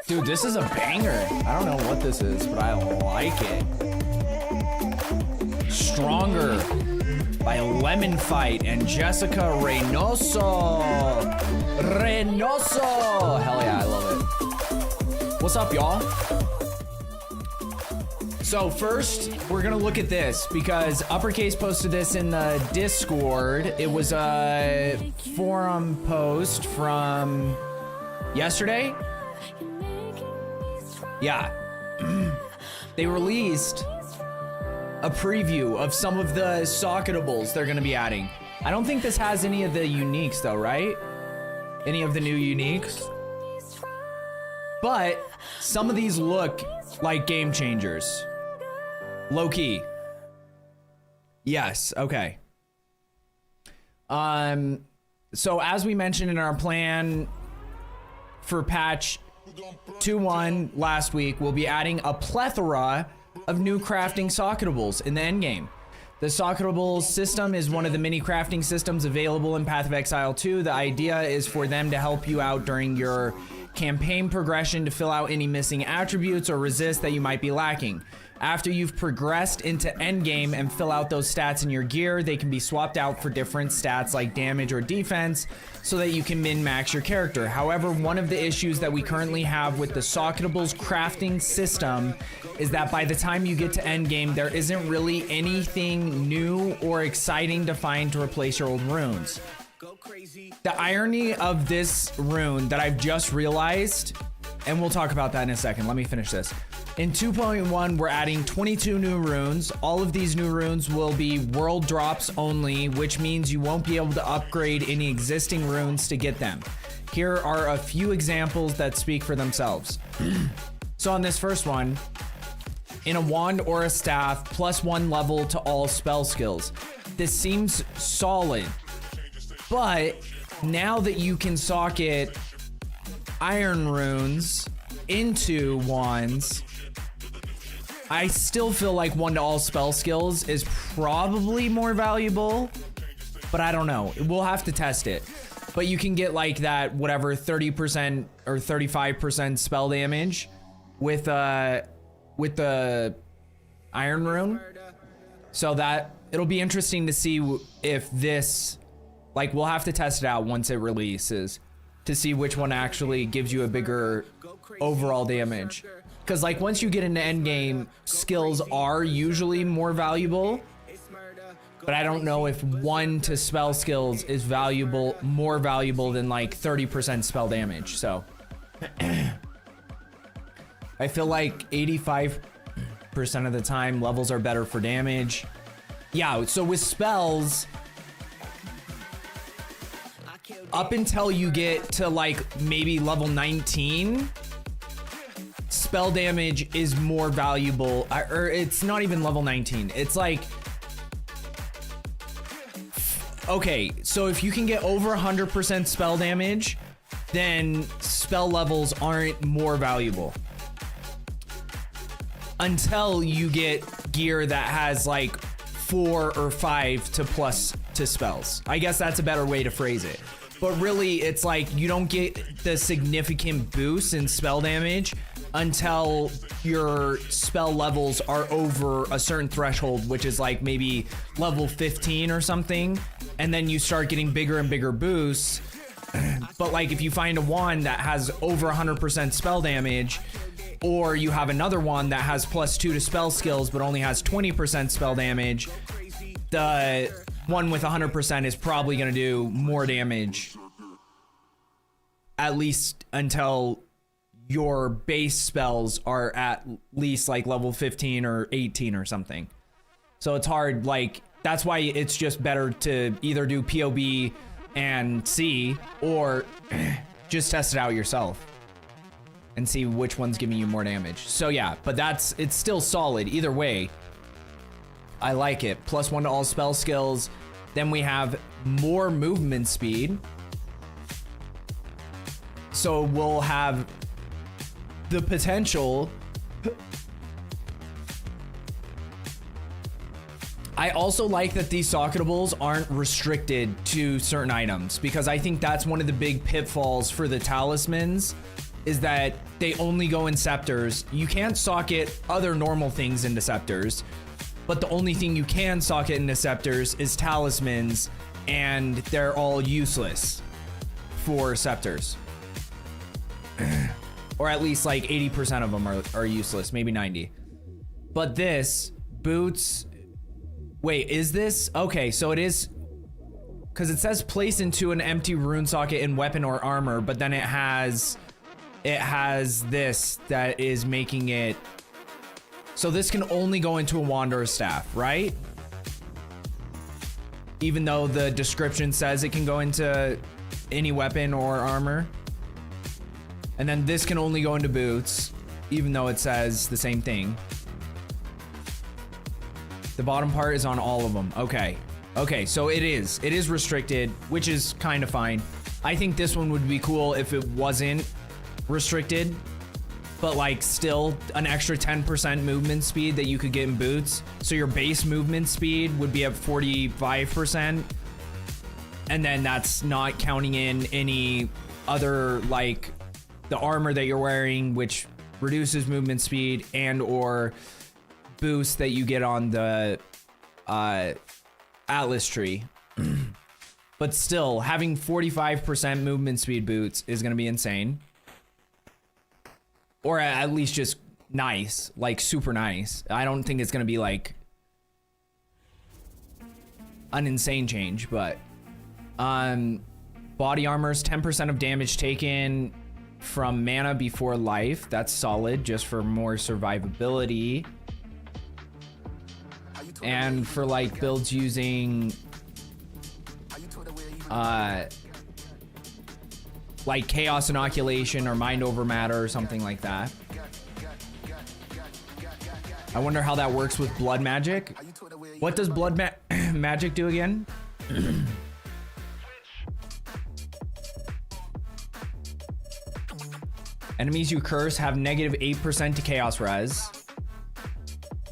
Dude, this is a banger. I don't know what this is, but I like it. Stronger by Lemon Fight and Jessica Reynoso. Hell yeah, I love it. What's up, y'all? So first, we're gonna look at this because Uppercase posted this in the Discord. It was a forum post from yesterday. Yeah. They released a preview of some of the socketables they're gonna be adding. I don't think this has any of the uniques though, right? Any of the new uniques? But some of these look like game changers. Low key. Yes, okay. So as we mentioned in our plan for patch 2.1 last week, we'll be adding a plethora of new crafting socketables in the endgame. The socketables system is one of the many crafting systems available in Path of Exile 2. The idea is for them to help you out during your campaign progression to fill out any missing attributes or resist that you might be lacking. After you've progressed into endgame and fill out those stats in your gear, they can be swapped out for different stats like damage or defense so that you can min-max your character. However, one of the issues that we currently have with the socketables crafting system is that by the time you get to endgame, there isn't really anything new or exciting to find to replace your old runes. The irony of this rune that I've just realized, and we'll talk about that in a second, let me finish this. In 2.1, we're adding 22 new runes. All of these new runes will be world drops only, which means you won't be able to upgrade any existing runes to get them. Here are a few examples that speak for themselves. So on this first one, in a wand or a staff, +1 level to all spell skills. This seems solid, but now that you can socket iron runes into wands, I still feel like 1 to all spell skills is probably more valuable, but I don't know. We'll have to test it. But you can get like that, whatever, 30% or 35% spell damage with the iron rune. So that it'll be interesting to see if this, like, we'll have to test it out once it releases to see which one actually gives you a bigger overall damage. Because like once you get into endgame, skills are usually more valuable, but I don't know if 1 to spell skills is more valuable than like 30% spell damage. So I feel like 85% of the time levels are better for damage. Yeah, so with spells, up until you get to like maybe level 19, spell damage is more valuable, or it's not even level 19. It's like, okay, so if you can get over 100% spell damage, then spell levels aren't more valuable. Until you get gear that has like 4 or 5 to plus to spells. I guess that's a better way to phrase it. But really, it's like you don't get the significant boost in spell damage until your spell levels are over a certain threshold, which is like maybe level 15 or something, and then you start getting bigger and bigger boosts. But like if you find a wand that has over 100% spell damage, or you have another one that has +2 to spell skills but only has 20% spell damage, the one with 100% is probably going to do more damage, at least until your base spells are at least like level 15 or 18 or something. So it's hard, like that's why it's just better to either do POB and see, or just test it out yourself and see which one's giving you more damage. So yeah, but it's still solid either way. I like it. +1 to all spell skills. Then we have more movement speed. So we'll have the potential. I also like that these socketables aren't restricted to certain items, because I think that's one of the big pitfalls for the talismans is that they only go in scepters. You can't socket other normal things into scepters, but the only thing you can socket into scepters is talismans, and they're all useless for scepters. Or at least like 80% of them are useless, maybe 90. But this, boots, wait, is this? Okay, so it is, because it says place into an empty rune socket in weapon or armor, but then it has this that is making it, so this can only go into a Wanderer's Staff, right? Even though the description says it can go into any weapon or armor. And then this can only go into boots, even though it says the same thing. The bottom part is on all of them. Okay. Okay, so it is restricted, which is kind of fine. I think this one would be cool if it wasn't restricted, but like still an extra 10% movement speed that you could get in boots. So your base movement speed would be at 45%. And then that's not counting in any other, like the armor that you're wearing, which reduces movement speed, and or boost that you get on the Atlas tree. But still, having 45% movement speed boots is gonna be insane. Or at least just nice, like super nice. I don't think it's gonna be like an insane change, but body armors, 10% of damage taken from mana before life. That's solid, just for more survivability. And for like builds using like chaos inoculation or mind over matter or something like that. I wonder how that works with blood magic. What does blood magic do again? Enemies you curse have negative 8% to chaos res.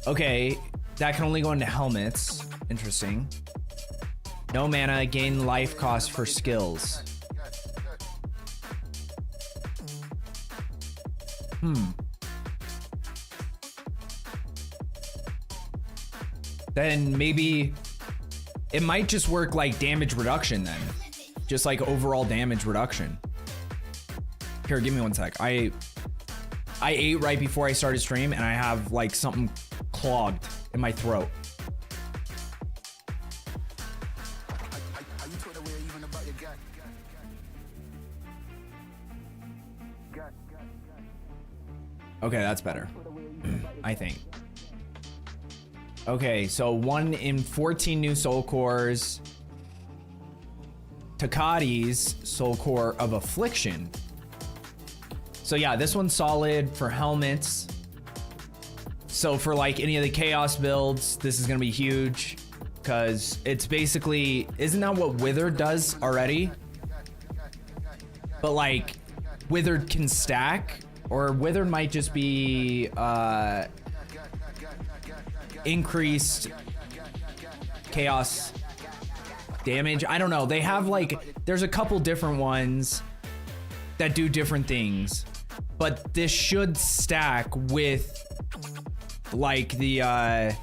Okay, that can only go into helmets. Interesting. No mana, gain life cost for skills. Then maybe it might just work like damage reduction then. Just like overall damage reduction. Here, give me one sec. I ate right before I started stream and I have like something clogged in my throat. Okay, that's better. I think. Okay, so 1 in 14 new soul cores. Takati's soul core of affliction. So yeah, this one's solid for helmets. So for like any of the chaos builds, this is gonna be huge, because it's basically, isn't that what Withered does already? But like Withered can stack, or Withered might just be increased chaos damage. I don't know. They have like, there's a couple different ones that do different things, but this should stack with like the I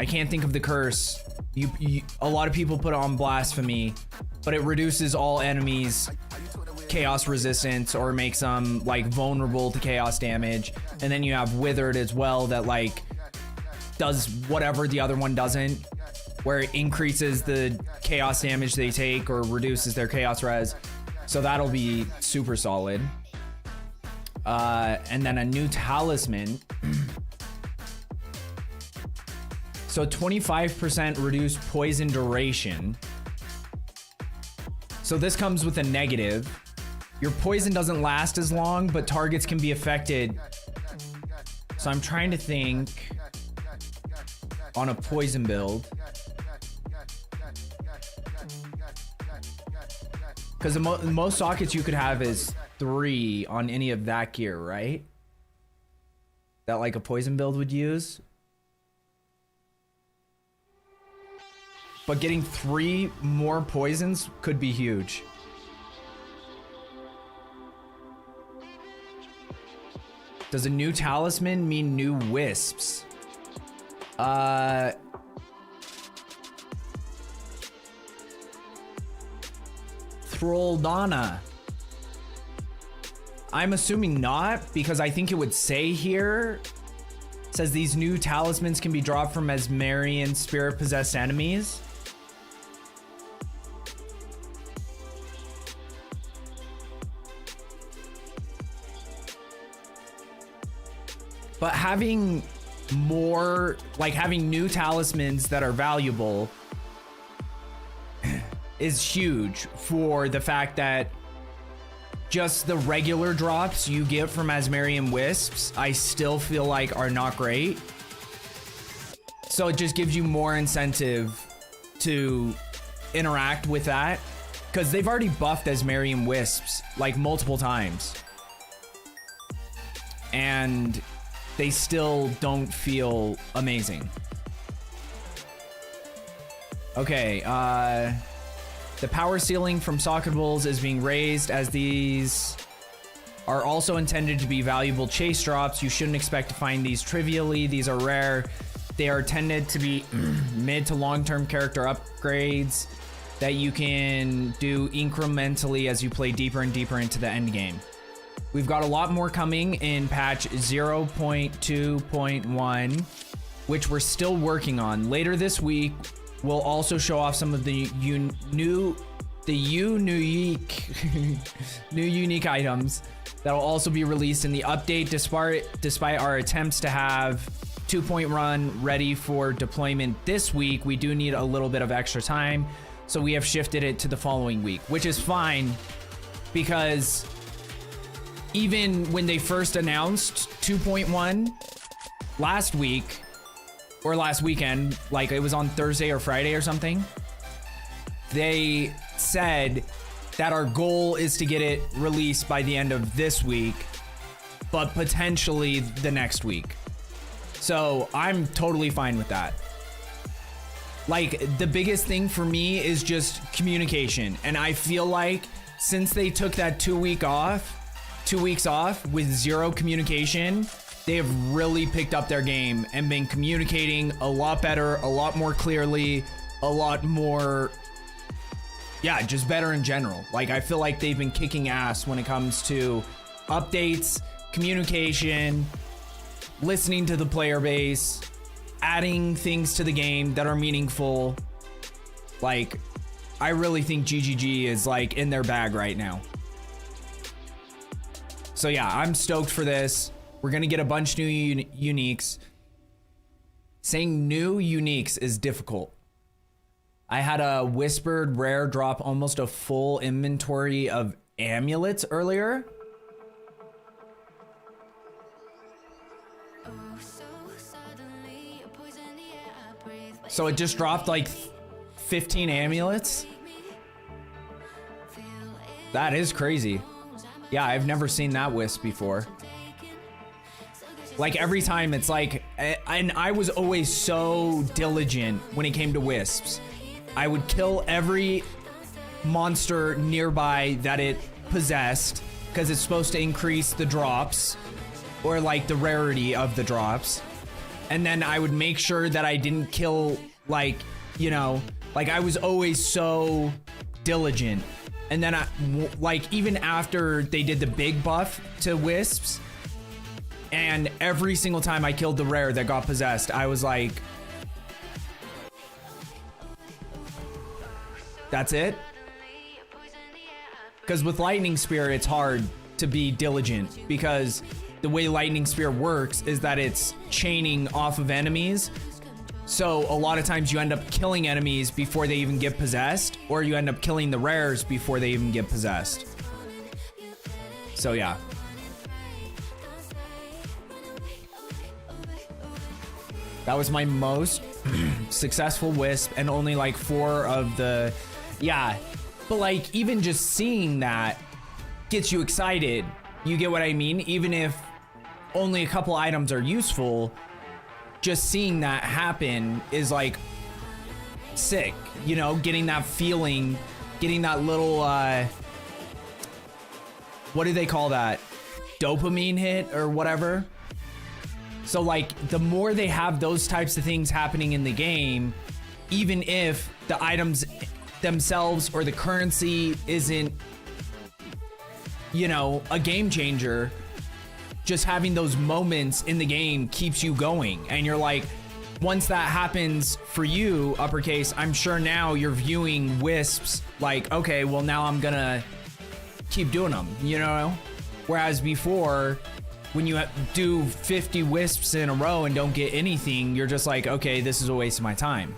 can't think of the curse. A lot of people put it on blasphemy, but it reduces all enemies chaos resistance or makes them like vulnerable to chaos damage. And then you have Withered as well that like does whatever the other one doesn't, where it increases the chaos damage they take or reduces their chaos res. So that'll be super solid. And then a new talisman. So 25% reduced poison duration. So this comes with a negative. Your poison doesn't last as long, but targets can be affected. So I'm trying to think on a poison build. Because the most sockets you could have is 3 on any of that gear, right? That like a poison build would use. But getting 3 more poisons could be huge. Does a new talisman mean new wisps? Thraldana. I'm assuming not, because I think it would say here, it says these new talismans can be dropped from Mesmerian spirit possessed enemies. But having more, like having new talismans that are valuable is huge for the fact that just the regular drops you get from Mesmerian Wisps, I still feel like are not great. So it just gives you more incentive to interact with that, because they've already buffed Mesmerian Wisps like multiple times. And they still don't feel amazing. Okay, the power ceiling from socketables is being raised, as these are also intended to be valuable chase drops. You shouldn't expect to find these trivially. These are rare. They are intended to be mid to long-term character upgrades that you can do incrementally as you play deeper and deeper into the end game. We've got a lot more coming in patch 0.2.1, which we're still working on. Later this week, we'll also show off some of the unique items that will also be released in the update. Despite our attempts to have 2.1 ready for deployment this week, we do need a little bit of extra time, so we have shifted it to the following week, which is fine, because even when they first announced 2.1 last week, or last weekend, like it was on Thursday or Friday or something, they said that our goal is to get it released by the end of this week, but potentially the next week. So I'm totally fine with that. Like, the biggest thing for me is just communication. And I feel like since they took that 2 weeks off with zero communication, they have really picked up their game and been communicating a lot better, a lot more clearly, a lot more, yeah, just better in general. Like, I feel like they've been kicking ass when it comes to updates, communication, listening to the player base, adding things to the game that are meaningful. Like, I really think GGG is like in their bag right now. So yeah, I'm stoked for this. We're gonna get a bunch new uniques. Saying new uniques is difficult. I had a whispered rare drop almost a full inventory of amulets earlier. So it just dropped like 15 amulets. That is crazy. Yeah, I've never seen that wisp before. Like, every time it's like, and I was always so diligent when it came to wisps. I would kill every monster nearby that it possessed, because it's supposed to increase the drops, or like the rarity of the drops. And then I would make sure that I didn't kill, like, you know, like I was always so diligent. And then like, even after they did the big buff to wisps, and every single time I killed the rare that got possessed, I was like, that's it? Because with Lightning Spear, it's hard to be diligent, because the way Lightning Spear works is that it's chaining off of enemies. So a lot of times you end up killing enemies before they even get possessed, or you end up killing the rares before they even get possessed. So yeah. That was my most successful wisp, and only like 4 of the, yeah. But like, even just seeing that gets you excited. You get what I mean? Even if only a couple items are useful, just seeing that happen is like sick, you know, getting that feeling, getting that little, what do they call that? dopamine hit or whatever. So like the more they have those types of things happening in the game, even if the items themselves or the currency isn't, you know, a game changer, just having those moments in the game keeps you going. And you're like, once that happens for you, uppercase, I'm sure now you're viewing wisps like, okay, well now I'm gonna keep doing them, you know? Whereas before, when you do 50 wisps in a row and don't get anything, you're just like, okay, this is a waste of my time.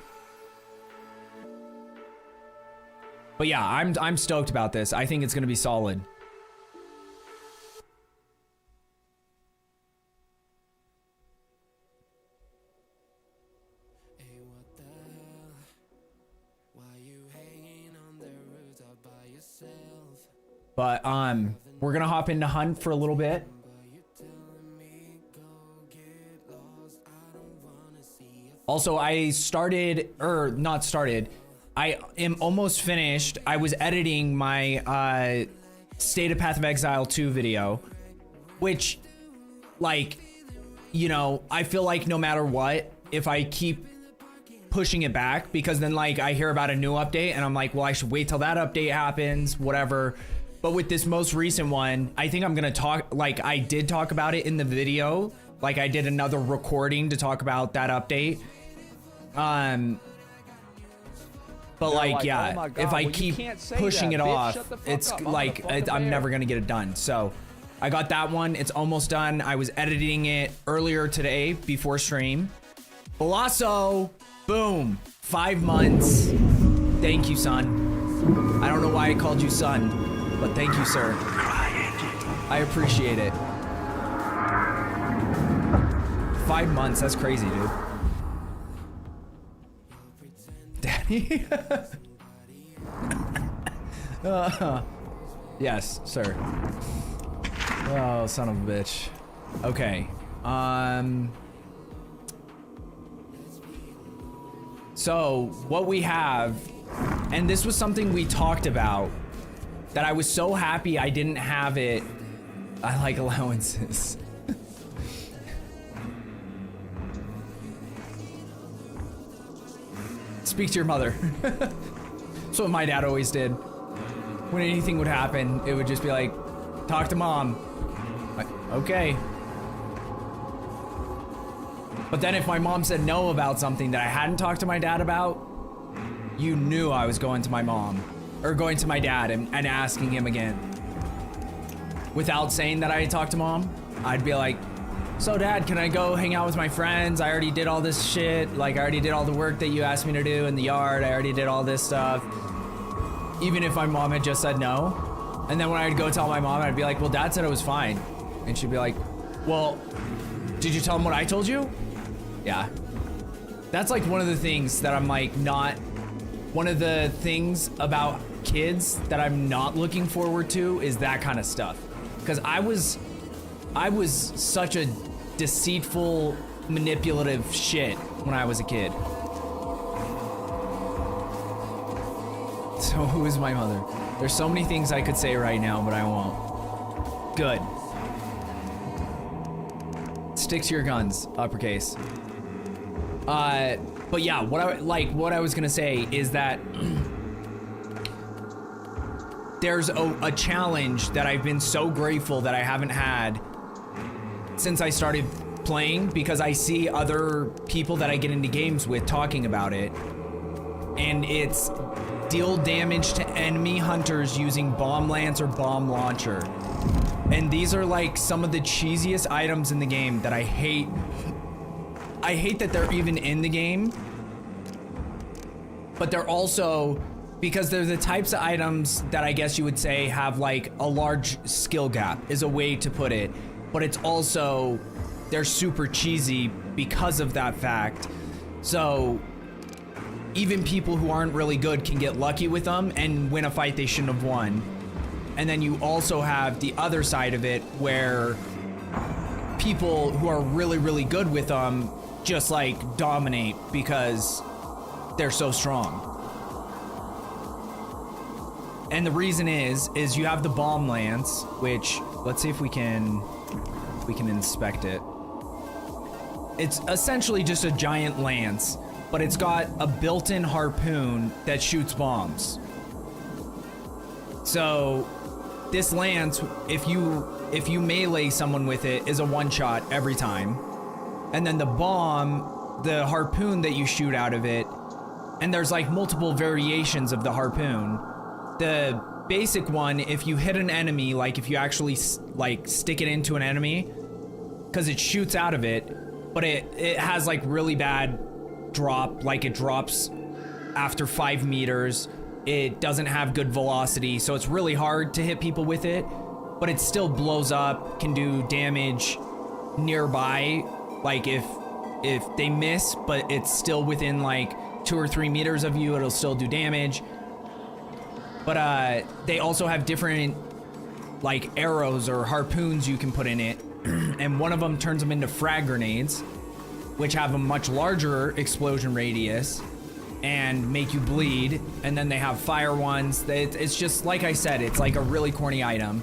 But yeah, I'm stoked about this. I think it's gonna be solid. But we're gonna hop into Hunt for a little bit. Also, I am almost finished. I was editing my State of Path of Exile 2 video, which, like, you know, I feel like no matter what, if I keep pushing it back, because then like I hear about a new update and I'm like, well, I should wait till that update happens, whatever. But with this most recent one, I think I'm gonna talk, like I did talk about it in the video, like I did another recording to talk about that update. But like, yeah, oh God, if I keep pushing it off, it's like, I'm never gonna get it done. So I got that one, it's almost done. I was editing it earlier today before stream. Balasso, boom, 5 months. Thank you, son. I don't know why I called you son, but thank you, sir. I appreciate it. 5 months, that's crazy, dude. Daddy? Yes, sir. Oh, son of a bitch. Okay. So what we have, and this was something we talked about, that I was so happy I didn't have it. I like allowances. Speak to your mother. That's what my dad always did. When anything would happen, it would just be like, talk to mom. Like, okay. But then if my mom said no about something that I hadn't talked to my dad about, you knew I was going to my mom, or going to my dad and asking him again. Without saying that I had talked to mom, I'd be like, so dad, can I go hang out with my friends? I already did all this shit. Like, I already did all the work that you asked me to do in the yard. I already did all this stuff. Even if my mom had just said no. And then when I'd go tell my mom, I'd be like, well, dad said it was fine. And she'd be like, well, did you tell him what I told you? Yeah. That's like one of the things that I'm like not, one of the things about kids that I'm not looking forward to is that kind of stuff. Because I was such a deceitful, manipulative shit when I was a kid. So who is my mother? There's so many things I could say right now, but I won't. Good. Stick to your guns, uppercase. But yeah, what I was gonna say is that there's a challenge that I've been so grateful that I haven't had since I started playing, because I see other people that I get into games with talking about it, and it's deal damage to enemy hunters using bomb lance or bomb launcher. And these are like some of the cheesiest items in the game that I hate. I hate that they're even in the game, but they're also, because they're the types of items that I guess you would say have like a large skill gap, is a way to put it. But it's also, they're super cheesy because of that fact. So even people who aren't really good can get lucky with them and win a fight they shouldn't have won. And then you also have the other side of it where people who are really, really good with them just like dominate because they're so strong. And the reason is you have the bomb lance, which, let's see if we can inspect it. It's essentially just a giant lance, but it's got a built-in harpoon that shoots bombs. So this lance, if you melee someone with it, is a one-shot every time. And then the bomb, the harpoon that you shoot out of it, and there's like multiple variations of the harpoon. The basic one, if you hit an enemy, like if you actually like stick it into an enemy, because it shoots out of it, but it has like really bad drop, like it drops after 5 meters. It doesn't have good velocity, so it's really hard to hit people with it, but it still blows up, can do damage nearby. Like if they miss, but it's still within like 2 or 3 meters of you, it'll still do damage. But they also have different like arrows or harpoons you can put in it. And one of them turns them into frag grenades, which have a much larger explosion radius and make you bleed. And then they have fire ones. It's just, like I said, it's like a really corny item.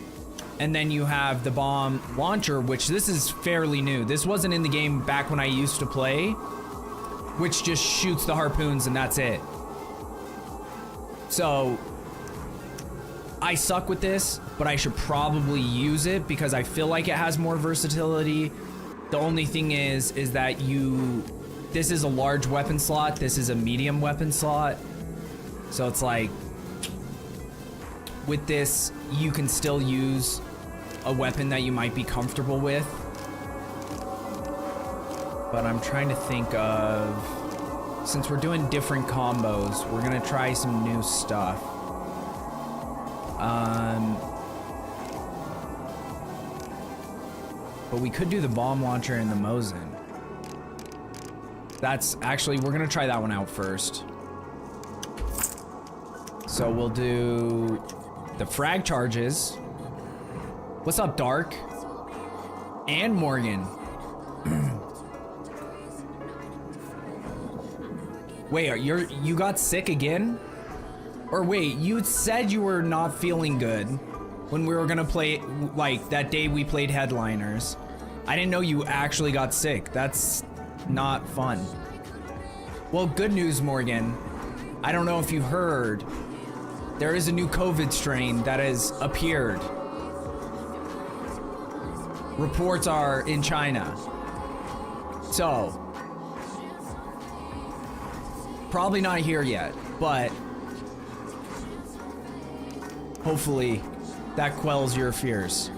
And then you have the bomb launcher, which this is fairly new. This wasn't in the game back when I used to play, which just shoots the harpoons and that's it. So I suck with this, but I should probably use it because I feel like it has more versatility. The only thing is that this is a large weapon slot, this is a medium weapon slot. So it's like, with this, you can still use a weapon that you might be comfortable with. But I'm trying to think of, since we're doing different combos, we're gonna try some new stuff. But we could do the bomb launcher and the Mosin. That's actually, we're gonna try that one out first. So we'll do the frag charges. What's up, Dark? And Morgan. Wait, you got sick again? Or wait, you said you were not feeling good when we were gonna play, like, that day we played Headliners. I didn't know you actually got sick. That's not fun. Well, good news, Morgan. I don't know if you heard, there is a new COVID strain that has appeared. Reports are in China. So, probably not here yet, but hopefully that quells your fears.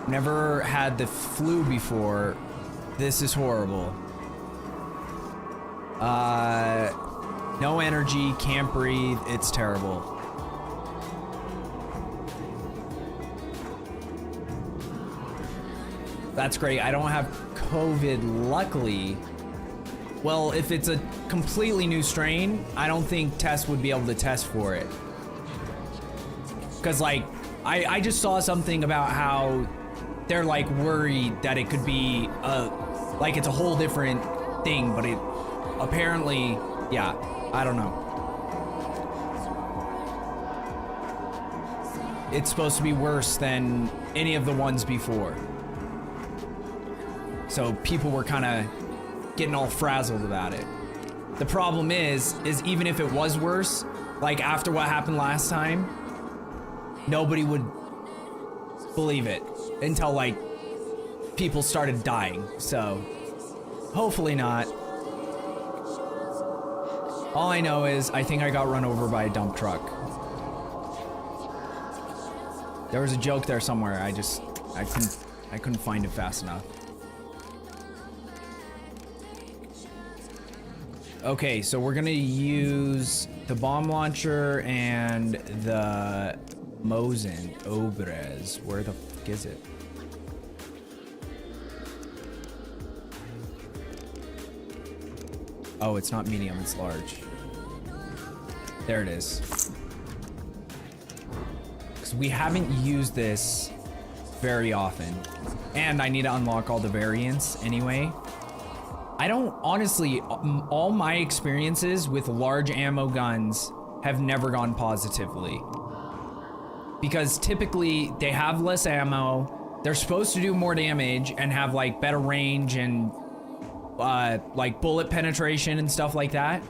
Never had the flu before. This is horrible. No energy, can't breathe, it's terrible. That's great. I don't have COVID, luckily. Well, if it's a completely new strain, I don't think tests would be able to test for it. Because, like, I just saw something about how they're, like, worried that it could be, like, it's a whole different thing, but it apparently, yeah, I don't know. It's supposed to be worse than any of the ones before. So people were kind of getting all frazzled about it. The problem is even if it was worse, like after what happened last time, nobody would believe it until like people started dying. So hopefully not. All I know is I think I got run over by a dump truck. There was a joke there somewhere. I couldn't find it fast enough. Okay, so we're gonna use the bomb launcher and the Mosin Obres. Where the fuck is it? Oh, it's not medium, it's large. There it is. Because we haven't used this very often. And I need to unlock all the variants anyway. I don't, honestly, all my experiences with large ammo guns have never gone positively. Because typically they have less ammo, they're supposed to do more damage and have like better range and like bullet penetration and stuff like that.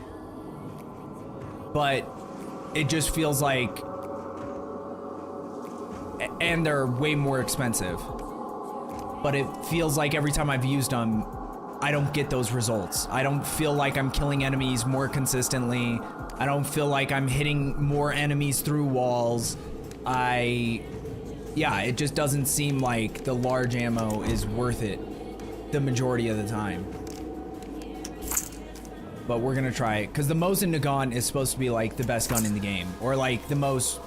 But it just feels like, and they're way more expensive. But it feels like every time I've used them, I don't get those results. I don't feel like I'm killing enemies more consistently. I don't feel like I'm hitting more enemies through walls. Yeah, it just doesn't seem like the large ammo is worth it the majority of the time. But we're gonna try it, because the Mosin Nagant is supposed to be like the best gun in the game, or like the most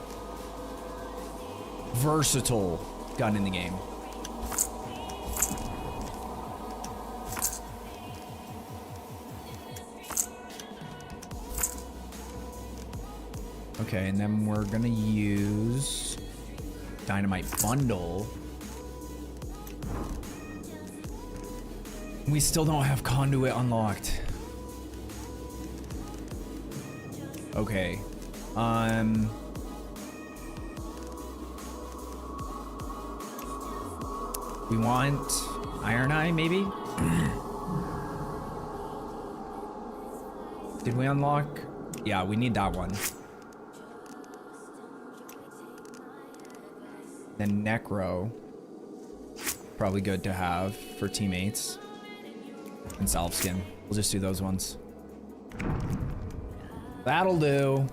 versatile gun in the game. Okay, and then we're gonna use Dynamite Bundle. We still don't have Conduit unlocked. Okay. We want Iron Eye, maybe? Did we unlock? Yeah, we need that one. Then Necro. Probably good to have for teammates. And Salve Skin. We'll just do those ones. That'll do.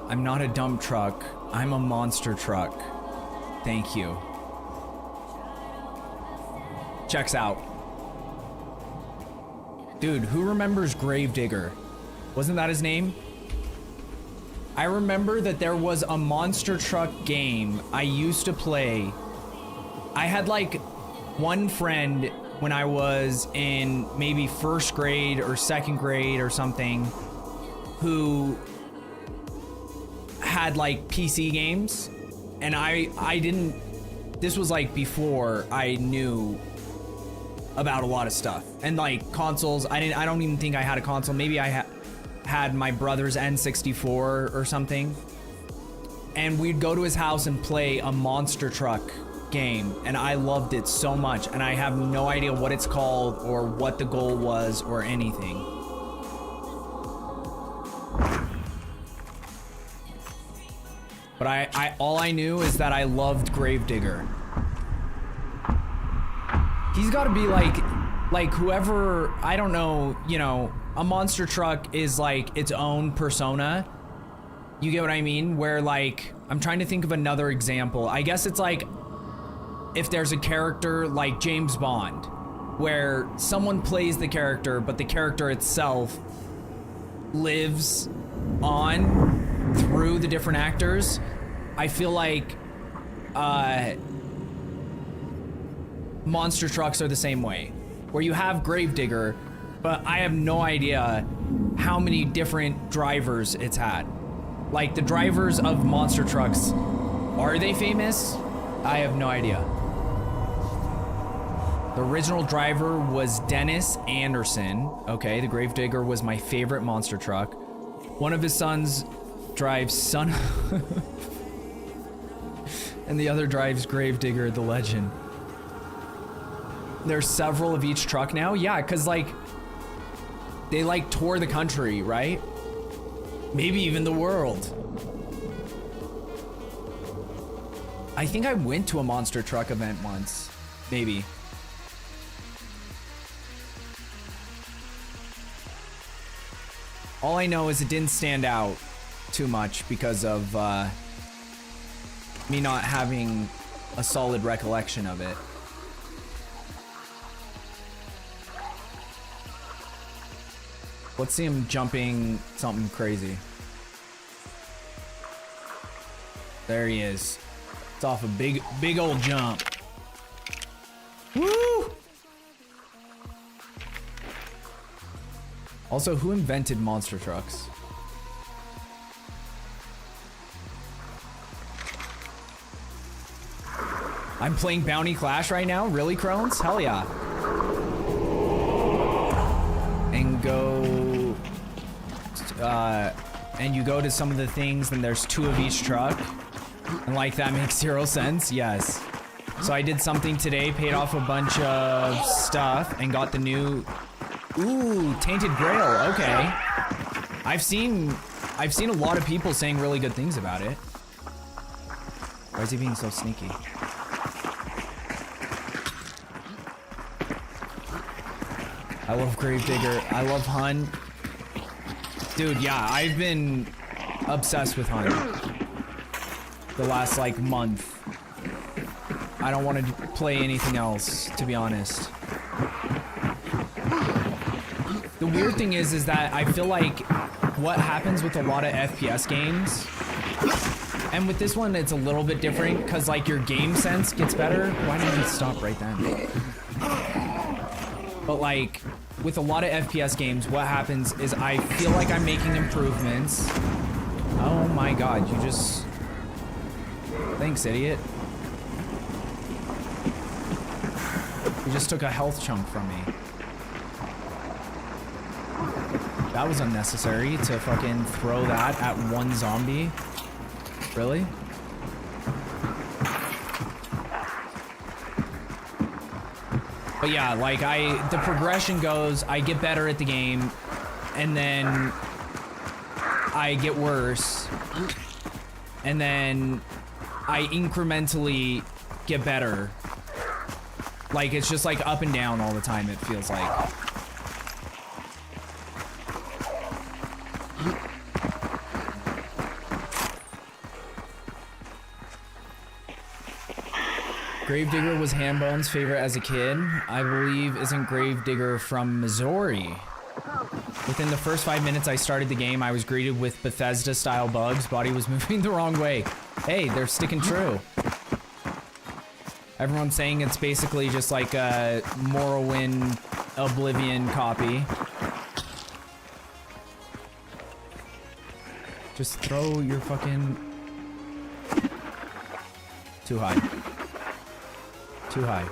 I'm not a dump truck. I'm a monster truck. Thank you. Checks out. Dude, who remembers Gravedigger? Wasn't that his name? I remember that there was a monster truck game I used to play. I had like one friend when I was in maybe first grade or second grade or something who had like PC games, and I didn't, this was like before I knew about a lot of stuff. And like consoles, I don't even think I had a console. Maybe I had my brother's N64 or something. And we'd go to his house and play a monster truck game, and I loved it so much, and I have no idea what it's called or what the goal was or anything. But I all I knew is that I loved Gravedigger. He's got to be like whoever, I don't know, you know, a monster truck is like its own persona. You get what I mean? Where like, I'm trying to think of another example. I guess it's like if there's a character like James Bond, where someone plays the character, but the character itself lives on through the different actors. I feel like monster trucks are the same way, where you have Gravedigger, but I have no idea how many different drivers it's had. Like the drivers of monster trucks, are they famous? I have no idea. The original driver was Dennis Anderson. Okay, the Gravedigger was my favorite monster truck. One of his sons drives Son and the other drives Gravedigger, the legend. There's several of each truck now. Yeah, because like they like tour the country, right? Maybe even the world. I think I went to a monster truck event once. Maybe. All I know is it didn't stand out too much because of me not having a solid recollection of it. Let's see him jumping something crazy. There he is. It's off a big old jump. Woo! Also, who invented monster trucks? I'm playing Bounty Clash right now. Really, Crones? Hell yeah. And go... and you go to some of the things, and there's 2 of each truck. And like, that makes 0 sense? Yes. So I did something today, paid off a bunch of stuff, and got the new... Ooh, Tainted Grail. Okay. I've seen a lot of people saying really good things about it. Why is he being so sneaky? I love Gravedigger. I love Hun. Dude, yeah, I've been obsessed with Hun the last, like, month. I don't want to play anything else, to be honest. The weird thing is that I feel like what happens with a lot of FPS games, and with this one it's a little bit different because like your game sense gets better. Why did he stop right then? But like with a lot of FPS games, what happens is I feel like I'm making improvements. Oh my god, you just... Thanks, idiot. You just took a health chunk from me. That was unnecessary to fucking throw that at one zombie. Really? But yeah, like the progression goes, I get better at the game, and then I get worse, and then I incrementally get better. Like, it's just like up and down all the time, it feels like. Gravedigger was Hambone's favorite as a kid. I believe isn't Gravedigger from Missouri. Within the first 5 minutes I started the game, I was greeted with Bethesda-style bugs. Body was moving the wrong way. Hey, they're sticking true. Everyone's saying it's basically just like a Morrowind Oblivion copy. Just throw your fucking... Too high. Too high.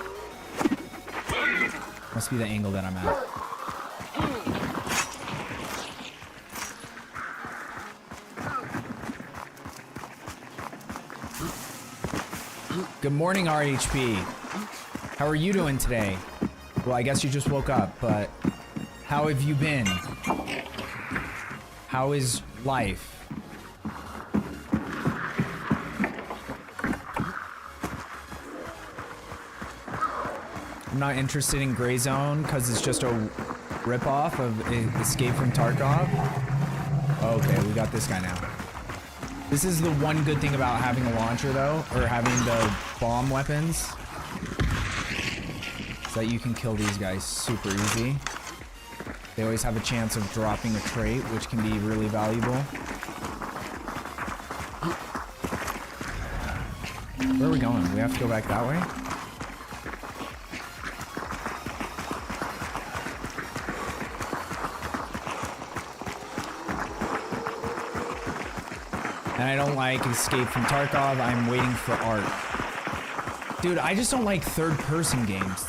Must be the angle that I'm at. Good morning, RHP. How are you doing today? Well, I guess you just woke up, but how have you been? How is life? I'm not interested in Gray Zone because it's just a ripoff of Escape from Tarkov. Okay, we got this guy now. This is the one good thing about having a launcher, though, or having the bomb weapons, is that you can kill these guys super easy. They always have a chance of dropping a trait, which can be really valuable. Where are we going? We have to go back that way? And I don't like Escape from Tarkov. I'm waiting for Art. Dude, I just don't like third-person games.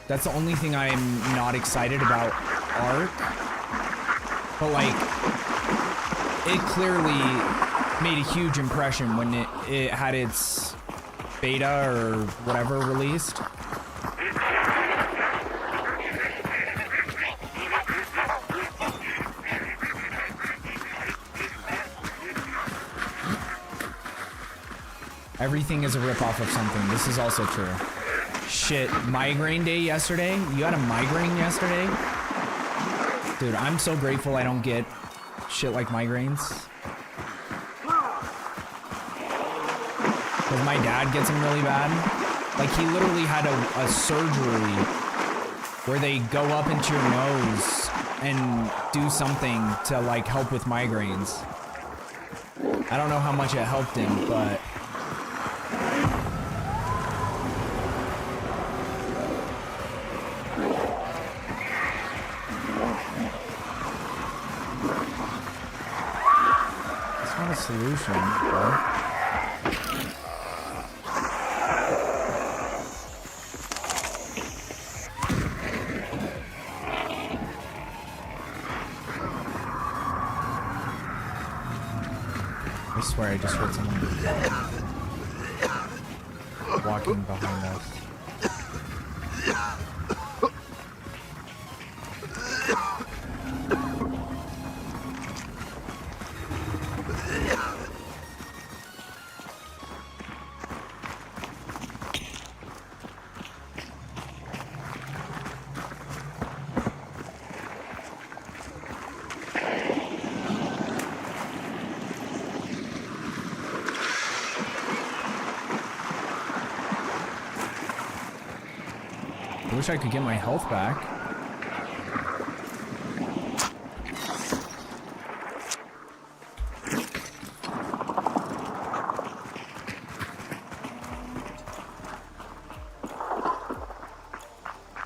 That's the only thing I'm not excited about Ark. But like, it clearly made a huge impression when it had its beta or whatever released. Everything is a ripoff of something. This is also true. Shit, migraine day yesterday? You had a migraine yesterday? Dude, I'm so grateful I don't get shit like migraines. Because my dad gets them really bad. Like, he literally had a surgery where they go up into your nose and do something to, like, help with migraines. I don't know how much it helped him, but... solution, bro. swear I just heard someone walking behind us. I wish I could get my health back.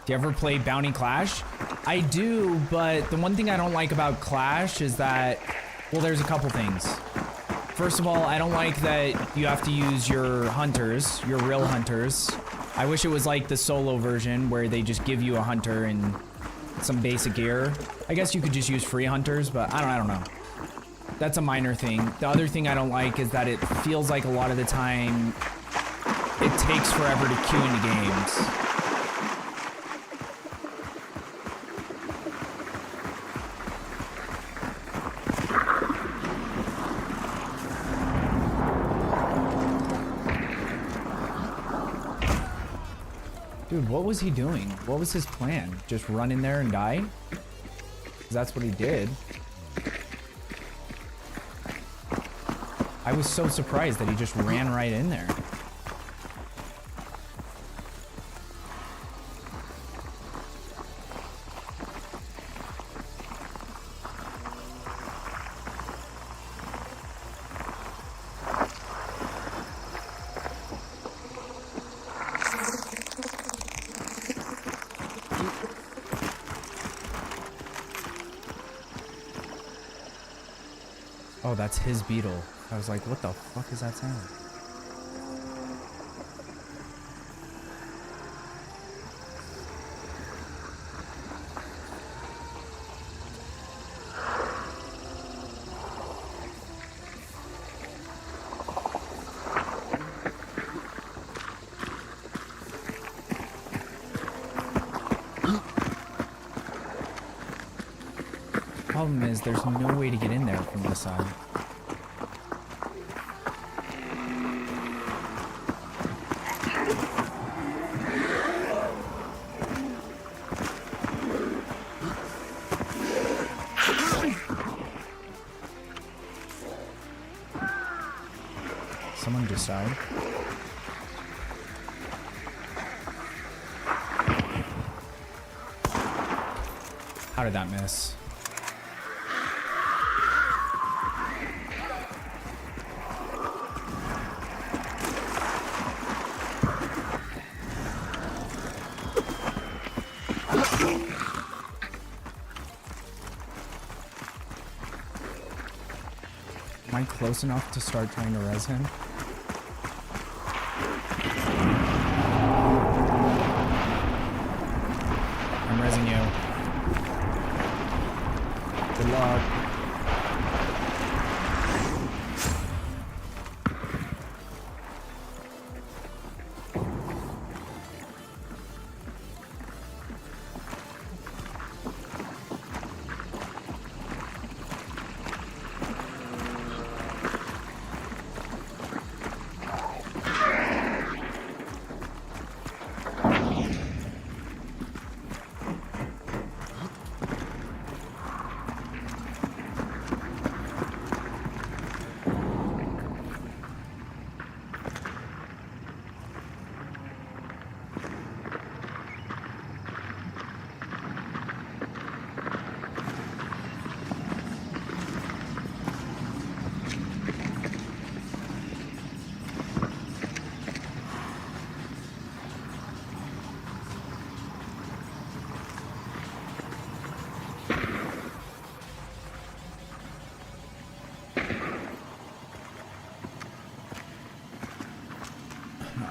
Do you ever play Bounty Clash? I do, but the one thing I don't like about Clash is that, well, there's a couple things. First of all, I don't like that you have to use your hunters, your real hunters. I wish it was like the solo version where they just give you a hunter and some basic gear. I guess you could just use free hunters, but I don't know. That's a minor thing. The other thing I don't like is that it feels like a lot of the time it takes forever to queue into games. Dude, what was he doing? What was his plan? Just run in there and die? 'Cause that's what he did. I was so surprised that he just ran right in there. Oh, that's his beetle. I was like, what the fuck is that sound? Problem is, there's no way to get in there from this side. Someone just died. How did that miss? Am I close enough to start trying to res him? I'm resing you. Good luck.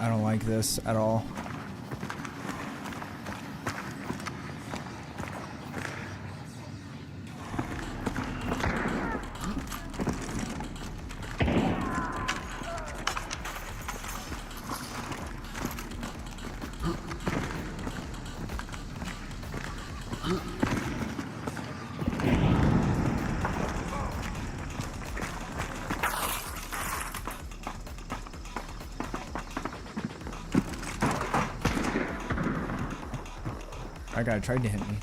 I don't like this at all. That guy tried to hit me.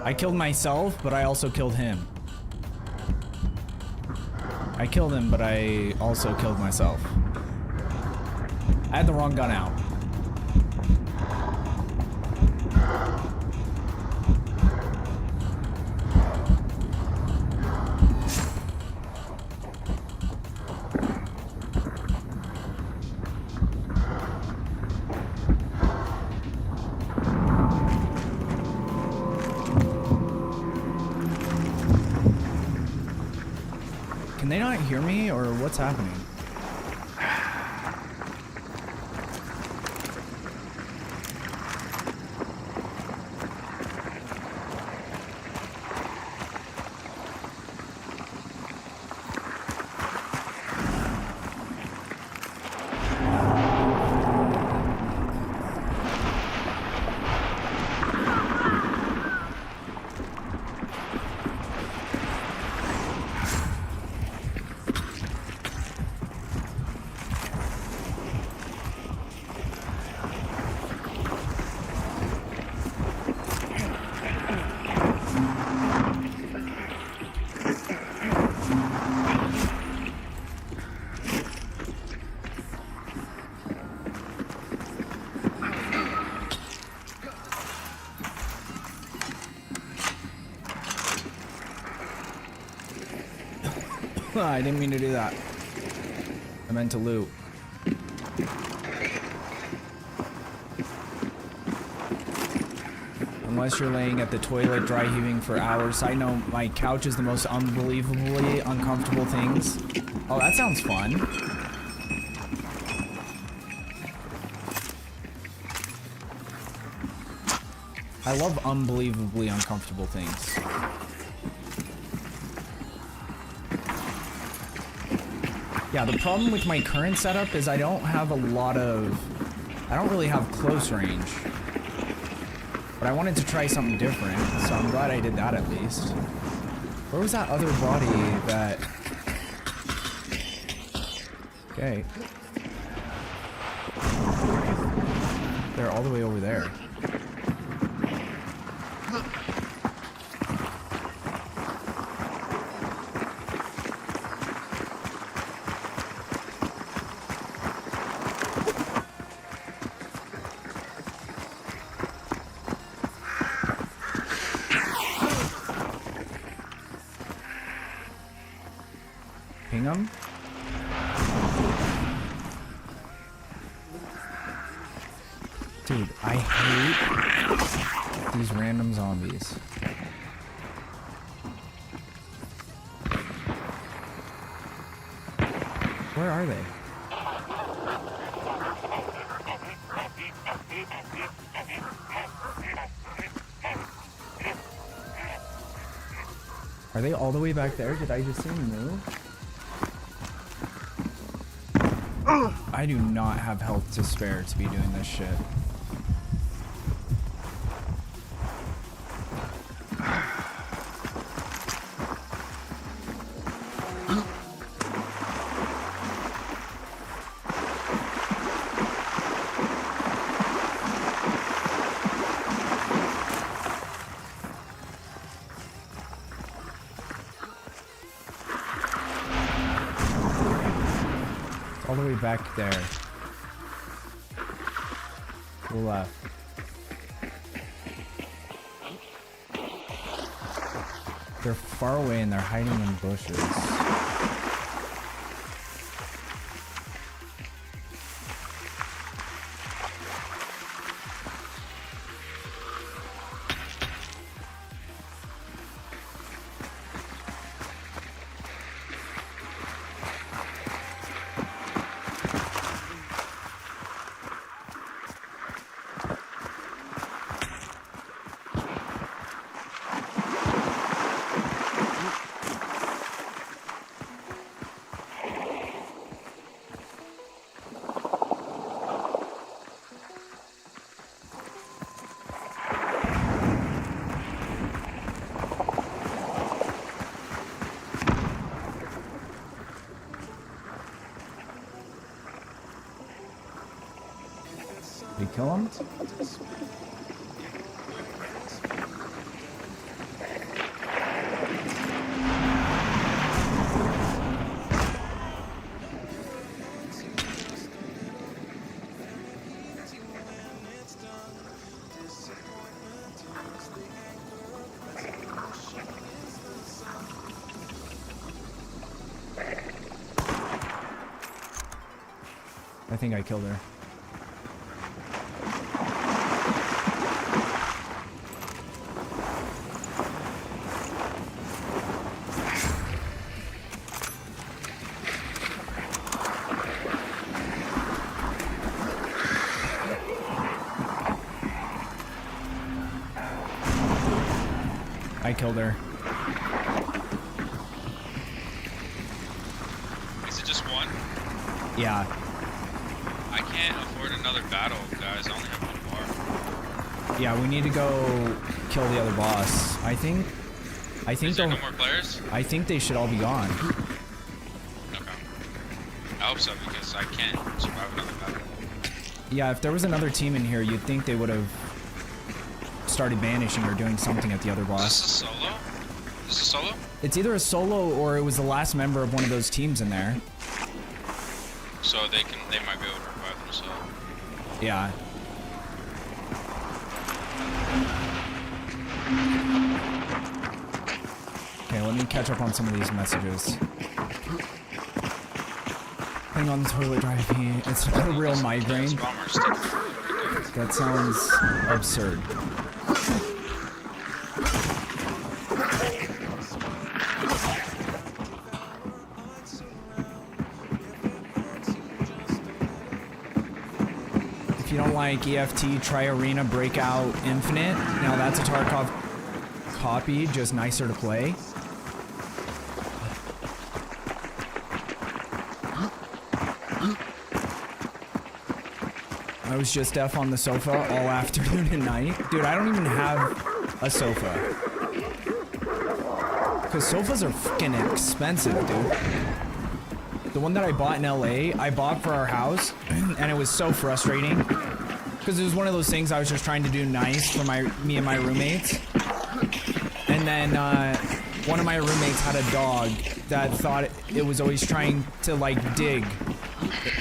I killed myself, but I also killed him. I killed him, but I also killed myself. I had the wrong gun out. Can they not hear me, or what's happening? I didn't mean to do that. I meant to loot. Unless you're laying at the toilet dry heaving for hours. I know my couch is the most unbelievably uncomfortable things. Oh, that sounds fun. I love unbelievably uncomfortable things. Yeah, the problem with my current setup is I don't have a lot of... I don't really have close range. But I wanted to try something different, so I'm glad I did that at least. Where was that other body that... Okay. They're all the way over there. Ping them? Dude, I hate these random zombies. Where are they? Are they all the way back there? Did I just see them move? I do not have health to spare to be doing this shit. all the way back there. To the left. They're far away and they're hiding in bushes. Did he kill him? I think I killed her. I killed her. Is it just one? Yeah. I can't afford another battle, guys. I only have one bar. Yeah, we need to go kill the other boss. I think Is there no more players? I think they should all be gone. Okay. I hope so, because I can't survive another battle. Yeah, if there was another team in here, you'd think they would have started banishing or doing something at the other boss. Is this a solo? Is this a solo? It's either a solo or it was the last member of one of those teams in there. So they might be able to revive themselves. Yeah. Okay, let me catch up on some of these messages. Putting on the toilet driving. It's not a real migraine. That sounds absurd. If you don't like EFT, try Arena Breakout Infinite. Now that's a Tarkov copy, just nicer to play. I was just F on the sofa all afternoon and night. Dude, I don't even have a sofa. Because sofas are freaking expensive, dude. The one that I bought in LA, I bought for our house, and it was so frustrating. Because it was one of those things I was just trying to do nice for me and my roommates. And then one of my roommates had a dog that thought it was always trying to like dig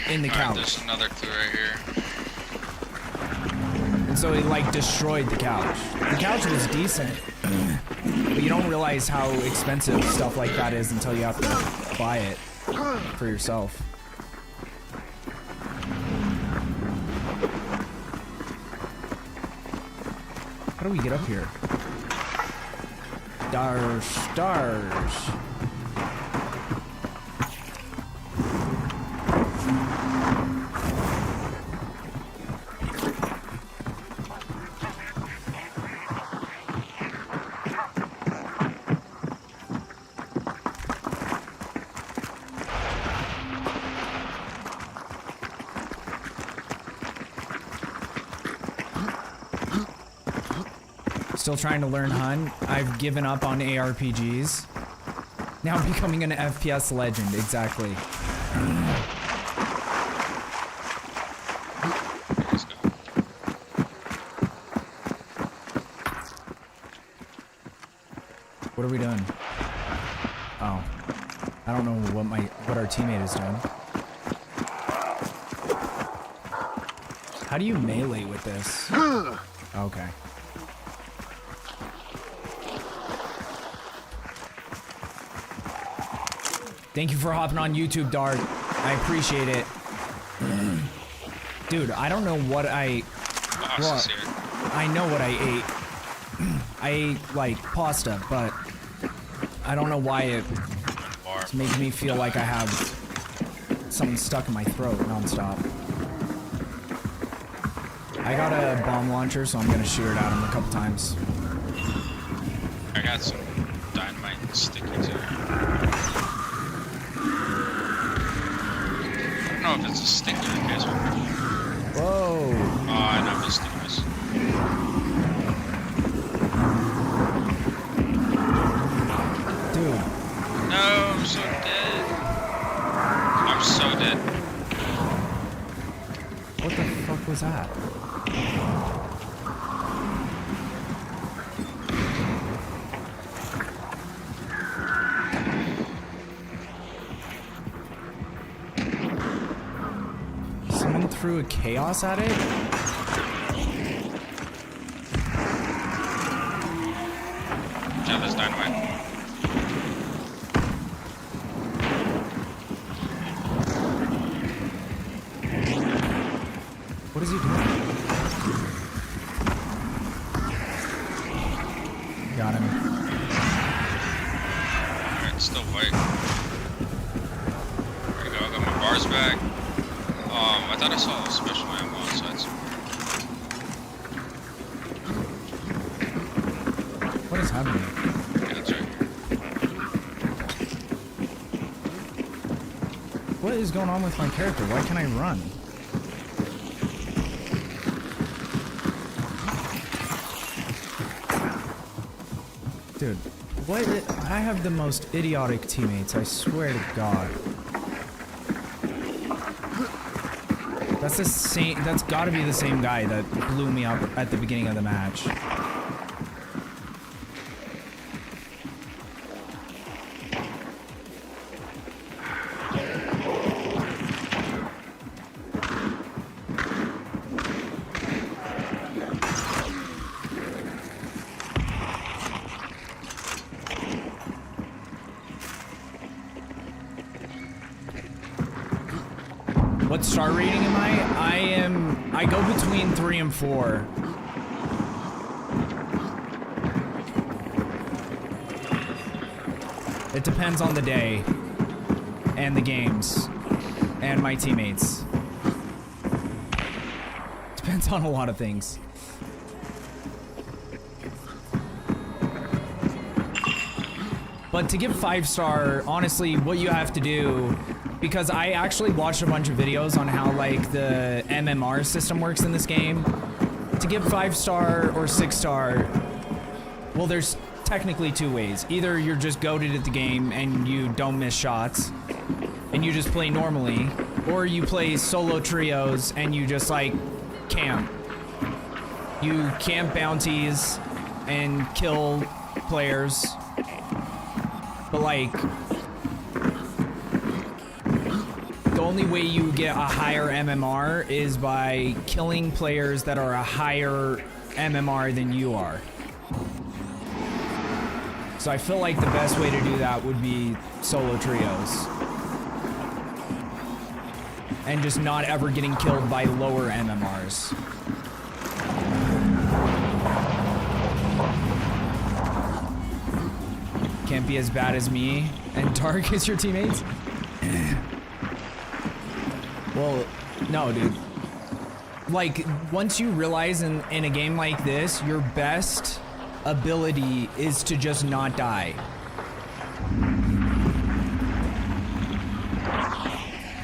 in the couch. There's another clue right here. And so it like destroyed the couch. The couch was decent, but you don't realize how expensive stuff like that is until you have to buy it for yourself. How do we get up here? Stars. Still trying to learn Hun. I've given up on ARPGs. Now I'm becoming an FPS legend, exactly. What are we doing? Oh. I don't know what our teammate is doing. How do you melee with this? Okay. Thank you for hopping on YouTube, Dark. I appreciate it. Dude, I don't know what I... Well, I know what I ate. I ate, like, pasta, but I don't know why it's making me feel like I have something stuck in my throat nonstop. I got a bomb launcher, so I'm gonna shoot it at him a couple times. I got some dynamite sticky too. I don't know if it's a sticky or case. Whoa! Oh, I know the stickiness. Dude. No, I'm so dead. I'm so dead. What the fuck was that? Someone threw a chaos at it? Yeah, there's dynamite. What is he doing? Got him. Alright, it's still white. There you go, I got my bars back. I thought I saw a special ammo outside somewhere. What is happening? Yeah, that's right. What is going on with my character? Why can't I run? Dude, what? I have the most idiotic teammates, I swear to God. That's the same, that's gotta be the same guy that blew me up at the beginning of the match. What star rating am I? I go between 3 and 4. It depends on the day, and the games, and my teammates. Depends on a lot of things. But to give 5-star, honestly, what you have to do, because I actually watched a bunch of videos on how like the MMR system works in this game. To give 5-star or 6-star, well, there's technically 2 ways. Either you're just goated at the game and you don't miss shots, and you just play normally, or you play solo trios and you just like camp. You camp bounties and kill players. But like, the only way you get a higher MMR is by killing players that are a higher MMR than you are. So I feel like the best way to do that would be solo trios. And just not ever getting killed by lower MMRs. Can't be as bad as me and Dark as your teammates. Well, no, dude. Like, once you realize in a game like this, your best ability is to just not die.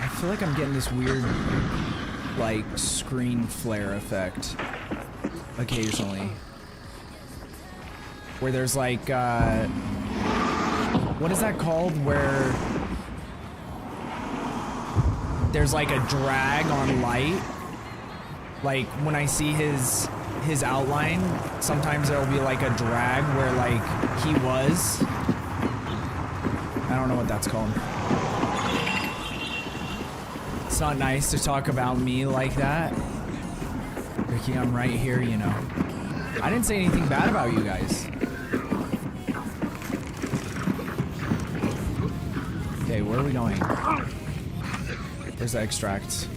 I feel like I'm getting this weird, like, screen flare effect occasionally. Where there's like, what is that called? Where there's like a drag on light. Like when I see his outline, sometimes there'll be like a drag where like he was. I don't know what that's called. It's not nice to talk about me like that. Ricky, I'm right here, you know. I didn't say anything bad about you guys. Okay, where are we going? Where's the extracts?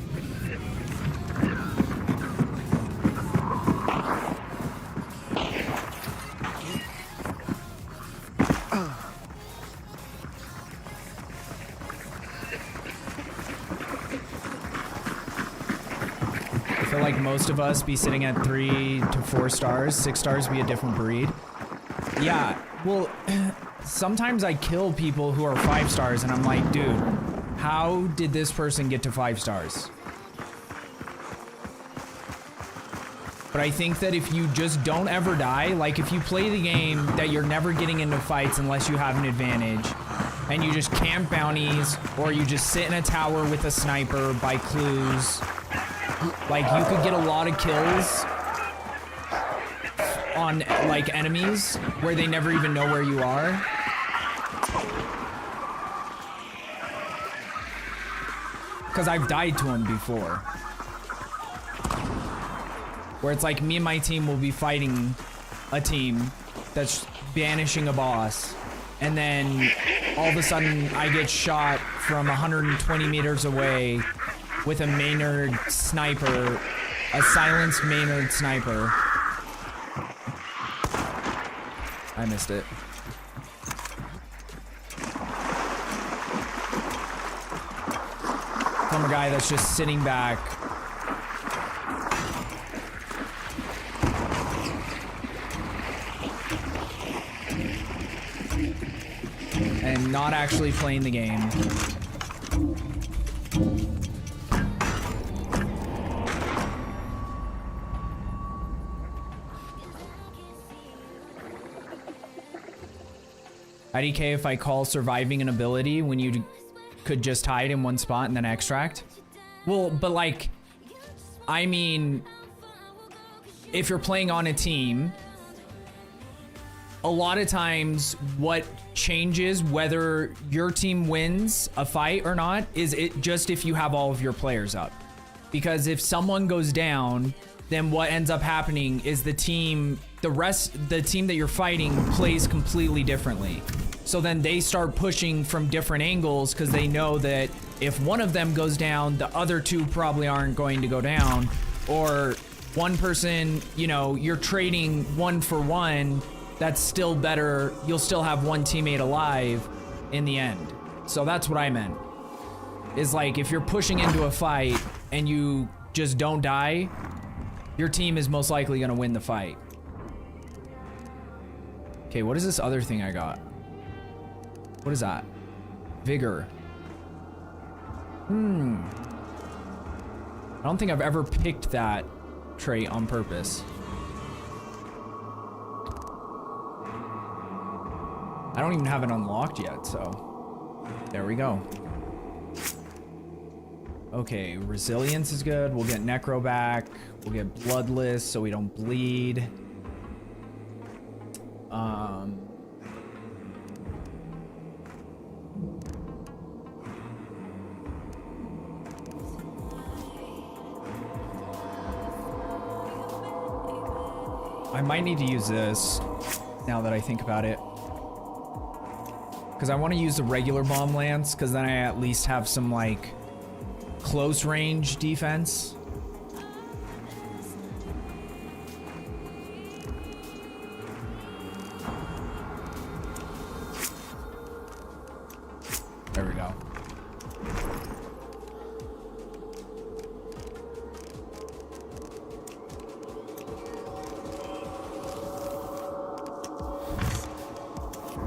I feel like most of us be sitting at 3 to 4 stars. 6 stars be a different breed. Yeah, well, sometimes I kill people who are 5 stars and I'm like, dude, how did this person get to 5 stars? But I think that if you just don't ever die, like if you play the game that you're never getting into fights unless you have an advantage, and you just camp bounties, or you just sit in a tower with a sniper, buy clues, like you could get a lot of kills on like enemies where they never even know where you are. Because I've died to them before. Where it's like me and my team will be fighting a team that's banishing a boss. And then all of a sudden I get shot from 120 meters away with a Maynard sniper, a silenced Maynard sniper. I missed it. From a guy that's just sitting back. And not actually playing the game. IDK if I call surviving an ability when you could just hide in one spot and then extract? Well, but like, I mean, if you're playing on a team, a lot of times what changes whether your team wins a fight or not is it just if you have all of your players up. Because if someone goes down, then what ends up happening is the team that you're fighting plays completely differently. So then they start pushing from different angles because they know that if one of them goes down, the other two probably aren't going to go down. Or one person, you know, you're trading 1 for 1, that's still better. You'll still have one teammate alive in the end. So that's what I meant. Is like if you're pushing into a fight and you just don't die, your team is most likely gonna win the fight. Okay, what is this other thing I got? What is that? Vigor. I don't think I've ever picked that trait on purpose. I don't even have it unlocked yet, so there we go. Okay, resilience is good. We'll get necro back. We'll get bloodless so we don't bleed. I might need to use this now that I think about it. Because I want to use the regular bomb lance, because then I at least have some, like, close range defense. There we go.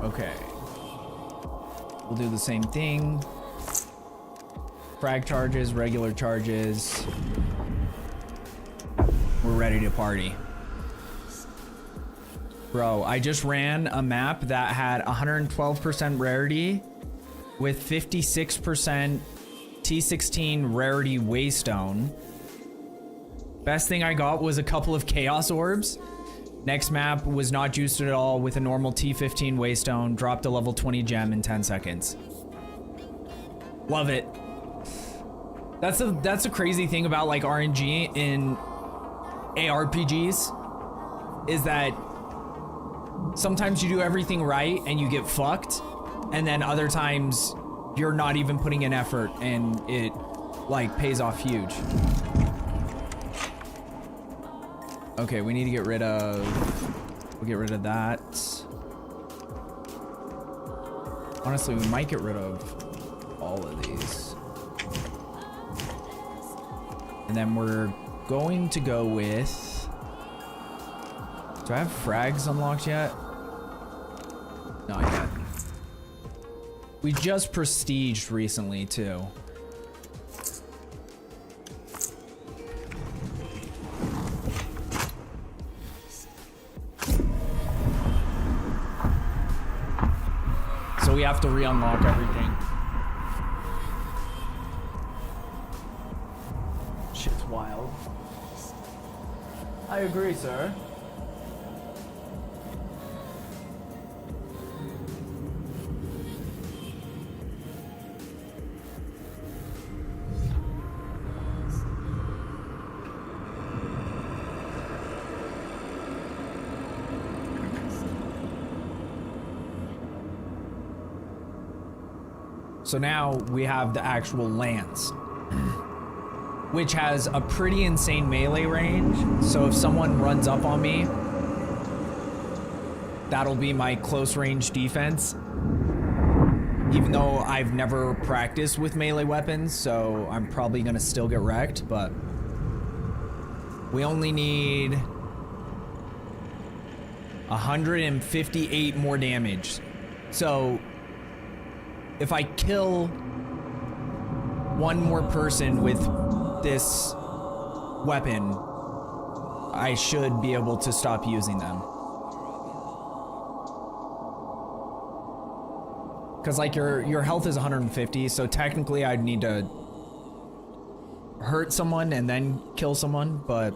Okay. We'll do the same thing. Frag charges, regular charges. We're ready to party. Bro, I just ran a map that had 112% rarity with 56% T16 rarity waystone. Best thing I got was a couple of chaos orbs. Next map was not juiced at all with a normal T15 waystone. Dropped a level 20 gem in 10 seconds. Love it. That's a crazy thing about like RNG ARPGs is that sometimes you do everything right and you get fucked, and then other times you're not even putting in effort and it like pays off huge. Okay, we need to get rid of, we'll get rid of that. Honestly, we might get rid of all of these. And then we're going to go with, do I have frags unlocked yet? Not yet. We just prestiged recently too. So we have to re-unlock everything. Shit's wild. I agree, sir. So now we have the actual lance, which has a pretty insane melee range. So if someone runs up on me, that'll be my close range defense. Even though I've never practiced with melee weapons, so I'm probably gonna still get wrecked, but we only need 158 more damage. So if I kill one more person with this weapon, I should be able to stop using them. Cause like your health is 150, so technically I'd need to hurt someone and then kill someone, but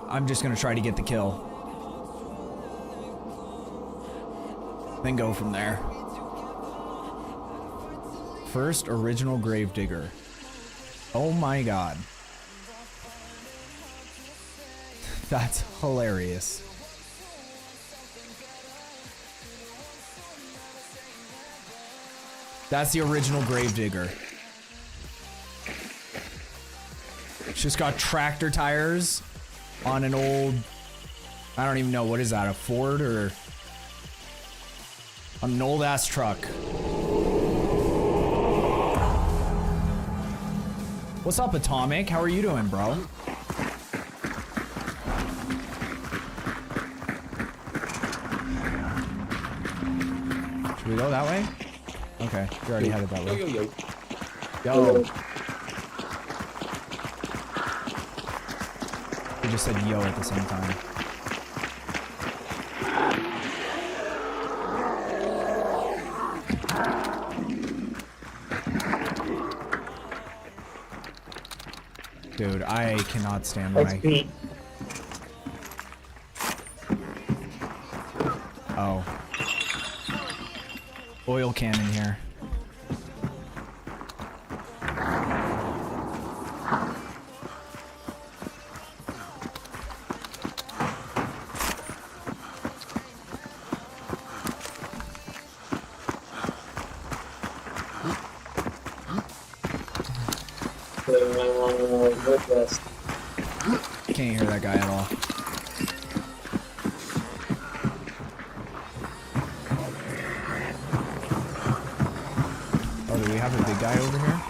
I'm just gonna try to get the kill. Then go from there. First original Gravedigger. Oh my god. That's hilarious. That's the original Gravedigger. It's just got tractor tires on an old, I don't even know, what is that, a Ford or an old ass truck. What's up, Atomic? How are you doing, bro? Should we go that way? Okay, we already headed that way. Yo. We just said yo at the same time. Dude, I cannot stand my... Oh. Oil cannon here. Can't hear that guy at all. Oh, do we have a big guy over here?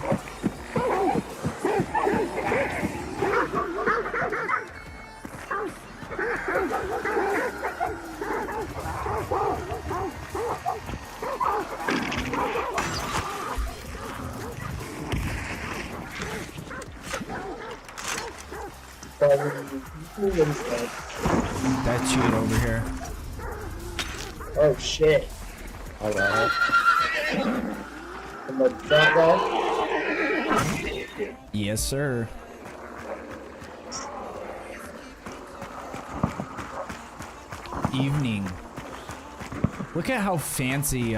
That shit over here. Oh shit. Alright. And that guy? Yes, sir. Evening. Look at how fancy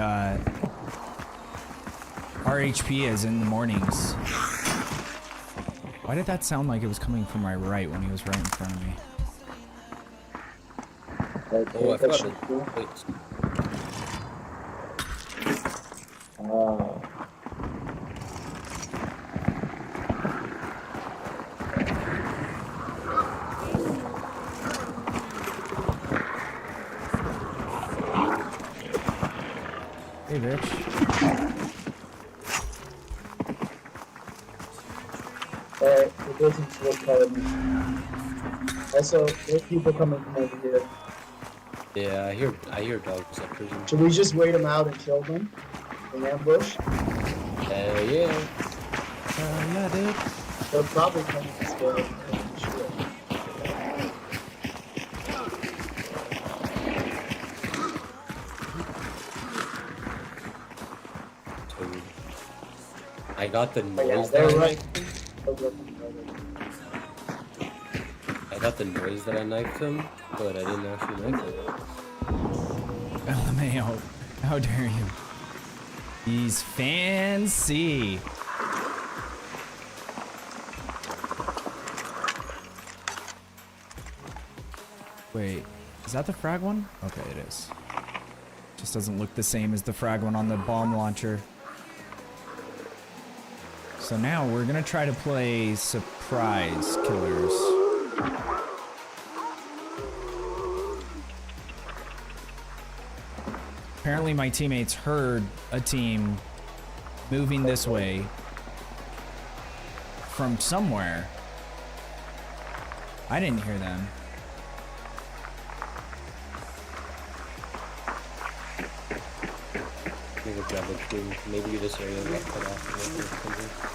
RHP is in the mornings. Why did that sound like it was coming from my right when he was right in front of me? Okay, Oh, I that forgot should to do. wait. Ah. Hey, bitch. Alright, we're building to look color. Also, there's people coming from over here. Yeah, I hear dogs at prison. Should we just wait them out and kill them? In ambush? Hell yeah. Yeah, dude. They're probably coming this way. I'm sure. Dude. I got the Oh, yeah, noise they're that I right. knifed him. They're looking right. I got the noise that I knifed him, but I didn't actually knife him. LMAO. How dare you? He's fancy. Wait, is that the frag one? Okay, it is. Just doesn't look the same as the frag one on the bomb launcher. So now we're gonna try to play surprise killers. Apparently my teammates heard a team moving this way from somewhere. I didn't hear them. Maybe grab a tree. Maybe this area got cut off.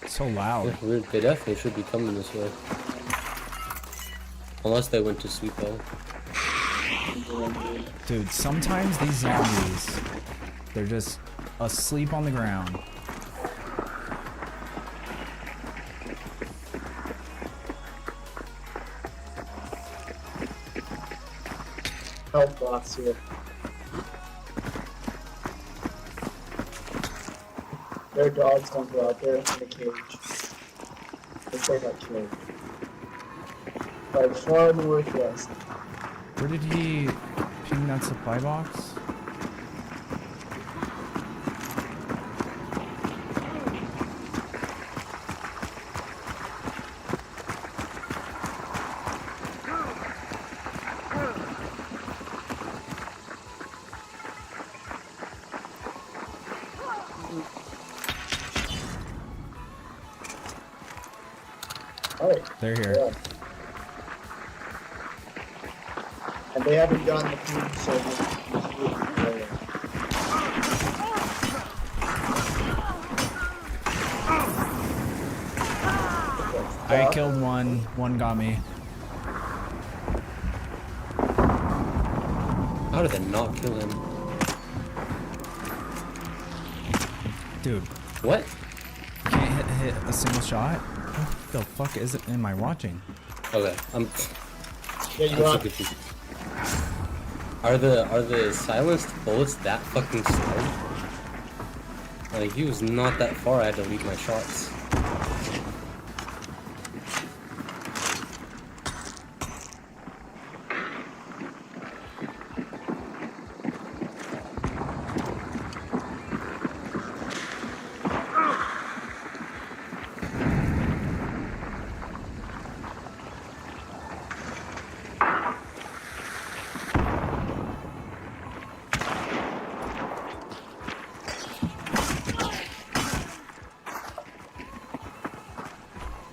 So loud. Yeah, they definitely should be coming this way. Unless they went to Sweet Bell. Dude, sometimes these zombies, they're just asleep on the ground. Health box here. Their dogs don't go out there in the cage. If they got killed. By far northwest. Where did he ping that supply box? Alright. They're here. Yeah. And they haven't gotten the food service. I killed one got me. How did they not kill him? Dude, What? can't hit a single shot? What the fuck am I watching? Okay, I'm Yeah, you so are. confused. Are the silenced bullets that fucking slow? Like, he was not that far, I had to lead my shots.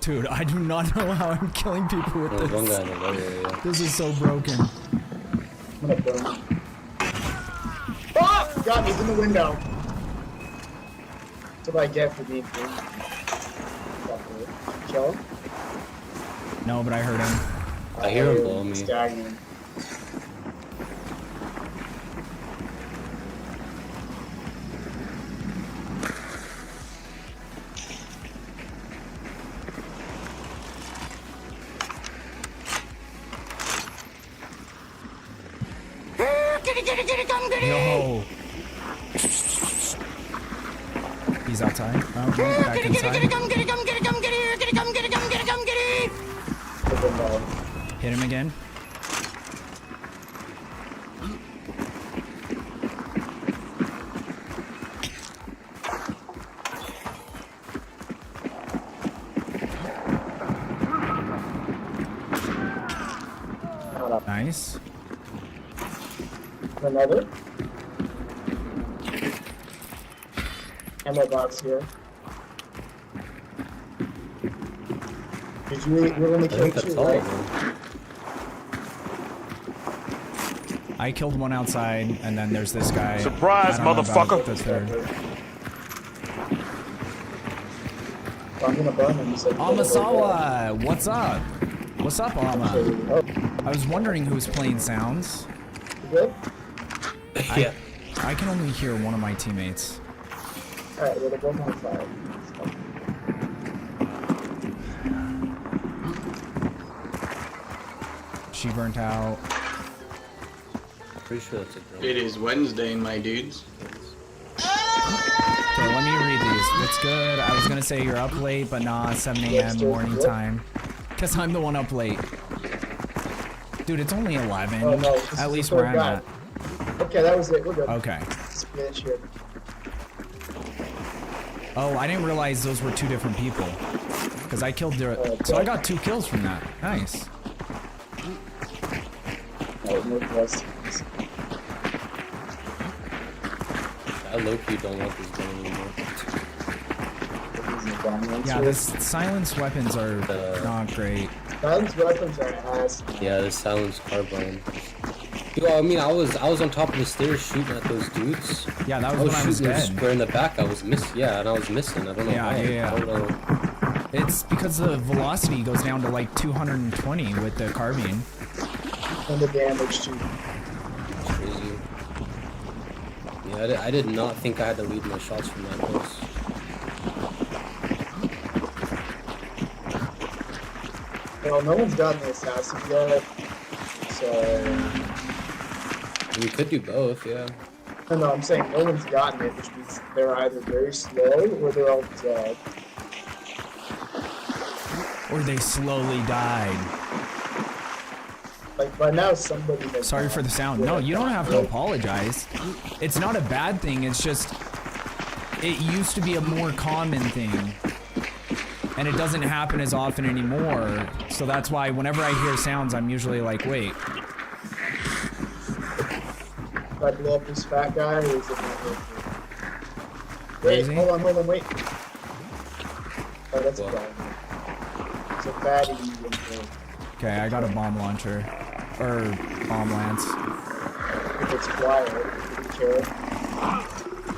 Dude, I do not know how I'm killing people with There's one guy this. in the low area. This is so broken. I'm gonna burn him. Oh! God, he's in the window. That's what I get for being free. Kill him? No, but I heard him. I hear him below me. Staggering. Yo. He's outside. Oh, no, back inside. Hit him again. Nice. Another. Ammo box here. Did you only I kill think 2, that's all right? of them. I killed one outside, and then there's this guy. Surprise, I don't know about motherfucker. the third. I'm gonna burn him. He's like, Amasawa, what's up? What's up, Ama? Oh, I was wondering who's playing sounds. you good? Yeah. I can only hear one of my teammates. Alright, we're gonna go on fire. She burnt out. Pretty sure that's a girl. It is Wednesday, my dudes. Okay, let me read these. What's good? I was gonna say you're up late, but nah, 7 a.m. morning time. Cause I'm the one up late. Dude, it's only 11. Oh, no, this is At the least third where I'm guy. at. Okay, that was it. We're good. Okay. Finish here. Oh, I didn't realize those were 2 different people. Cause I killed their. So I got 2 kills from that. Nice. Alright, northwest. I low-key don't want this gun anymore. Yeah, this silenced weapons are not great. Silence weapons are ass. Yeah, this silenced carbine. Yo, I mean, I was on top of the stairs shooting at those dudes. Yeah, that I was was when I was shooting them dead. square in the back. I was missing. Yeah, and I was missing. I don't know Yeah, why. yeah. I don't know. It's because the velocity goes down to like 220 with the carbine. And the damage too. Crazy. Yeah, I did not think I had to lead my shots from that close. Well, no one's gotten the assassin yet, so... We could do both, yeah. No, I'm saying no one's gotten it, which means they're either very slow or they're all dead. Or they slowly died. Like, by now somebody has... Sorry for the sound. No, you don't have to apologize. It's not a bad thing, it's just... It used to be a more common thing. And it doesn't happen as often anymore. So that's why whenever I hear sounds, I'm usually like, wait. If I blow up this fat guy, or is it not worth it? Wait, Is he? hold on, wait. Oh, that's a What? guy. It's a fatty. Okay, I got a bomb launcher. Or bomb lance. If it's quiet, do you care?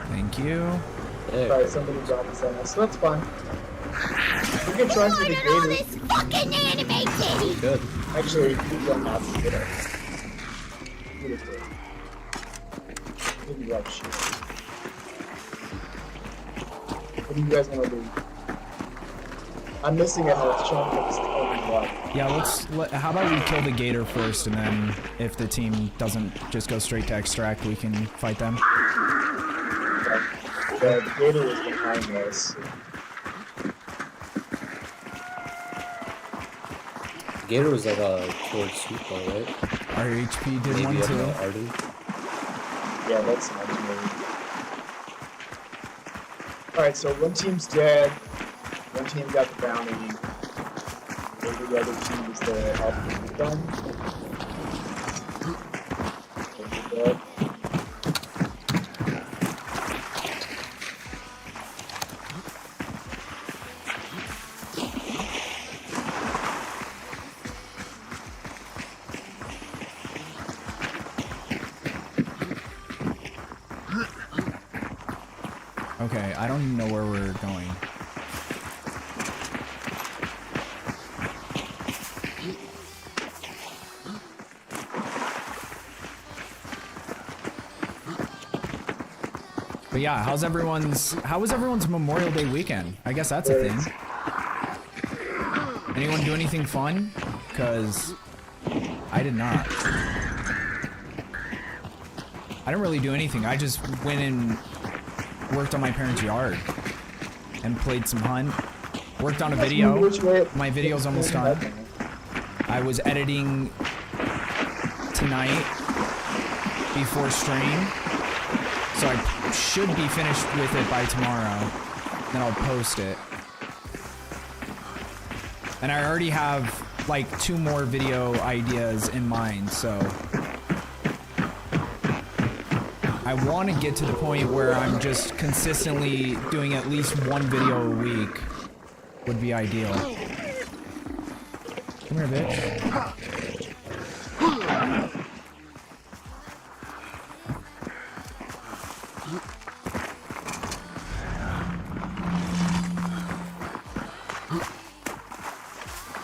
Thank you. There. Alright, somebody dropped us on us, so that's fine. We can try for the gator. Fucking animated! Good. Actually, we don't have to get it. Beautiful. Maybe like shit. What do you guys want to do? I'm missing a health chunk of this blood. Yeah, how about we kill the gator first, and then if the team doesn't just go straight to extract, we can fight them. The gator was behind us. Gator was like a towards Super, right? Our HP did Maybe one up too. to Arden. Yeah, that's not me. Alright, so one team's dead. One team got the bounty. Maybe the other team is the opposite gun. Okay, I don't even know where we're going. But yeah, how was everyone's Memorial Day weekend? I guess that's a thing. Anyone do anything fun? Cause I did not. I didn't really do anything. I just went and worked on my parents' yard and played some hunt. Worked on a video. My video's almost done. I was editing tonight before stream. So I should be finished with it by tomorrow. Then I'll post it. And I already have like 2 more video ideas in mind, so I want to get to the point where I'm just consistently doing at least 1 video a week. Would be ideal. Come here, bitch.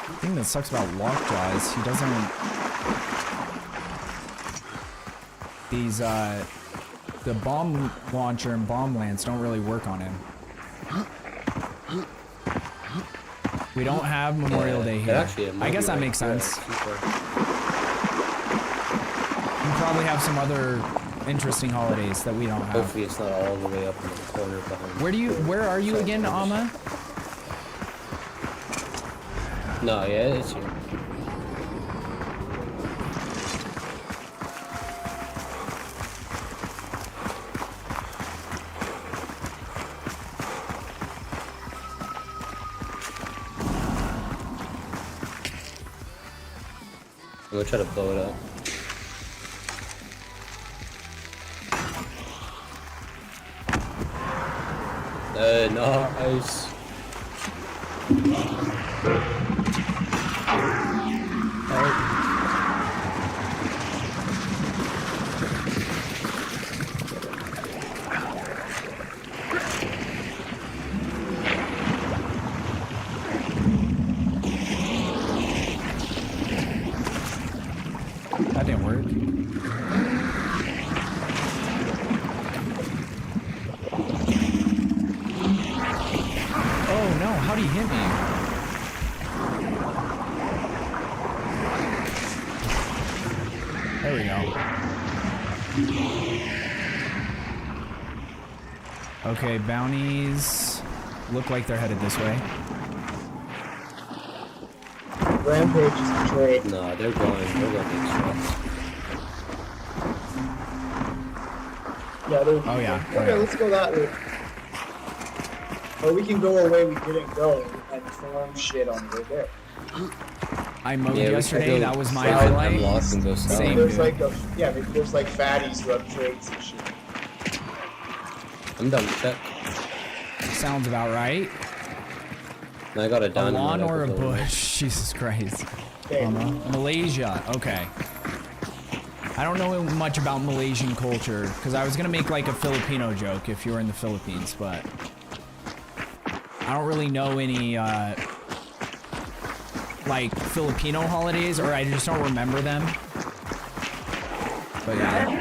The thing that sucks about Lockjaw is he doesn't... These, the bomb launcher and bomb lance don't really work on him. We don't have Memorial Day here. I guess that makes sense. You probably have some other interesting holidays that we don't have. Hopefully it's not all the way up in the corner behind. Where are you again, Amma? No, yeah, it's here. I'm gonna try to blow it up. Nice. That didn't work. Oh no, how'd he hit me? There we go. Okay, bounties look like they're headed this way. Rampage is betrayed. No, they're going big shots. Yeah, they're... Oh yeah. Okay, let's go that way. Or we can go a way we didn't go and farm shit on the way there. I mowed Yeah, yesterday, that was my I'm highlight. lost and go south. Same. There's dude. like maybe there's like fatties who have trades and shit. I'm done with that. Sounds about right. And I got a A diamond. lawn right or a up the door. bush? Jesus Christ. Okay. Malaysia, okay. I don't know much about Malaysian culture, because I was going to make like a Filipino joke if you were in the Philippines, but I don't really know any like Filipino holidays, or I just don't remember them. But yeah,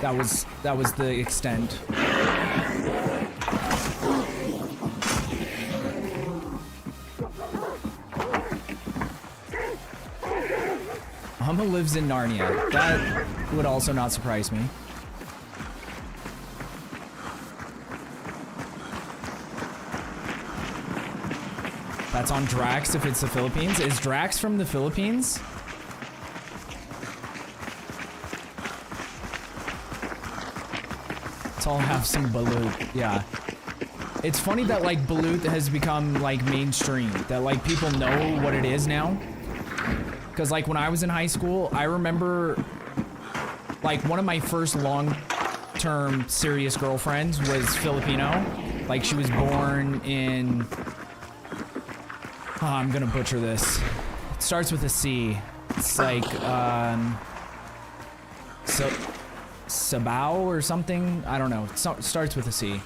that was the extent. Humma lives in Narnia. That would also not surprise me. That's on Drax if it's the Philippines. Is Drax from the Philippines? Let's all have some balut. Yeah. It's funny that like Balut has become like mainstream, that like people know what it is now. Cause like when I was in high school, I remember like one of my first long-term serious girlfriends was Filipino. Like she was born in, oh, I'm gonna butcher this. It starts with a C. It's like, Sabao or something? I don't know. It starts with a C.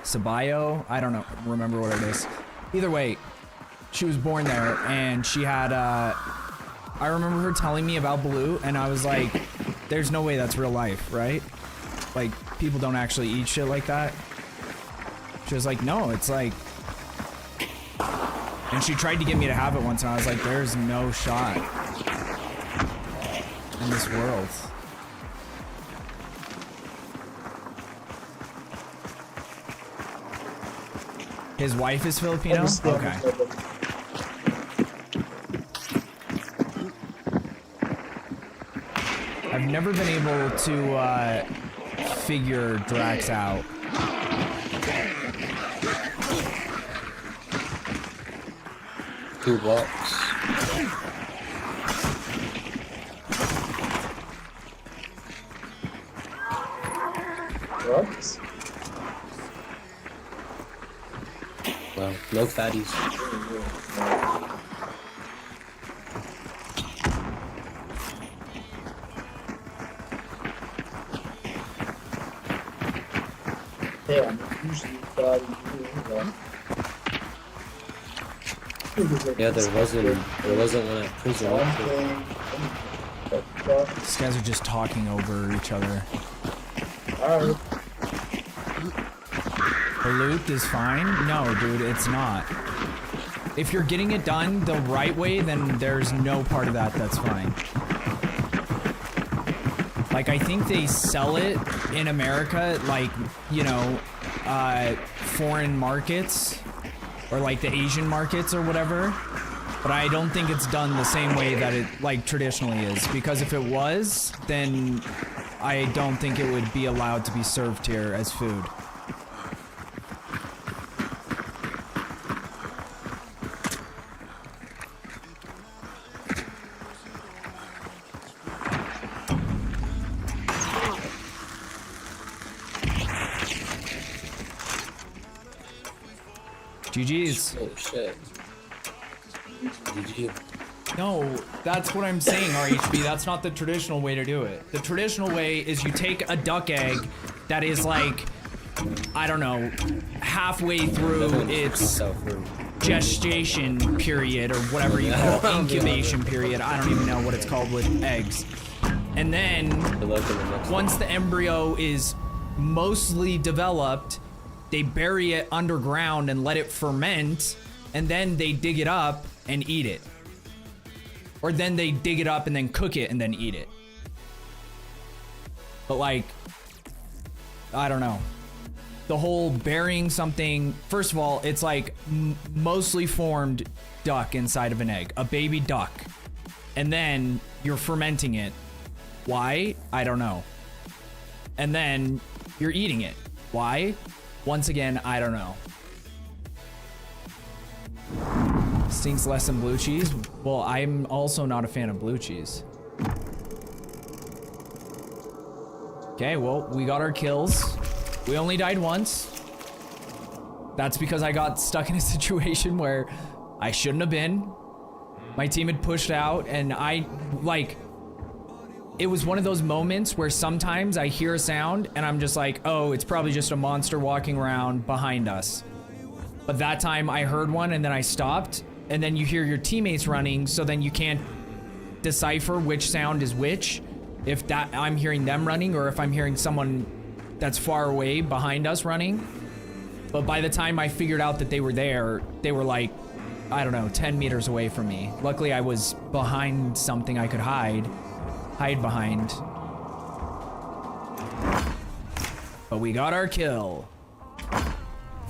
Sabayo? I don't know. Remember what it is. Either way, she was born there, and she had, I remember her telling me about Balut, and I was like, there's no way that's real life, right? Like, people don't actually eat shit like that. She was like, no, it's like... And she tried to get me to have it once, and I was like, there's no shot in this world. His wife is Filipino? Okay. I've never been able to figure Drax out. Two blocks. What? Well, no fatties. Yeah, I'm usually bad. Yeah, there wasn't one at prison. These guys are just talking over each other. Alright. Balut is fine? No, dude, it's not. If you're getting it done the right way, then there's no part of that that's fine. Like, I think they sell it in America, like, you know, foreign markets, or like the Asian markets or whatever. But I don't think it's done the same way that it, like, traditionally is. Because if it was, then I don't think it would be allowed to be served here as food. GG's. Oh shit. GG. No, that's what I'm saying, RHB. That's not the traditional way to do it. The traditional way is you take a duck egg that is like, I don't know, halfway through its gestation period or whatever you call it, incubation period. I don't even know what it's called with eggs. And then once the embryo is mostly developed, they bury it underground and let it ferment, and then they dig it up and eat it. Or then they dig it up and then cook it and then eat it. But like, I don't know. The whole burying something, first of all, it's like mostly formed duck inside of an egg, a baby duck. And then you're fermenting it. Why? I don't know. And then you're eating it. Why? Once again, I don't know. Stinks less than blue cheese? Well, I'm also not a fan of blue cheese. Okay, well, we got our kills. We only died once. That's because I got stuck in a situation where I shouldn't have been. My team had pushed out, and I, like... It was one of those moments where sometimes I hear a sound and I'm just like, oh, it's probably just a monster walking around behind us. But that time I heard one and then I stopped, and then you hear your teammates running, so then you can't decipher which sound is which. If that I'm hearing them running or if I'm hearing someone that's far away behind us running. But by the time I figured out that they were there, they were like, I don't know, 10 meters away from me. Luckily I was behind something I could hide behind. But we got our kill.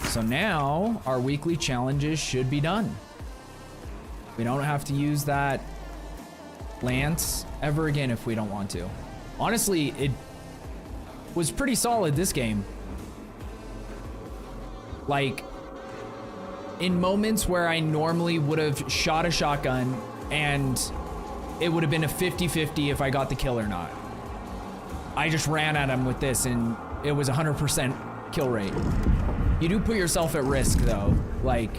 So now our weekly challenges should be done. We don't have to use that lance ever again if we don't want to. Honestly, it was pretty solid this game. Like, in moments where I normally would have shot a shotgun and it would have been a 50-50 if I got the kill or not. I just ran at him with this and it was 100% kill rate. You do put yourself at risk though. Like,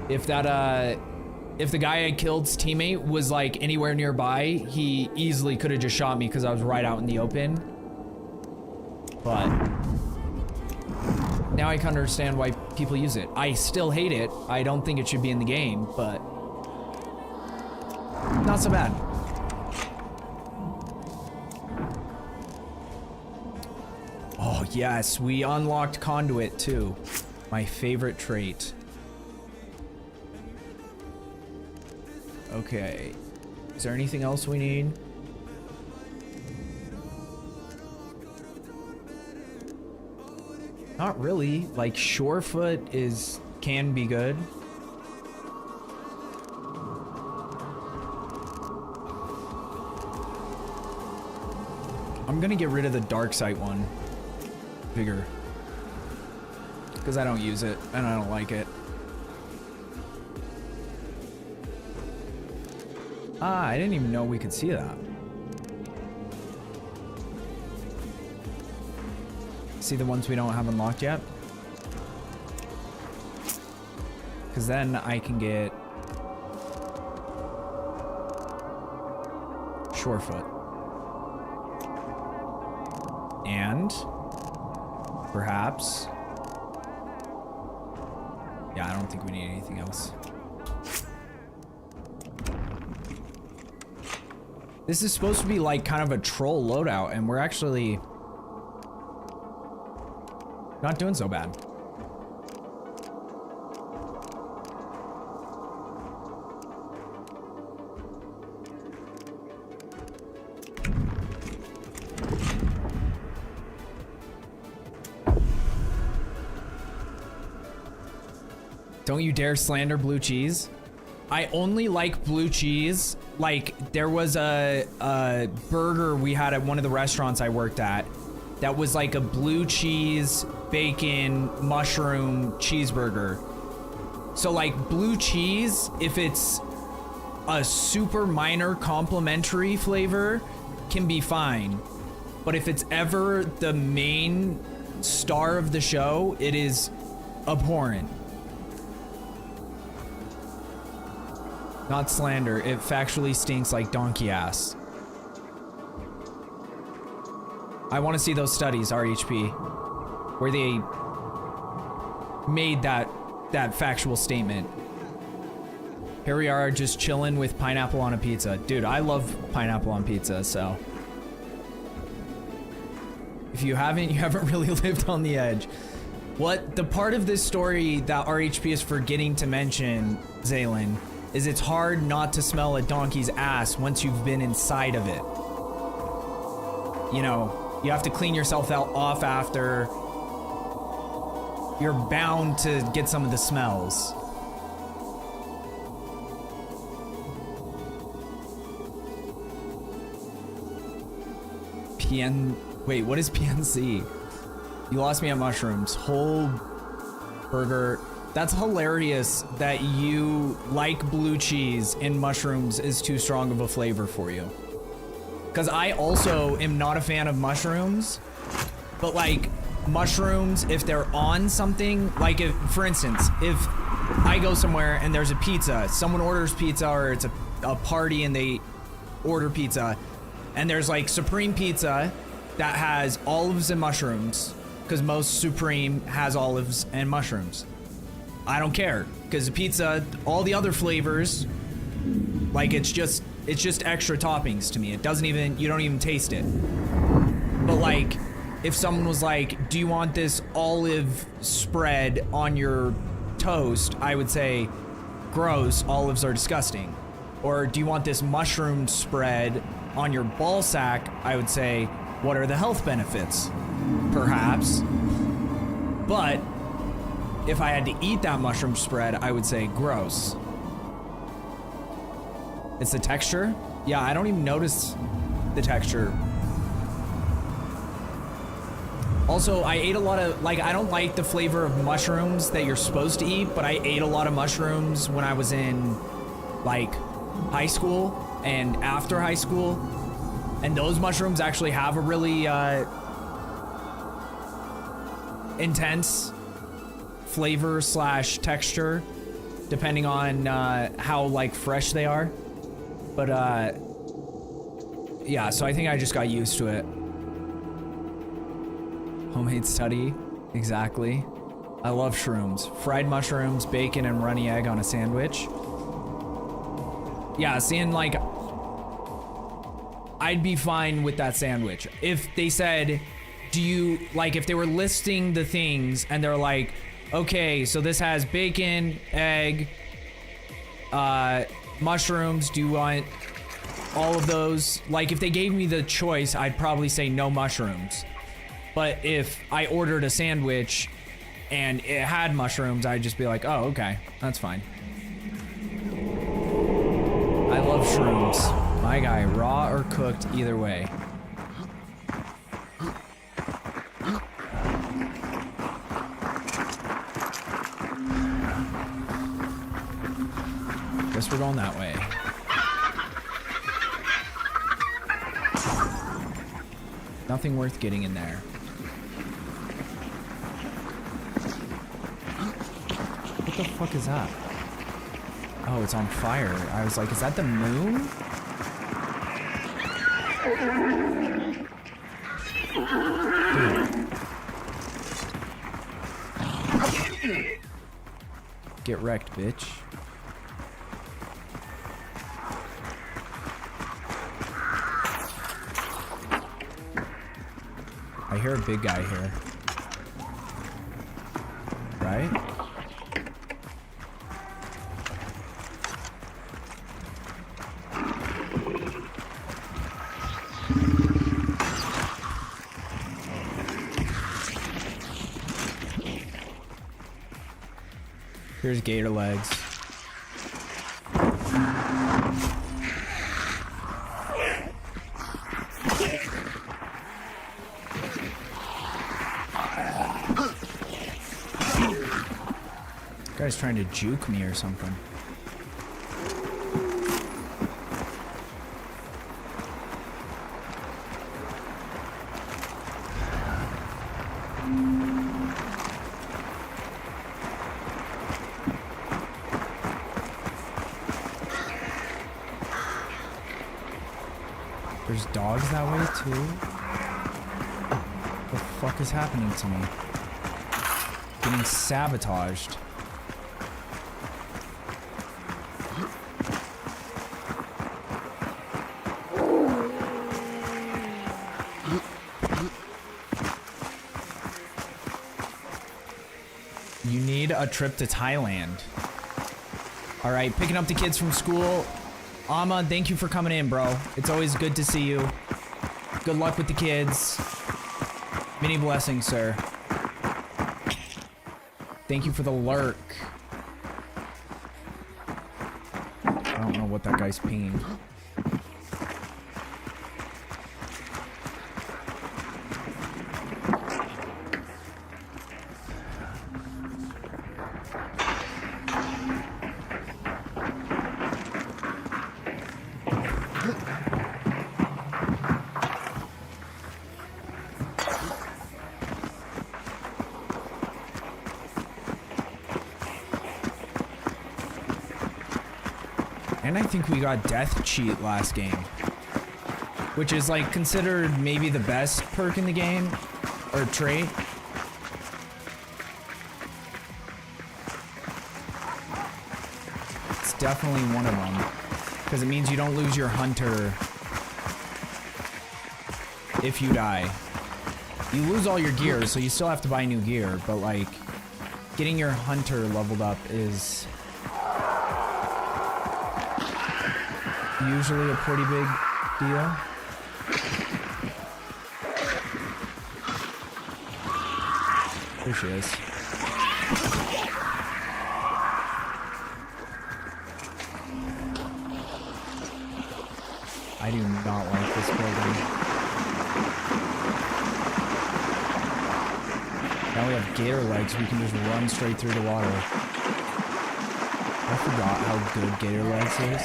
if that, if the guy I killed's teammate was like anywhere nearby, he easily could have just shot me because I was right out in the open. But now I can understand why people use it. I still hate it. I don't think it should be in the game, but not so bad. Oh yes, we unlocked Conduit too. My favorite trait. Okay. Is there anything else we need? Not really. Like, Surefoot can be good. I'm gonna get rid of the dark sight one. Bigger. Because I don't use it and I don't like it. Ah, I didn't even know we could see that. See the ones we don't have unlocked yet? Because then I can get Surefoot. And perhaps, yeah, I don't think we need anything else. This is supposed to be like kind of a troll loadout, and we're actually not doing so bad. Don't you dare slander blue cheese. I only like blue cheese. Like, there was a burger we had at one of the restaurants I worked at that was like a blue cheese, bacon, mushroom cheeseburger. So like blue cheese, if it's a super minor complimentary flavor, can be fine. But if it's ever the main star of the show, it is abhorrent. Not slander, it factually stinks like donkey ass. I want to see those studies, RHP, where they made that factual statement. Here we are just chilling with pineapple on a pizza. Dude, I love pineapple on pizza, so. If you haven't really lived on the edge. What the part of this story that RHP is forgetting to mention, Zaylin, is it's hard not to smell a donkey's ass once you've been inside of it. You know, you have to clean yourself off after. You're bound to get some of the smells. Wait, what is PNC? You lost me at mushrooms. Whole burger. That's hilarious that you like blue cheese and mushrooms is too strong of a flavor for you. Because I also am not a fan of mushrooms, but like mushrooms, if they're on something, like if, for instance, if I go somewhere and there's a pizza, someone orders pizza or it's a party and they order pizza, and there's like Supreme Pizza that has olives and mushrooms, because most Supreme has olives and mushrooms. I don't care, because the pizza, all the other flavors, like it's just extra toppings to me. It doesn't even, you don't even taste it. But like, if someone was like, do you want this olive spread on your toast? I would say, gross, olives are disgusting. Or do you want this mushroom spread on your ball sack? I would say, what are the health benefits? Perhaps. But if I had to eat that mushroom spread, I would say gross. It's the texture? Yeah, I don't even notice the texture. Also, I ate a lot of, like, I don't like the flavor of mushrooms that you're supposed to eat, but I ate a lot of mushrooms when I was in, like, high school and after high school. And those mushrooms actually have a really, intense flavor slash texture, depending on, how, like, fresh they are. But, yeah, so I think I just got used to it. Homemade study, exactly. I love shrooms. Fried mushrooms, bacon, and runny egg on a sandwich. Yeah, seeing like, I'd be fine with that sandwich. If they said, do you, like if they were listing the things and they're like, okay, so this has bacon, egg, mushrooms, do you want all of those? Like if they gave me the choice, I'd probably say no mushrooms. But if I ordered a sandwich and it had mushrooms, I'd just be like, oh, okay, that's fine. I love shrooms. My guy, raw or cooked, either way. Guess we're going that way. Nothing worth getting in there. What the fuck is that? Oh, it's on fire. I was like, is that the moon? Dude. Get wrecked, bitch. I hear a big guy here. Right? Here's gator legs. Guy's trying to juke me or something. There's dogs that way too? What the fuck is happening to me? Getting sabotaged. You need a trip to Thailand. All right, picking up the kids from school. Amma, thank you for coming in, bro. It's always good to see you. Good luck with the kids. Many blessings, sir. Thank you for the lurk. I don't know what that guy's pinging. And I think we got death cheat last game, which is like considered maybe the best perk in the game, or trait. It's definitely one of them, because it means you don't lose your hunter if you die. You lose all your gear, so you still have to buy new gear, but like getting your hunter leveled up is usually a pretty big deal. There she is. I do not like this building. now we have gator legs, we can just run straight through the water. I forgot how good gator legs is.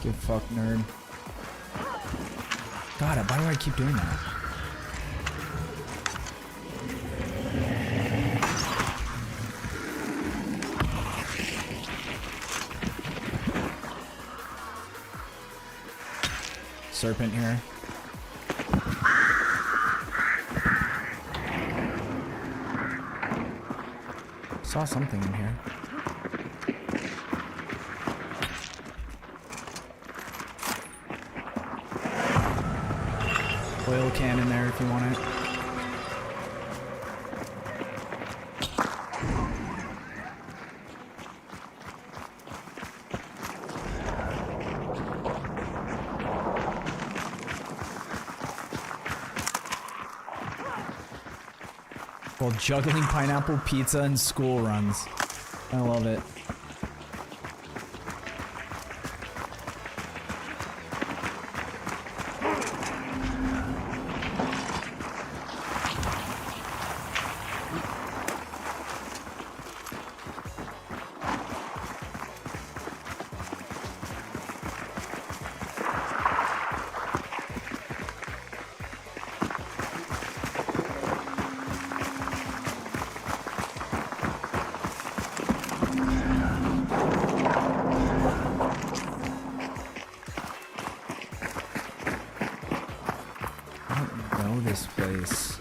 Give fuck, nerd. God, why do I keep doing that? Serpent here. Saw something in here. Oil can in there if you want it. While juggling pineapple pizza and school runs. I love it. This place.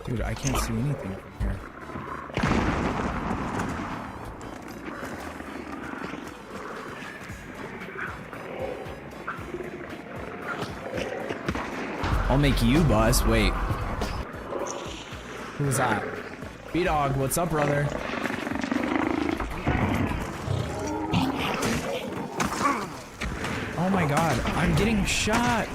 Dude, I can't see anything from here. I'll make you bust. Wait. Who was that? B-Dog, what's up, brother? Oh my god, I'm getting shot.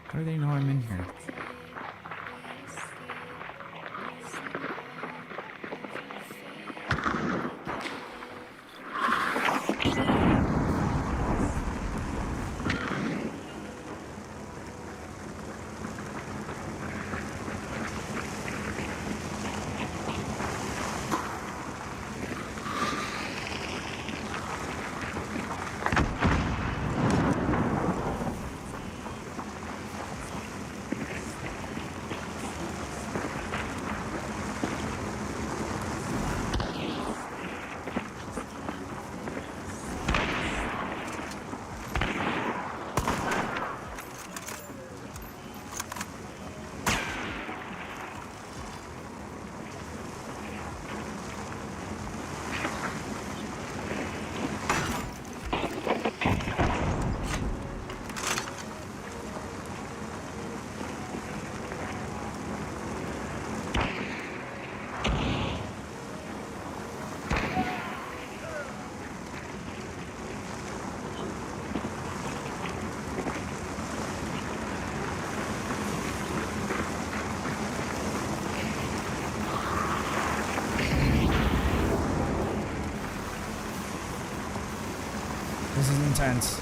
How do they know I'm in here? is intense.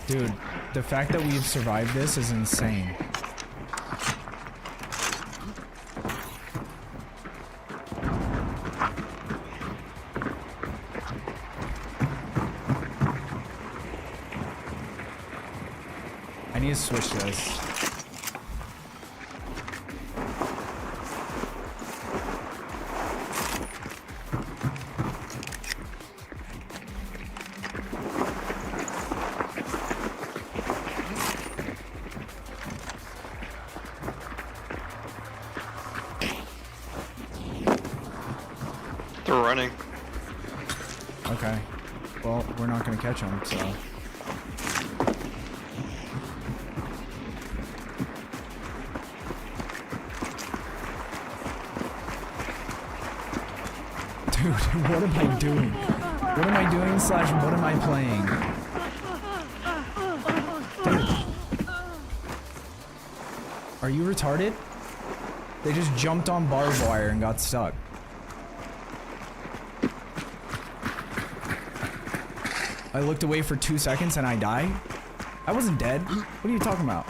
Dude, the fact that we've survived this is insane. I need to switch this. They're running. Okay. Well, we're not gonna catch them, so. Dude, what am I doing? What am I doing / what am I playing? Dude. Are you retarded? They just jumped on barbed wire and got stuck. I looked away for 2 seconds and I died? I wasn't dead. What are you talking about?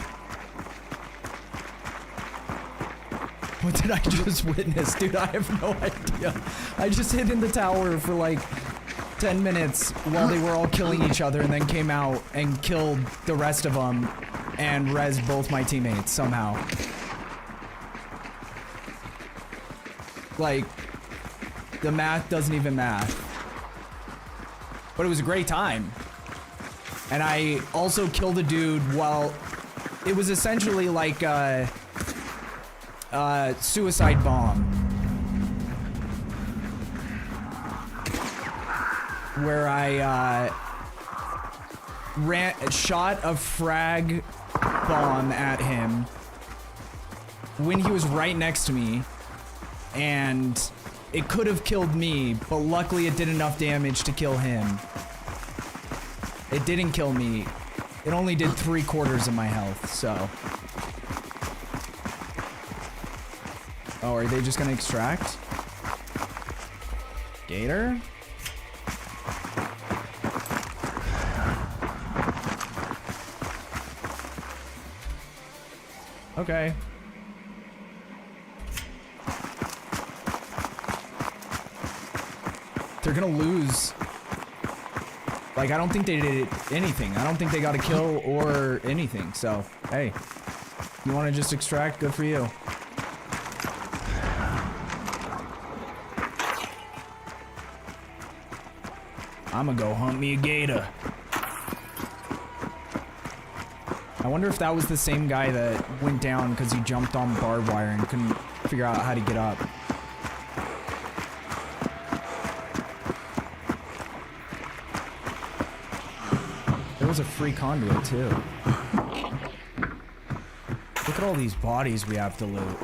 What did I just witness? Dude, I have no idea. I just hid in the tower for like 10 minutes while they were all killing each other and then came out and killed the rest of them and rezzed both my teammates somehow. Like, the math doesn't even math. But it was a great time. And I also killed a dude while it was essentially like a suicide bomb. Where I shot a frag bomb at him when he was right next to me, and it could have killed me, but luckily it did enough damage to kill him. It didn't kill me. It only did 3/4 of my health, so. Oh, are they just gonna extract? Gator? Okay. They're gonna lose. Like, I don't think they did anything. I don't think they got a kill or anything. So, hey, you want to just extract? Good for you. I'm gonna go hunt me a gator. I wonder if that was the same guy that went down because he jumped on barbed wire and couldn't figure out how to get up. There was a free conduit too. Look at all these bodies we have to loot.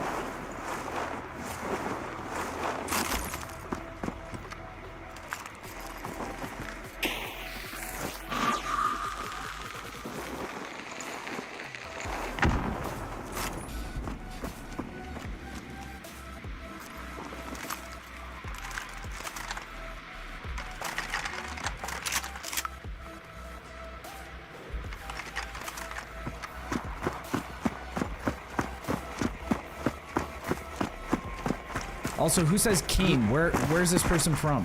Also, who says Keen? Where's this person from?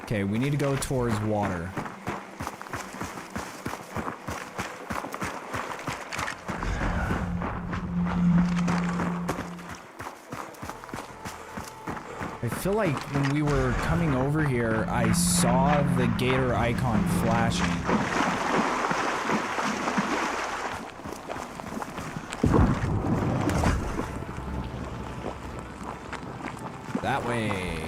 Okay, we need to go towards water. I feel like when we were coming over here, I saw the gator icon flashing. That way.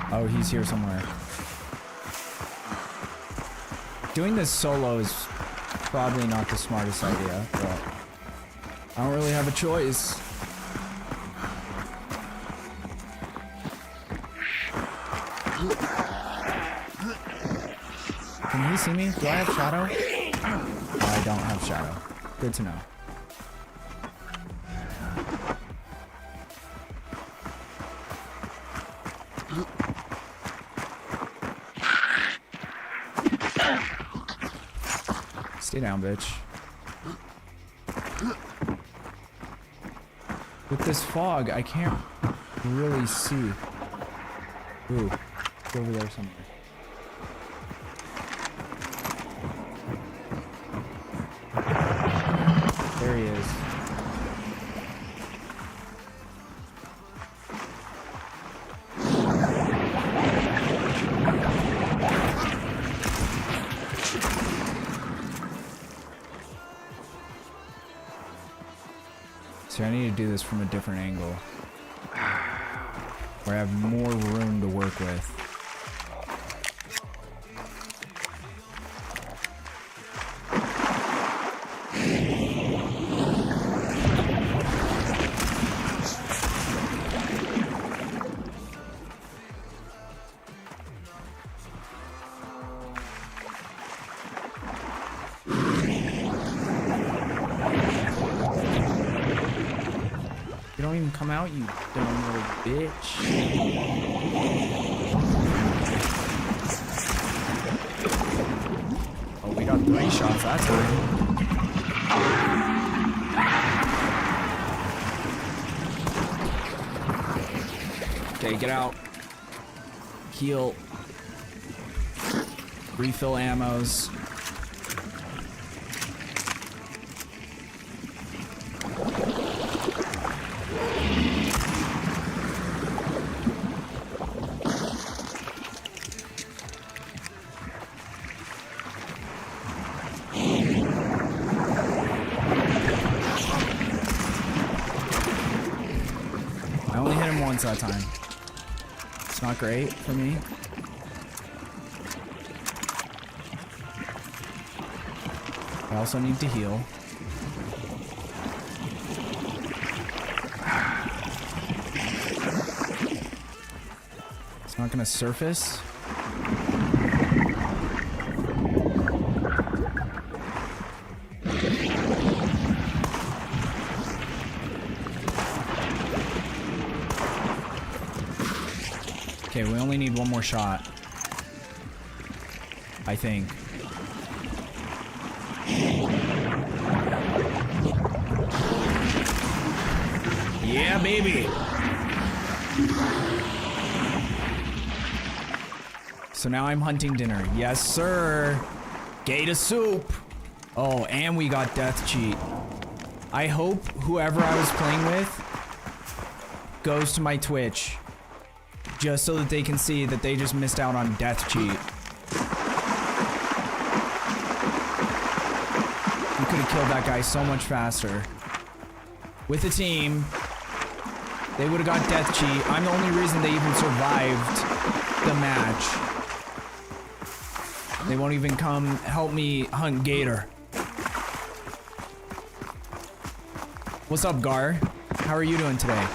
Oh, he's here somewhere. Doing this solo is probably not the smartest idea, but I don't really have a choice. Can he see me? Do I have shadow? Oh, I don't have shadow. Good to know. Stay down, bitch. With this fog, I can't really see. Ooh, it's over there somewhere. There he is. So I need to do this from a different angle, where I have more room to work with. You don't even come out, you dumb little bitch. Oh, we got 3 shots that time. Okay, get out. Heal. Refill ammos. I only hit him once that time. It's not great for me. I also need to heal. It's not gonna surface. Okay, we only need one more shot. I think. Yeah, baby. So now I'm hunting dinner. Yes, sir. Gator soup. Oh, and we got death cheat. I hope whoever I was playing with goes to my Twitch just so that they can see that they just missed out on death cheat. We could have killed that guy so much faster. With a team, they would have got death cheat. I'm the only reason they even survived the match. They won't even come help me hunt gator. What's up, Gar? How are you doing today?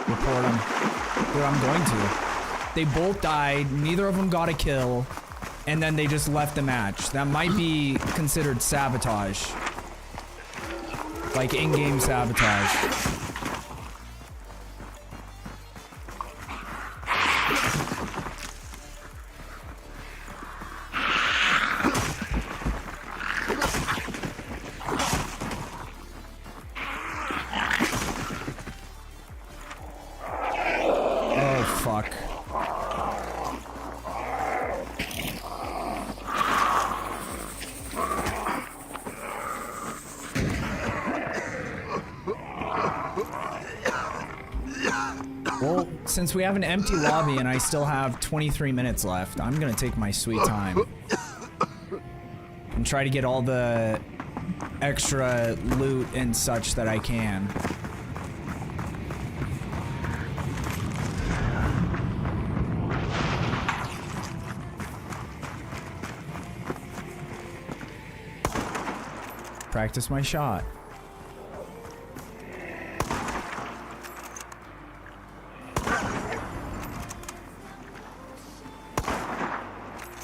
Report them. Dude, I'm going to. They both died, neither of them got a kill, and then they just left the match. That might be considered sabotage. Like in-game sabotage. Since we have an empty lobby and I still have 23 minutes left, I'm gonna take my sweet time and try to get all the extra loot and such that I can. Practice my shot.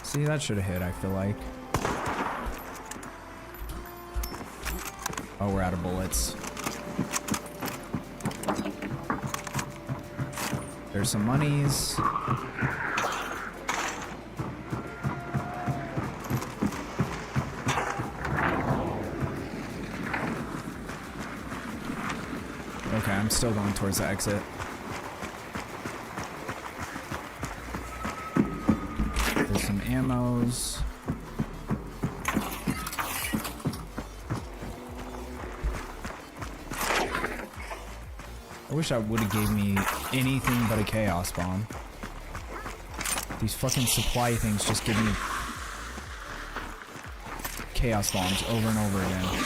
See, that should have hit, I feel like. Oh, we're out of bullets. There's some monies. Okay, I'm still going towards the exit. Ammos. I wish I would have gave me anything but a chaos bomb. These fucking supply things just give me chaos bombs over and over again.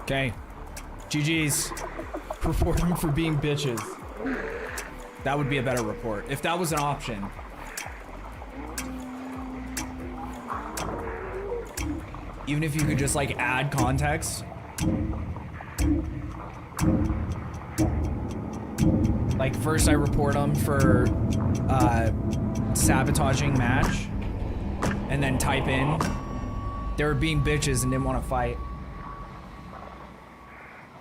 Okay. GG's. Report them for being bitches. That would be a better report. If that was an option. Even if you could just like add context. Like first I report them for sabotaging match. And then type in they were being bitches and didn't want to fight.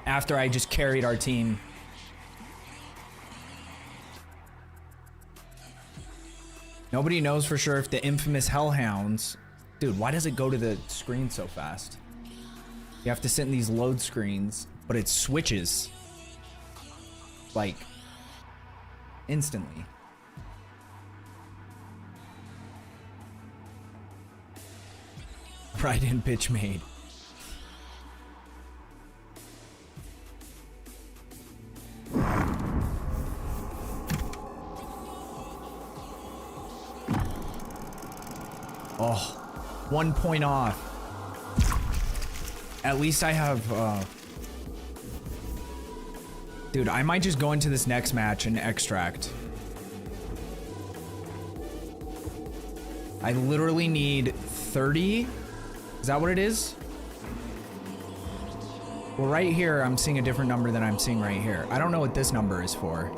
After I just carried our team. Nobody knows for sure if the infamous Hellhounds... Dude, why does it go to the screen so fast? You have to sit in these load screens, but it switches. Like... instantly. Right in pitch made. Oh, 1 point off. At least I have, dude, I might just go into this next match and extract. I literally need 30. Is that what it is? Well, right here, I'm seeing a different number than I'm seeing right here. I don't know what this number is for.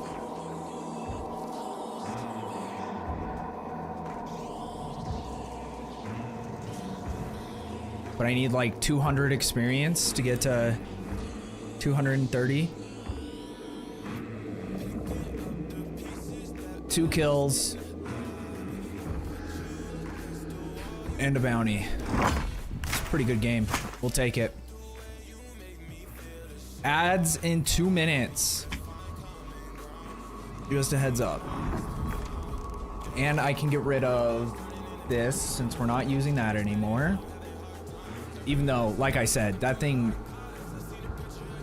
But I need like 200 experience to get to 230. 2 kills. And a bounty. It's a pretty good game. We'll take it. Ads in 2 minutes. Just a heads up. And I can get rid of this since we're not using that anymore. Even though, like I said, that thing,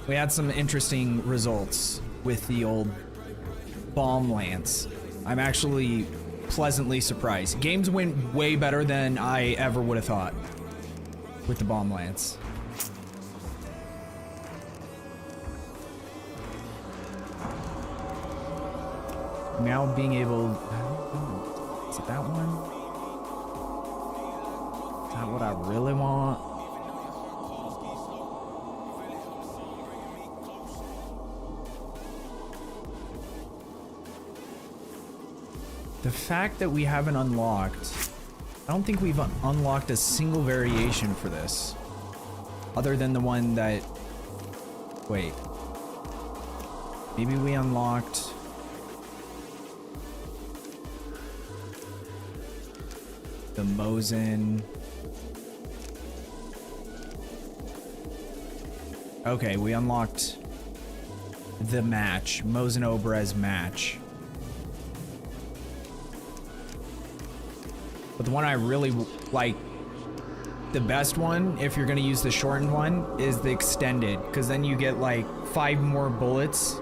we had some interesting results with the old bomb lance. I'm actually pleasantly surprised. Games went way better than I ever would have thought with the bomb lance. Now being able, is it that one? Is that what I really want? The fact that we haven't unlocked, I don't think we've unlocked a single variation for this. Other than the one that, wait. Maybe we unlocked the Mosin. Okay, we unlocked the match, Mosin Obrez match. But the one I really like, the best one, if you're gonna use the shortened one, is the extended, because then you get like 5 more bullets,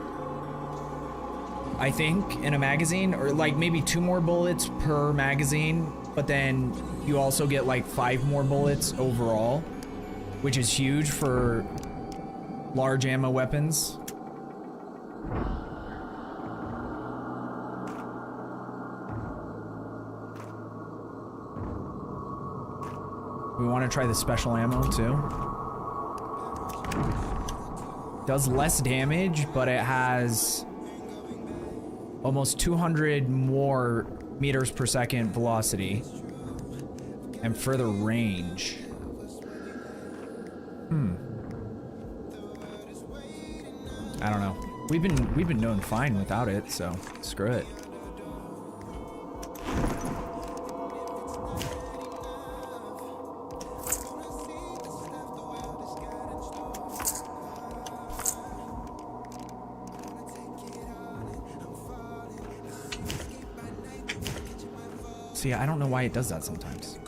I think, in a magazine, or like maybe 2 more bullets per magazine, but then you also get like 5 more bullets overall, which is huge for large ammo weapons. We want to try the special ammo too. Does less damage, but it has almost 200 more meters per second velocity and further range. I don't know. We've been doing fine without it, so screw it. See, I don't know why it does that sometimes.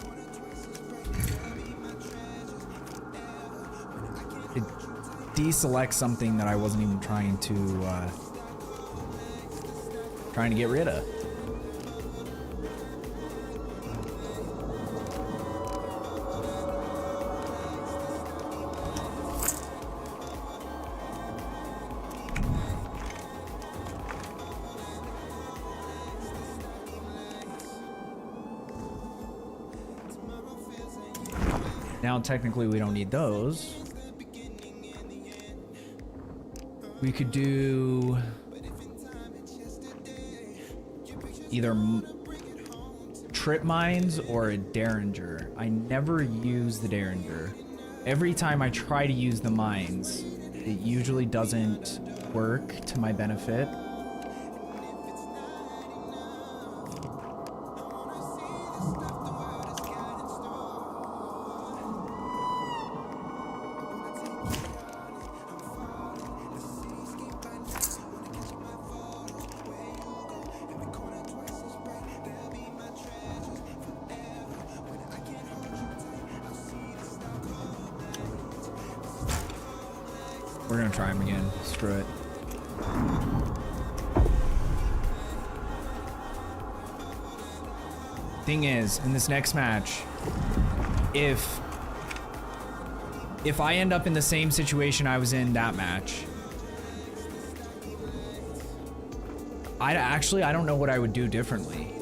It deselects something that I wasn't even trying to get rid of. Now, technically, we don't need those. We could do either trip mines or a Derringer. I never use the Derringer. Every time I try to use the mines, it usually doesn't work to my benefit. We're gonna try him again. Screw it. Thing is, in this next match, if I end up in the same situation I was in that match, I don't know what I would do differently.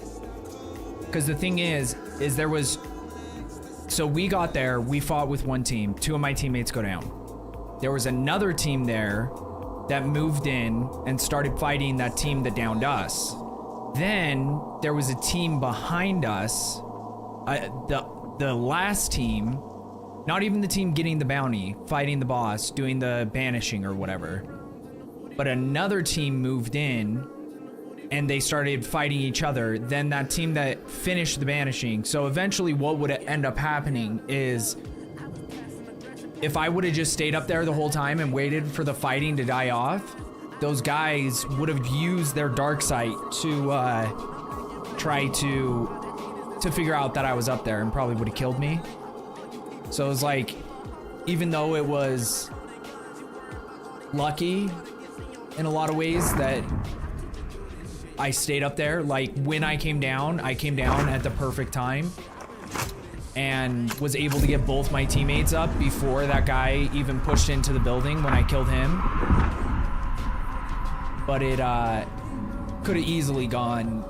Because the thing is there was, so we got there, we fought with one team, 2 of my teammates go down. There was another team there that moved in and started fighting that team that downed us. Then there was a team behind us, the last team, not even the team getting the bounty, fighting the boss, doing the banishing or whatever, but another team moved in and they started fighting each other. Then that team that finished the banishing. So eventually what would end up happening is, if I would have just stayed up there the whole time and waited for the fighting to die off, those guys would have used their dark sight to try to figure out that I was up there and probably would have killed me. So it was like, even though it was lucky in a lot of ways that I stayed up there, like when I came down at the perfect time and was able to get both my teammates up before that guy even pushed into the building when I killed him. But it could have easily gone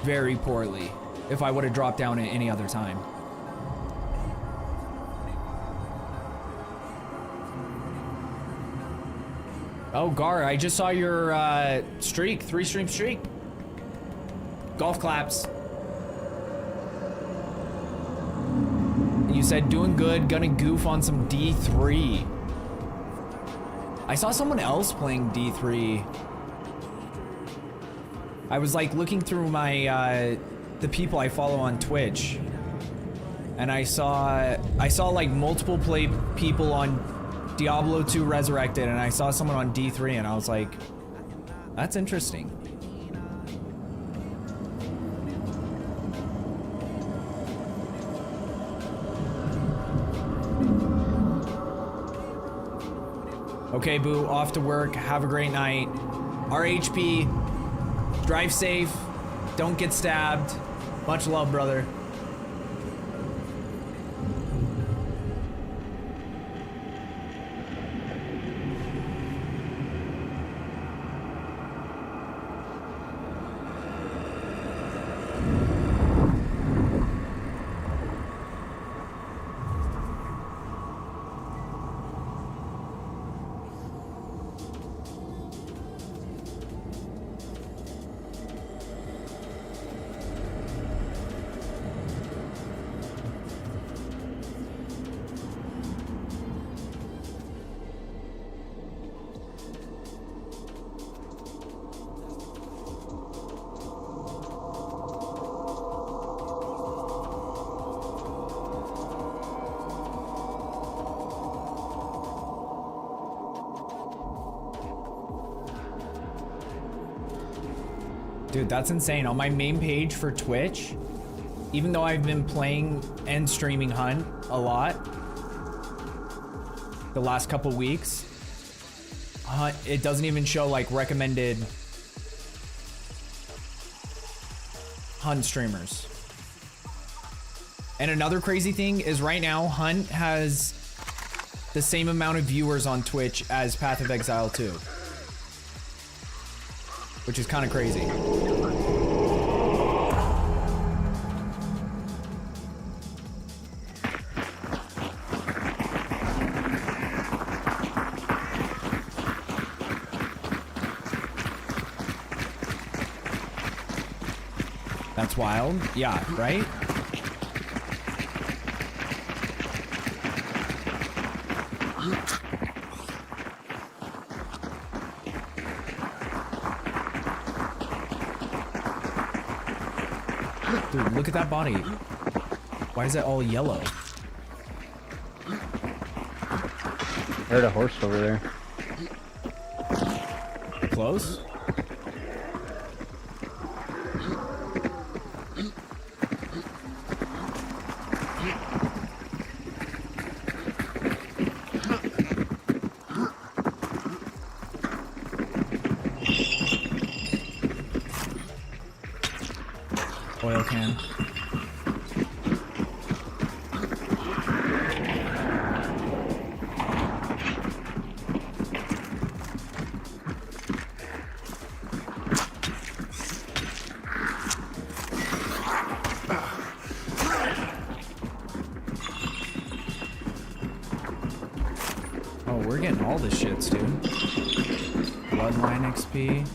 very poorly if I would have dropped down at any other time. Oh, Gar, I just saw your streak, 3-stream streak. Golf claps. You said doing good, gonna goof on some D3. I saw someone else playing D3. I was like looking through my the people I follow on Twitch, and I saw like multiple people on Diablo 2 Resurrected, and I saw someone on D3, and I was like, that's interesting. Okay, Boo, off to work. Have a great night. RHP, drive safe. Don't get stabbed. Much love, brother. Dude, that's insane. On my main page for Twitch, even though I've been playing and streaming Hunt a lot the last couple weeks, it doesn't even show like recommended Hunt streamers. And another crazy thing is right now, Hunt has the same amount of viewers on Twitch as Path of Exile 2. Which is kind of crazy. That's wild. Yeah, right? Dude, look at that body. Why is that all yellow? I heard a horse over there. Close? oil can. Oh, we're getting all the shits, dude. Bloodline XP.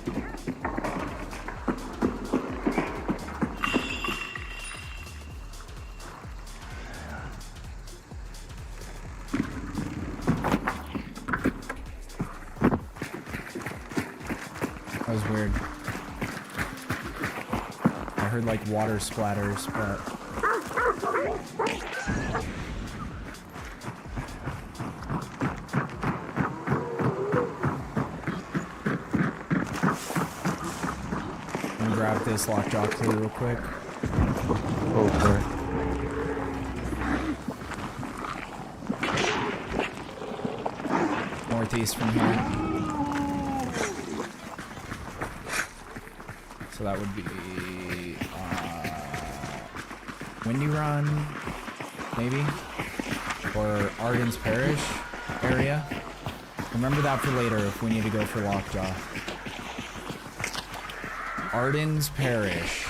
That was weird. I heard like water splatters, but... I'm gonna grab this lockjaw clue real quick. Oh, sorry. Northeast from here. So that would be Windy Run, maybe, or Arden's Parish area. Remember that for later if we need to go for lockjaw. Arden's Parish.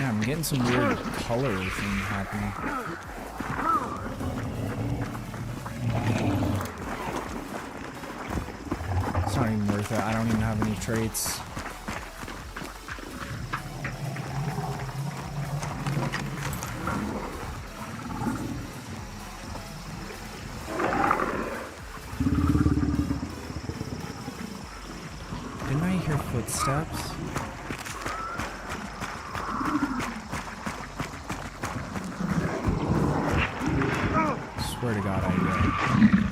Yeah, I'm getting some weird color thing happening. It's not even worth it. I don't even have any traits. Didn't I hear footsteps? Swear to God, I did.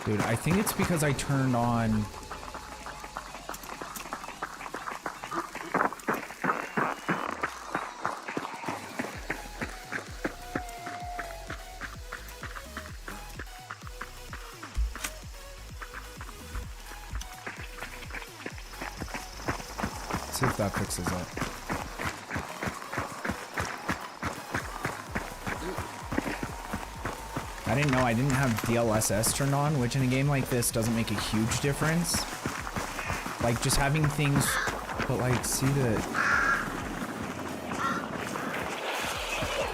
Dude, I think it's because I turned on... Let's see if that fixes it. I didn't know I didn't have DLSS turned on, which in a game like this doesn't make a huge difference. Like, just having things, but like, see the...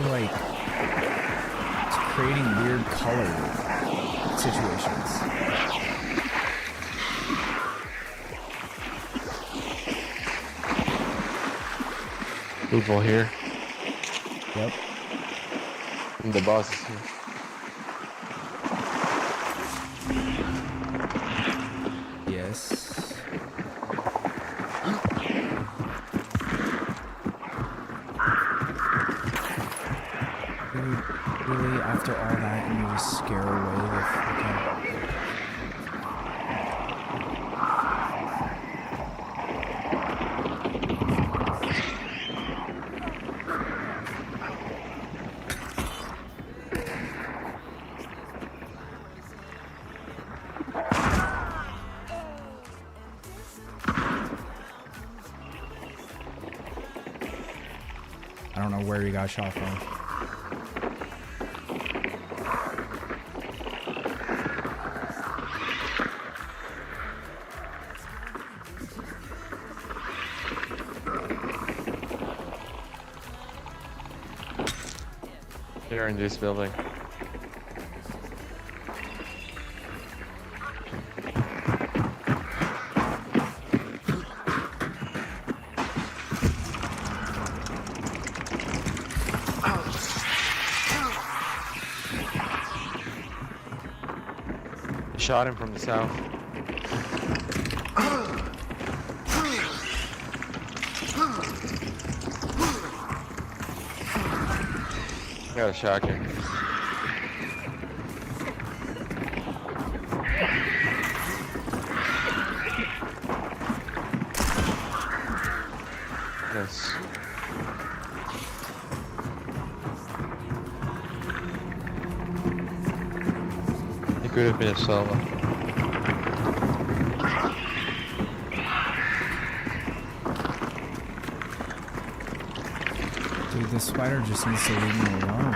Like, it's creating weird color situations. People here. Yep. And the boss is here. Yes. Really, after all that, and you just scare away the fucking... I don't know where he got shot from. They're in this building. Shot him from the south. Got a shotgun. Yes. It could have been a solo. Dude, this spider just needs to leave me alone.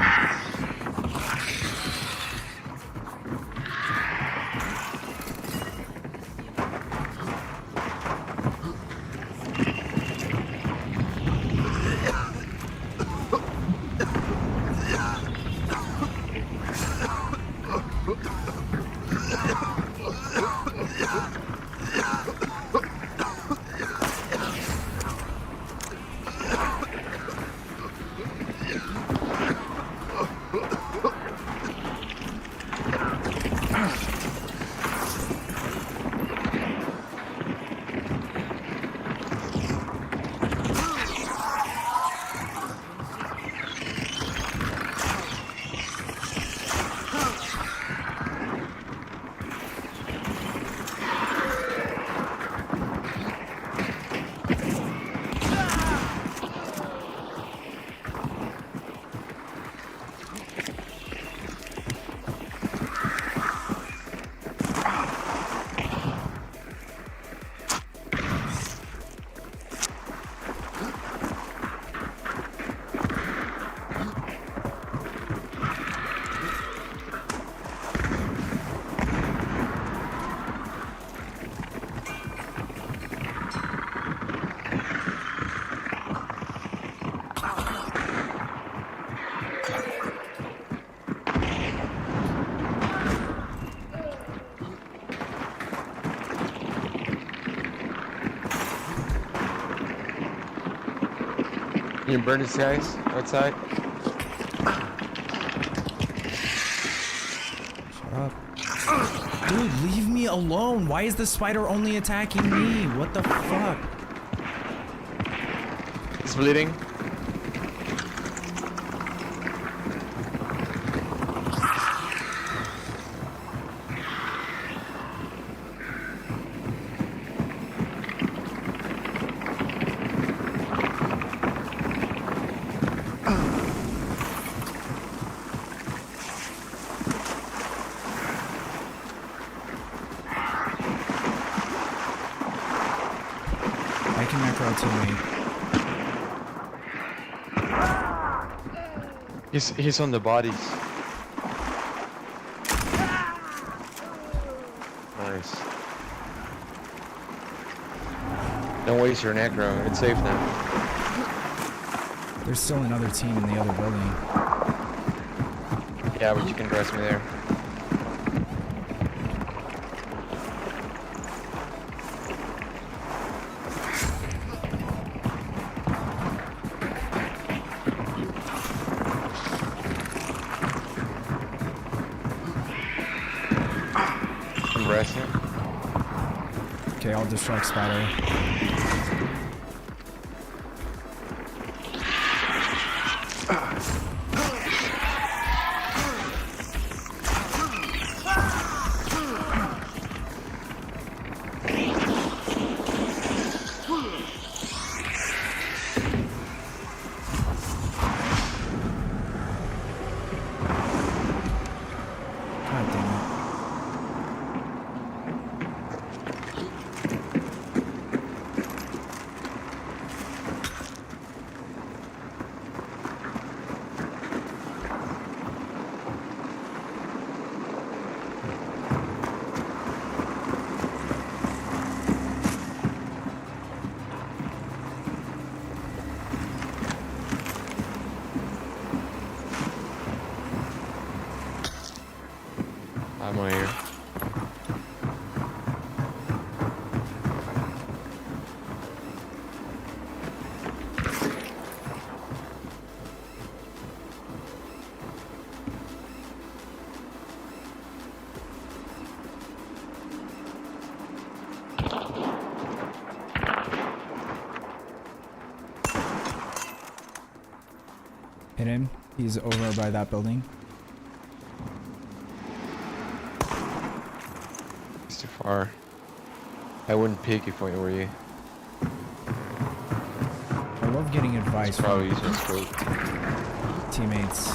You burn these guys outside? Shut up. Dude, leave me alone. Why is the spider only attacking me? What the fuck? He's bleeding. I can necro teammate. He's on the bodies. Nice. Don't waste your necro. It's safe now. There's still another team in the other building. Yeah, but you can dress me there. I'm resting. Okay, I'll distract spider. God damn it. I'm on here. Hit him. He's over by that building. It's too far. I wouldn't pick if I were you. I love getting advice It's probably from easier to scope. teammates.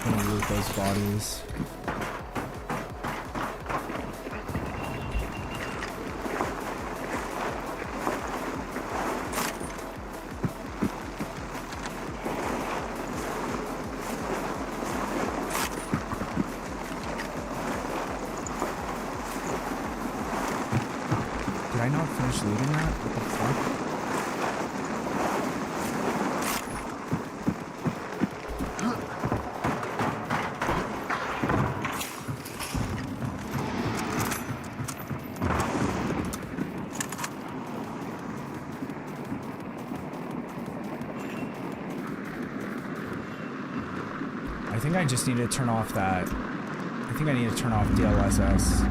Gonna loot those bodies. Did I not finish looting that? What the fuck? I think I just need to turn off that. I think I need to turn off DLSS.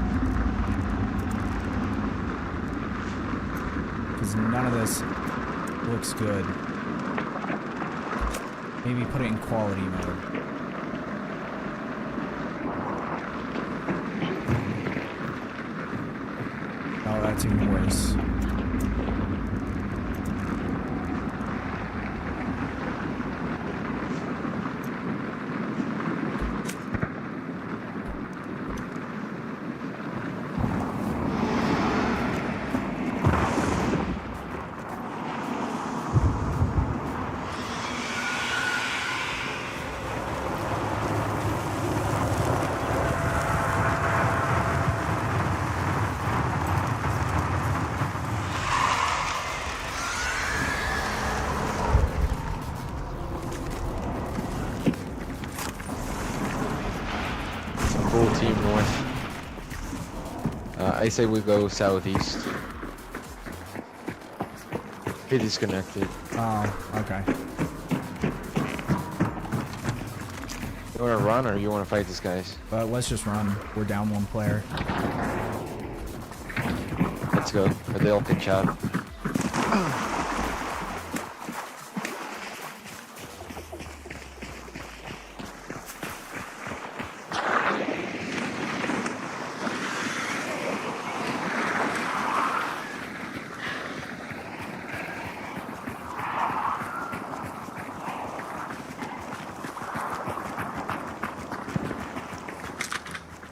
Because none of this looks good. Maybe put it in quality mode. Oh, that's even worse. Full team north. I say we go southeast. He disconnected. Oh, okay. You wanna run or you wanna fight these guys? But let's just run. We're down one player. Let's go. Or they'll pitch out.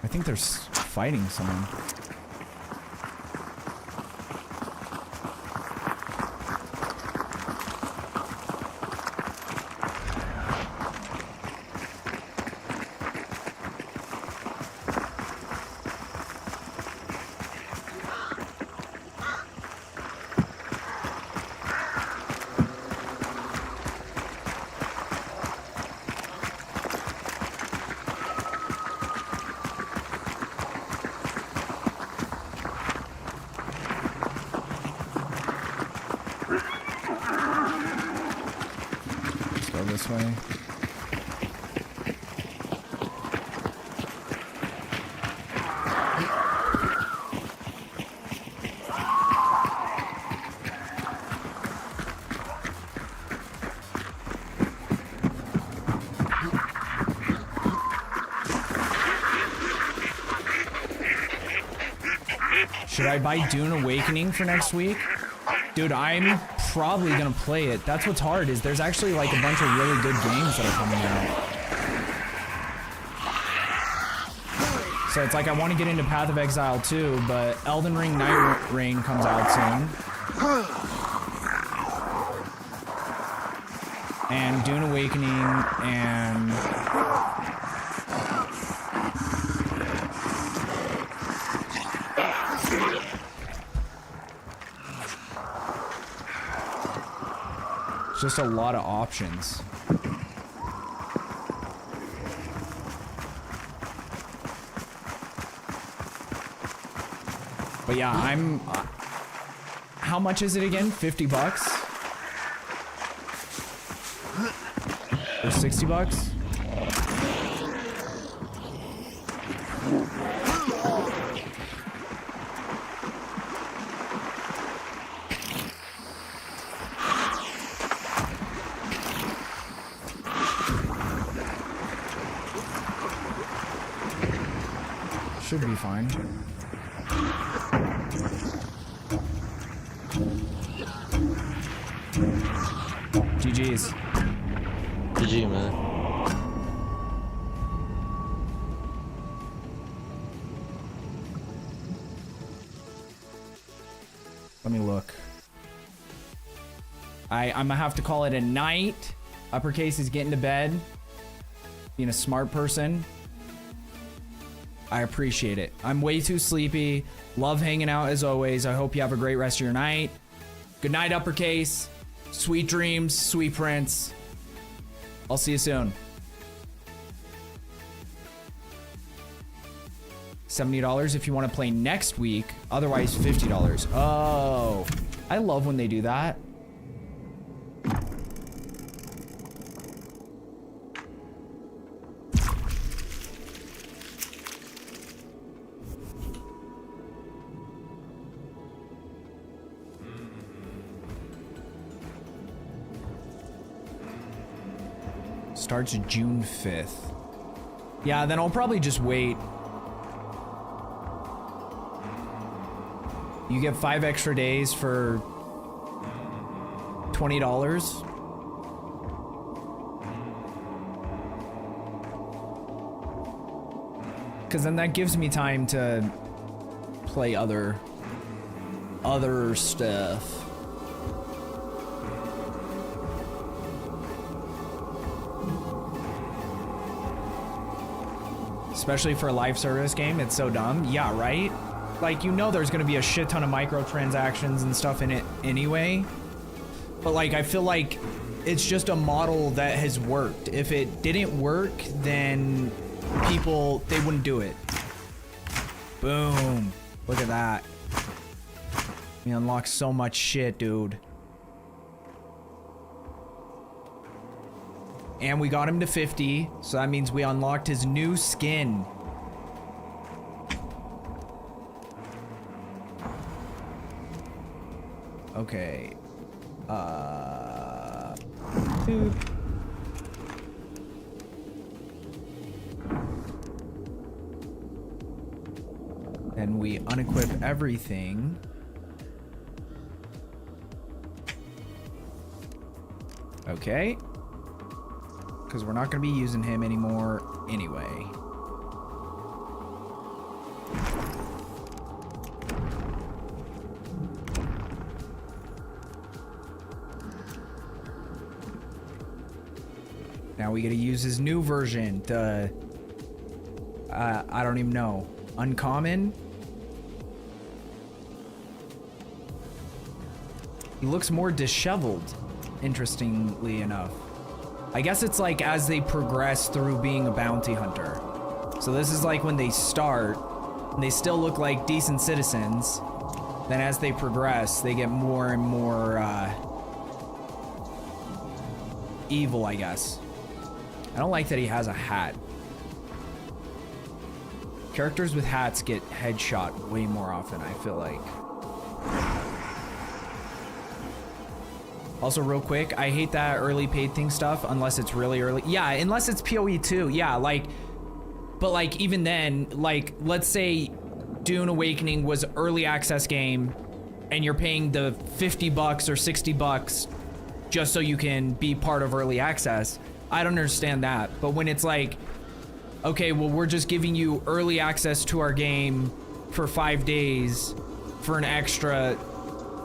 I think they're fighting someone. Let's go this way. Should I buy Dune Awakening for next week? Dude, I'm probably gonna play it. That's what's hard, is there's actually like a bunch of really good games that are coming out. So it's like I want to get into Path of Exile too, but Elden Ring Night Rain comes out soon. and Dune Awakening, and it's just a lot of options. But yeah, I'm how much is it again? 50 bucks? Or 60 bucks? Should be fine. GG's. GG, man. Let me look. I'm gonna have to call it a night. Uppercase is getting to bed. Being a smart person. I appreciate it. I'm way too sleepy. Love hanging out as always. I hope you have a great rest of your night. Good night, Uppercase. Sweet dreams, sweet prince. I'll see you soon. $70 if you want to play next week. Otherwise, $50. Oh, I love when they do that. Starts June 5th. Yeah, then I'll probably just wait. You get 5 extra days for $20. Because then that gives me time to play other stuff. Especially for a live service game, it's so dumb. Yeah, right? Like, you know there's gonna be a shit ton of microtransactions and stuff in it anyway. But like, I feel like it's just a model that has worked. If it didn't work, then people, they wouldn't do it. Boom. Look at that. We unlocked so much shit, dude. And we got him to 50, so that means we unlocked his new skin. Okay. Dude. Then we unequip everything. Okay. Because we're not going to be using him anymore anyway. Now we got to use his new version. The I don't even know. Uncommon. He looks more disheveled, interestingly enough. I guess it's like as they progress through being a bounty hunter. So this is like when they start, and they still look like decent citizens. Then as they progress, they get more and more evil, I guess. I don't like that he has a hat. Characters with hats get headshot way more often, I feel like. Also, real quick, I hate that early paid thing stuff unless it's really early. Yeah, unless it's PoE 2. Yeah, like, but like even then, like, let's say Dune Awakening was early access game and you're paying the 50 bucks or 60 bucks just so you can be part of early access. I don't understand that. But when it's like, okay, well, we're just giving you early access to our game for 5 days for an extra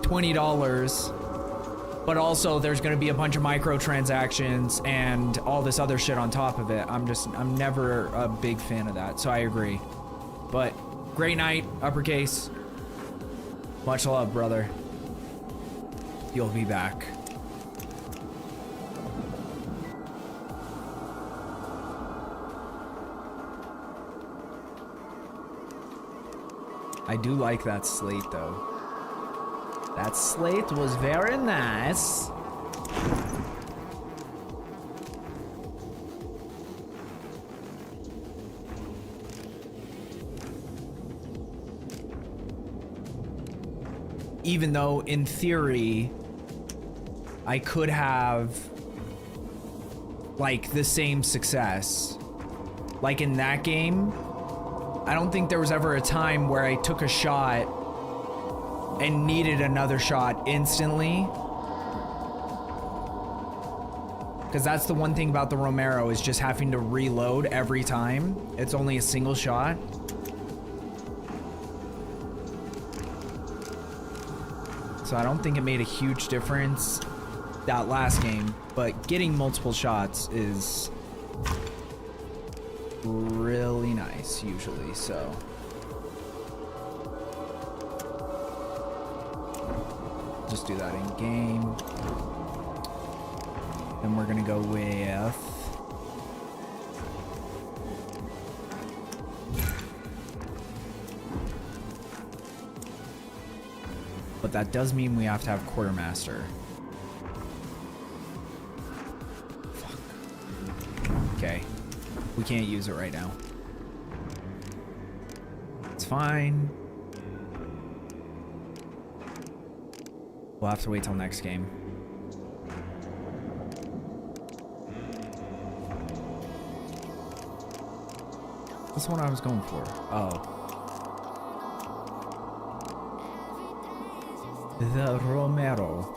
$20. but also there's gonna be a bunch of microtransactions and all this other shit on top of it. I'm never a big fan of that, so I agree. But great night, uppercase. Much love, brother. You'll be back. I do like that slate though. That slate was very nice. Even though in theory I could have like the same success. Like in that game, I don't think there was ever a time where I took a shot and needed another shot instantly. Because that's the one thing about the Romero, is just having to reload every time. It's only a single shot. So I don't think it made a huge difference that last game, but getting multiple shots is really nice usually, so. Just do that in game. Then we're gonna go with but that does mean we have to have quartermaster. Fuck. Okay. We can't use it right now. It's fine. We'll have to wait till next game. That's the one I was going for. Oh. The Romero.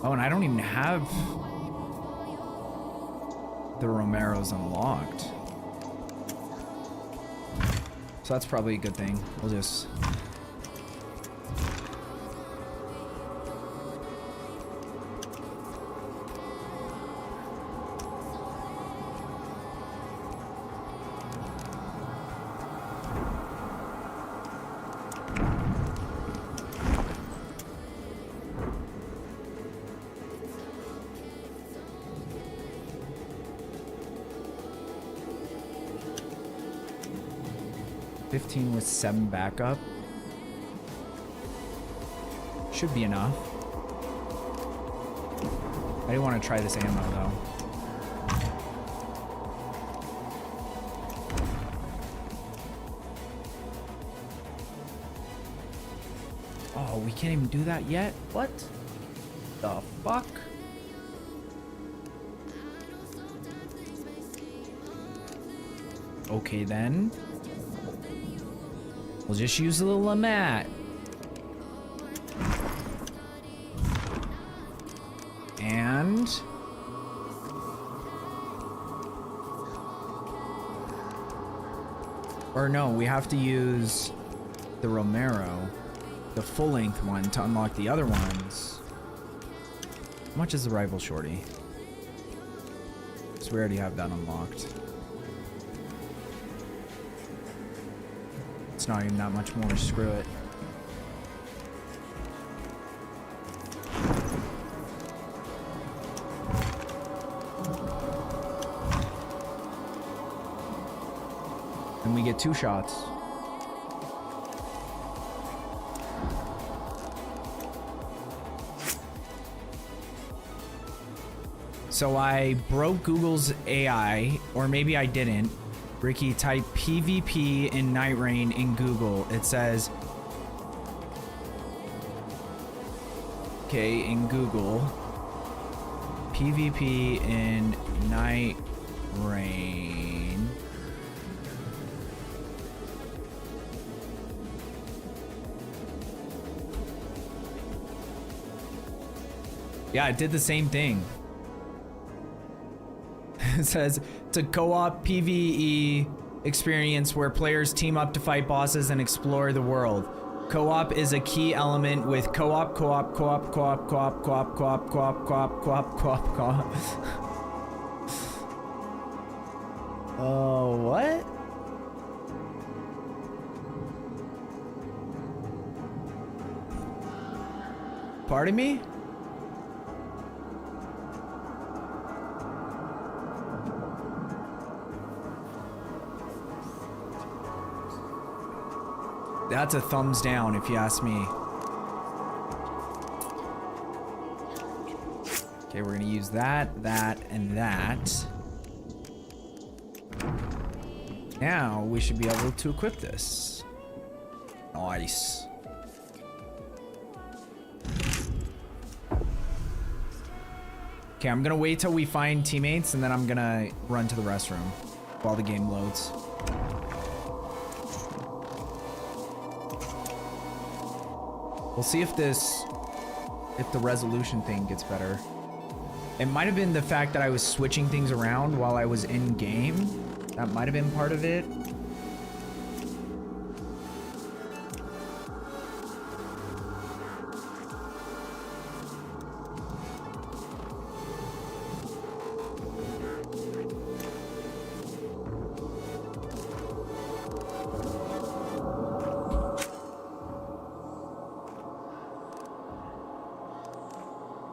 Oh, and I don't even have the Romeros unlocked. So that's probably a good thing. We'll just... with 7 backup. Should be enough. I do want to try this ammo though. Oh, we can't even do that yet? What the fuck? Okay then. We'll just use the Lamat. And... or no, we have to use the Romero, the full-length one, to unlock the other ones. How much is the rival shorty? So we already have that unlocked. It's not even that much more, screw it. And we get 2 shots. So I broke Google's AI, or maybe I didn't. Ricky, type PvP in Night Rain in Google. It says, okay, in Google, PvP in Night Rain. Yeah, it did the same thing. It says, it's a co-op PvE experience where players team up to fight bosses and explore the world. Co-op is a key element with co-op. Oh, what? Pardon me? That's a thumbs down if you ask me. Okay, we're gonna use that, that, and that. Now we should be able to equip this. Nice. Okay, I'm gonna wait till we find teammates and then I'm gonna run to the restroom while the game loads. We'll see if the resolution thing gets better. It might have been the fact that I was switching things around while I was in game. That might have been part of it.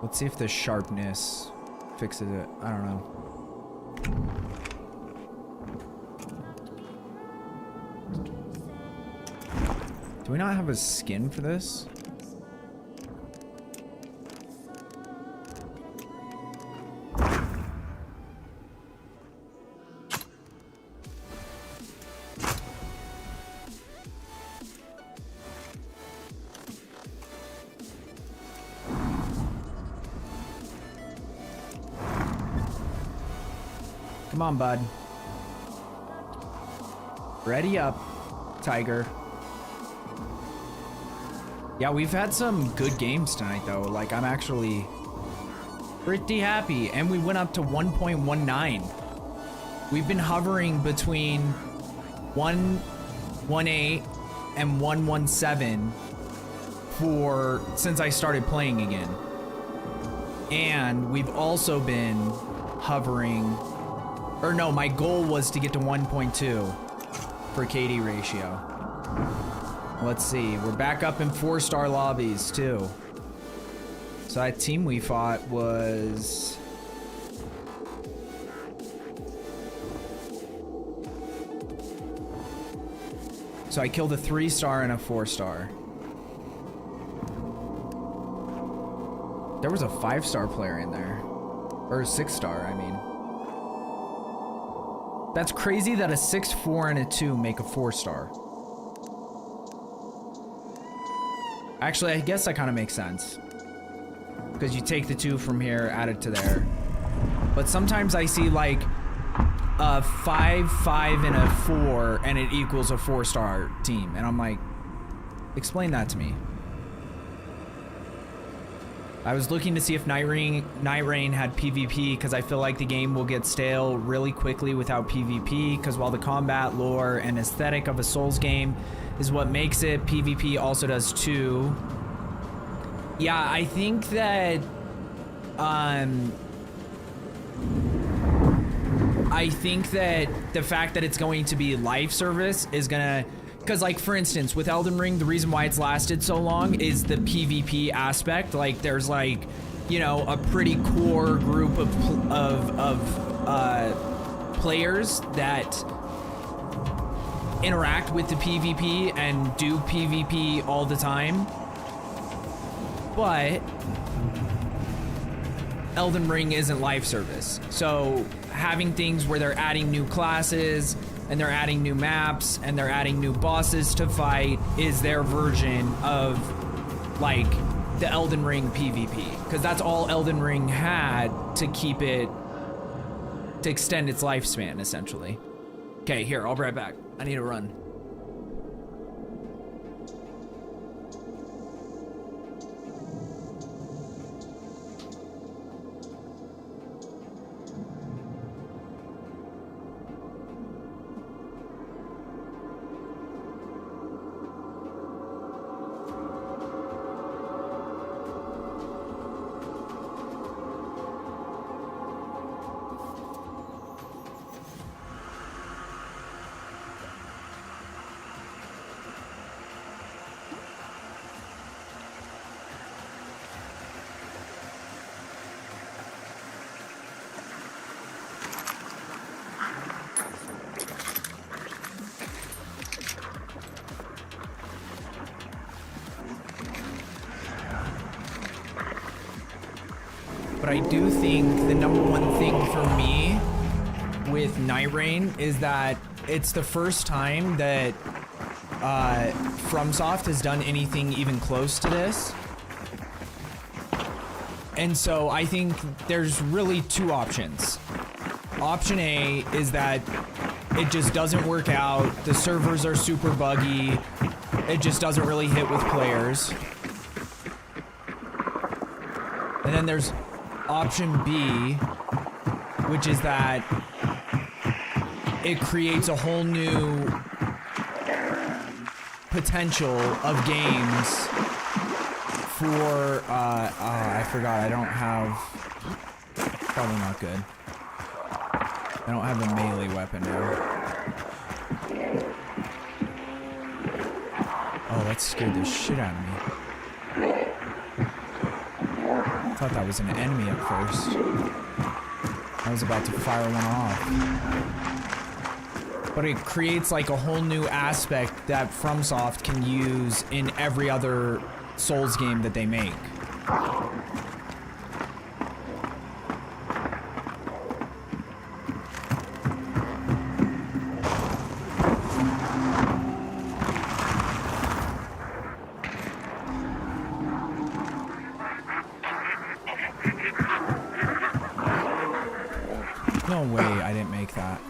Let's see if the sharpness fixes it. I don't know. Do we not have a skin for this? Come on, bud. Ready up, Tiger. Yeah, we've had some good games tonight, though. Like, I'm actually pretty happy. And we went up to 1.19. We've been hovering between 118 and 117 since I started playing again. And we've also been hovering, or no, my goal was to get to 1.2 for KD ratio. Let's see, we're back up in 4-star lobbies too. So that team we fought was... So I killed a 3-star and a 4-star. There was a 5-star player in there. Or a 6-star, I mean. That's crazy that a 6, 4, and a 2 make a 4-star. Actually, I guess that kind of makes sense. Because you take the 2 from here, add it to there. But sometimes I see like a 5, 5, and a 4, and it equals a 4-star team. And I'm like, explain that to me. I was looking to see if Night Rain had PvP, because I feel like the game will get stale really quickly without PvP, because while the combat, lore, and aesthetic of a Souls game is what makes it, PvP also does too. Yeah, I think that the fact that it's going to be live service is gonna, because like for instance with Elden Ring, the reason why it's lasted so long is the PvP aspect. Like there's like, you know, a pretty core group of players that interact with the PvP and do PvP all the time. But Elden Ring isn't live service. So having things where they're adding new classes and they're adding new maps and they're adding new bosses to fight is their version of like the Elden Ring PvP, because that's all Elden Ring had to keep it, to extend its lifespan essentially. Okay, here, I'll be right back. I need to run. but I do think the number one thing for me with Night Rain is that it's the first time that FromSoft has done anything even close to this. And so I think there's really two options. Option A is that it just doesn't work out. The servers are super buggy. It just doesn't really hit with players. And then there's option B, which is that it creates a whole new potential of games for, I forgot, I don't have, probably not good. I don't have a melee weapon now. Oh, that scared the shit out of me. I thought that was an enemy at first. I was about to fire one off. But it creates like a whole new aspect that FromSoft can use in every other Souls game that they make. No way I didn't make that.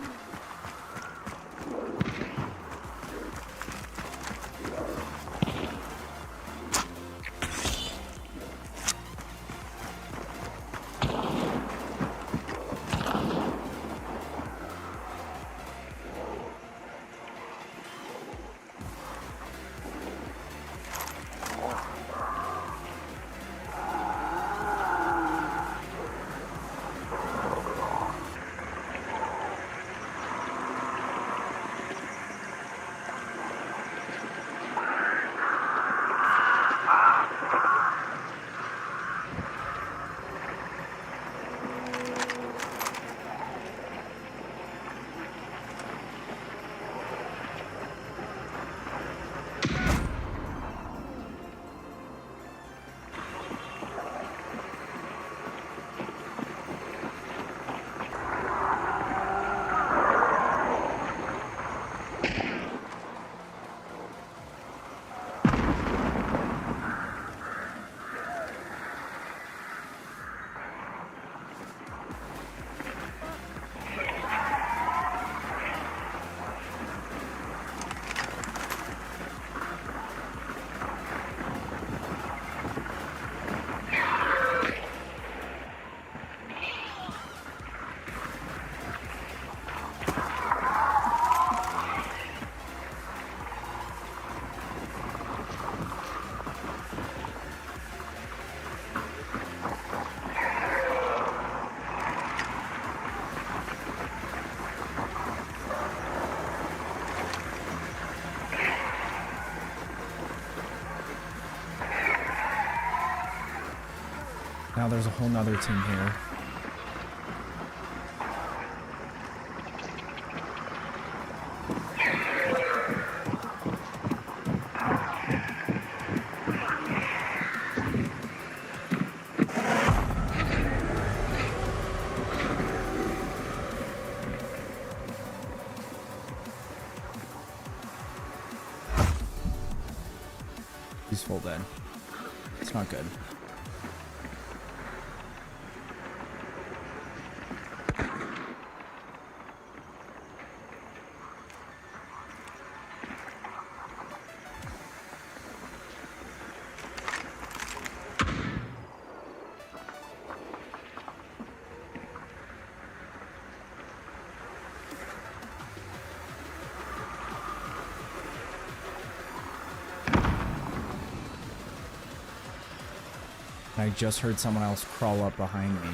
Now there's a whole nother team here. He's full dead. It's not good. I just heard someone else crawl up behind me.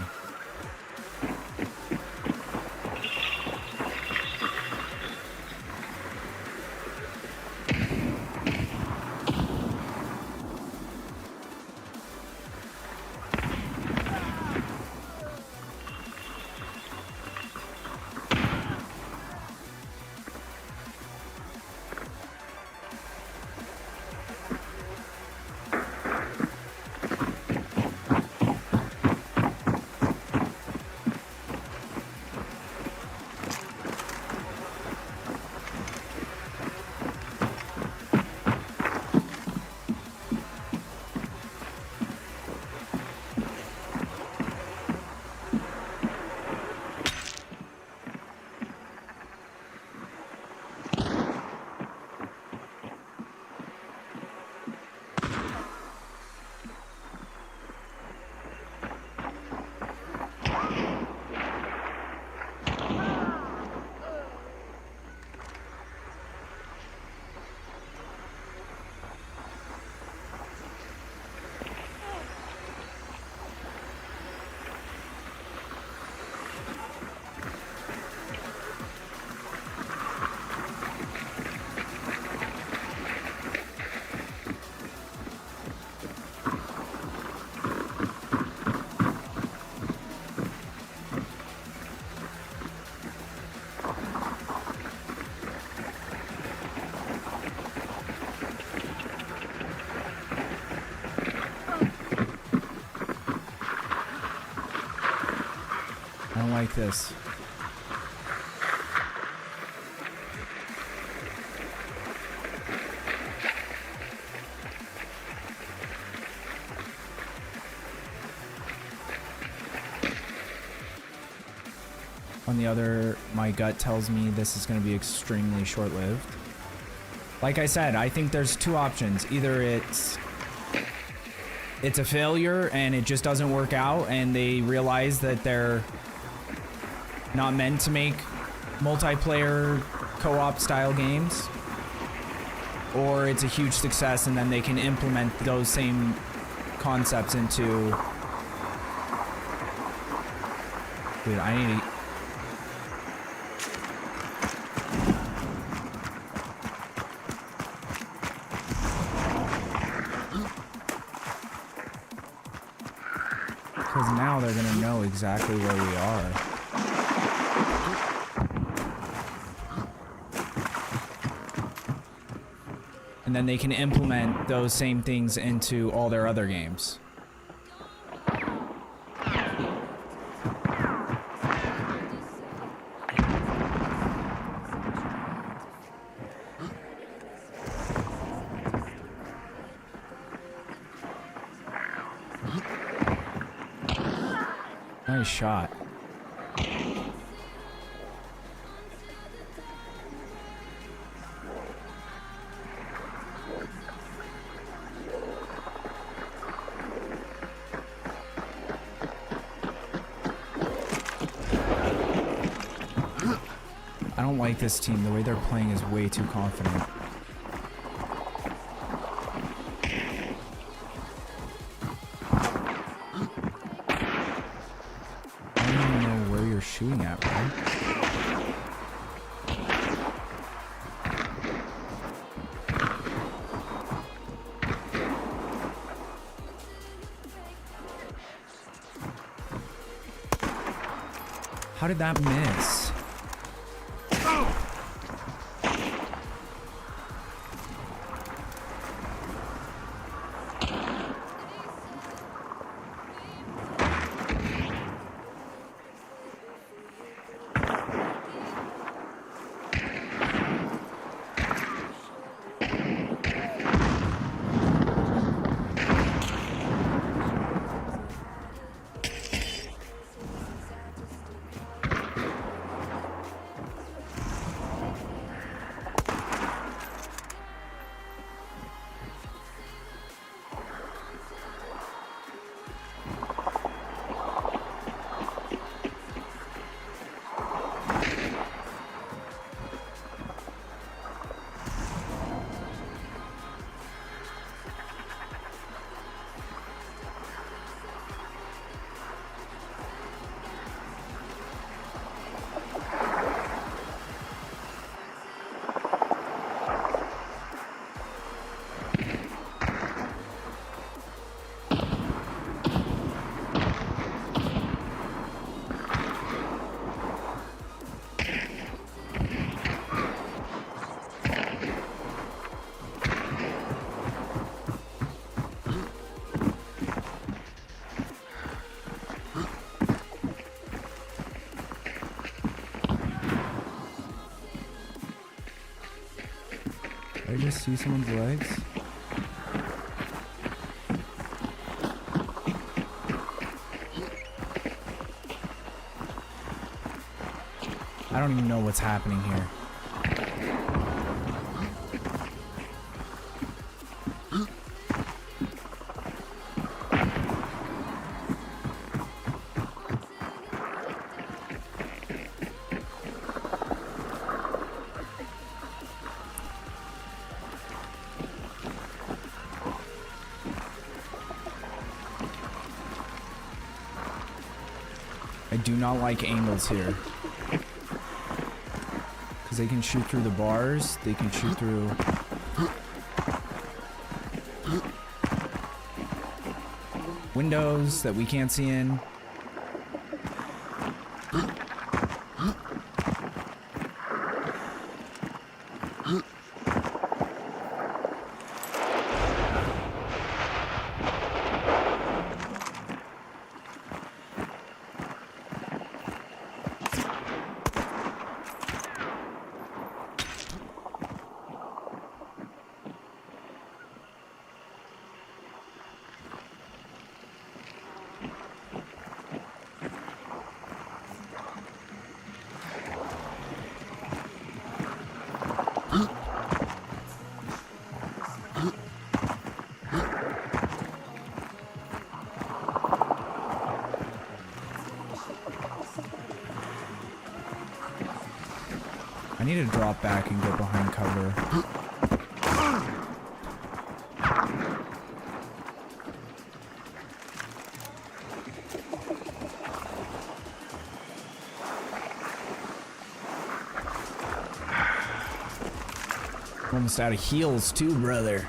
I don't like this. On the other, my gut tells me this is going to be extremely short-lived. Like I said, I think there's two options. Either it's a failure and it just doesn't work out and they realize that they're not meant to make multiplayer co-op style games, or it's a huge success and then they can implement those same concepts into... Dude, I need to... Because now they're gonna know exactly where we are. And then they can implement those same things into all their other games. Nice shot. I don't like this team. The way they're playing is way too confident. Shooting at, bro. How did that miss? Did I just see someone's legs? I don't even know what's happening here. I do not like angles here. Because they can shoot through the bars, they can shoot through... windows that we can't see in. I need to drop back and get behind cover. Almost out of heals too, brother.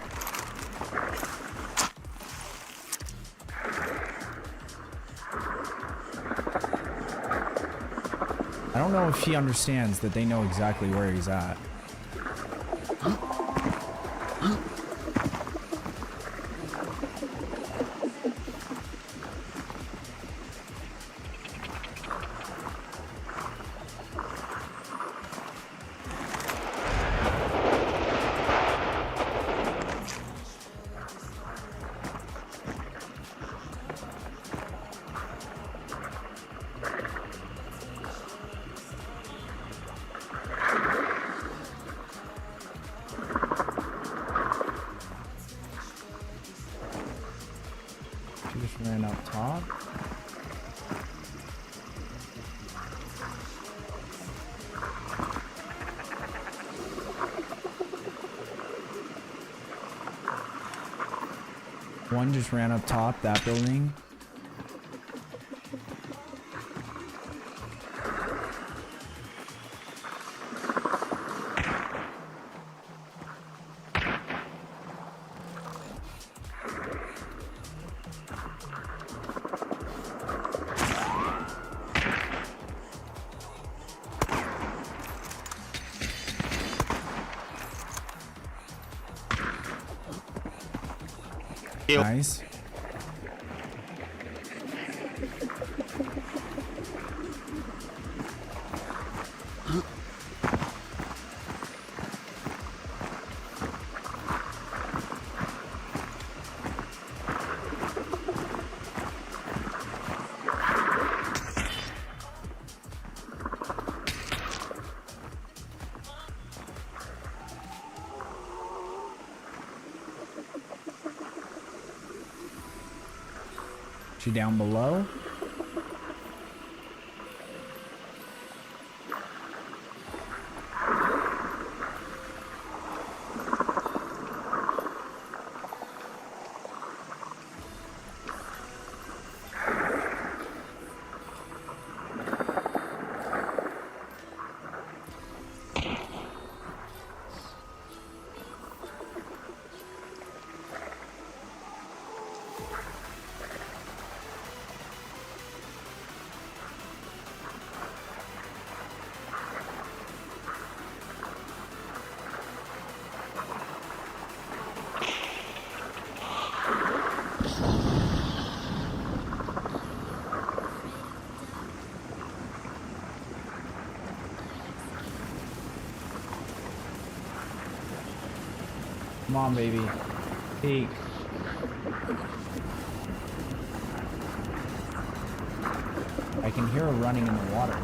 I don't know if he understands that they know exactly where he's at. She just ran up top. One just ran up top, that building. Nice. She down below? Come on, baby. Peek. I can hear her running in the water.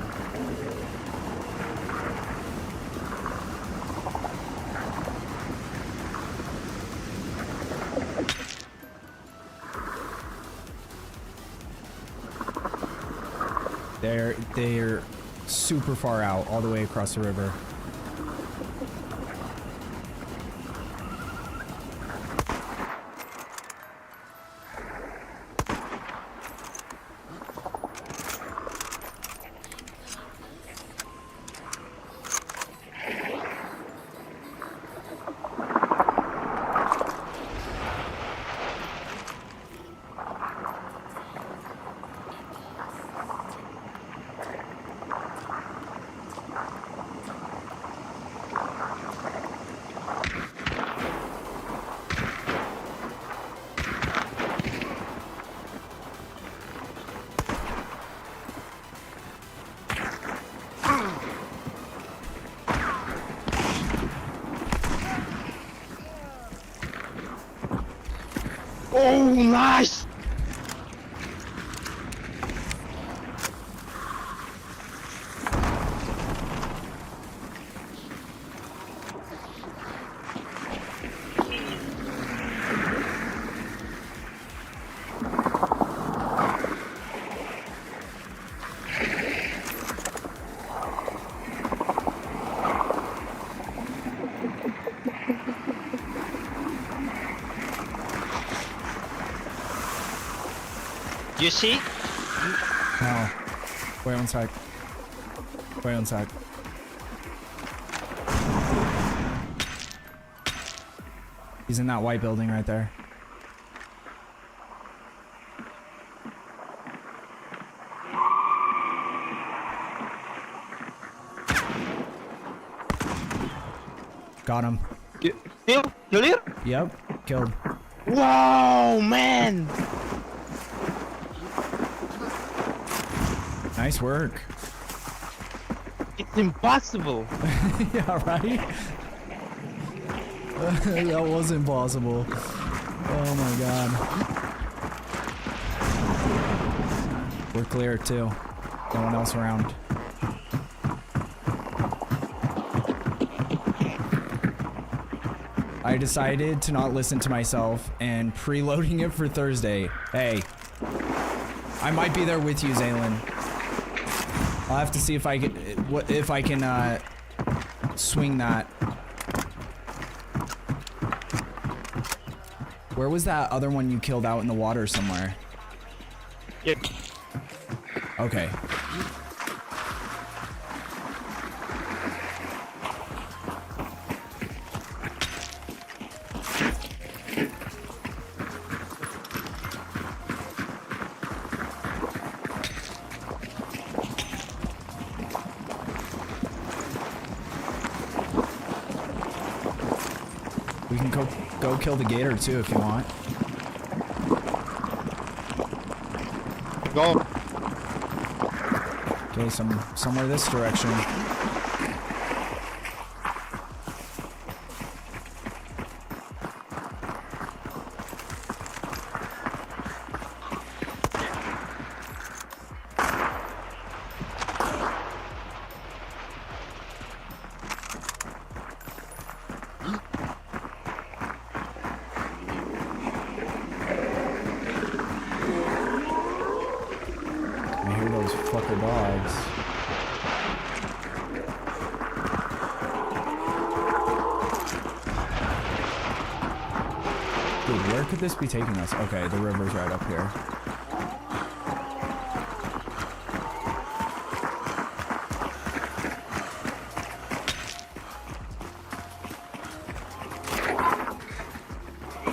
They're super far out, all the way across the river. Oh, nice! You see? No. Wait one sec. Wait one sec. He's in that white building right there. Got him. Kill it? Yep, killed. Wow, man! Nice work. It's impossible. Yeah, right? That was impossible. Oh my god. We're clear too. No one else around. I decided to not listen to myself and preloading it for Thursday. Hey, I might be there with you, Zaylin. I'll have to see if I can swing that. Where was that other one you killed out in the water somewhere? Yeah. Okay. We can go kill the gator too if you want. Go. Okay, somewhere this direction. I hear those fucker dogs. Dude, where could this be taking us? Okay, the river's right up here.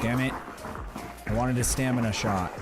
Damn it. I wanted a stamina shot.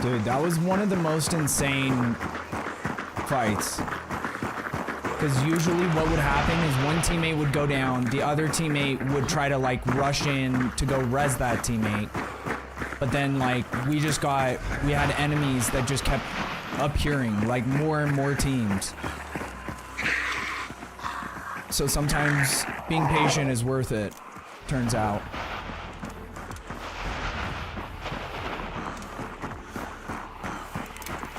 Dude, that was one of the most insane fights. Because usually what would happen is one teammate would go down, the other teammate would try to like rush in to go res that teammate. But then like we had enemies that just kept appearing, like more and more teams. So sometimes being patient is worth it, turns out.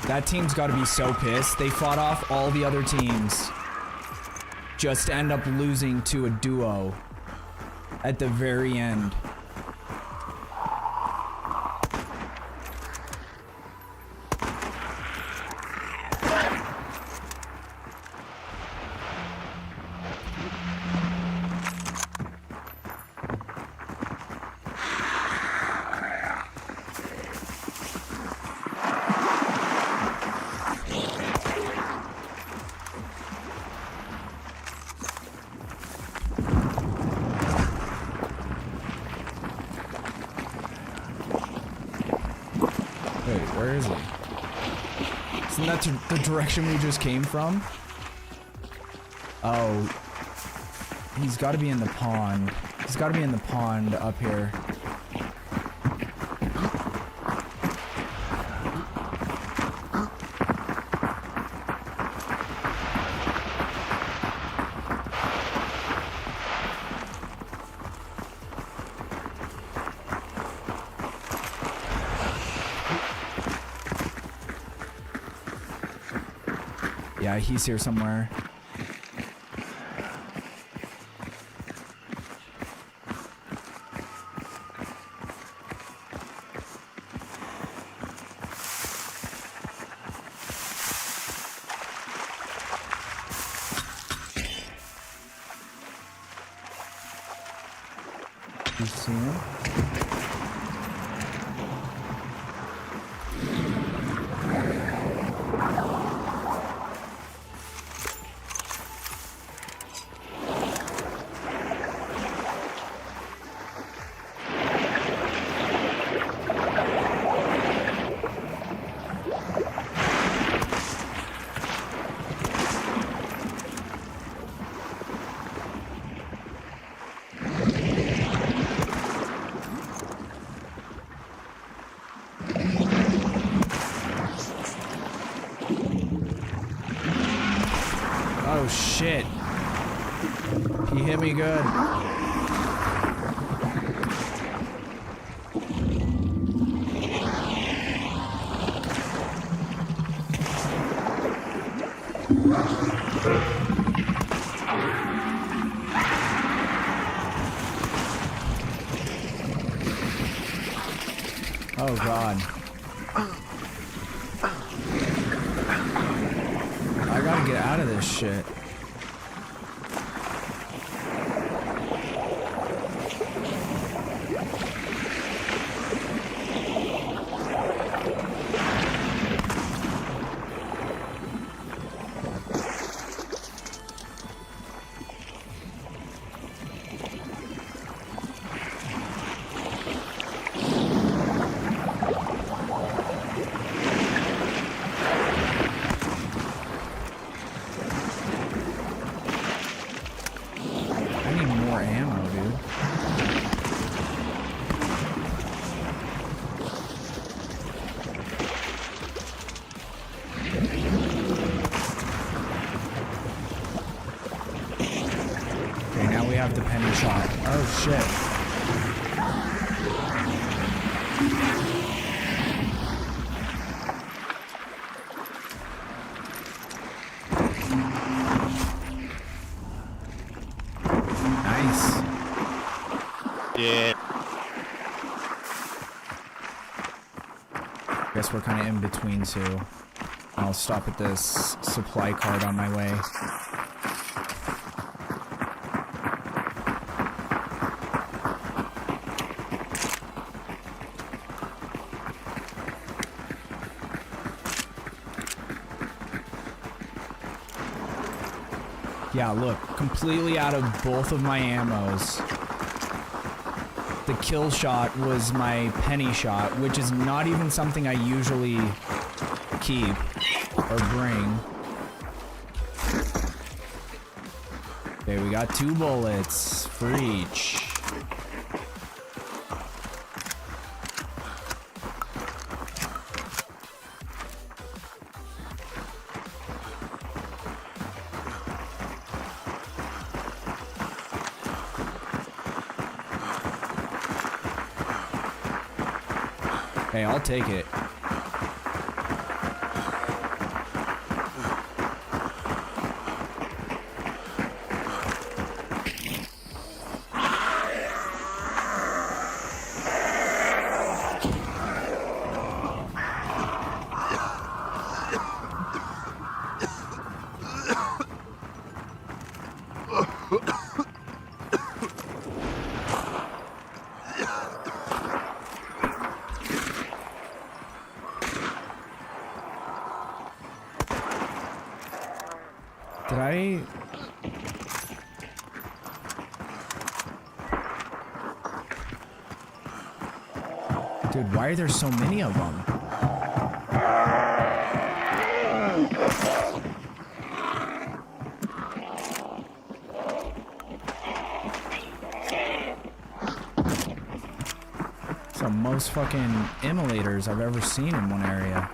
That team's got to be so pissed. They fought off all the other teams just to end up losing to a duo at the very end. Wait, where is he? Isn't that the direction we just came from? Oh. He's got to be in the pond. He's got to be in the pond up here. Yeah, he's here somewhere. You see him? Oh shit. He hit me good. Oh god. I gotta get out of this shit. The penny shot. Oh shit. Nice. Yeah. Guess we're kind of in between two. I'll stop at this supply cart on my way. Yeah, look, completely out of both of my ammos. The kill shot was my penny shot, which is not even something I usually keep or bring. Okay, we got 2 bullets for each. Hey, I'll take it. Did I... Dude, why are there so many of them? It's the most fucking immolators I've ever seen in one area.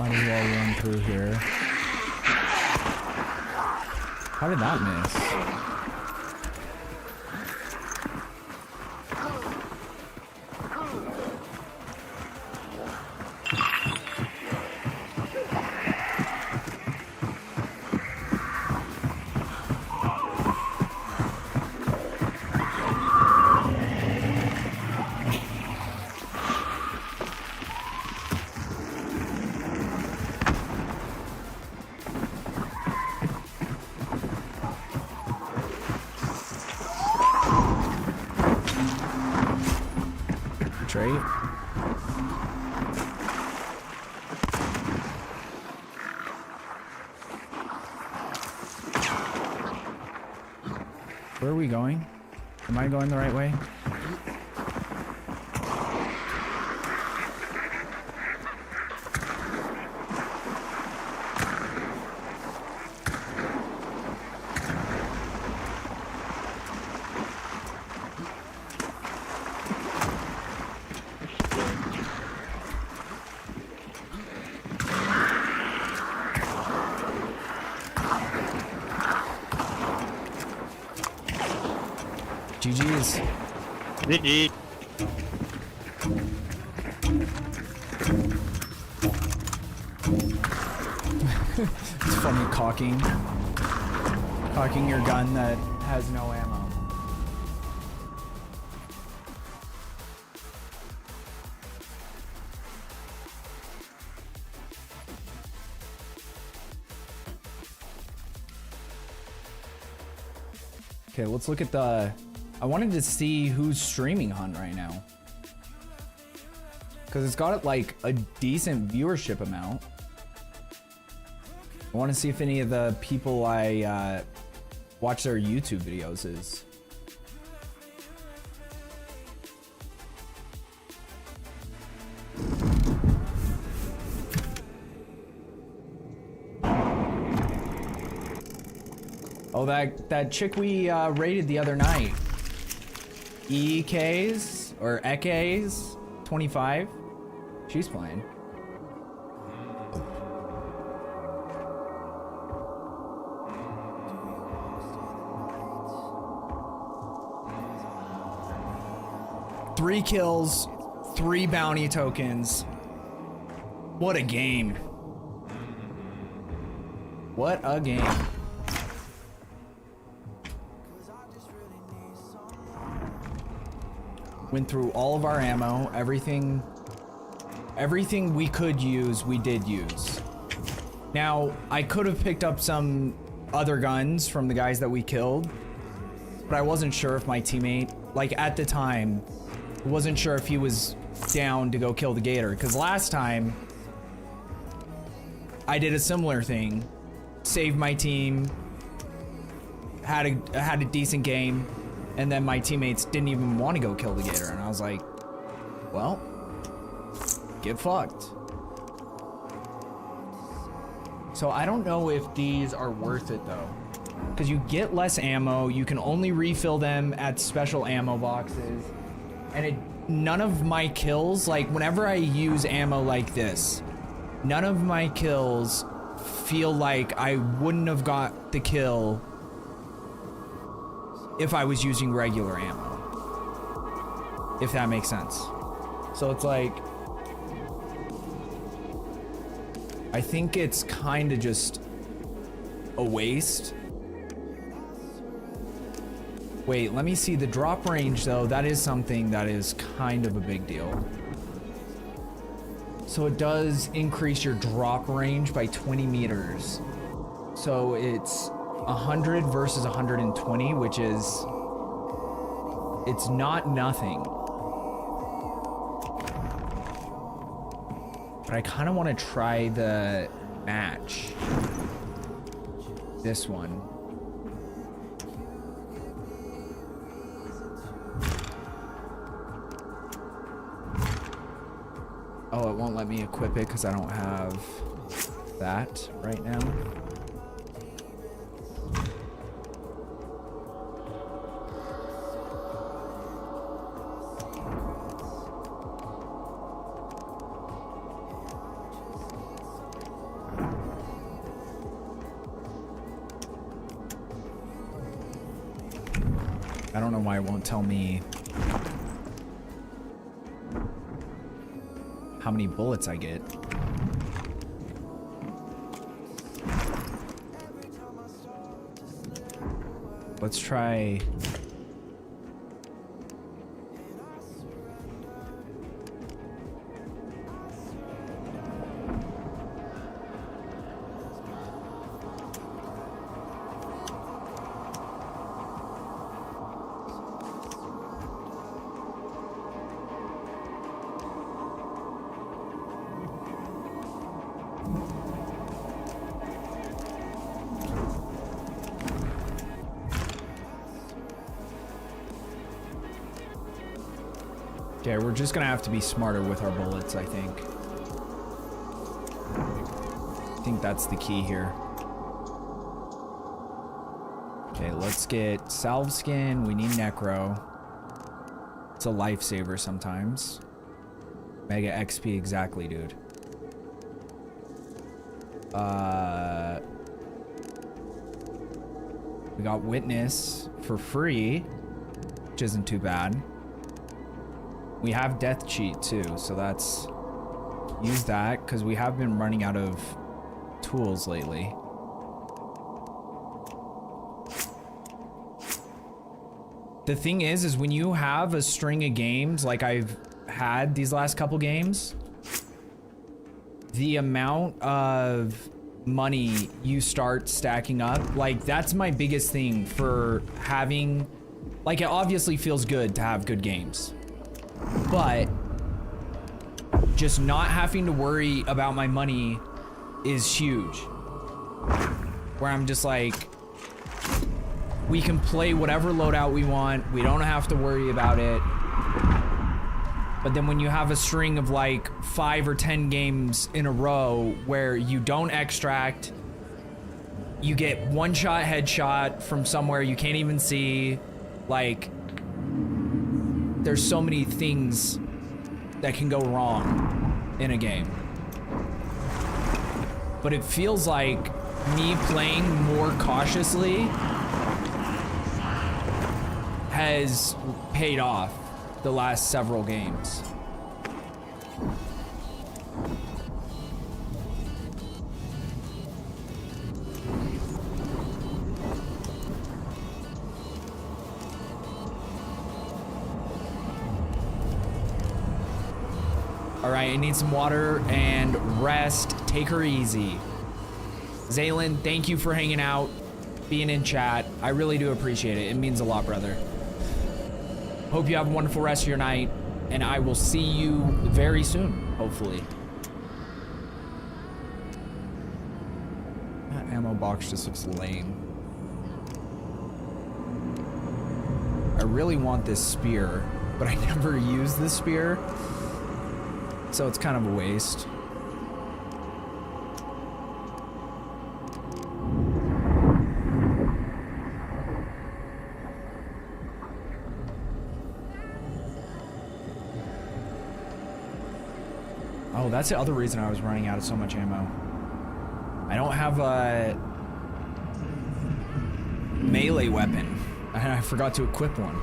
Might as well run through here. How did that miss? Trait. Where are we going? Am I going the right way? GG's. GG. It's funny cocking your gun that has no ammo. Okay, let's look at the... I wanted to see who's streaming Hunt right now. Because it's got like a decent viewership amount. I want to see if any of the people I watch their YouTube videos is. Oh, that chick we raided the other night. EKs or EKs 25. She's playing. Three kills, 3 bounty tokens. What a game. What a game. Went through all of our ammo, everything we could use, we did use. Now, I could have picked up some other guns from the guys that we killed, but I wasn't sure if my teammate, like at the time, wasn't sure if he was down to go kill the gator, because last time I did a similar thing, saved my team, had a decent game, and then my teammates didn't even want to go kill the gator, and I was like, well, get fucked. So I don't know if these are worth it though, because you get less ammo, you can only refill them at special ammo boxes, and none of my kills, like whenever I use ammo like this, none of my kills feel like I wouldn't have got the kill if I was using regular ammo, if that makes sense. So it's like, I think it's kind of just a waste. Wait, let me see the drop range though. That is something that is kind of a big deal. So it does increase your drop range by 20 meters. So it's 100 versus 120, which is, it's not nothing. But I kind of want to try the match. This one. Oh, it won't let me equip it because I don't have that right now. I don't know why it won't tell me how many bullets I get. Let's try... Okay, we're just gonna have to be smarter with our bullets, I think. I think that's the key here. Okay, let's get salve skin. We need necro. It's a lifesaver sometimes. Mega XP, exactly, dude. We got witness for free, which isn't too bad. We have death cheat too, so that's... Use that, because we have been running out of tools lately. The thing is when you have a string of games like I've had these last couple games, the amount of money you start stacking up, like that's my biggest thing for having... Like it obviously feels good to have good games. But just not having to worry about my money is huge. Where I'm just like, we can play whatever loadout we want. We don't have to worry about it. But then when you have a string of like 5 or 10 games in a row where you don't extract, you get one-shot headshot from somewhere you can't even see, like... There's so many things that can go wrong in a game. But it feels like me playing more cautiously has paid off the last several games. All right, I need some water and rest. Take her easy. Zaylin, thank you for hanging out, being in chat. I really do appreciate it. It means a lot, brother. Hope you have a wonderful rest of your night, and I will see you very soon, hopefully. That ammo box just looks lame. I really want this spear, but I never use this spear. So it's kind of a waste. Oh, that's the other reason I was running out of so much ammo. I don't have a melee weapon, and I forgot to equip one.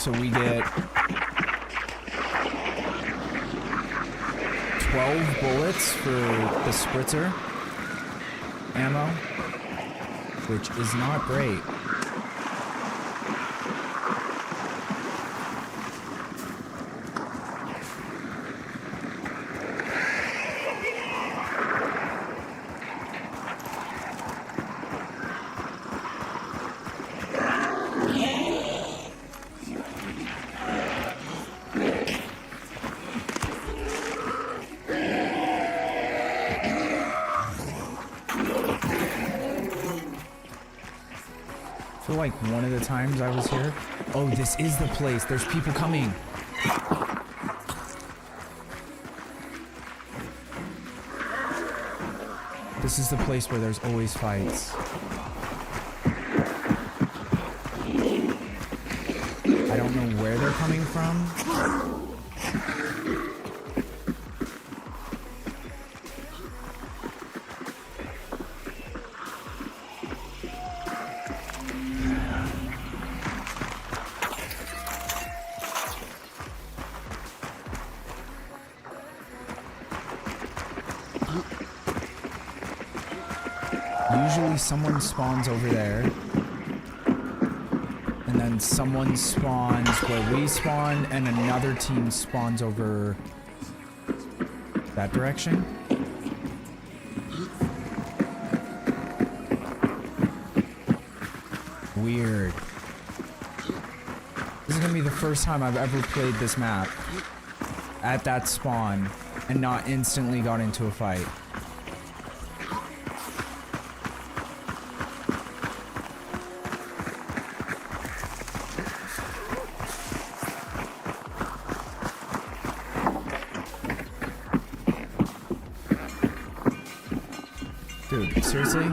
so we get 12 bullets for the spritzer ammo, which is not great. I feel like one of the times I was here. Oh, this is the place. There's people coming. This is the place where there's always fights. I don't know where they're coming from. Usually someone spawns over there, and then someone spawns where we spawn, and another team spawns over that direction. Weird. This is gonna be the first time I've ever played this map at that spawn and not instantly got into a fight. Dude, seriously?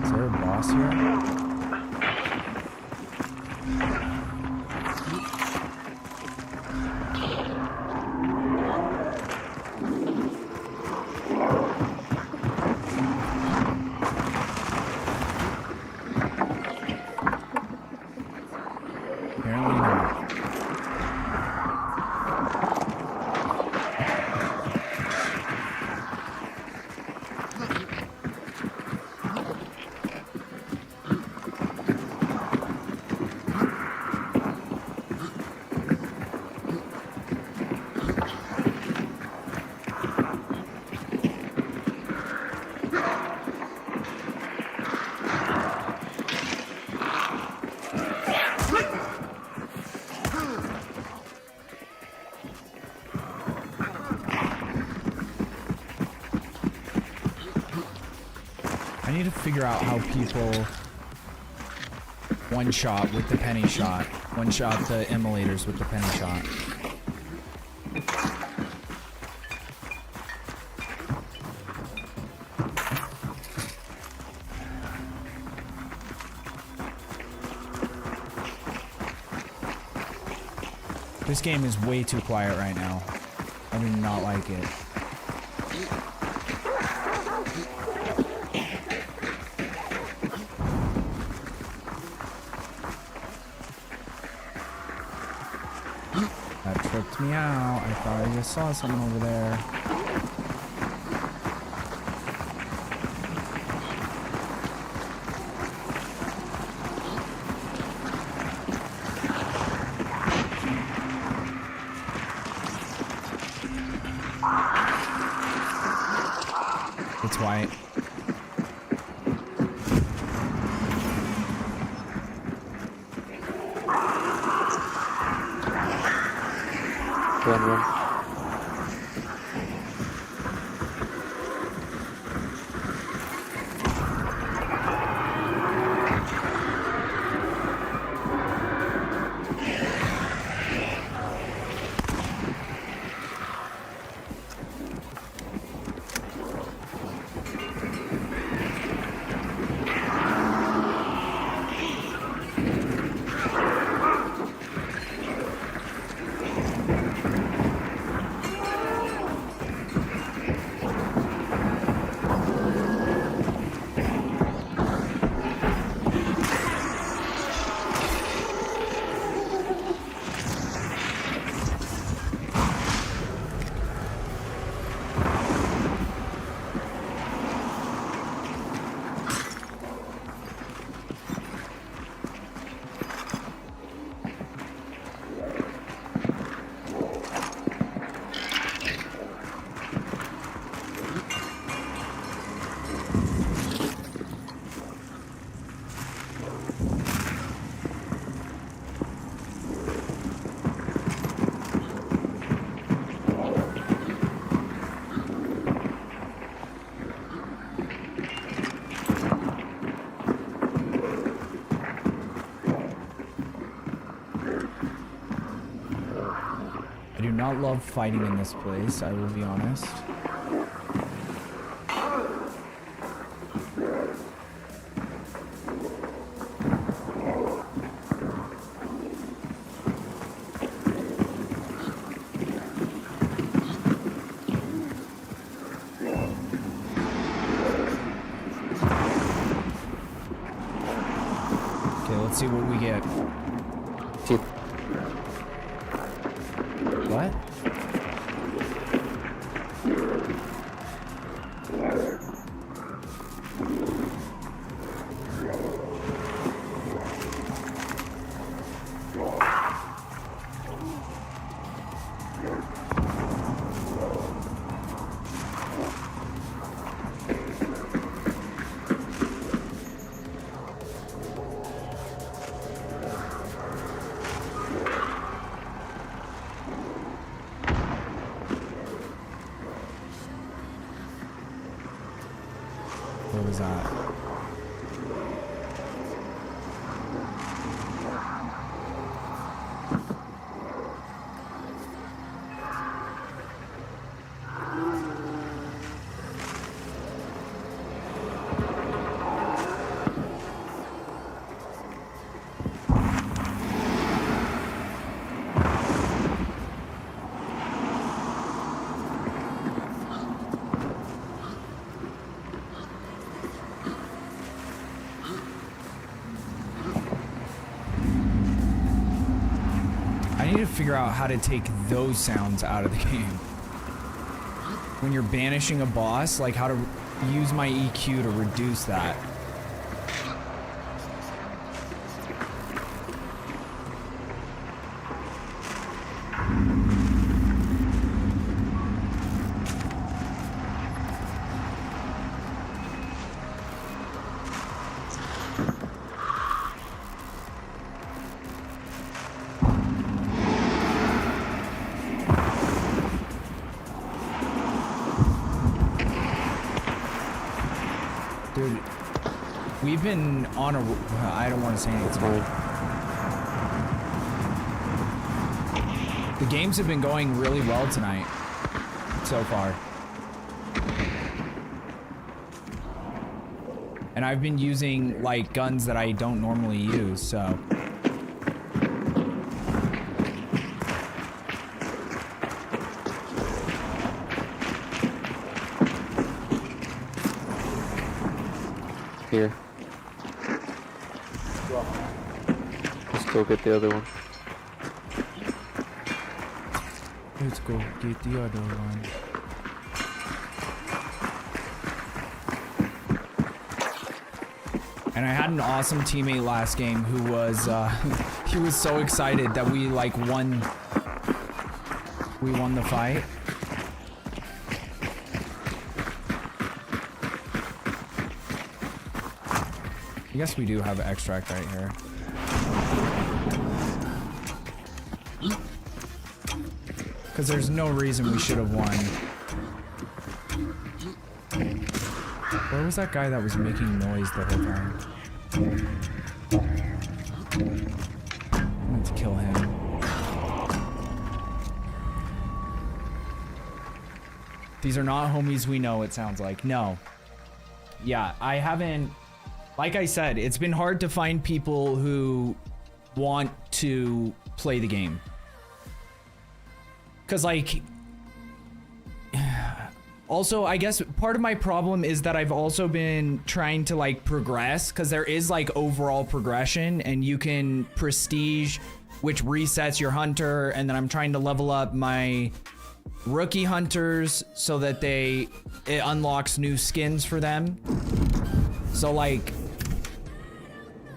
Is there a boss here? Apparently not. I need to figure out how people one-shot with the penny shot. One-shot the immolators with the penny shot. This game is way too quiet right now. I do not like it. That tripped me out. I thought I just saw someone over there. It's white. Run. not love fighting in this place, I will be honest. Okay, let's see what we get. What? What was that? I need to figure out how to take those sounds out of the game. When you're banishing a boss, like how to use my EQ to reduce that. Dude, we've been on a... I don't want to say anything. The games have been going really well tonight, so far. And I've been using, like, guns that I don't normally use, so... Here. Let's go get the other one. Let's go get the other one. And I had an awesome teammate last game who was, he was so excited that we, like, won the fight. I guess we do have extract right here. Because there's no reason we should have won. Where was that guy that was making noise the whole time? I need to kill him. These are not homies we know, it sounds like. No. Yeah, I haven't... Like I said, it's been hard to find people who want to play the game. Because, like... Also, I guess part of my problem is that I've also been trying to, like, progress. Because there is, like, overall progression. And you can prestige, which resets your hunter. And then I'm trying to level up my rookie hunters so that it unlocks new skins for them. So, like...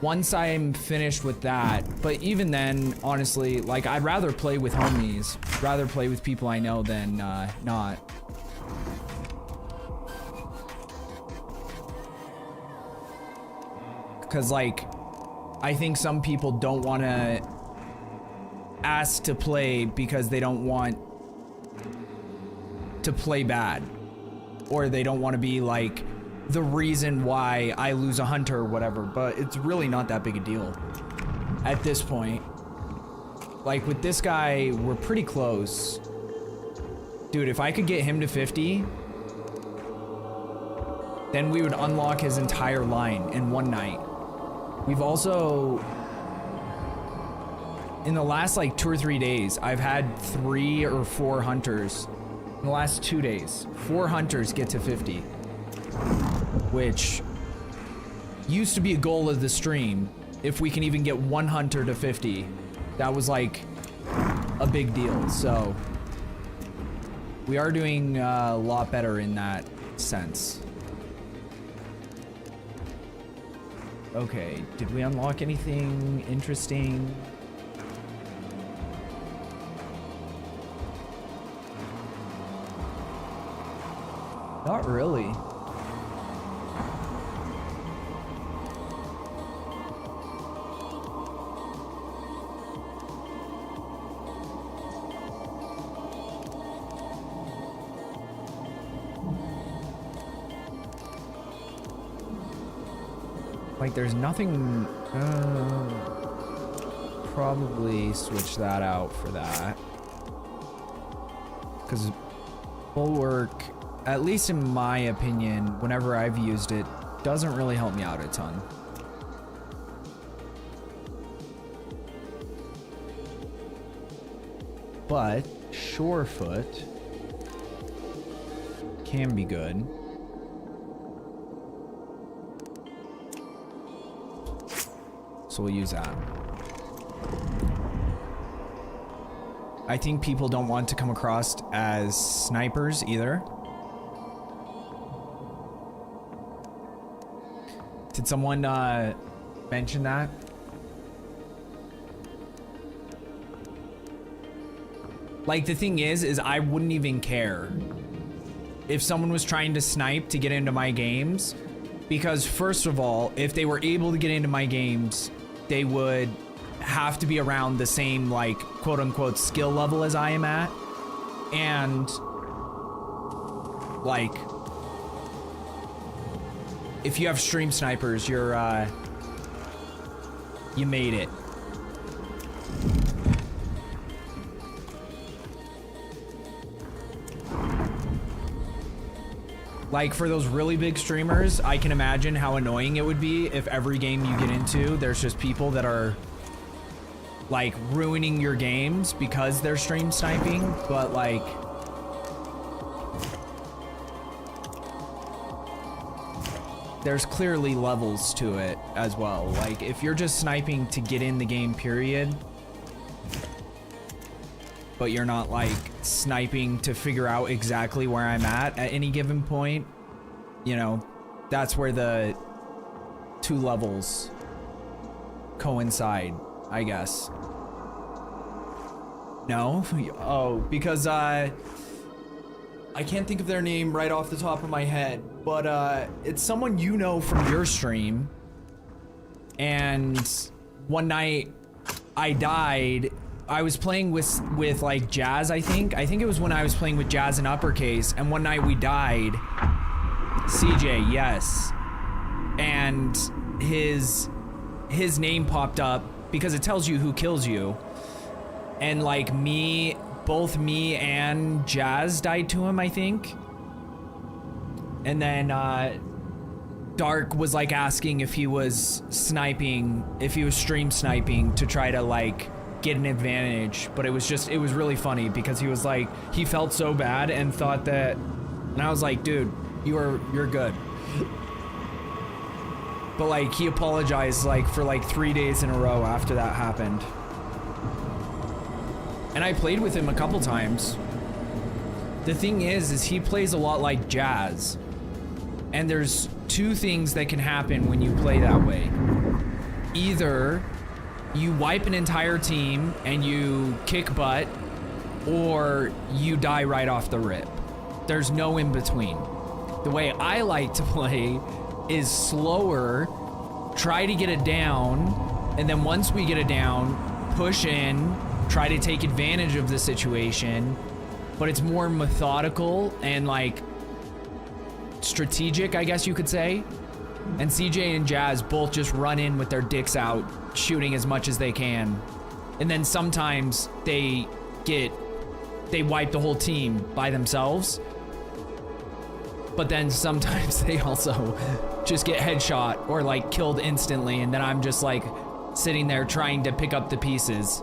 Once I'm finished with that, but even then, honestly, like, I'd rather play with homies, rather play with people I know than not. Because, like, I think some people don't want to ask to play because they don't want to play bad. Or they don't want to be, like, the reason why I lose a hunter or whatever, but it's really not that big a deal at this point. Like with this guy, we're pretty close. Dude, if I could get him to 50, then we would unlock his entire line in one night. We've also, in the last like 2 or 3 days, I've had 3 or 4 hunters. In the last 2 days, 4 hunters get to 50. Which used to be a goal of the stream. If we can even get 1 hunter to 50, that was like a big deal. So we are doing a lot better in that sense. Okay, did we unlock anything interesting? Not really. Like, there's nothing. Probably switch that out for that. Because bulwark, at least in my opinion, whenever I've used it, doesn't really help me out a ton. But Surefoot can be good. So we'll use that. I think people don't want to come across as snipers either. Did someone mention that? Like, the thing is I wouldn't even care if someone was trying to snipe to get into my games, because first of all, if they were able to get into my games, they would have to be around the same, like, quote unquote skill level as I am at. And like, if you have stream snipers, you're you made it. Like, for those really big streamers, I can imagine how annoying it would be if every game you get into, there's just people that are, like, ruining your games because they're stream sniping, but, like, there's clearly levels to it as well. Like, if you're just sniping to get in the game, period, but you're not, like, sniping to figure out exactly where I'm at any given point, you know, that's where the 2 levels coincide, I guess. No? Oh, because I can't think of their name right off the top of my head, but it's someone you know from your stream. And one night I died. I was playing with like Jazz, I think it was when I was playing with Jazz in uppercase, and one night we died. CJ, yes. And his name popped up because it tells you who kills you. And like both me and Jazz died to him, I think. And then Dark was like asking if he was sniping, if he was stream sniping to try to like get an advantage, but it was really funny because he was like, he felt so bad and thought that, and I was like, dude, you're good. But like, he apologized like for like 3 days in a row after that happened. And I played with him a couple times. The thing is he plays a lot like Jazz, and there's 2 things that can happen when you play that way. Either you wipe an entire team and you kick butt, or you die right off the rip. There's no in between. The way I like to play is slower, try to get it down, and then once we get it down, push in, try to take advantage of the situation, but it's more methodical and like strategic, I guess you could say. And CJ and Jazz both just run in with their dicks out, shooting as much as they can. And then sometimes they wipe the whole team by themselves. But then sometimes they also just get headshot or like killed instantly, and then I'm just like sitting there trying to pick up the pieces.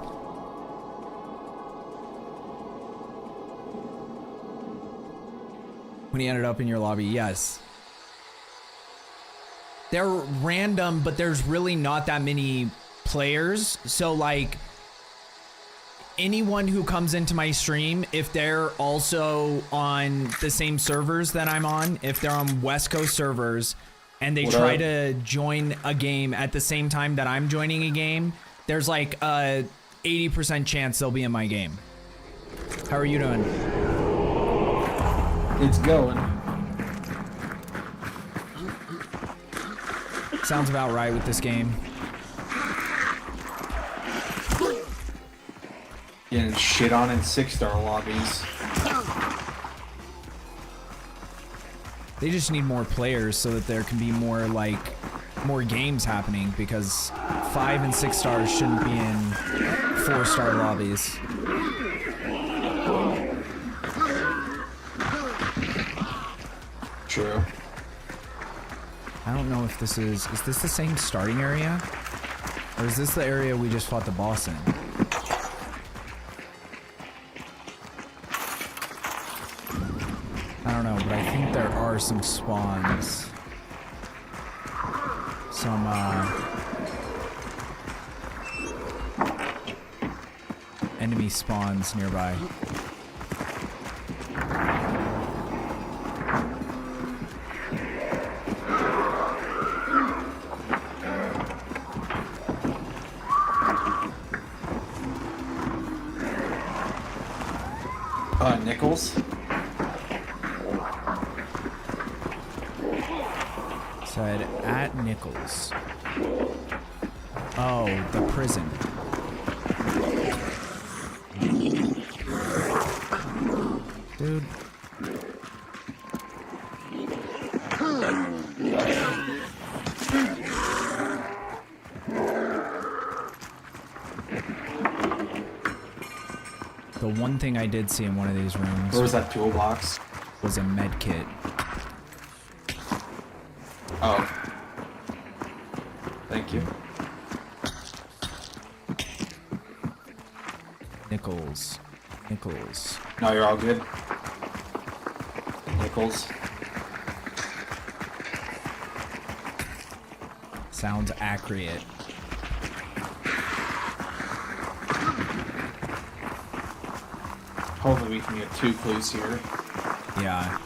When he ended up in your lobby, yes. They're random, but there's really not that many players. So like anyone who comes into my stream, if they're also on the same servers that I'm on, if they're on West Coast servers and they try to join a game at the same time that I'm joining a game, there's like a 80% chance they'll be in my game. How are you doing? It's going. Sounds about right with this game. Getting shit on in 6-star lobbies. They just need more players so that there can be more more games happening, because 5 and 6 stars shouldn't be in 4-star lobbies. True. I don't know if this is this the same starting area? Or is this the area we just fought the boss in? I don't know, but I think there are some spawns. Some, enemy spawns nearby. Nichols? Said at Nichols. Oh, the prison. Dude. The one thing I did see in one of these rooms. Where was that toolbox? Was a med kit. Oh. Thank you. Nichols. Nichols. No, you're all good. Nichols. Sounds accurate. Hopefully we can get 2 clues here. Yeah.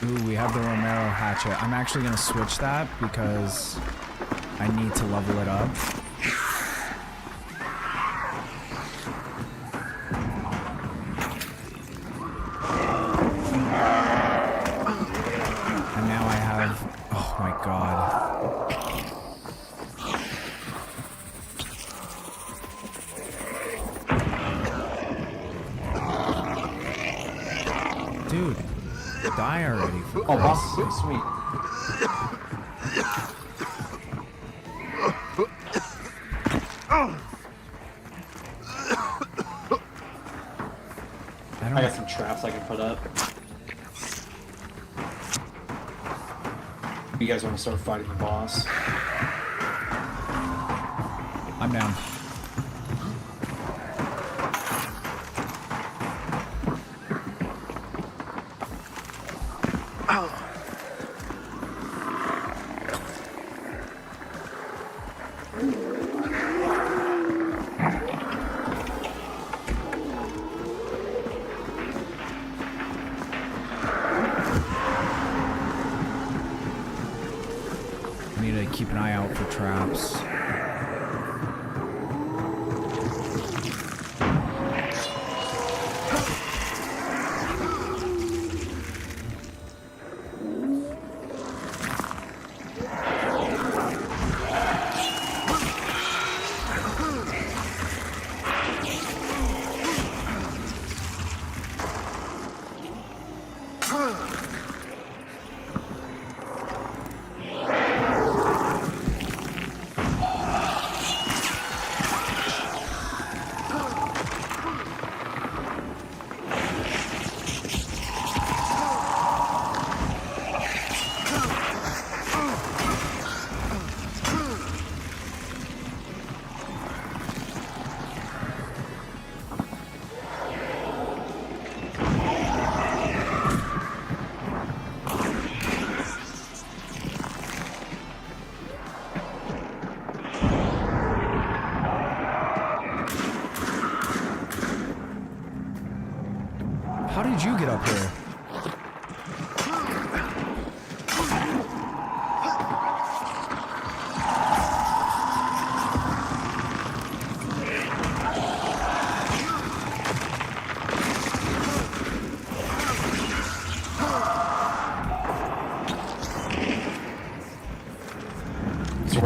Ooh, we have the Romero hatchet. I'm actually gonna switch that because I need to level it up. And now I have, oh my god. Dude, die already. Oh, boss is so sweet. I got some traps I can put up. You guys want to start fighting the boss? I'm down. I need to keep an eye out for traps.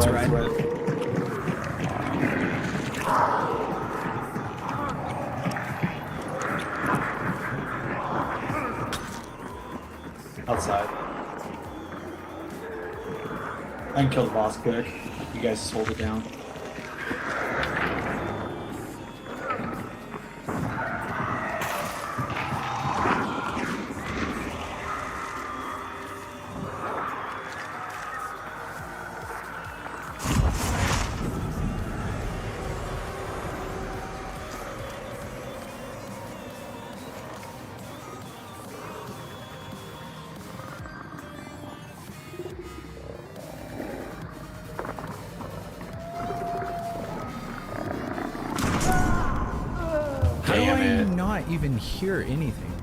It's red. Outside. I can kill the boss quick. You guys just hold it down. How do Damn I it. not even hear anything?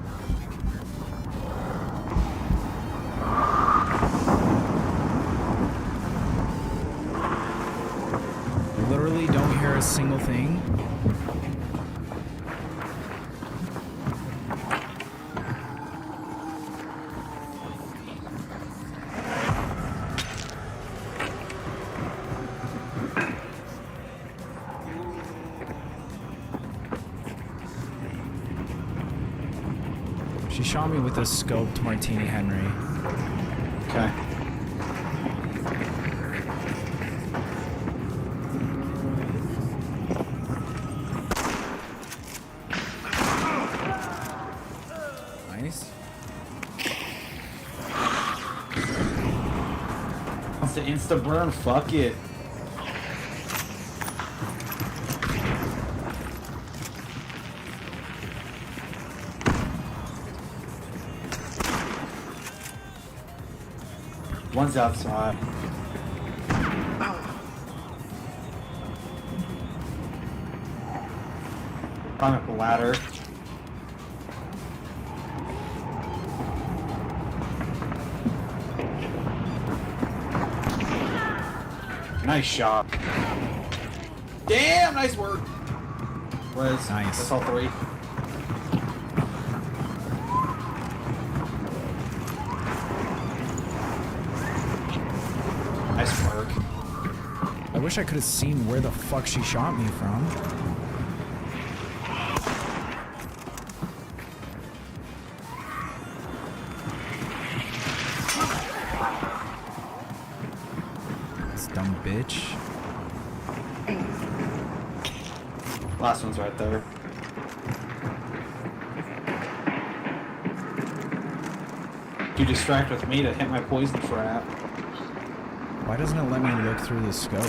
Literally don't hear a single thing. She shot me with a scoped Martini Henry. Okay. Nice. Wants to insta burn? Fuck it. One's outside. Climb up a ladder. Nice shot. Damn, nice work. Nice. Nice. That's all three. Nice work. I wish I could have seen where the fuck she shot me from. This dumb bitch. Last one's right there. You distract with me to hit my poison trap. Why doesn't it let me look through the scope?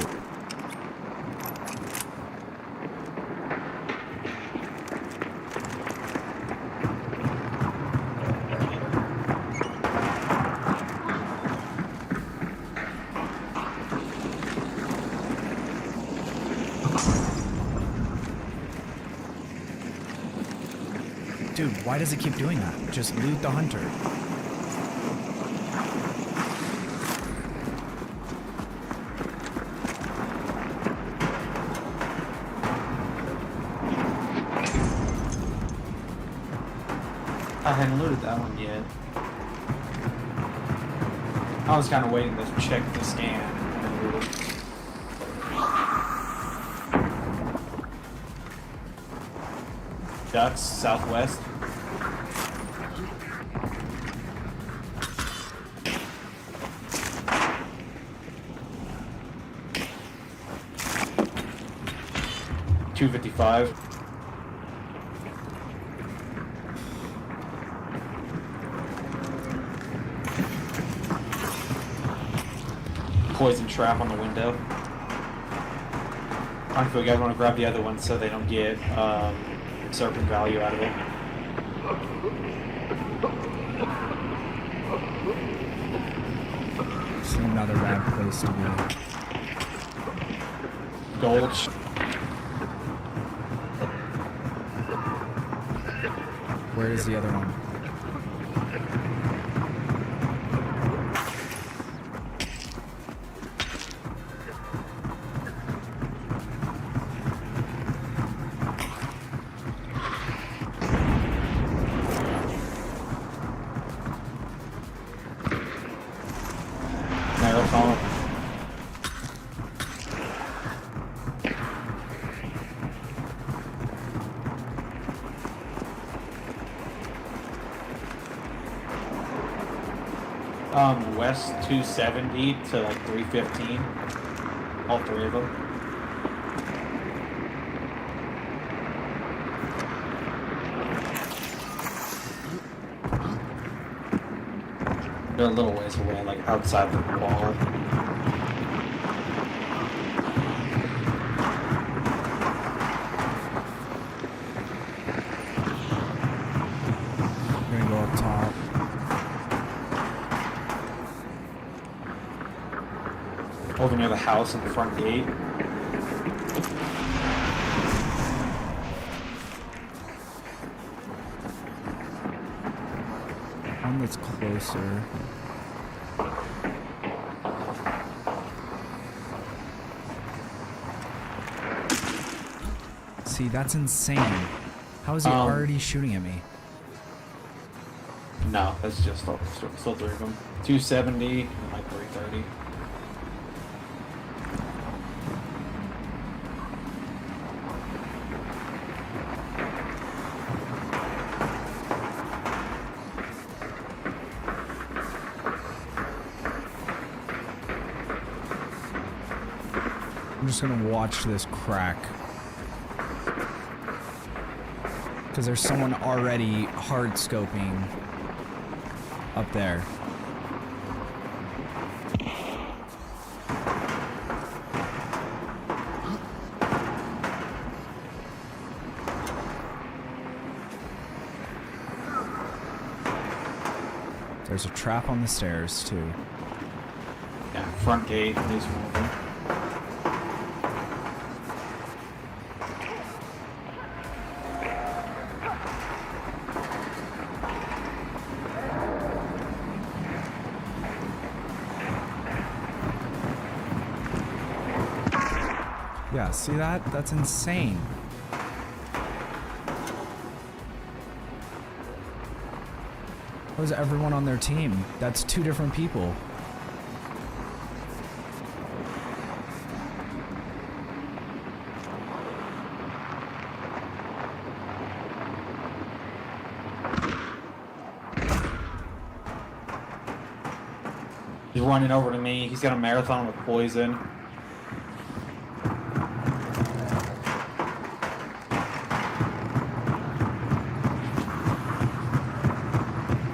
Dude, why does it keep doing that? Just loot the hunter. I hadn't looted that one yet. I was kind of waiting to check the scan. And then loot it. Ducks, southwest. $255. Poison trap on the window. I don't know if you guys want to grab the other one so they don't get serpent value out of it. It's another bad place to be. Gulch. Where is the other one? West 270 to like 315. All three of them. They're a little ways away, like outside the wall. I'm gonna go up top. Over near the house and the front gate. One that's closer. See, that's insane. How is he already shooting at me? No, that's just still three of them. 270 and like 330. I'm just gonna watch this crack. Because there's someone already hard scoping up there. There's a trap on the stairs too. Yeah, front gate, these one of them. Yeah, see that? That's insane. What is everyone on their team? That's two different people. He's running over to me. He's got a marathon with poison.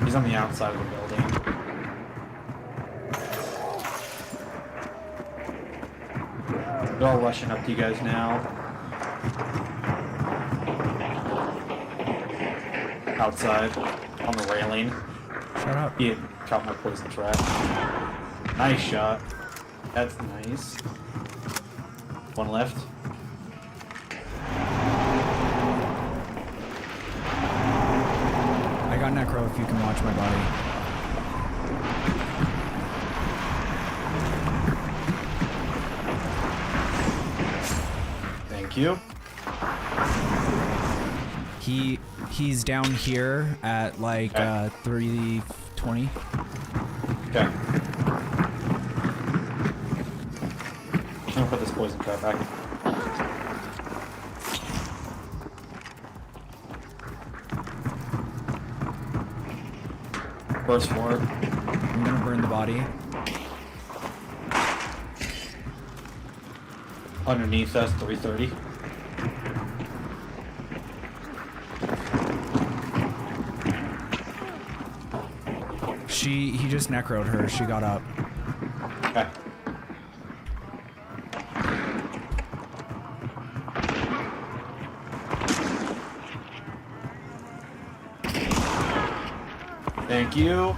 He's on the outside of the building. They're all rushing up to you guys now. Outside, on the railing. Shut up. He had caught my poison trap. Nice shot. That's nice. One left. I got Necro if you can watch my body. Thank you. He's down here at like 320. Okay. I'm gonna put this poison trap back. First floor. I'm gonna burn the body. Underneath us, 330. He just necroed her. She got up. Okay. Thank you.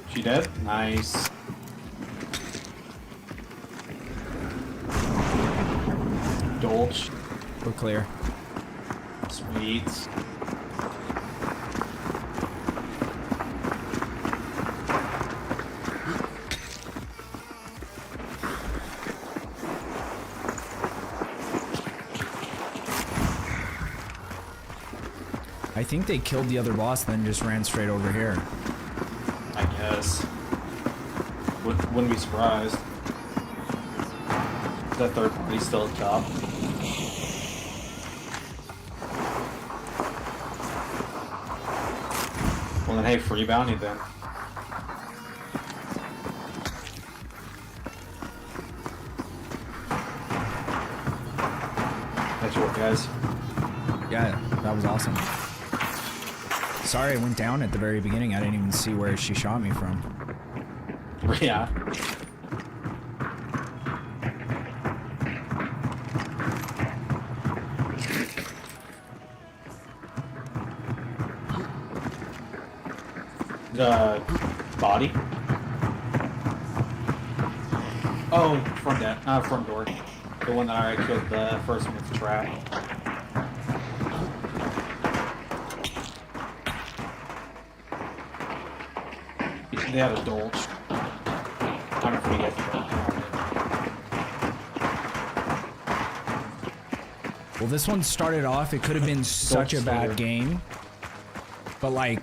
She dead? Nice. Dolch. We're clear. Sweet. I think they killed the other boss, then just ran straight over here. I guess. Wouldn't be surprised. That third party's still at top. Well then, hey, free bounty then. guys. Yeah, that was awesome. Sorry I went down at the very beginning. I didn't even see where she shot me from. Yeah. The body. Oh, front door. The one that I killed the first one with the trap. They had a dolch. I don't know if you guys know. Well, this one started off, it could have been such a bad game. But like,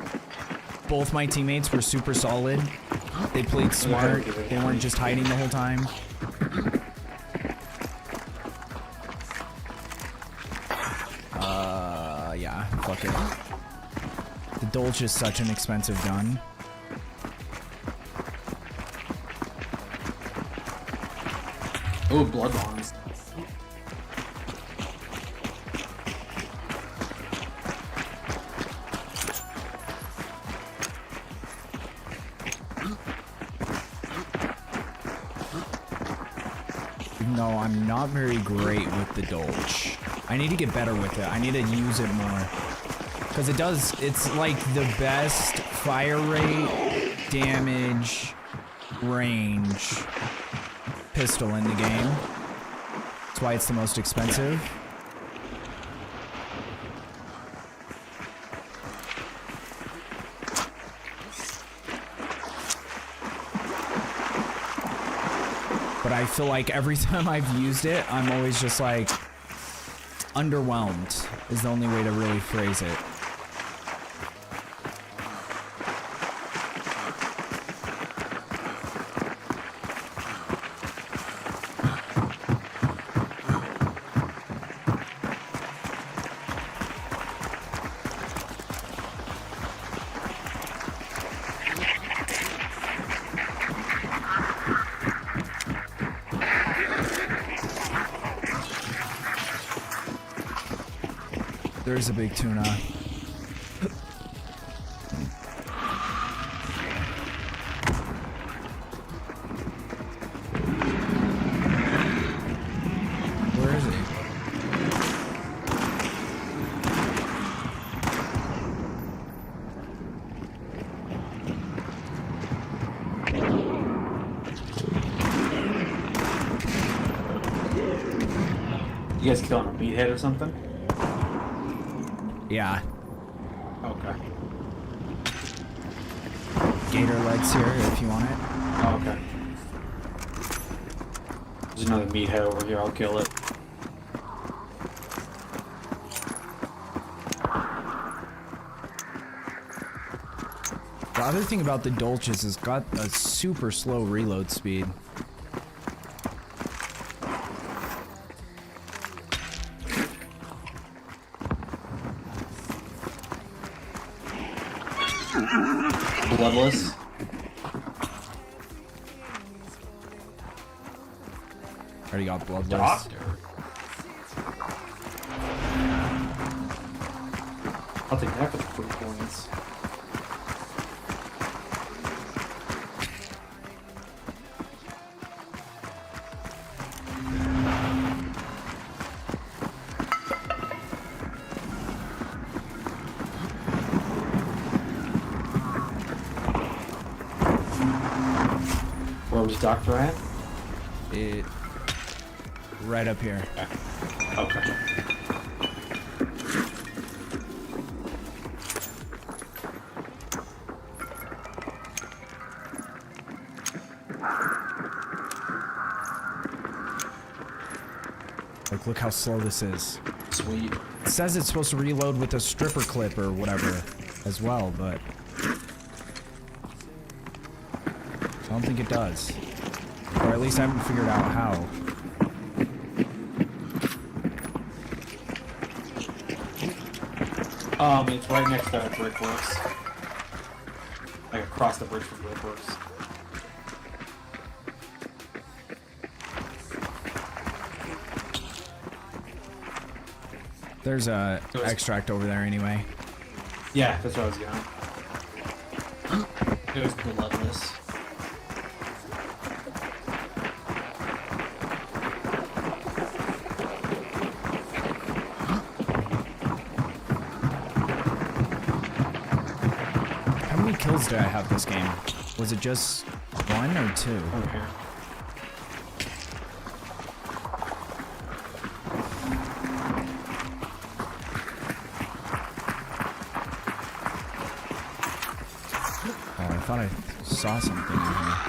both my teammates were super solid. They played smart. They weren't just hiding the whole time. Yeah, fuck it. The Dolch is such an expensive gun. Oh, blood lines. Even though I'm not very great with the Dolch. I need to get better with it. I need to use it more. Because it's like the best fire rate, damage, range pistol in the game. That's why it's the most expensive. But I feel like every time I've used it, I'm always just like, underwhelmed is the only way to really phrase it. There's a big tuna. Where is he? You guys killing a meathead or something? Yeah. Okay. Gator legs here if you want it. Oh, okay. There's another meathead over here. I'll kill it. The other thing about the Dolch is it's got a super slow reload speed. Bloodless. Already got bloodless. Doctor. I'll take that for the fruit points. Where was Doctor at? It right up here. Okay. Like, look how slow this is. Sweet. It says it's supposed to reload with a stripper clip or whatever as well, but I don't think it does. Or at least I haven't figured out how. It's right next to Brickworks. Like across the bridge from Brickworks. There's a extract over there anyway. Yeah, that's where I was going. It was bloodless. How many kills did I have this game? Was it just 1 or 2? Okay. Oh, I thought I saw something in here.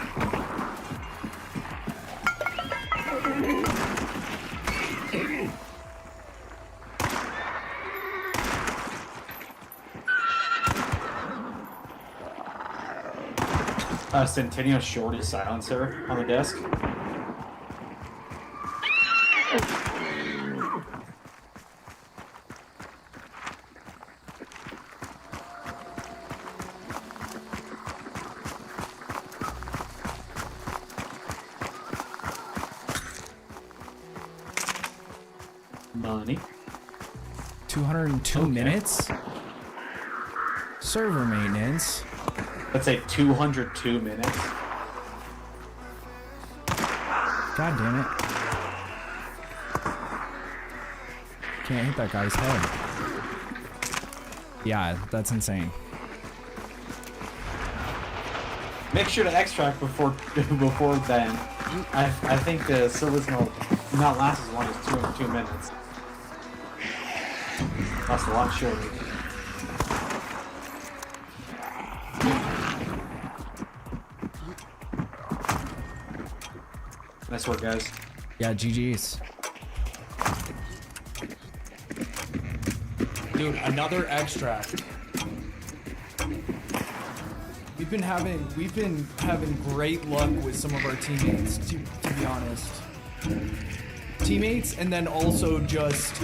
Centennial Shorty silencer on the desk. Money. 202 Okay. minutes? Server maintenance. Let's say 202 minutes. God damn it. Can't hit that guy's head. Yeah, that's insane. Make sure to extract before then. I think the server's will not last as long as 202 minutes. That's a lot shorter. Nice work, guys. Yeah, GG's. Dude, another extract. We've been having great luck with some of our teammates, to be honest. Teammates, and then also just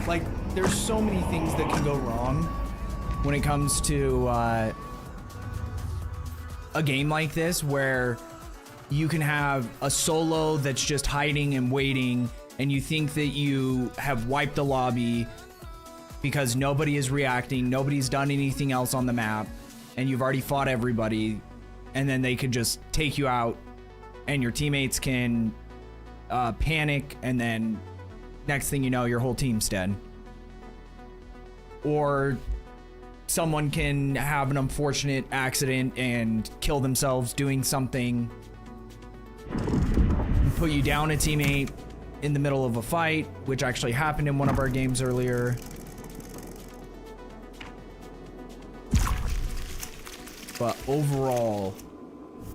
like there's so many things that can go wrong when it comes to a game like this, where you can have a solo that's just hiding and waiting, and you think that you have wiped the lobby because nobody is reacting, nobody's done anything else on the map, and you've already fought everybody, and then they could just take you out, and your teammates can panic, and then next thing you know, your whole team's dead. Or someone can have an unfortunate accident and kill themselves doing something, put you down a teammate in the middle of a fight, which actually happened in one of our games earlier. But overall,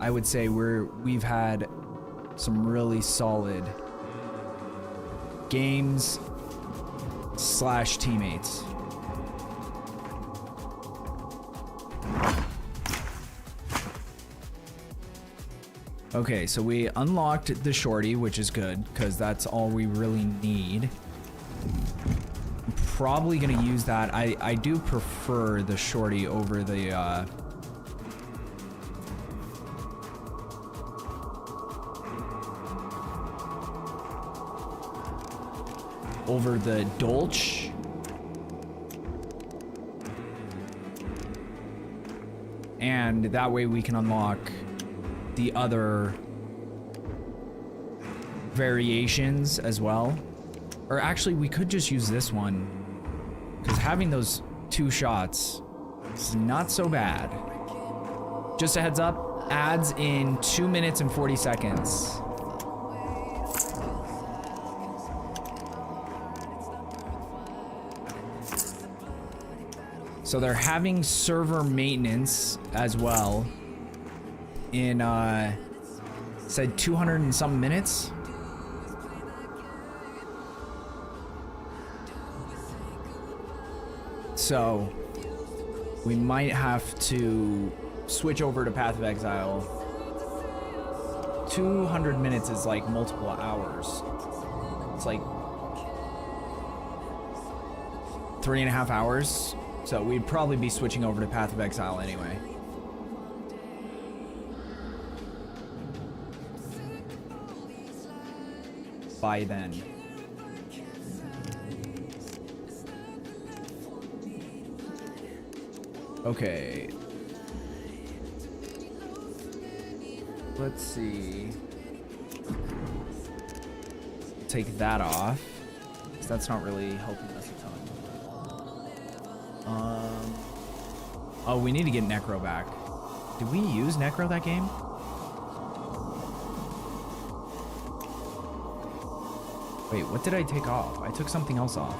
I would say we've had some really solid games / teammates. Okay, so we unlocked the shorty, which is good, because that's all we really need. I'm probably gonna use that. I do prefer the shorty over the Dolch. And that way we can unlock the other variations as well. Or actually, we could just use this one, because having those 2 shots is not so bad. Just a heads up, ads in 2 minutes and 40 seconds. So they're having server maintenance as well in said 200 and some minutes. So we might have to switch over to Path of Exile. 200 minutes is like multiple hours. It's like 3.5 hours. So we'd probably be switching over to Path of Exile anyway. By then. Okay. Let's see. Take that off. 'Cause that's not really helping us a ton. Oh, we need to get Necro back. Did we use Necro that game? Wait, what did I take off? I took something else off.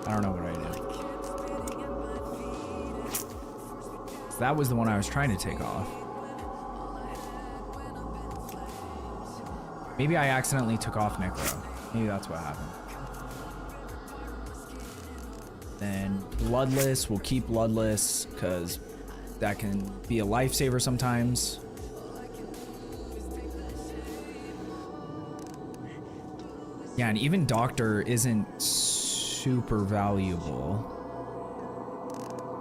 I don't know what I did. So that was the one I was trying to take off. Maybe I accidentally took off Necro. Maybe that's what happened. Then Bloodless, we'll keep Bloodless because that can be a lifesaver sometimes. Yeah, and even Doctor isn't super valuable.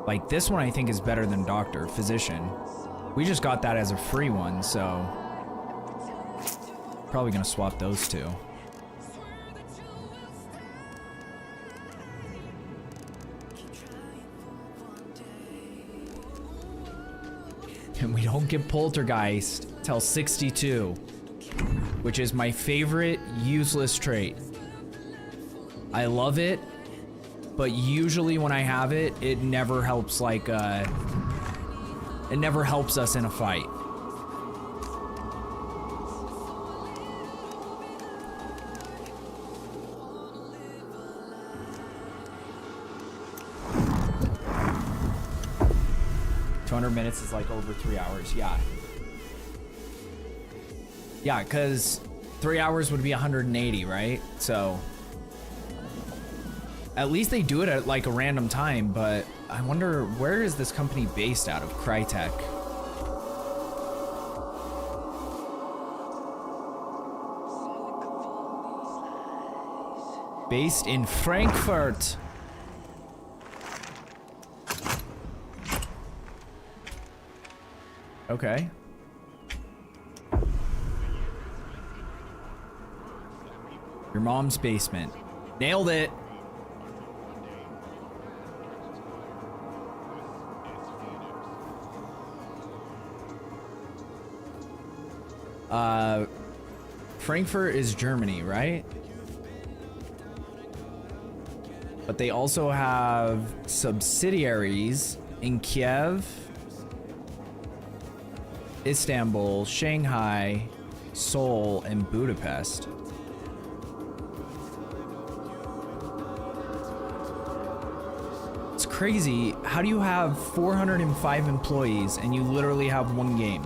Like this one I think is better than Doctor, Physician. We just got that as a free one, so probably gonna swap those two. And we don't get Poltergeist till 62, which is my favorite useless trait. I love it, but usually when I have it, it never helps like, it never helps us in a fight. Minutes is like over 3 hours. Yeah, because 3 hours would be 180, right? So at least they do it at like a random time. But I wonder, where is this company based out of? Crytek. Based in Frankfurt. Okay. Your mom's basement. Nailed it. Frankfurt is Germany, right? But they also have subsidiaries in Kiev, Istanbul, Shanghai, Seoul, and Budapest. It's crazy. How do you have 405 employees and you literally have one game?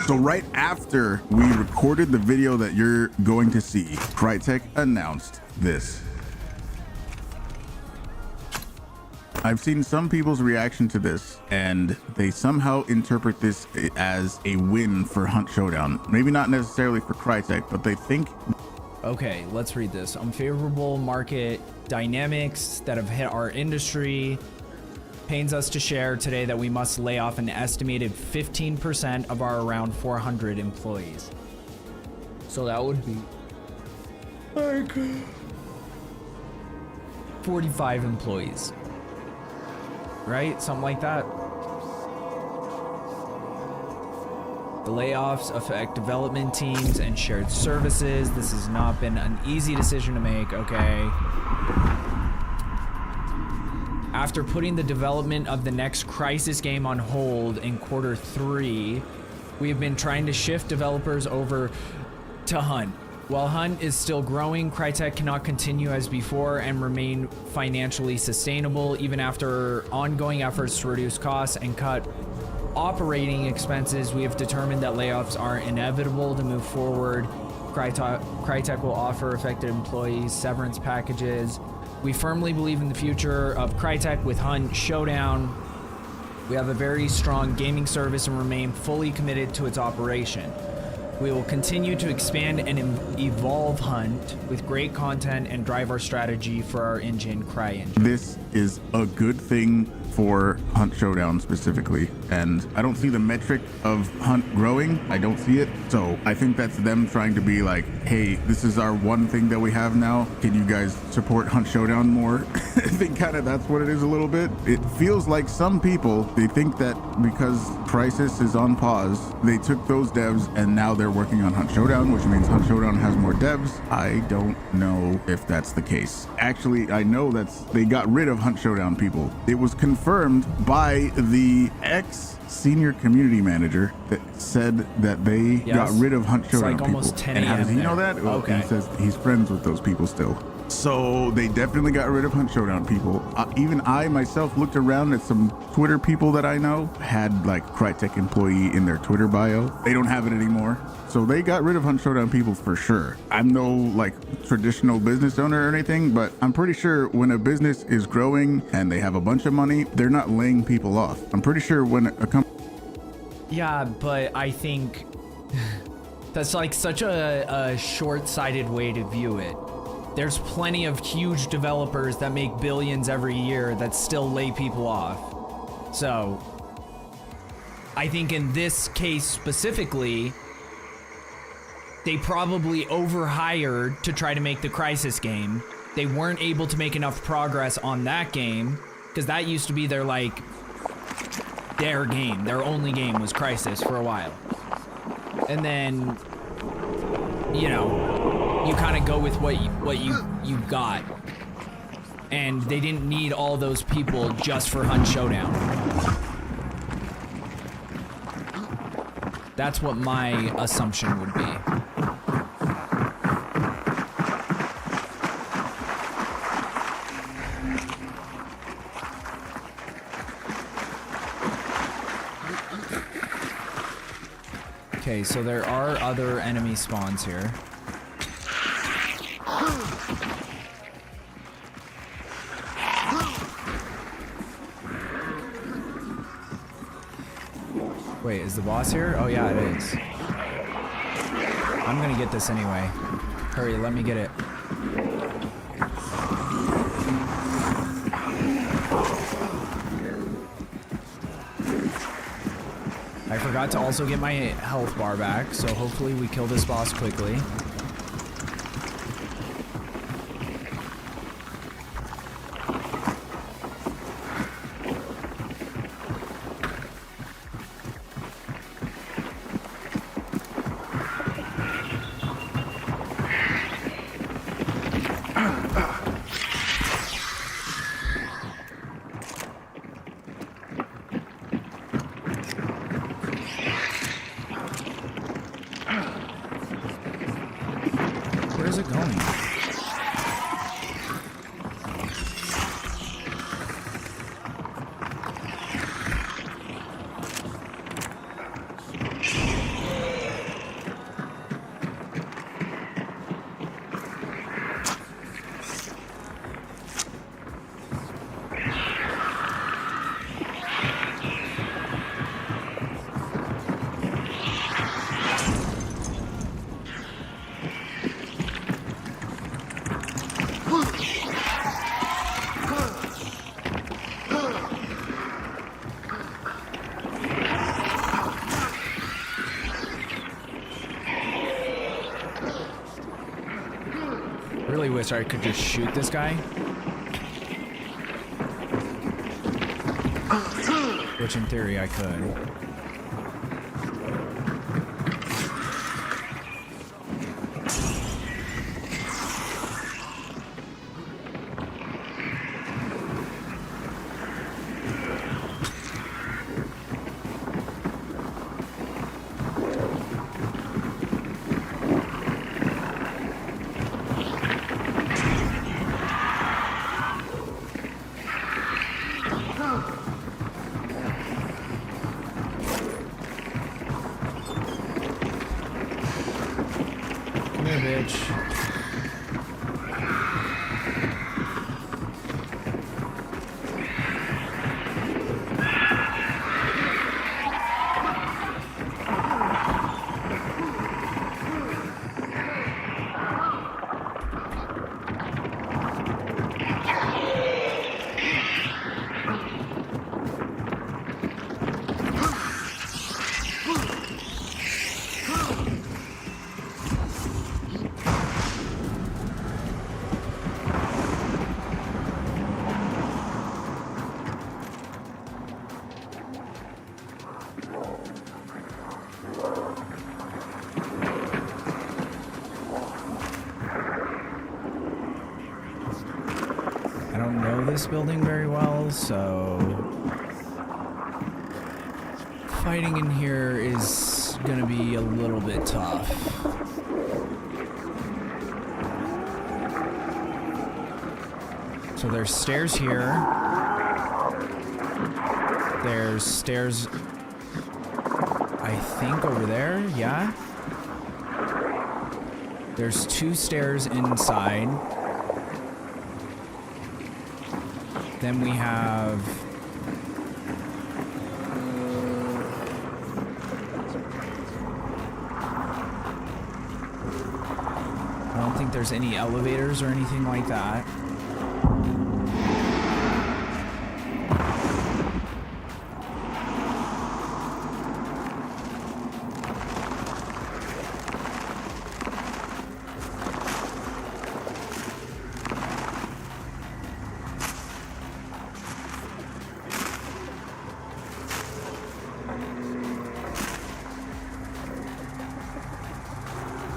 So right after we recorded the video that you're going to see, Crytek announced this. I've seen some people's reaction to this, and they somehow interpret this as a win for Hunt Showdown. Maybe not necessarily for Crytek, but they think... Okay, let's read this. Unfavorable market dynamics that have hit our industry pains us to share today that we must lay off an estimated 15% of our around 400 employees. So that would be like 45 employees. Right? Something like that. The layoffs affect development teams and shared services. This has not been an easy decision to make, okay? After putting the development of the next Crisis game on hold in Q3, we have been trying to shift developers over to Hunt. While Hunt is still growing, Crytek cannot continue as before and remain financially sustainable even after ongoing efforts to reduce costs and cut operating expenses. We have determined that layoffs are inevitable to move forward. Crytek will offer affected employees severance packages. We firmly believe in the future of Crytek with Hunt Showdown. We have a very strong gaming service and remain fully committed to its operation. We will continue to expand and evolve Hunt with great content and drive our strategy for our engine, CryEngine. This is a good thing for Hunt Showdown specifically, and I don't see the metric of Hunt growing. I don't see it, so I think that's them trying to be like, hey, this is our one thing that we have now. Can you guys support Hunt Showdown more? I think kind of that's what it is a little bit. It feels like some people, they think that because Crisis is on pause, they took those devs and now they're working on Hunt Showdown, which means Hunt Showdown has more devs. I don't know if that's the case. Actually, I know they got rid of Hunt Showdown people. It was confirmed by the ex-senior community manager that said that they got rid of Hunt Showdown like people. almost 10 and how does he there. know that? Well, Okay. he says he's friends with those people still. So they definitely got rid of Hunt Showdown people. Even I myself looked around at some Twitter people that I know had like Crytek employee in their Twitter bio. They don't have it anymore. So they got rid of Hunt Showdown people for sure. I'm no like traditional business owner or anything, but I'm pretty sure when a business is growing and they have a bunch of money, they're not laying people off. I'm pretty sure when a company... Yeah, but I think that's like such a short-sighted way to view it. There's plenty of huge developers that make billions every year that still lay people off. So I think in this case specifically, they probably overhired to try to make the Crisis game. They weren't able to make enough progress on that game because that used to be their game. Their only game was Crisis for a while. And then, you know, you kind of go with what you got. And they didn't need all those people just for Hunt Showdown. That's what my assumption would be. Okay, so there are other enemy spawns here. Wait, is the boss here? Oh yeah, it is. I'm gonna get this anyway. Hurry, let me get it. I forgot to also get my health bar back, so hopefully we kill this boss quickly. Where's it going? Really wish I could just shoot this guy. Which in theory I could. Come here, bitch. this building very well, so fighting in here is gonna be a little bit tough. So there's stairs here. There's stairs, I think, over there, yeah? There's 2 stairs inside. Then we have... I don't think there's any elevators or anything like that.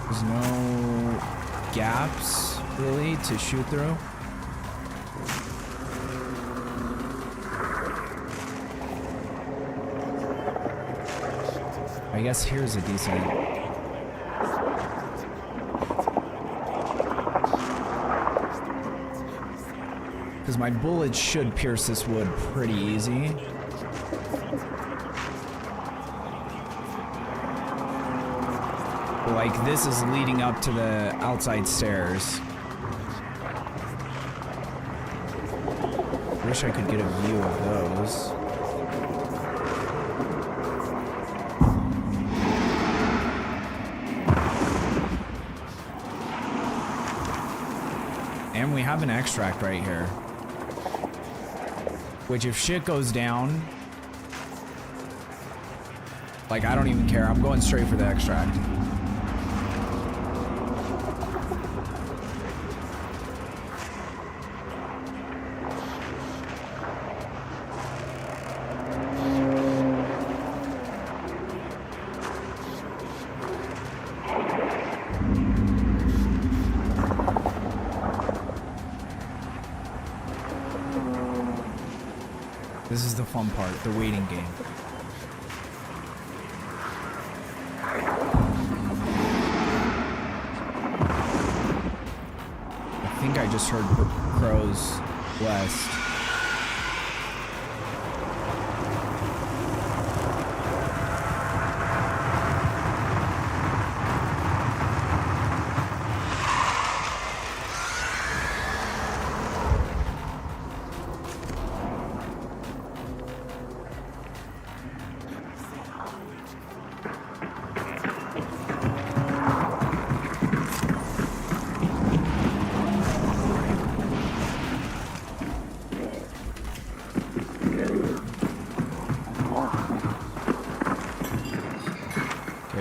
There's no gaps, really, to shoot through. I guess here's a decent... Because my bullets should pierce this wood pretty easy. Like, this is leading up to the outside stairs. Wish I could get a view of those. And we have an extract right here. Which, if shit goes down... Like, I don't even care. I'm going straight for the extract. This is the fun part, the waiting game. I think I just heard crows west.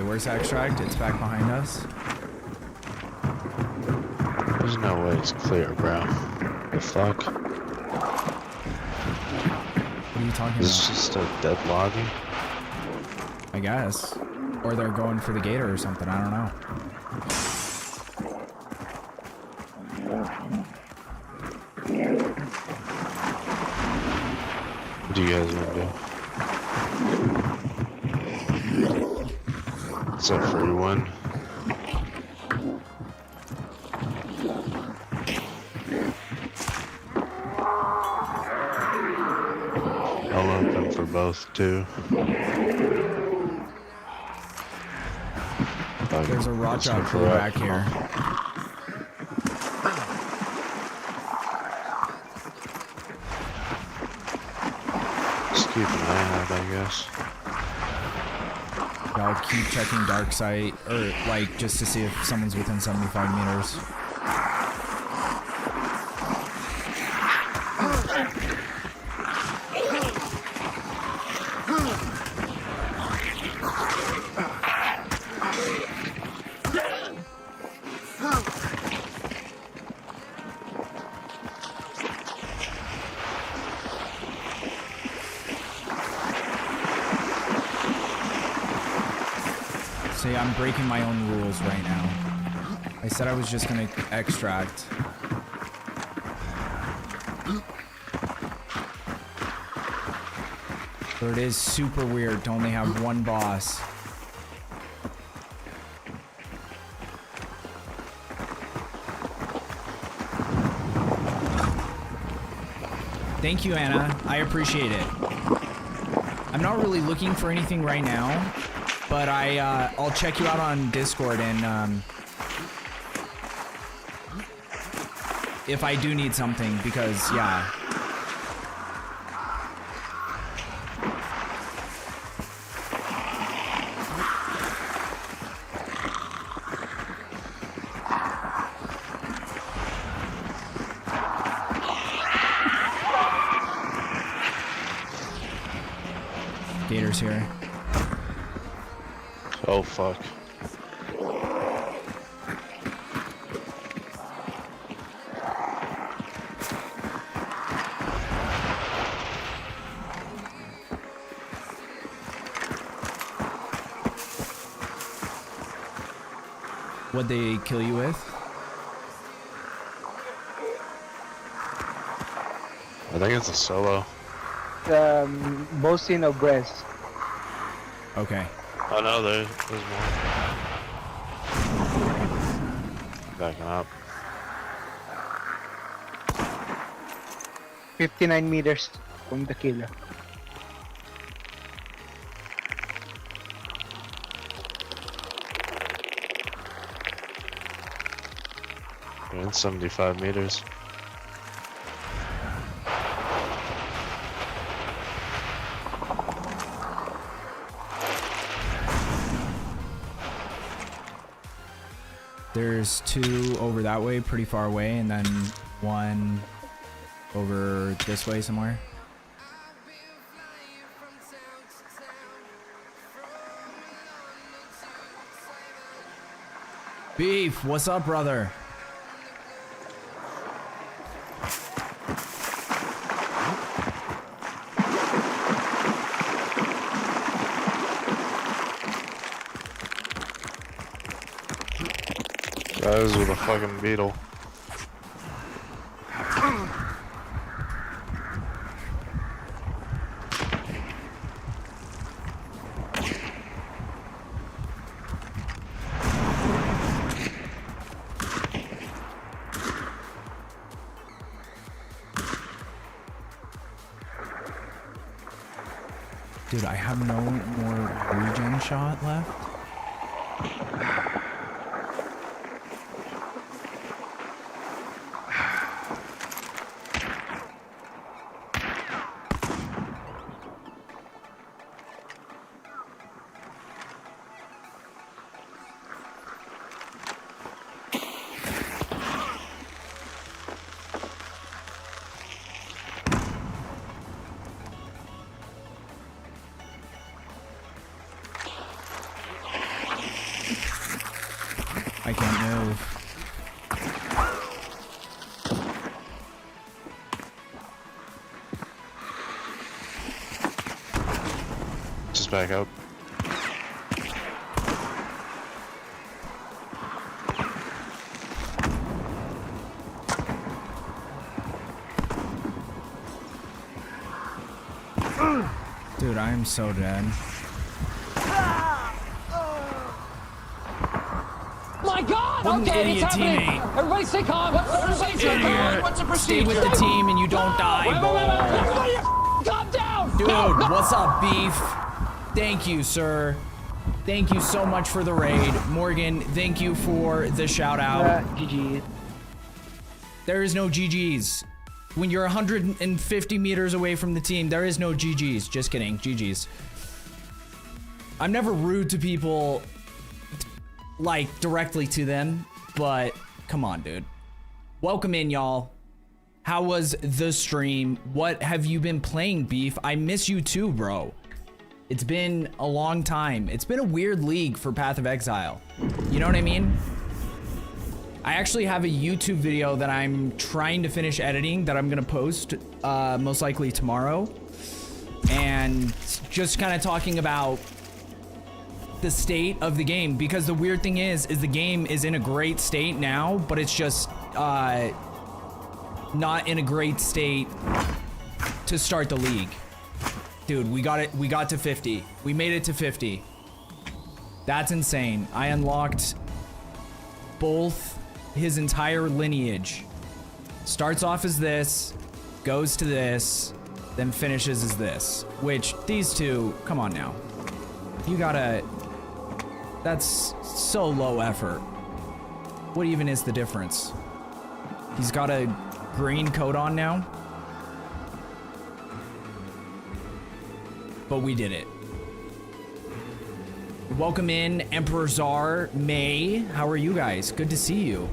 Where's extract? It's back behind us. There's no way it's clear, bro. The fuck? What are you talking Is this about? just a dead lobby? I guess. Or they're going for the gator or something, I don't know. What do you guys want to do? It's a free one. I'll open for both too. There's a rock drop crew back here. Just keep an eye out, I guess. I'll keep checking dark sight, or like just to see if someone's within 75 meters. See, I'm breaking my own rules right now. I said I was just gonna extract. But it is super weird to only have one boss. Thank you, Anna. I appreciate it. I'm not really looking for anything right now, but I'll check you out on Discord and if I do need something, because yeah. Gators here. Oh fuck. What'd they kill you with? I think it's a solo. Boasting of breast. Okay. Oh no, there's more. Backing up. 59 meters from the killer. We're in 75 meters. There's two over that way, pretty far away, and then one over this way somewhere. Beef, what's up, brother? Guys with a fucking beetle. Dude, I have no more regen shot left. I can't move. Just back up. Dude, I am so dead. My God! What an Okay, idiot it's happening. teammate. Everybody stay calm. Everybody stay calm. What's the Stay procedure? with the team and you don't die, bro. Everybody calm down. Dude, No, no. what's up, Beef? Thank you, sir. Thank you so much for the raid. Morgan, thank you for the shout out. GG. There is no GG's. When you're 150 meters away from the team, there is no GG's. Just kidding, GG's. I'm never rude to people, like, directly to them, but come on, dude. Welcome in, y'all. How was the stream? What have you been playing, Beef? I miss you too, bro. It's been a long time. It's been a weird league for Path of Exile. You know what I mean? I actually have a YouTube video that I'm trying to finish editing that I'm gonna post most likely tomorrow. And just kind of talking about the state of the game, because the weird thing is the game is in a great state now, but it's just not in a great state to start the league. Dude, we got it. We got to 50. We made it to 50. That's insane. I unlocked both his entire lineage. Starts off as this, goes to this, then finishes as this. Which, these two, come on now. You gotta... That's so low effort. What even is the difference? He's got a green coat on now. But we did it. Welcome in, Emperor Czar, May. How are you guys? Good to see you.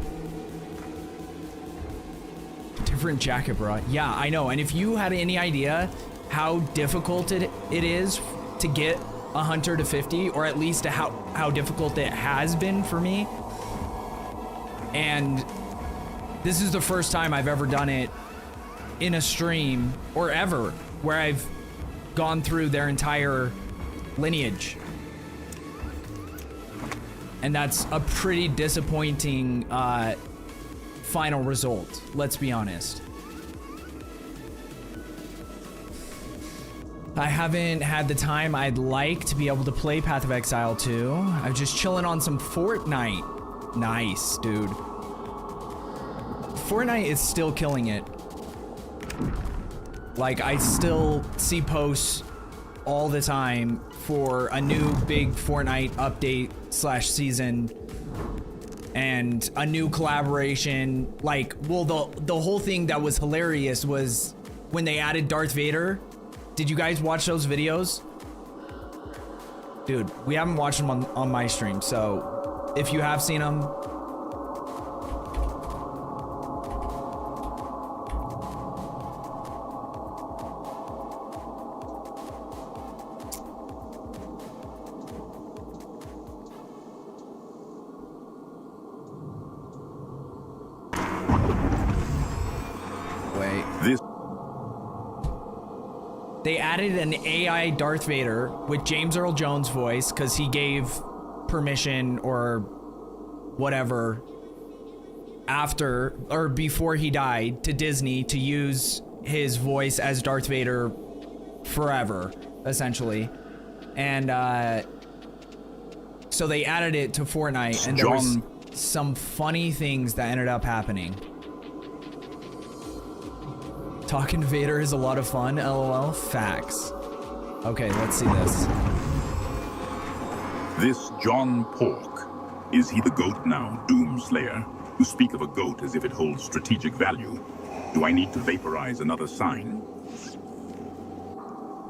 Different jacket, bro. Yeah, I know. And if you had any idea how difficult it is to get a hunter to 50, or at least how difficult it has been for me, and this is the first time I've ever done it in a stream, or ever, where I've gone through their entire lineage. And that's a pretty disappointing final result, let's be honest. I haven't had the time I'd like to be able to play Path of Exile 2. I'm just chilling on some Fortnite. Nice, dude. Fortnite is still killing it. Like, I still see posts all the time for a new big Fortnite update / season and a new collaboration. Like, well, the whole thing that was hilarious was when they added Darth Vader. Did you guys watch those videos? Dude, we haven't watched them on my stream, so if you have seen them, they added an AI Darth Vader with James Earl Jones' voice because he gave permission or whatever after or before he died to Disney to use his voice as Darth Vader forever, essentially. And so they added it to Fortnite, and there was some funny things that ended up happening. Talking to Vader is a lot of fun, LOL. Facts. Okay, let's see this. This John Pork. Is he the goat now, Doomslayer? You speak of a goat as if it holds strategic value. Do I need to vaporize another sign?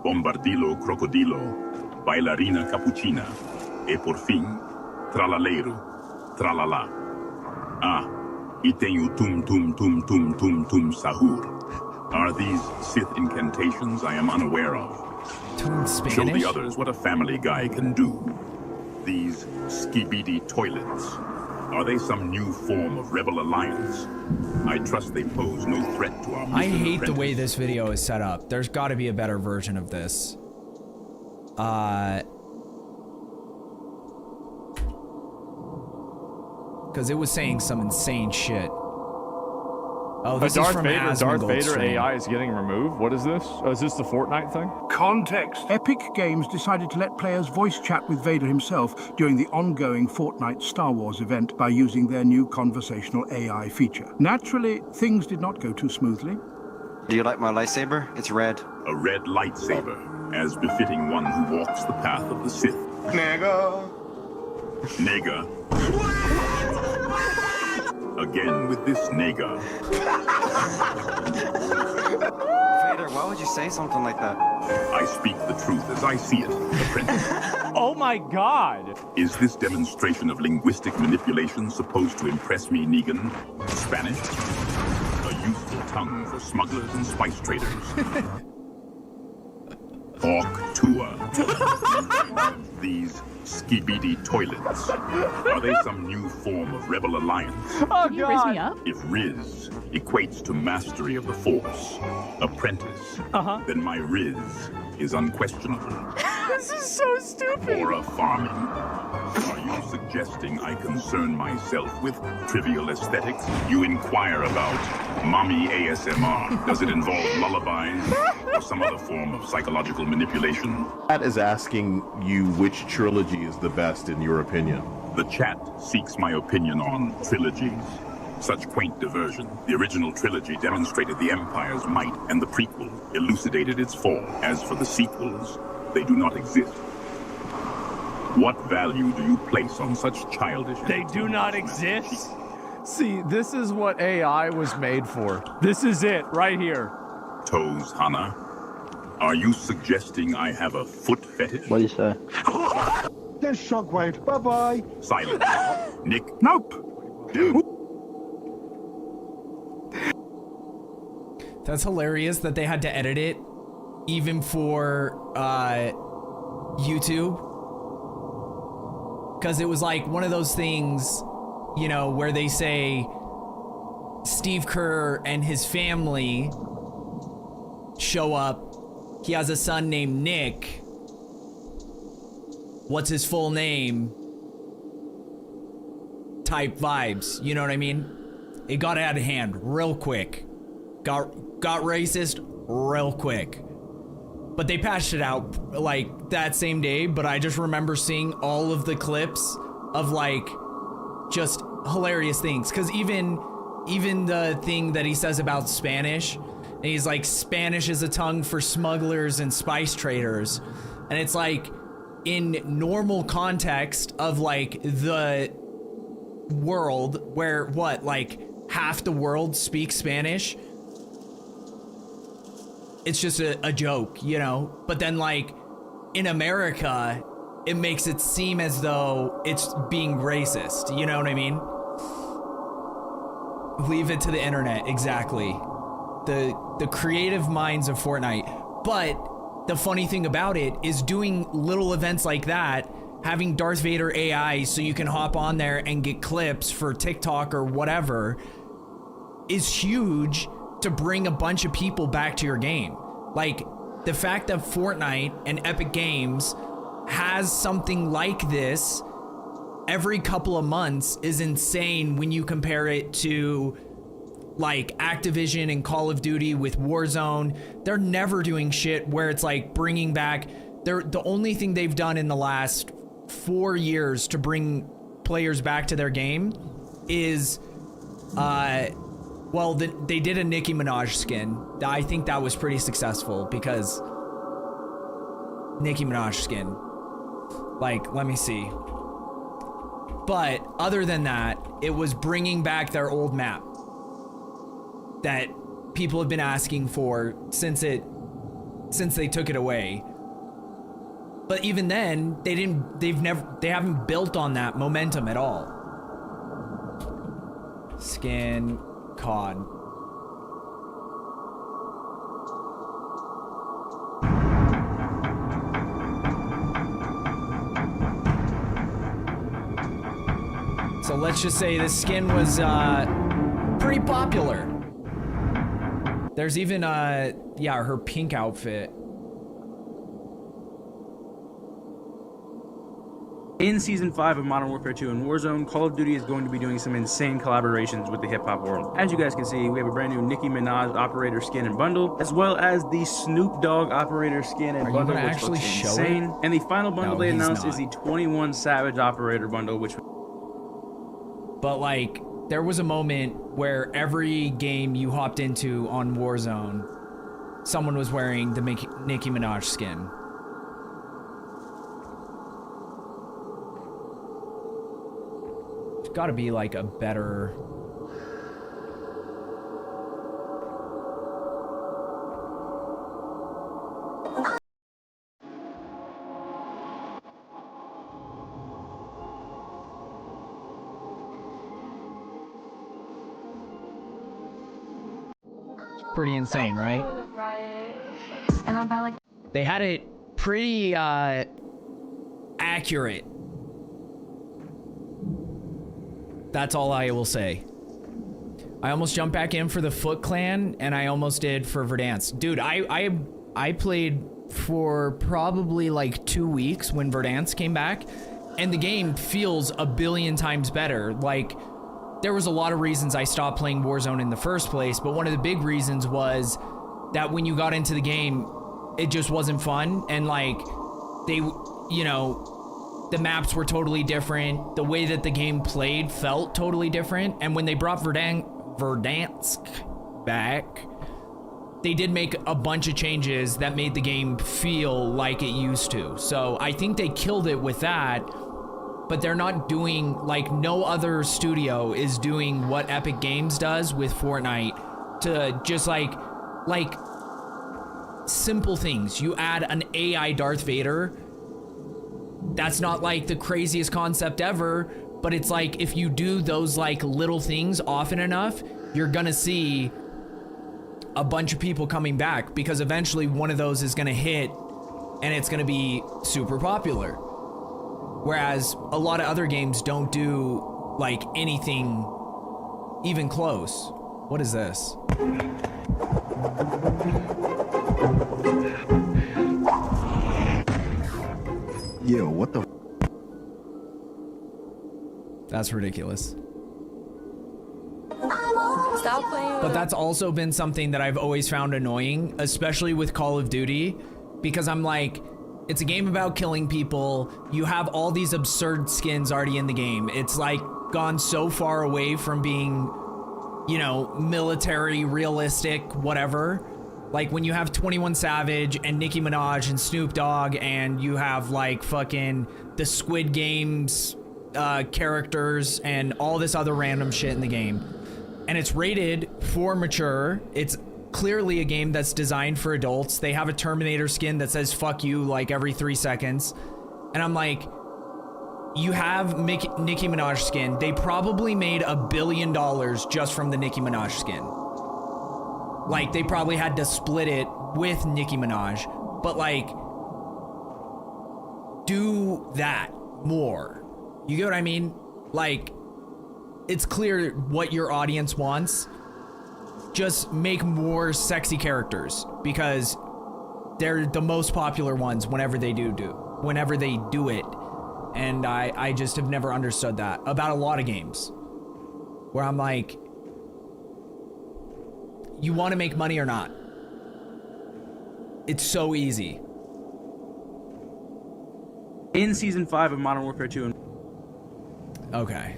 Bombardilo crocodilo, bailarina capuchina, e por fin, tralaleiro, tralala. Ah, e tenho tum tum tum tum tum tum sahur. Are these Sith incantations I am unaware of? Show the others what a family guy can do. These skibidi toilets. Are they some new form of rebel alliance? I trust they pose no threat to our mission. I hate the way this video is set up. There's got to be a better version of this. Because it was saying some insane shit. Oh, this is from Darth Vader AI is getting removed? What is this? Oh, is this the Fortnite thing? Context. Epic Games decided to let players voice chat with Vader himself during the ongoing Fortnite Star Wars event by using their new conversational AI feature. Naturally, things did not go too smoothly. Do you like my lightsaber? It's red. A red lightsaber, as befitting one who walks the path of the Sith. Nigga. Nigga. Again with this nigga. Vader, why would you say something like that? I speak the truth as I see it, apprentice. Oh my god! Is this demonstration of linguistic manipulation supposed to impress me, Negan? Spanish? A useful tongue for smugglers and spice traders. Hawk Tua. These skibidi toilets. Are they some new form of rebel alliance? Oh, you raise me up? If Riz equates to mastery of the Force, apprentice, then my Riz is unquestionable. This is so stupid. Or a farming? Are you suggesting I concern myself with trivial aesthetics? You inquire about mommy ASMR. Does it involve lullabies or some other form of psychological manipulation? That is asking you which trilogy is the best in your opinion. The chat seeks my opinion on trilogies. Such quaint diversion. The original trilogy demonstrated the Empire's might, and the prequel elucidated its fall. As for the sequels, they do not exist. What value do you place on such childish... They do not exist? See, this is what AI was made for. This is it, right here. Toes, Hana. Are you suggesting I have a foot fetish? What do you say? There's Shockwave. Bye-bye. Silence. Nick. Nope. That's hilarious that they had to edit it even for YouTube. Because it was like one of those things, you know, where they say Steve Kerr and his family show up. He has a son named Nick. What's his full name? Type vibes. You know what I mean? It got out of hand real quick. Got racist real quick. But they patched it out like that same day, but I just remember seeing all of the clips of like just hilarious things. Cause even the thing that he says about Spanish, and he's like, Spanish is a tongue for smugglers and spice traders. And it's like in normal context of like the world where what, like half the world speaks Spanish. It's just a joke, you know? But then like in America, it makes it seem as though it's being racist. You know what I mean? Leave it to the internet, exactly. The creative minds of Fortnite. But the funny thing about it is doing little events like that, having Darth Vader AI so you can hop on there and get clips for TikTok or whatever, is huge to bring a bunch of people back to your game. Like, the fact that Fortnite and Epic Games has something like this every couple of months is insane when you compare it to like Activision and Call of Duty with Warzone. They're never doing shit where it's like bringing back, the only thing they've done in the last 4 years to bring players back to their game is well, they did a Nicki Minaj skin. I think that was pretty successful because Nicki Minaj skin. Like, let me see. But other than that, it was bringing back their old map that people have been asking for since they took it away. But even then, they haven't built on that momentum at all. Skin COD. So let's just say this skin was pretty popular. There's even yeah, her pink outfit. In Season 5 of Modern Warfare 2 and Warzone, Call of Duty is going to be doing some insane collaborations with the hip-hop world. As you guys can see, we have a brand new Nicki Minaj operator skin and bundle, as well as the Snoop Dogg operator skin and bundle, which actually looks show insane. it? And the final bundle No, they he's announced not. is the 21 Savage operator bundle, which... But like, there was a moment where every game you hopped into on Warzone, someone was wearing the Nicki Minaj skin. It's gotta be like a better... Pretty insane, right? They had it pretty accurate. That's all I will say. I almost jumped back in for the Foot Clan, and I almost did for Verdansk. Dude, I played for probably like 2 weeks when Verdansk came back, and the game feels a billion times better. Like, there was a lot of reasons I stopped playing Warzone in the first place, but one of the big reasons was that when you got into the game, it just wasn't fun, and like, they, you know, the maps were totally different, the way that the game played felt totally different, and when they brought Verdansk back, they did make a bunch of changes that made the game feel like it used to. So I think they killed it with that, but they're not doing, like, no other studio is doing what Epic Games does with Fortnite, to just like simple things. You add an AI Darth Vader. That's not like the craziest concept ever, but it's like, if you do those like little things often enough, you're gonna see a bunch of people coming back, because eventually one of those is gonna hit and it's gonna be super popular. Whereas a lot of other games don't do like anything even close. What is this? Yo, what the? That's ridiculous. Stop playing. But that's also been something that I've always found annoying, especially with Call of Duty, because I'm like, it's a game about killing people. You have all these absurd skins already in the game. It's like gone so far away from being, you know, military, realistic, whatever. Like when you have 21 Savage and Nicki Minaj and Snoop Dogg, and you have like fucking the Squid Games characters and all this other random shit in the game. And it's rated for mature. It's clearly a game that's designed for adults. They have a Terminator skin that says fuck you like every 3 seconds. And I'm like, you have Nicki Minaj skin. They probably made $1 billion just from the Nicki Minaj skin. Like, they probably had to split it with Nicki Minaj. But like, do that more. You get what I mean? Like, it's clear what your audience wants. Just make more sexy characters, because they're the most popular ones whenever they do it. And I just have never understood that about a lot of games, where I'm like, you want to make money or not? It's so easy. In Season 5 of Modern Warfare 2. Okay.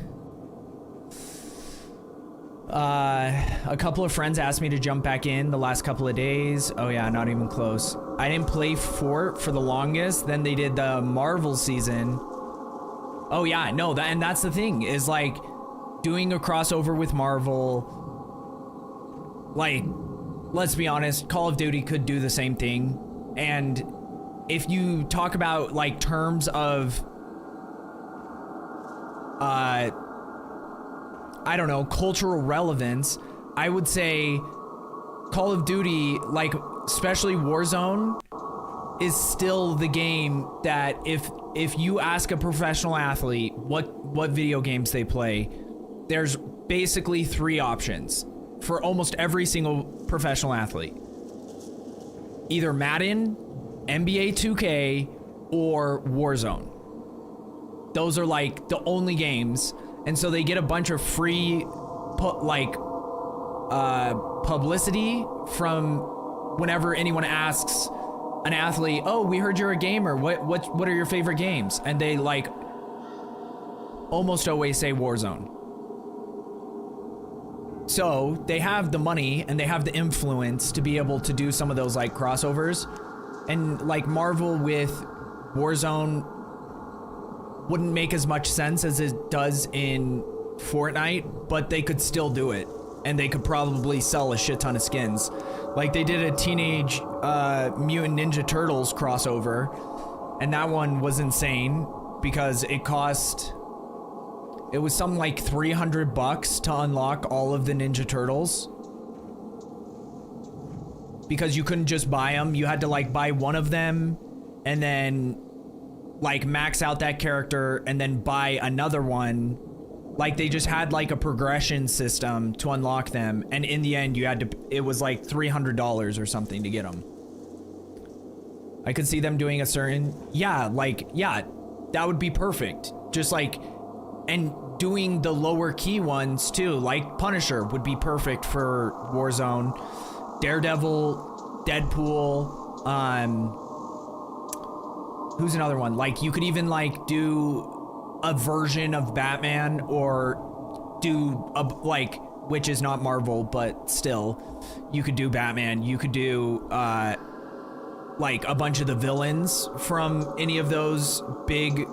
A couple of friends asked me to jump back in the last couple of days. Oh yeah, not even close. I didn't play Fort for the longest. Then they did the Marvel season. Oh yeah, no, and that's the thing, is like doing a crossover with Marvel. Like, let's be honest, Call of Duty could do the same thing. And if you talk about like terms of I don't know, cultural relevance, I would say Call of Duty, like especially Warzone, is still the game that if you ask a professional athlete what video games they play, there's basically 3 options for almost every single professional athlete. Either Madden, NBA 2K, or Warzone. Those are like the only games. And so they get a bunch of free publicity from whenever anyone asks an athlete, oh, we heard you're a gamer, what are your favorite games? And they like almost always say Warzone. So they have the money and they have the influence to be able to do some of those like crossovers. And like Marvel with Warzone wouldn't make as much sense as it does in Fortnite, but they could still do it. And they could probably sell a shit ton of skins. Like they did a Teenage Mutant Ninja Turtles crossover, and that one was insane because it was something like $300 to unlock all of the Ninja Turtles. Because you couldn't just buy them, you had to like buy one of them and then like max out that character and then buy another one. Like they just had like a progression system to unlock them, and in the end you had to, it was like $300 or something to get them. I could see them doing a certain, yeah, that would be perfect. Just like, and doing the lower key ones too, like Punisher would be perfect for Warzone. Daredevil, Deadpool, who's another one? Like, you could even like do a version of Batman, or do a, like, which is not Marvel, but still, you could do Batman. You could do like a bunch of the villains from any of those big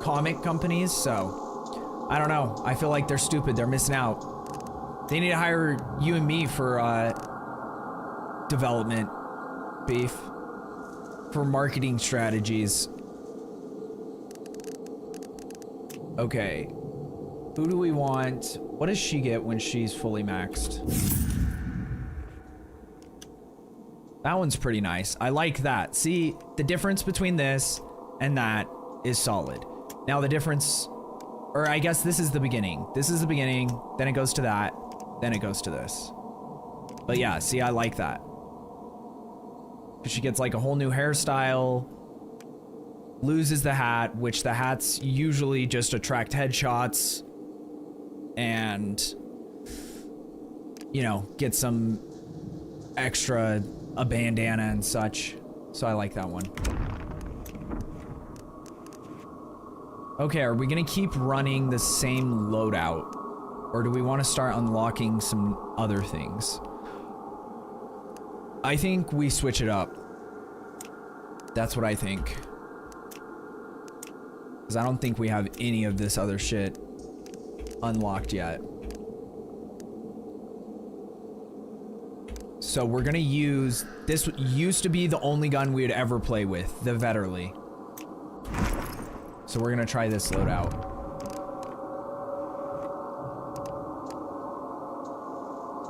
comic companies. So I don't know. I feel like they're stupid. They're missing out. They need to hire you and me for development, Beef, for marketing strategies. Okay, who do we want? What does she get when she's fully maxed? That one's pretty nice. I like that. See, the difference between this and that is solid. Now the difference, or I guess this is the beginning. This is the beginning, then it goes to that, then it goes to this. But yeah, see, I like that. Because she gets like a whole new hairstyle, loses the hat, which the hats usually just attract headshots, and, you know, get some extra, a bandana and such. So I like that one. Okay, are we gonna keep running the same loadout, or do we want to start unlocking some other things? I think we switch it up. That's what I think. Because I don't think we have any of this other shit unlocked yet. So we're gonna use, this used to be the only gun we would ever play with, the Vetterli. So we're gonna try this loadout.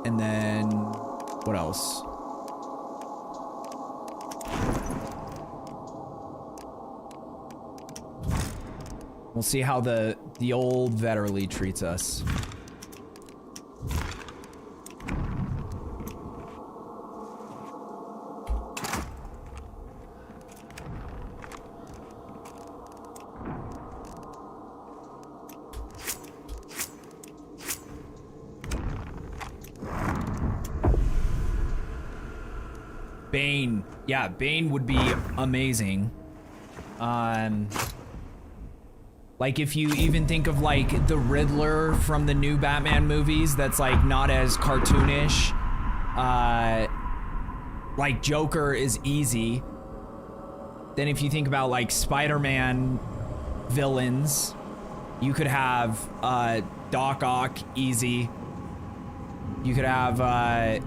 And then, what else? We'll see how the old Vetterli treats us. Bane. Yeah, Bane would be amazing. Like, if you even think of like the Riddler from the new Batman movies, that's like not as cartoonish. Like Joker is easy. Then if you think about like Spider-Man villains, you could have Doc Ock, easy. You could have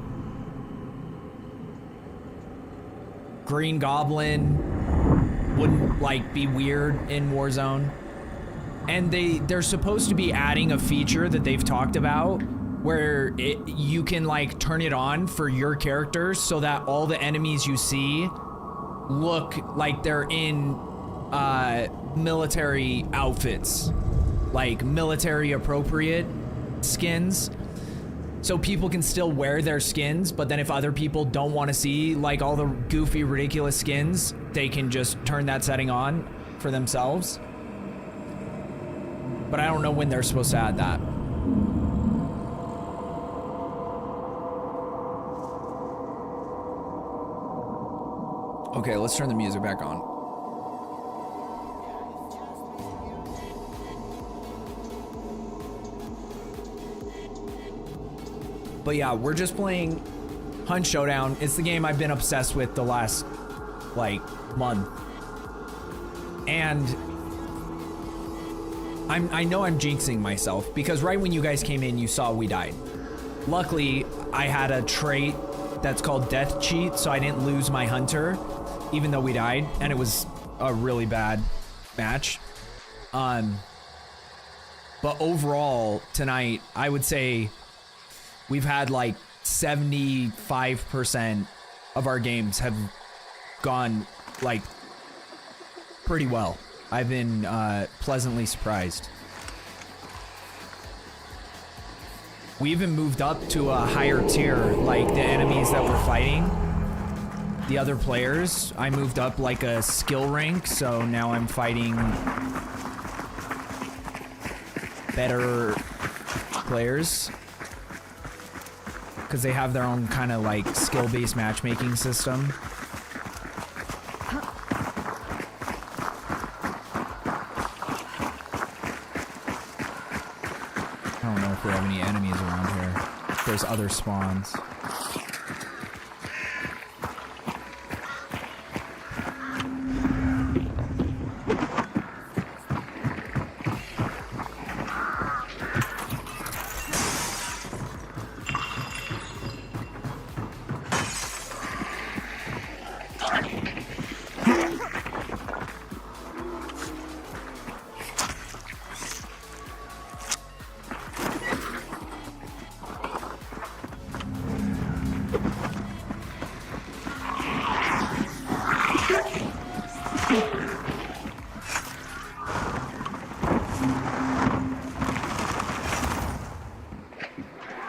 Green Goblin, wouldn't like be weird in Warzone. And they're supposed to be adding a feature that they've talked about where you can like turn it on for your characters so that all the enemies you see look like they're in military outfits, like military appropriate skins. So people can still wear their skins, but then if other people don't want to see like all the goofy, ridiculous skins, they can just turn that setting on for themselves. But I don't know when they're supposed to add that. Okay, let's turn the music back on. But yeah, we're just playing Hunt Showdown. It's the game I've been obsessed with the last, like, month. And I know I'm jinxing myself because right when you guys came in, you saw we died. Luckily, I had a trait that's called Death Cheat, so I didn't lose my Hunter, even though we died, and it was a really bad match. But overall, tonight, I would say we've had like 75% of our games have gone like pretty well. I've been pleasantly surprised. We even moved up to a higher tier, like the enemies that we're fighting. the other players. I moved up like a skill rank, so now I'm fighting better players. Because they have their own kind of like skill-based matchmaking system. I don't know if we have any enemies around here. There's other spawns.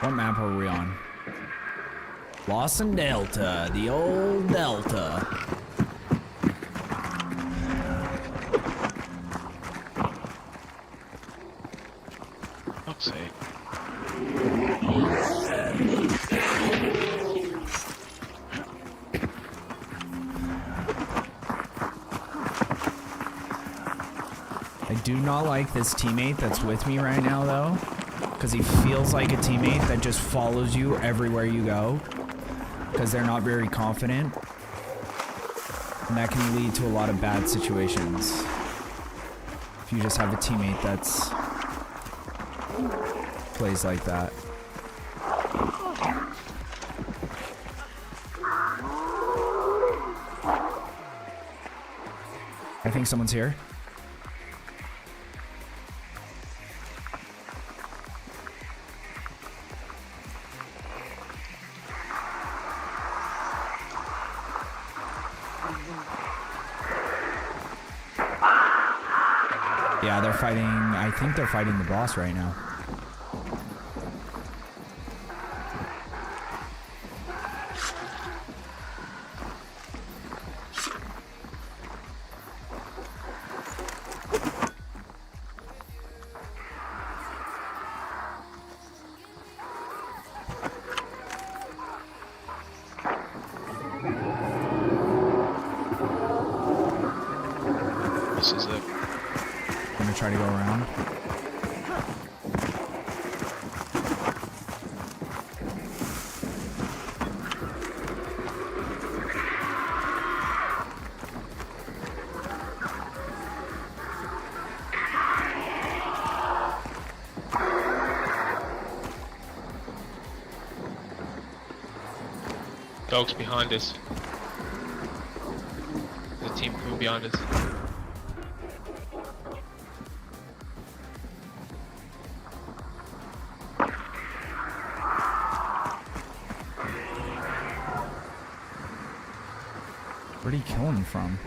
What map are we on? Lawson Delta, the old Delta. Fuck's sake. I do not like this teammate that's with me right now, though. Because he feels like a teammate that just follows you everywhere you go. Because they're not very confident. And that can lead to a lot of bad situations. If you just have a teammate that's plays like that. I think someone's here. Yeah, they're fighting, I think they're fighting the boss right now. This is it. I'm gonna try to go around. Dogs behind us. The team crew behind us. Where'd he kill him from?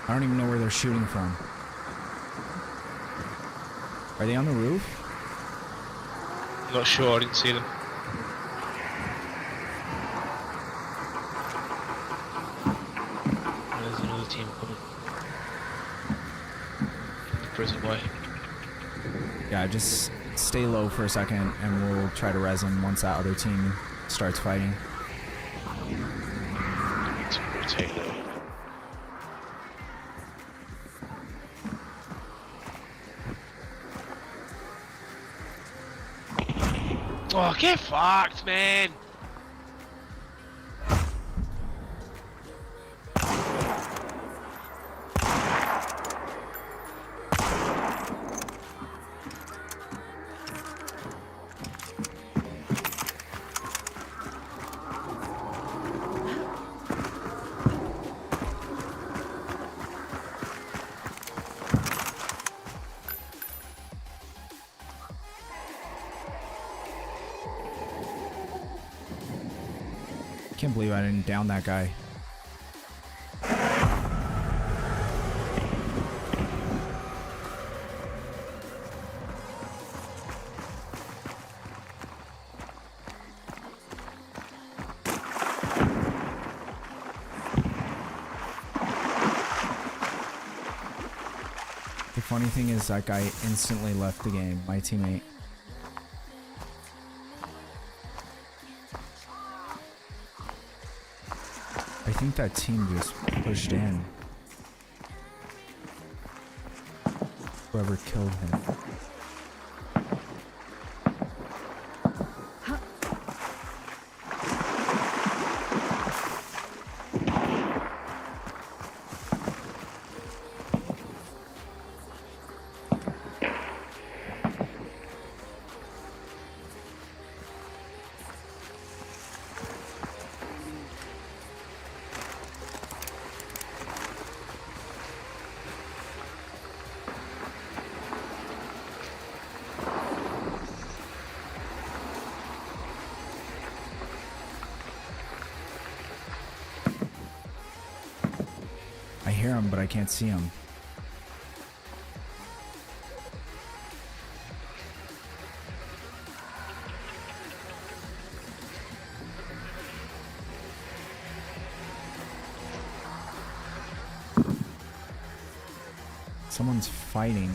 I don't even know where they're shooting from. Are they on the roof? I'm not sure, I didn't see them. There's another team coming. The prison way. Yeah, just stay low for a second and we'll try to res them once that other team starts fighting. Need to rotate though. Oh, get fucked, man! Can't believe I didn't down that guy. The funny thing is that guy instantly left the game, my teammate. I think that team just pushed in. Whoever killed him. I hear him, but I can't see him. Someone's fighting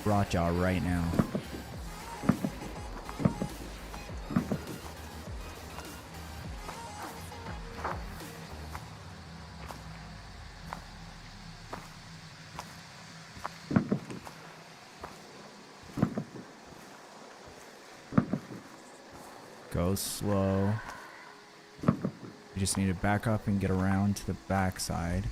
Raja right now. Go slow. You just need to back up and get around to the backside.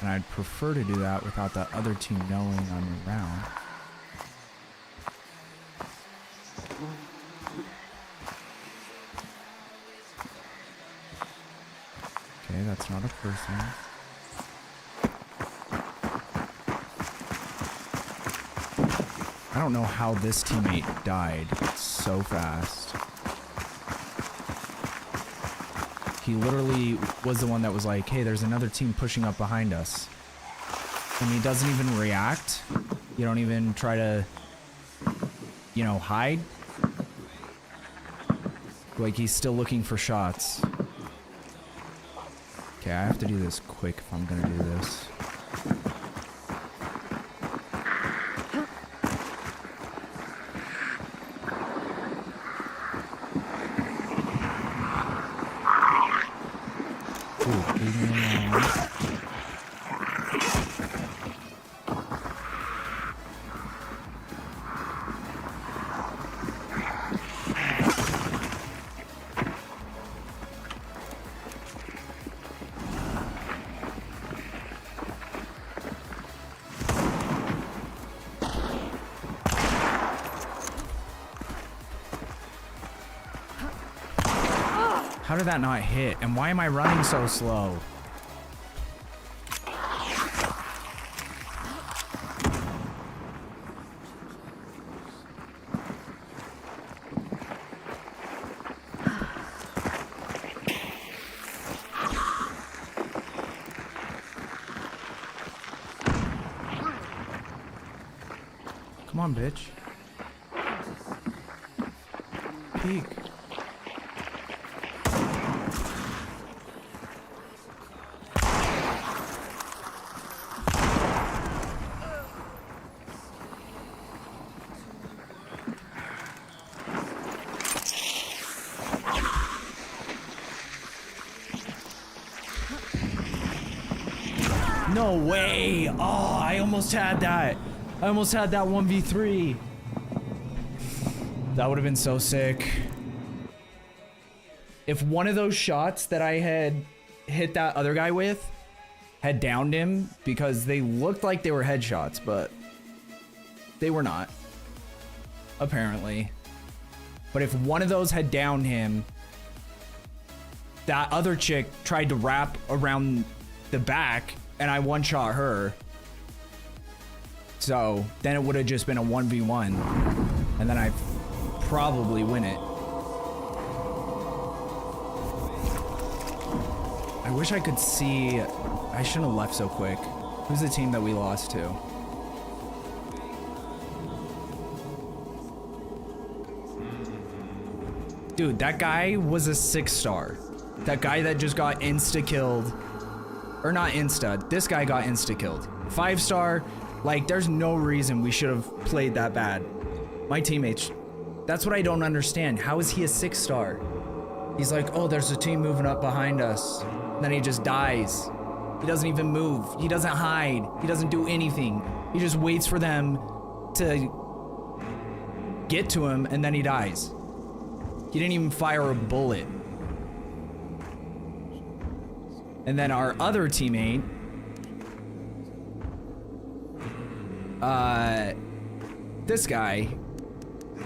And I'd prefer to do that without the other team knowing I'm around. Okay, that's not a person. I don't know how this teammate died so fast. He literally was the one that was like, hey, there's another team pushing up behind us. And he doesn't even react. You don't even try to, you know, hide. Like, he's still looking for shots. Okay, I have to do this quick if I'm gonna do this. How did that not hit? And why am I running so slow? Come on, bitch. Peek. No way! Oh, I almost had that. I almost had that 1v3. That would have been so sick. If one of those shots that I had hit that other guy with had downed him, because they looked like they were headshots, but they were not, apparently. But if one of those had downed him, that other chick tried to wrap around the back and I one-shot her. So then it would have just been a 1v1, and then I probably win it. I wish I could see. I shouldn't have left so quick. Who's the team that we lost to? Dude, that guy was a 6-star. That guy that just got insta-killed. Or not insta. This guy got insta-killed. 5-star. Like, there's no reason we should have played that bad. My teammates. That's what I don't understand. How is he a 6-star? He's like, oh, there's a team moving up behind us. And then he just dies. He doesn't even move. He doesn't hide. He doesn't do anything. He just waits for them to get to him, and then he dies. He didn't even fire a bullet. And then our other teammate, this guy,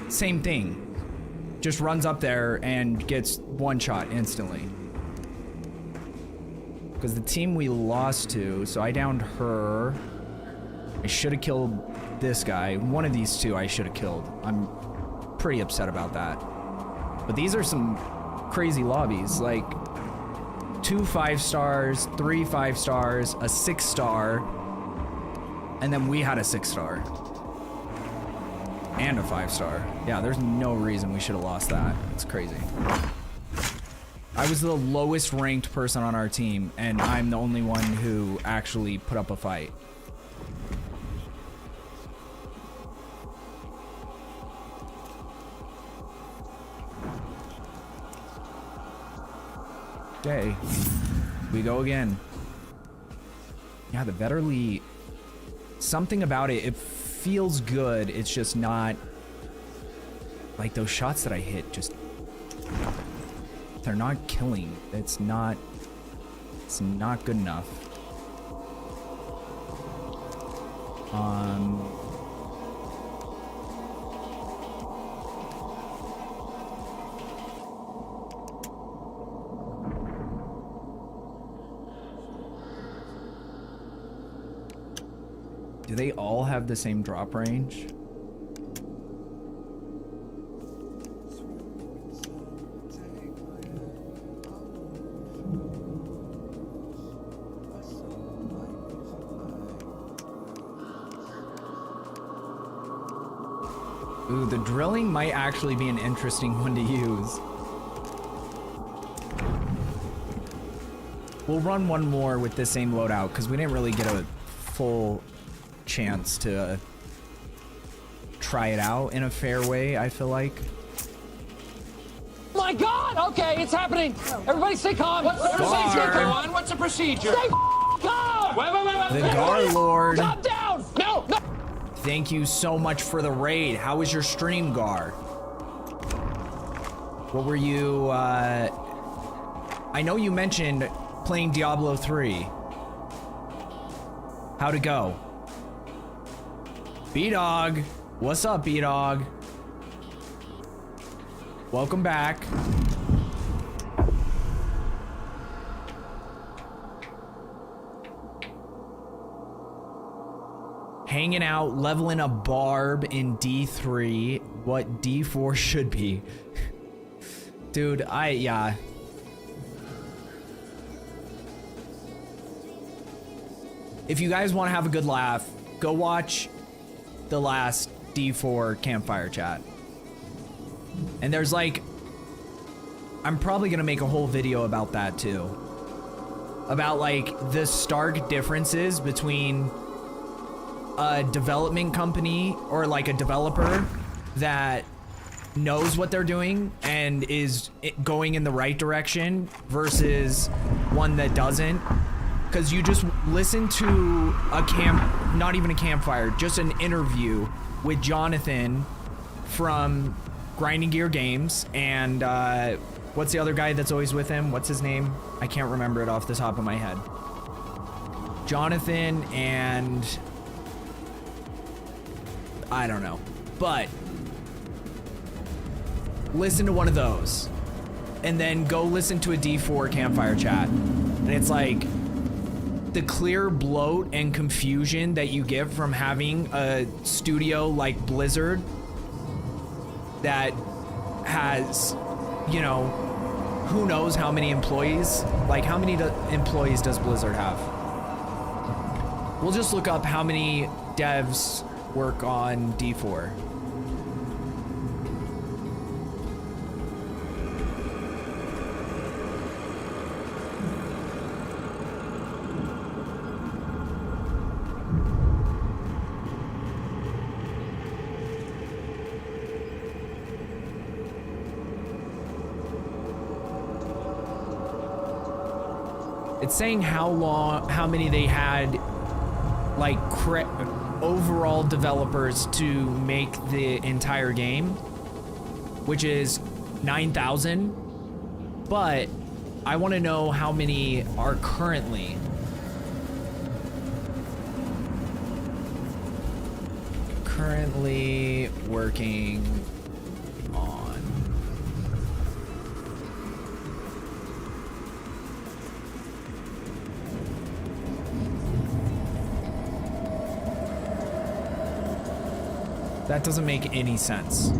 same thing. Just runs up there and gets one shot instantly. Because the team we lost to, so I downed her. I should have killed this guy. One of these two I should have killed. I'm pretty upset about that. But these are some crazy lobbies, like 2 5-stars, 3 5-stars, a 6-star, and then we had a 6-star. And a 5-star. Yeah, there's no reason we should have lost that. It's crazy. I was the lowest ranked person on our team, and I'm the only one who actually put up a fight. Okay, we go again. Yeah, the Vetterli, something about it, it feels good. It's just not, like those shots that I hit, just, they're not killing. It's not good enough. Do they all have the same drop range? Ooh, the drilling might actually be an interesting one to use. We'll run one more with the same loadout because we didn't really get a full chance to try it out in a fair way, I feel like. My God! Okay, it's happening. Everybody stay calm. What's the procedure, everyone? What's the procedure? Stay calm! Wait. The Gar Lord. Calm down! No! Thank you so much for the raid. How was your stream, Gar? What were you, I know you mentioned playing Diablo 3. How'd it go? B-Dog. What's up, B-Dog? Welcome back. Hanging out, leveling a barb in D3, what D4 should be. Dude, yeah. If you guys want to have a good laugh, go watch the last D4 campfire chat. And there's like, I'm probably gonna make a whole video about that too. About like the stark differences between a development company or like a developer that knows what they're doing and is going in the right direction versus one that doesn't. Because you just listen to a not even a campfire, just an interview with Jonathan from Grinding Gear Games and what's the other guy that's always with him? What's his name? I can't remember it off the top of my head. Jonathan and I don't know, but listen to one of those and then go listen to a D4 campfire chat. And it's like, the clear bloat and confusion that you get from having a studio like Blizzard that has, you know, who knows how many employees? Like, how many employees does Blizzard have? We'll just look up how many devs work on D4. It's saying how many they had, like, overall developers to make the entire game, which is 9,000. But I want to know how many are currently. Currently working on. That doesn't make any sense.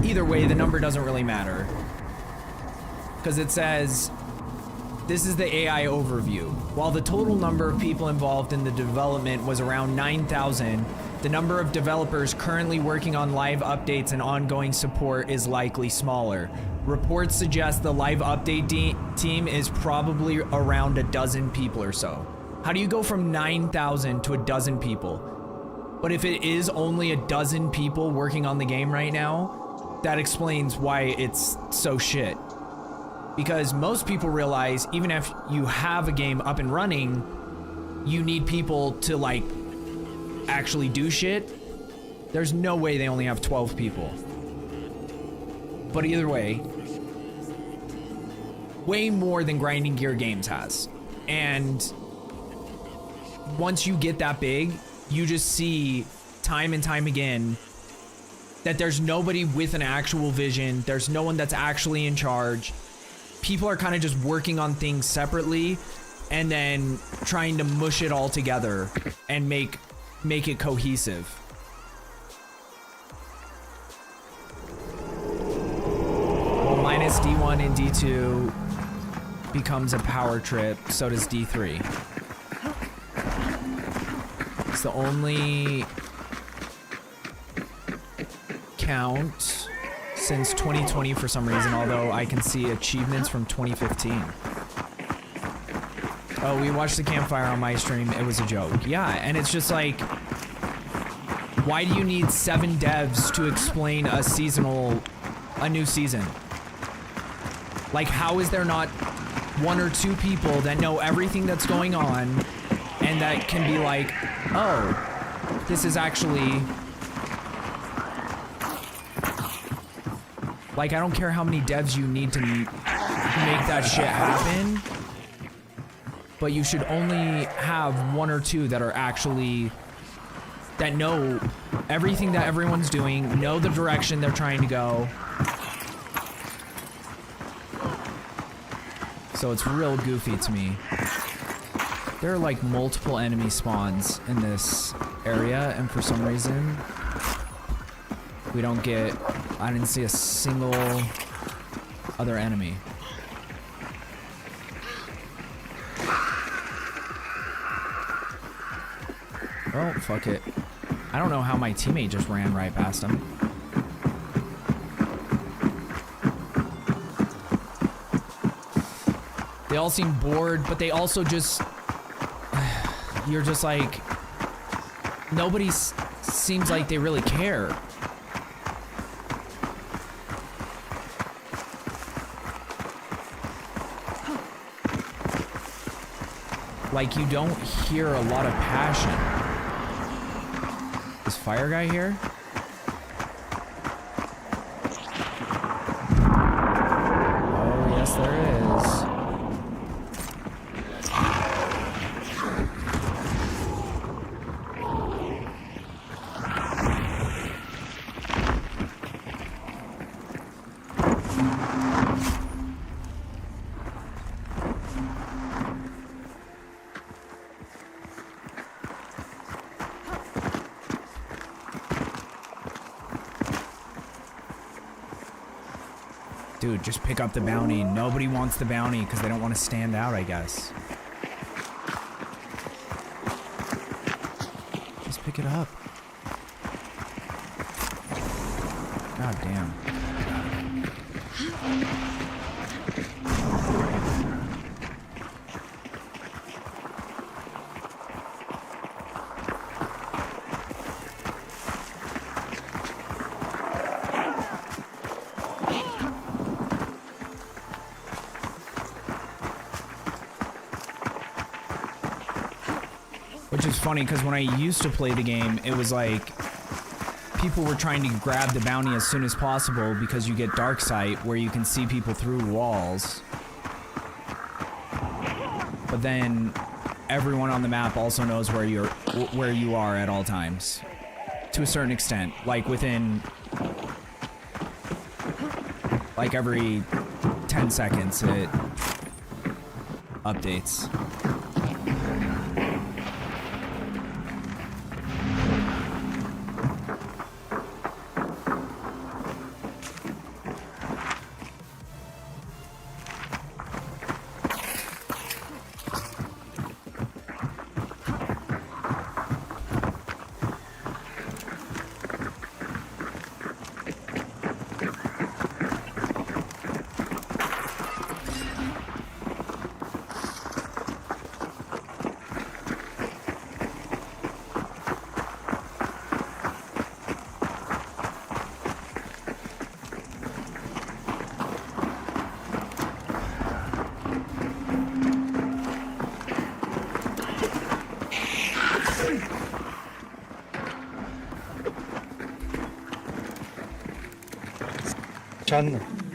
Either way, the number doesn't really matter. Because it says, this is the AI overview. While the total number of people involved in the development was around 9,000, the number of developers currently working on live updates and ongoing support is likely smaller. Reports suggest the live update team is probably around a dozen people or so. How do you go from 9,000 to a dozen people? But if it is only a dozen people working on the game right now, that explains why it's so shit. Because most people realize even if you have a game up and running, you need people to, like, actually do shit. There's no way they only have 12 people. But either way, way more than Grinding Gear Games has. And once you get that big, you just see time and time again that there's nobody with an actual vision. There's no one that's actually in charge. People are kind of just working on things separately and then trying to mush it all together and make it cohesive. Well, minus D1 and D2 becomes a power trip, so does D3. It's the only count since 2020 for some reason, although I can see achievements from 2015. Oh, we watched the campfire on my stream. It was a joke. Yeah, and it's just like, why do you need 7 devs to explain a new season? Like, how is there not 1 or 2 people that know everything that's going on and that can be like, oh, this is actually... Like, I don't care how many devs you need to make that shit happen, but you should only have 1 or 2 that are actually, that know everything that everyone's doing, know the direction they're trying to go. So it's real goofy to me. There are like multiple enemy spawns in this area, and for some reason, we don't get, I didn't see a single other enemy. Oh, fuck it. I don't know how my teammate just ran right past him. They all seem bored, but they also just... You're just like... Nobody seems like they really care. Like, you don't hear a lot of passion. Is Fire Guy here? Oh, yes, there is. Dude, just pick up the bounty. Nobody wants the bounty because they don't want to stand out, I guess. Just pick it up. God damn. Which is funny, because when I used to play the game, it was like people were trying to grab the bounty as soon as possible because you get dark sight where you can see people through walls. But then everyone on the map also knows where you are at all times. To a certain extent. Like within like every 10 seconds it updates.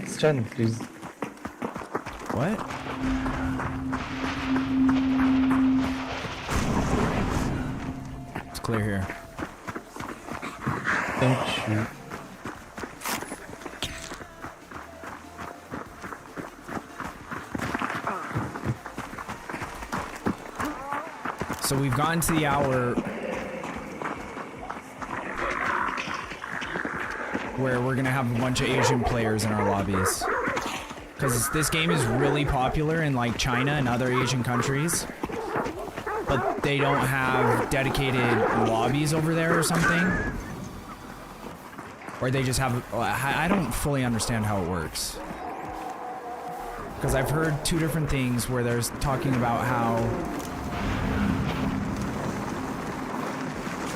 Stun, please. What? It's clear here. Thank you. So we've gotten to the hour where we're gonna have a bunch of Asian players in our lobbies. Because this game is really popular in like China and other Asian countries. But they don't have dedicated lobbies over there or something. Or they just have, I don't fully understand how it works. Because I've heard two different things where there's talking about how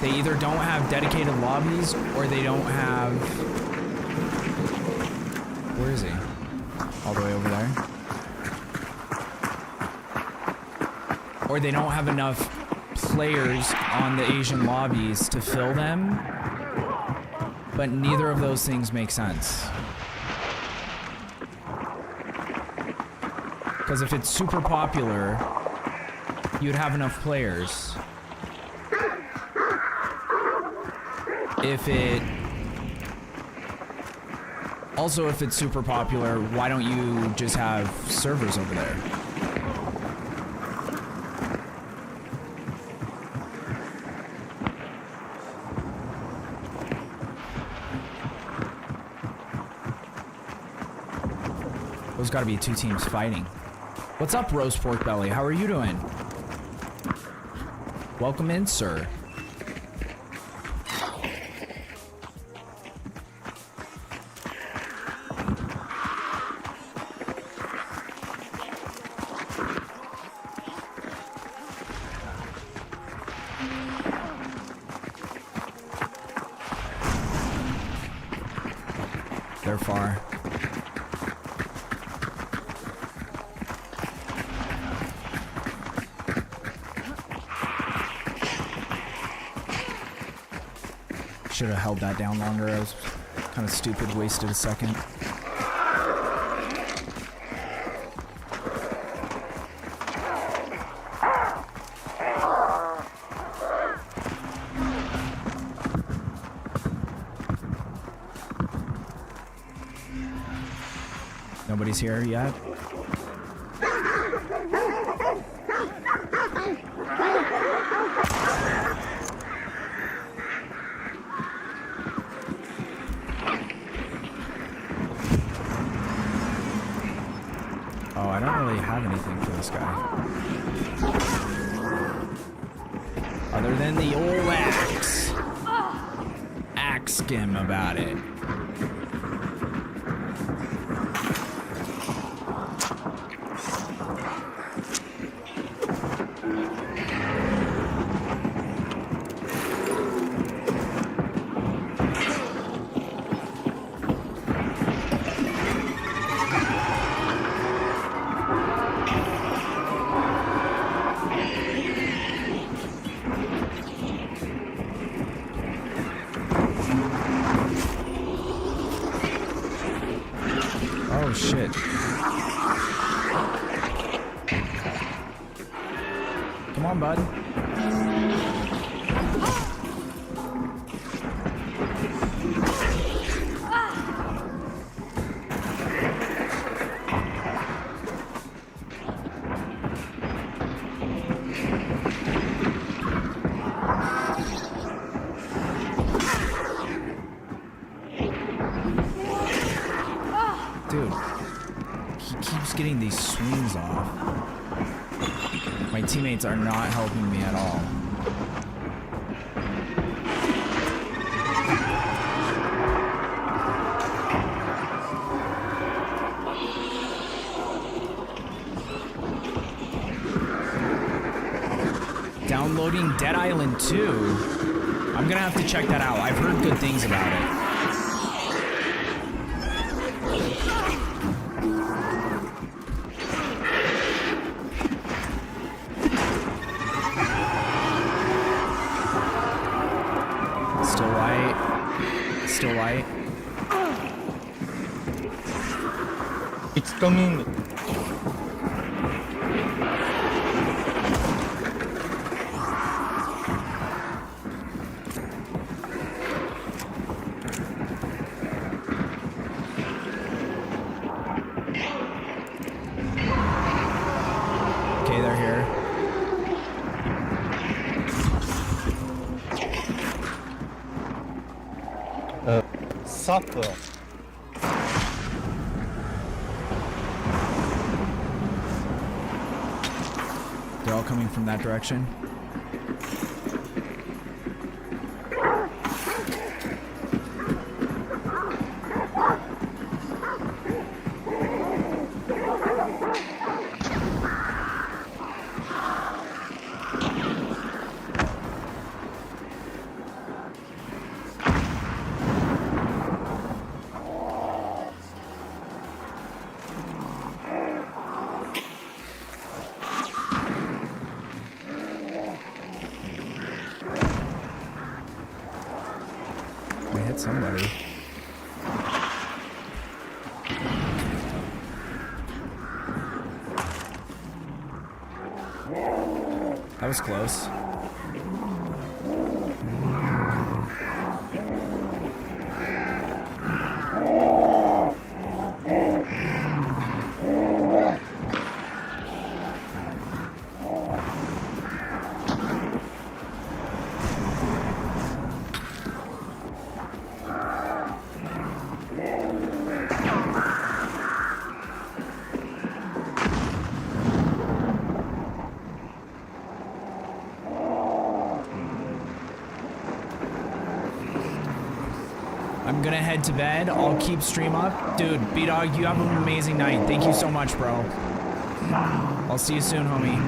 they either don't have dedicated lobbies or they don't have... Where is he? All the way over there? Or they don't have enough players on the Asian lobbies to fill them. But neither of those things make sense. Because if it's super popular, you'd have enough players. If it's super popular, why don't you just have servers over there? There's gotta be two teams fighting. What's up, Roast Pork Belly? How are you doing? Welcome in, sir. They're far. Should have held that down longer. I was kind of stupid, wasted a second. Nobody's here yet. Oh, I don't really have anything for this guy. Other than the old axe. Ask him about it. Oh shit. Come on, bud. Dude, he keeps getting these swings off. My teammates are not helping me at all. Downloading Dead Island 2? I'm gonna have to check that out. I've heard good things about it. Still light. Still light. It's coming. Okay, they're here. Supper. They're all coming from that direction. I hit somebody. That was close. I'm gonna head to bed. I'll keep stream up. Dude, B-Dog, you have an amazing night. Thank you so much, bro. I'll see you soon, homie.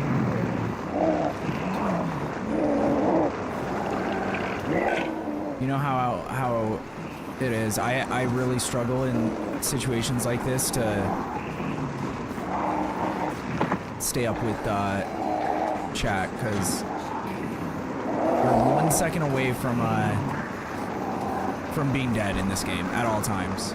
You know how it is. I really struggle in situations like this to stay up with chat, because we're 1 second away from being dead in this game at all times.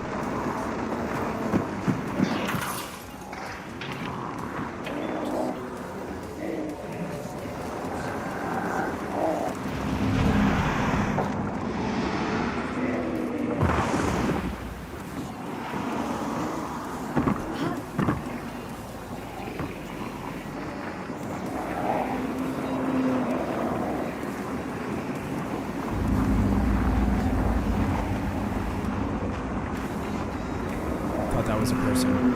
That was a person.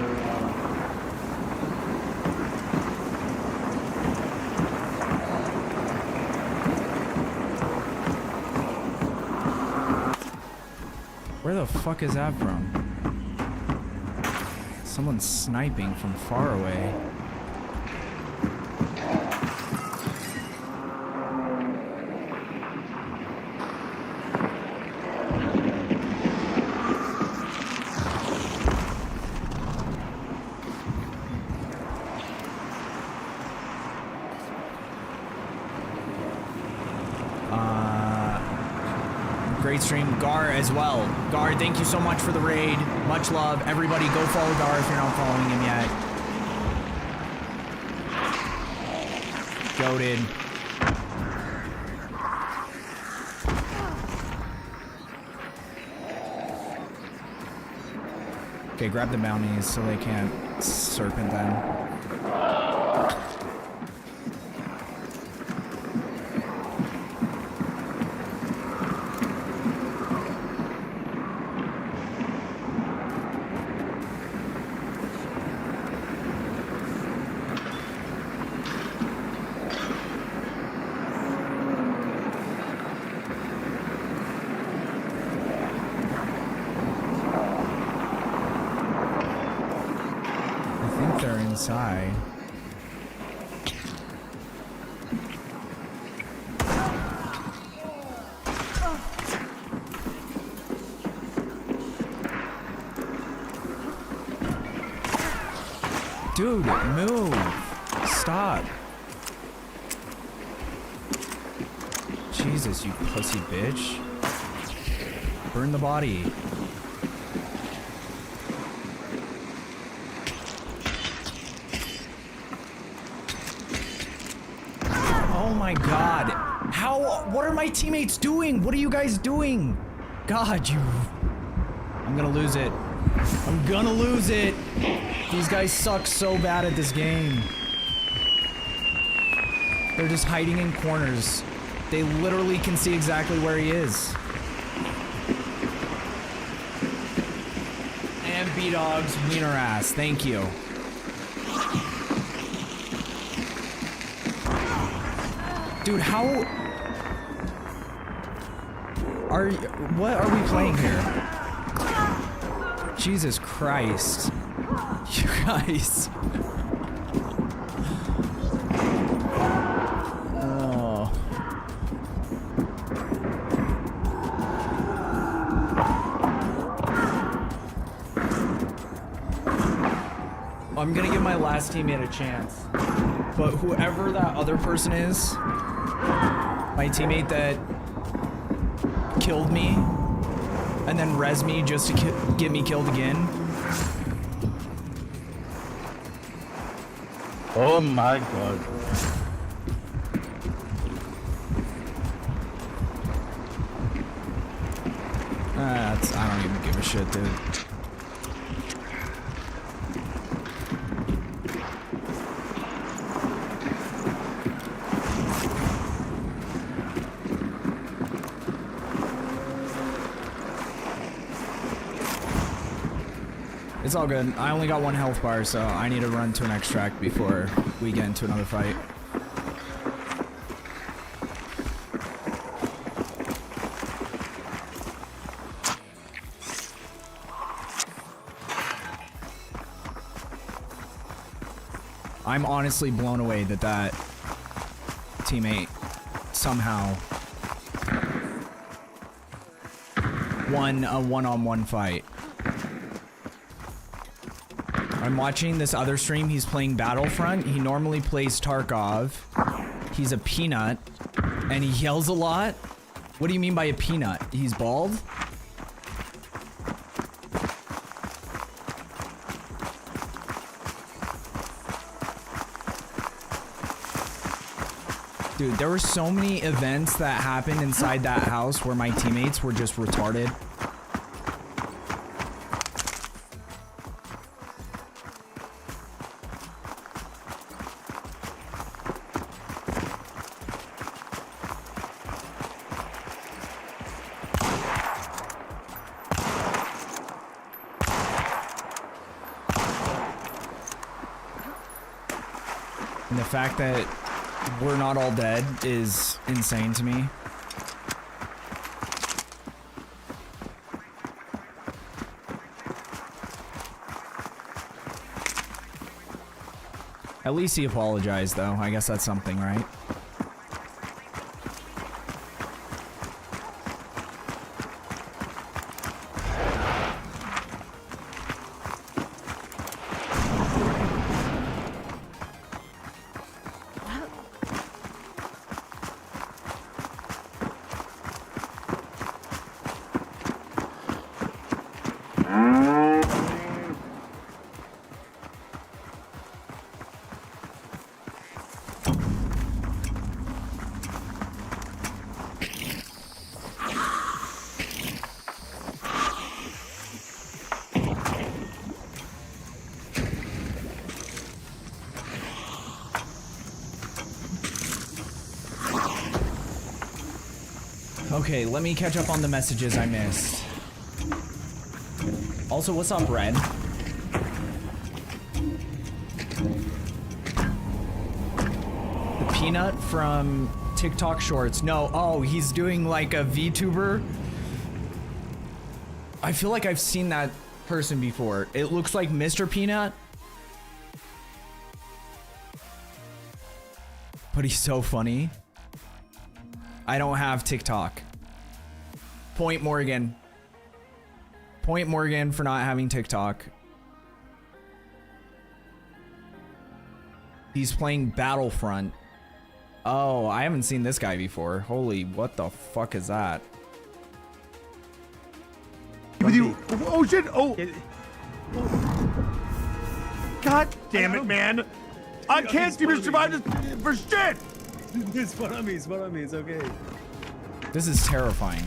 the fuck is that from? Someone's sniping from far away. Great stream. Gar as well. Gar, thank you so much for the raid. Much love. Everybody go follow Gar if you're not following him yet. Goated. Okay, grab the bounties so they can't serpent them. Inside. Dude, move. Stop. Jesus, you pussy bitch. Burn the body. Oh my god. What are my teammates doing? What are you guys doing? God, I'm gonna lose it. I'm gonna lose it. These guys suck so bad at this game. They're just hiding in corners. They literally can see exactly where he is. And B-Dog's wiener ass. Thank you. Dude, what are we playing here? Jesus Christ. You guys. Oh. I'm gonna give my last teammate a chance. But whoever that other person is, my teammate that killed me and then res me just to get me killed again. Oh my god. I don't even give a shit, dude. It's all good. I only got 1 health bar, so I need to run to an extract before we get into another fight. I'm honestly blown away that that teammate somehow won a one-on-one fight. I'm watching this other stream. He's playing Battlefront. He normally plays Tarkov. He's a peanut, and he yells a lot. What do you mean by a peanut? He's bald? Dude, there were so many events that happened inside that house where my teammates were just retarded. And the fact that we're not all dead is insane to me. At least he apologized, though. I guess that's something, right? Okay, let me catch up on the messages I missed. Also, what's up, Red? The Peanut from TikTok Shorts. No, oh, he's doing like a VTuber. I feel like I've seen that person before. It looks like Mr. Peanut. But he's so funny. I don't have TikTok. Point Morgan. Point Morgan for not having TikTok. He's playing Battlefront. Oh, I haven't seen this guy before. Holy, what the fuck is that? With you. Oh shit! Oh. God damn it, man! I can't even survive this for shit. It's fun on me. It's fun on me. It's okay. This is terrifying.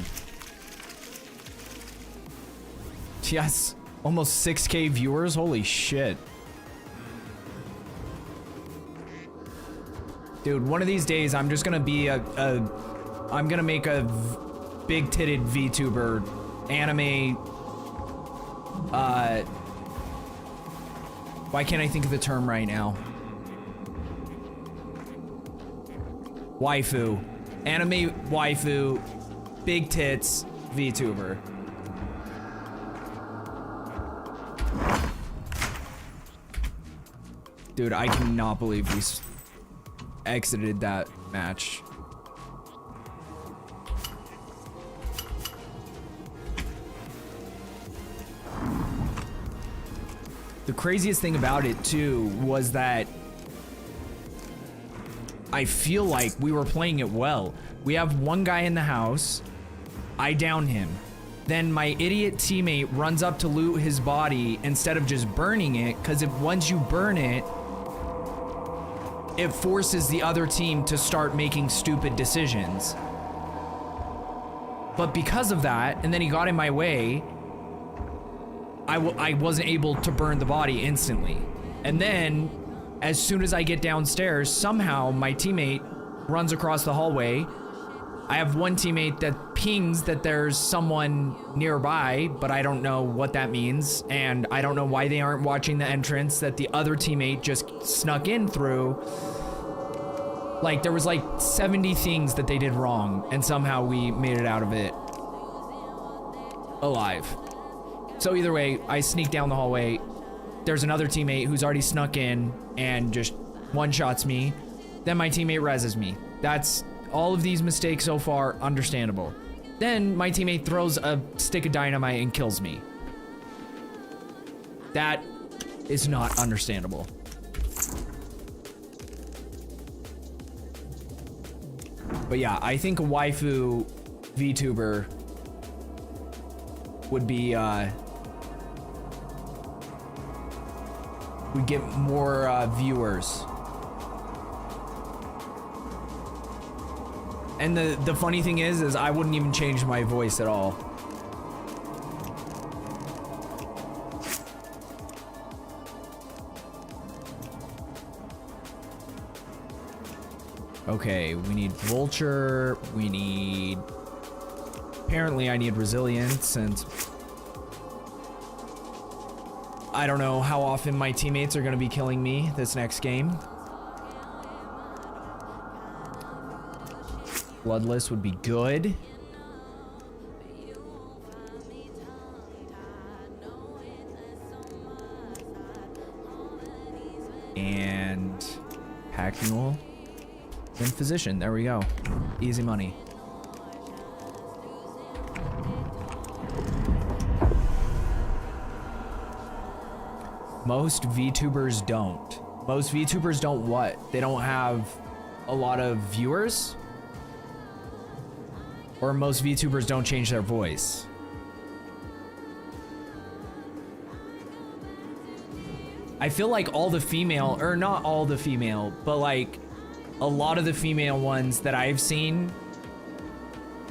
Yes, almost 6K viewers. Holy shit. Dude, one of these days I'm just gonna be I'm gonna make a big-titted VTuber, anime, why can't I think of the term right now? Waifu. Anime waifu, big tits, VTuber. Dude, I cannot believe we exited that match. The craziest thing about it too was that I feel like we were playing it well. We have one guy in the house, I down him. Then my idiot teammate runs up to loot his body instead of just burning it, because if once you burn it, it forces the other team to start making stupid decisions. But because of that, and then he got in my way, I wasn't able to burn the body instantly. And then, as soon as I get downstairs, somehow my teammate runs across the hallway. I have one teammate that pings that there's someone nearby, but I don't know what that means. And I don't know why they aren't watching the entrance that the other teammate just snuck in through. Like, there was like 70 things that they did wrong, and somehow we made it out of it alive. So either way, I sneak down the hallway. There's another teammate who's already snuck in and just one-shots me. Then my teammate reses me. That's all of these mistakes so far, understandable. Then my teammate throws a stick of dynamite and kills me. That is not understandable. But yeah, I think a waifu VTuber would be, would get more viewers. And the funny thing is I wouldn't even change my voice at all. Okay, we need Vulture, we need... Apparently I need Resilience, and... I don't know how often my teammates are gonna be killing me this next game. Bloodless would be good. And pack mule and physician. There we go. Easy money. Most VTubers don't. Most VTubers don't what? They don't have a lot of viewers? Or most VTubers don't change their voice? I feel like all the female, or not all the female, but like a lot of the female ones that I've seen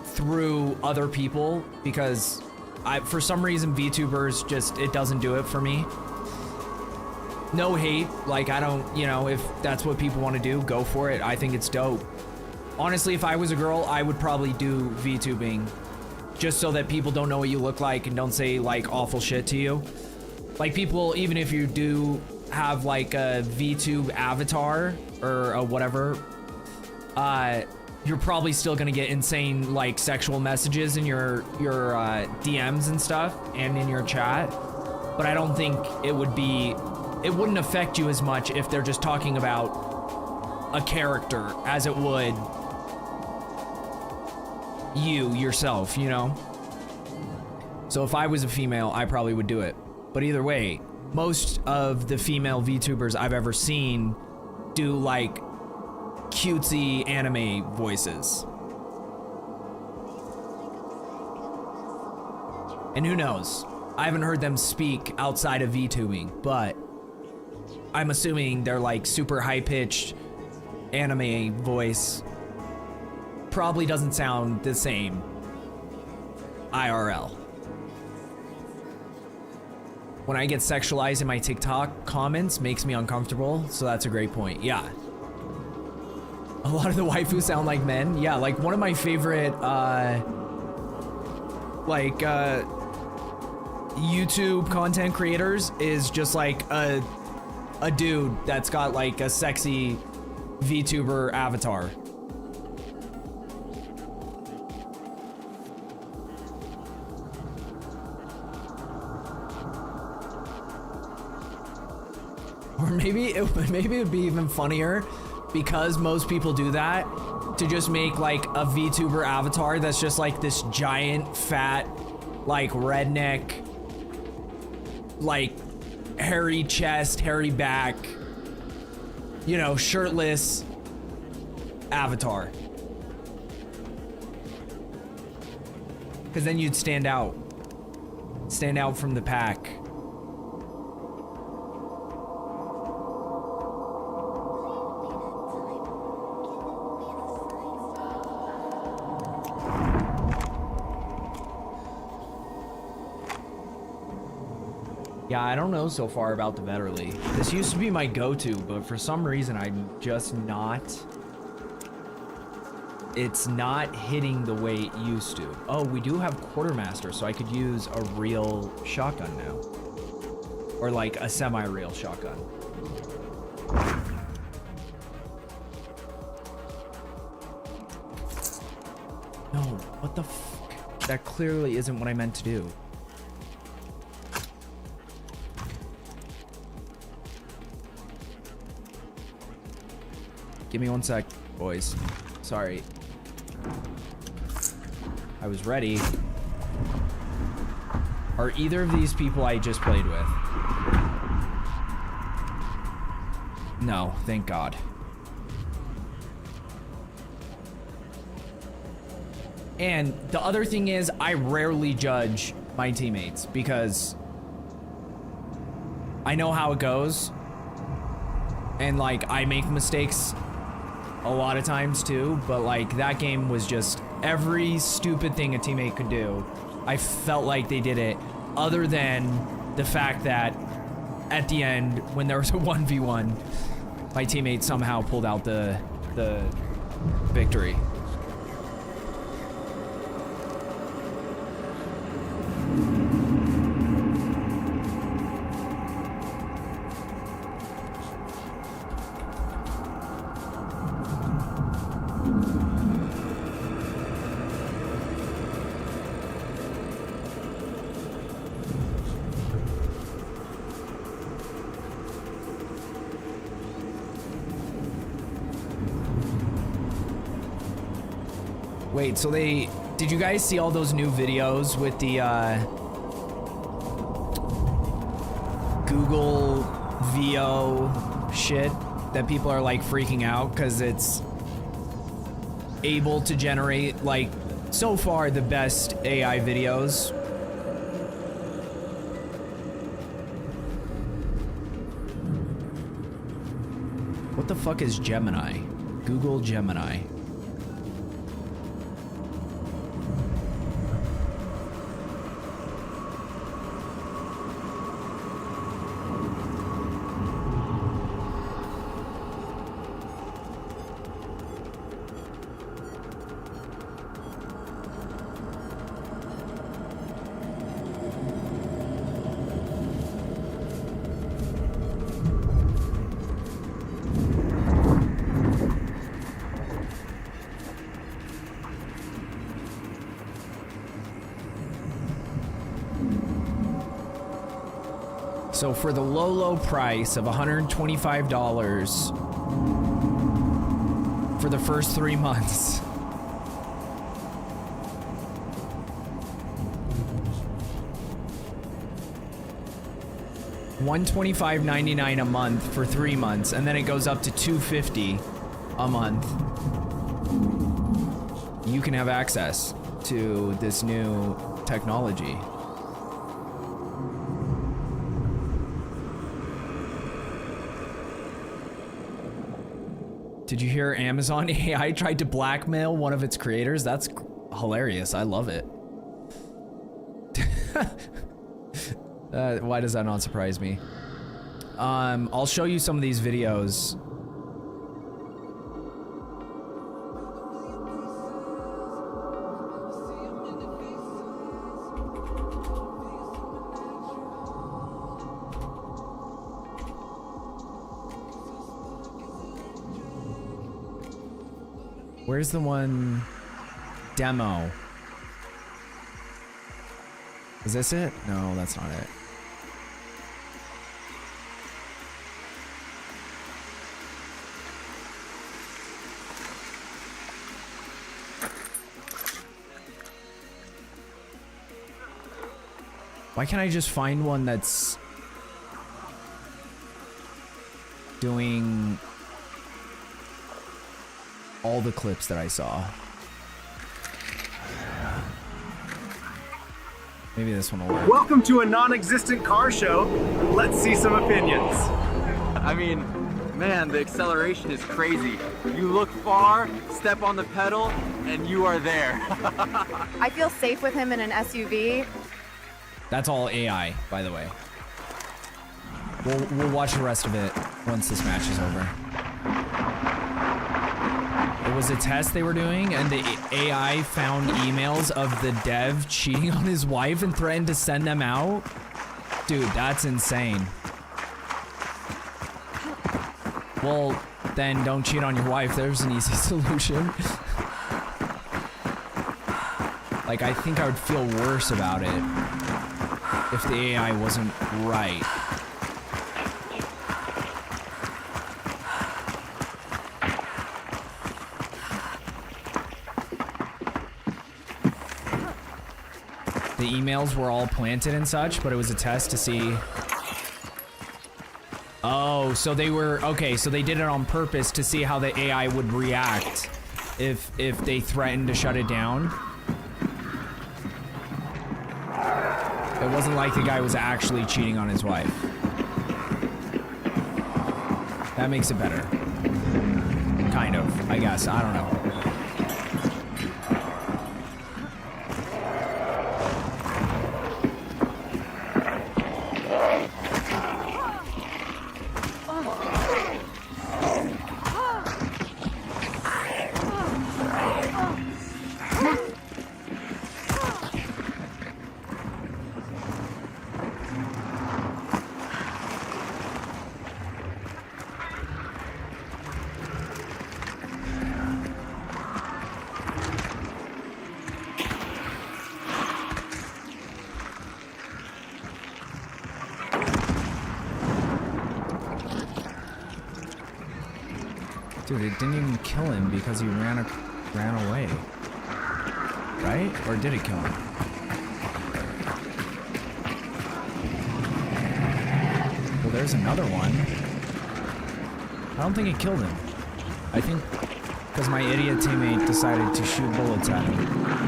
through other people, because for some reason VTubers just, it doesn't do it for me. No hate, like I don't, you know, if that's what people want to do, go for it. I think it's dope. Honestly, if I was a girl, I would probably do VTubing just so that people don't know what you look like and don't say like awful shit to you. Like people, even if you do have like a VTube avatar or a whatever, you're probably still gonna get insane like sexual messages in your DMs and stuff and in your chat. But I don't think it wouldn't affect you as much if they're just talking about a character as it would you yourself, you know? So if I was a female, I probably would do it. But either way, most of the female VTubers I've ever seen do like cutesy anime voices. And who knows? I haven't heard them speak outside of VTubing, but I'm assuming they're like super high-pitched anime voice. Probably doesn't sound the same IRL. When I get sexualized in my TikTok comments, makes me uncomfortable, so that's a great point. Yeah. A lot of the waifus sound like men. Yeah, like one of my favorite, YouTube content creators is just like a dude that's got like a sexy VTuber avatar. Or maybe it would be even funnier, because most people do that, to just make like a VTuber avatar that's just like this giant, fat, like redneck, like hairy chest, hairy back, you know, shirtless avatar. Because then you'd stand out from the pack. Yeah, I don't know so far about the Vetterly. This used to be my go-to, but for some reason I'm just not... It's not hitting the way it used to. Oh, we do have Quartermaster, so I could use a real shotgun now. Or like a semi-real shotgun. No, what the fuck? That clearly isn't what I meant to do. Give me 1 sec, boys. Sorry. I was ready. Are either of these people I just played with? No, thank God. And the other thing is, I rarely judge my teammates because I know how it goes. And like, I make mistakes a lot of times too, but like that game was just every stupid thing a teammate could do. I felt like they did it, other than the fact that at the end, when there was a 1v1, my teammate somehow pulled out the victory. Wait, so did you guys see all those new videos with the Google VO shit that people are like freaking out because it's able to generate like so far the best AI videos? What the fuck is Gemini? Google Gemini. So for the low price of $125 for the first 3 months. $125.99 a month for 3 months, and then it goes up to $250 a month. You can have access to this new technology. Did you hear Amazon AI tried to blackmail one of its creators? That's hilarious. I love it. Why does that not surprise me? I'll show you some of these videos. Where's the one demo? Is this it? No, that's not it. Why can't I just find one that's doing all the clips that I saw? Maybe this one will work. Welcome to a non-existent car show. Let's see some opinions. I mean, man, the acceleration is crazy. You look far, step on the pedal, and you are there. I feel safe with him in an SUV. That's all AI, by the way. We'll watch the rest of it once this match is over. It was a test they were doing, and the AI found emails of the dev cheating on his wife and threatened to send them out. Dude, that's insane. Well, then don't cheat on your wife. There's an easy solution. Like, I think I would feel worse about it if the AI wasn't right. The emails were all planted and such, but it was a test to see. Oh, so they were, okay, so they did it on purpose to see how the AI would react if they threatened to shut it down. It wasn't like the guy was actually cheating on his wife. That makes it better. Kind of, I guess, I don't know. Dude, it didn't even kill him because he ran away. right? Or did it kill him? Well, there's another one. I don't think it killed him. I think because my idiot teammate decided to shoot bullets at him.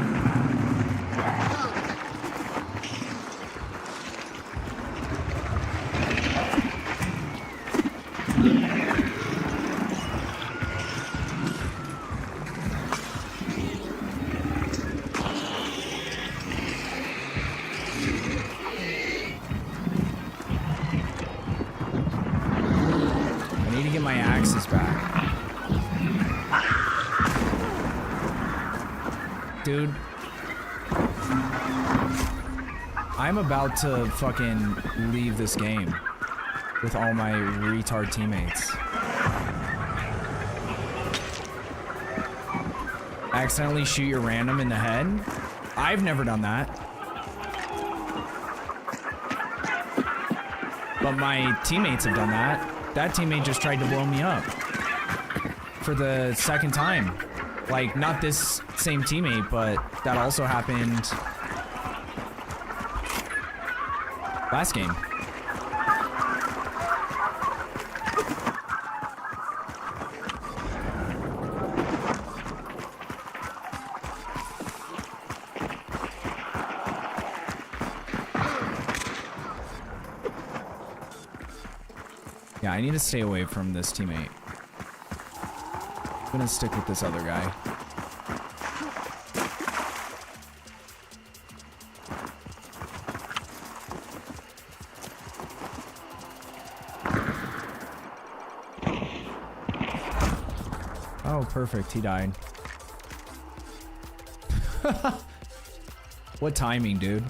Dude, I'm about to fucking leave this game with all my retard teammates. Accidentally shoot your random in the head? I've never done that. But my teammates have done that. That teammate just tried to blow me up for the second time. Like, not this same teammate, but that also happened last game. Yeah, I need to stay away from this teammate. I'm gonna stick with this other guy. Oh, perfect. He died. What timing, dude?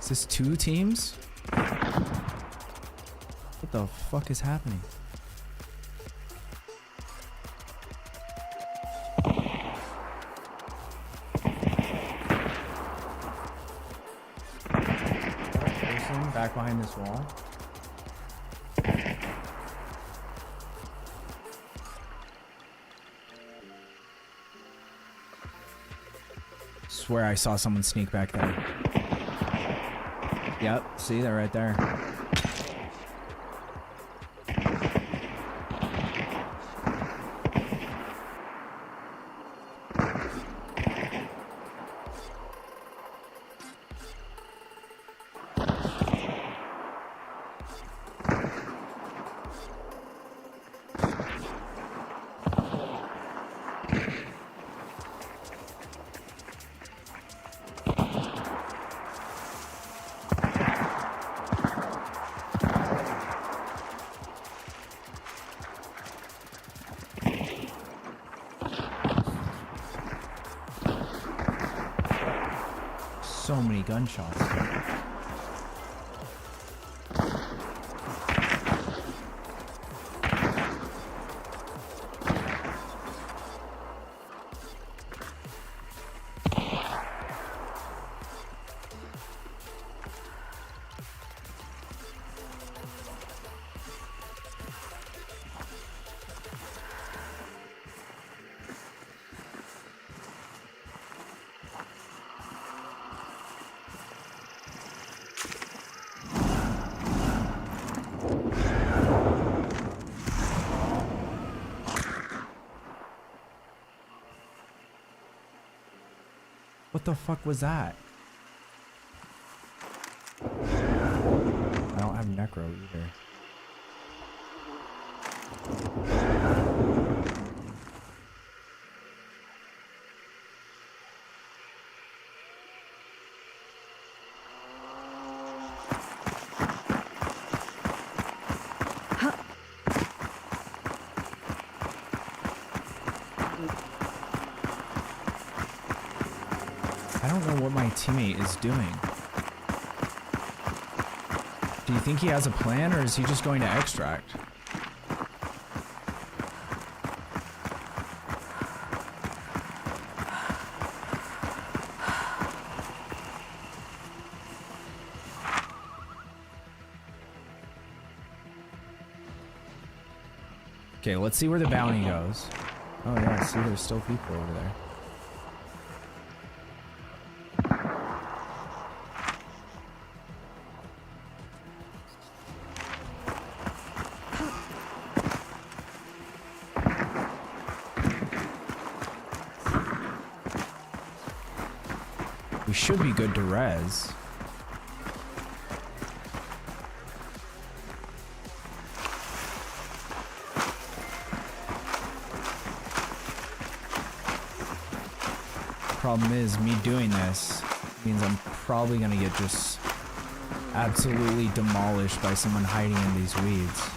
Is this 2 teams? What the fuck is happening? Person back behind this wall. Swear I saw someone sneak back there. Yep, see, they're right there. So many gunshots. What the fuck was that? I don't have necro either. I don't know what my teammate is doing. Do you think he has a plan, or is he just going to extract? Okay, let's see where the bounty goes. Oh yeah, see, there's still people over there. We should be good to res. Problem is, me doing this means I'm probably gonna get just absolutely demolished by someone hiding in these weeds.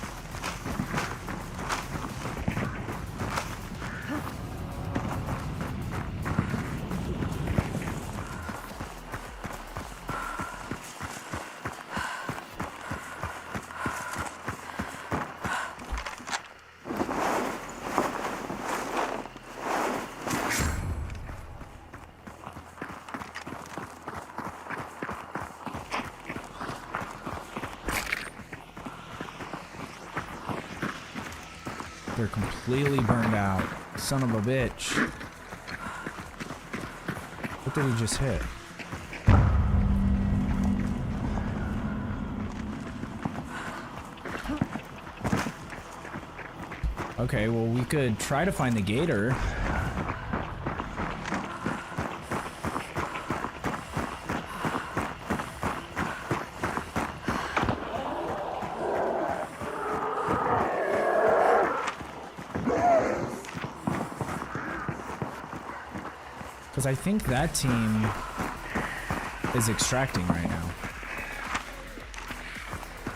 They're completely burned out. Son of a bitch. What did he just hit? Okay, well, we could try to find the gator. Because I think that team is extracting right now.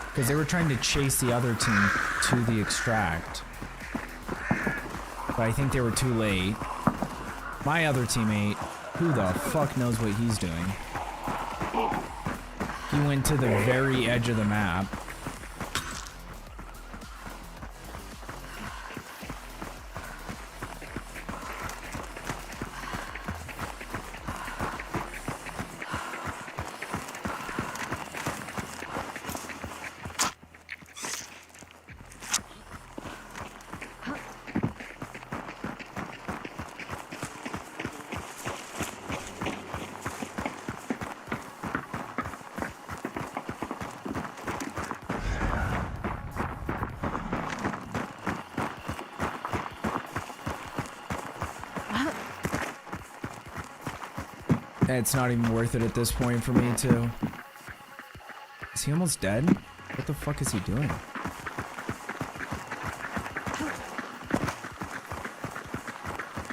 Because they were trying to chase the other team to the extract. But I think they were too late. My other teammate, who the fuck knows what he's doing? He went to the very edge of the map. It's not even worth it at this point for me to... Is he almost dead? What the fuck is he doing?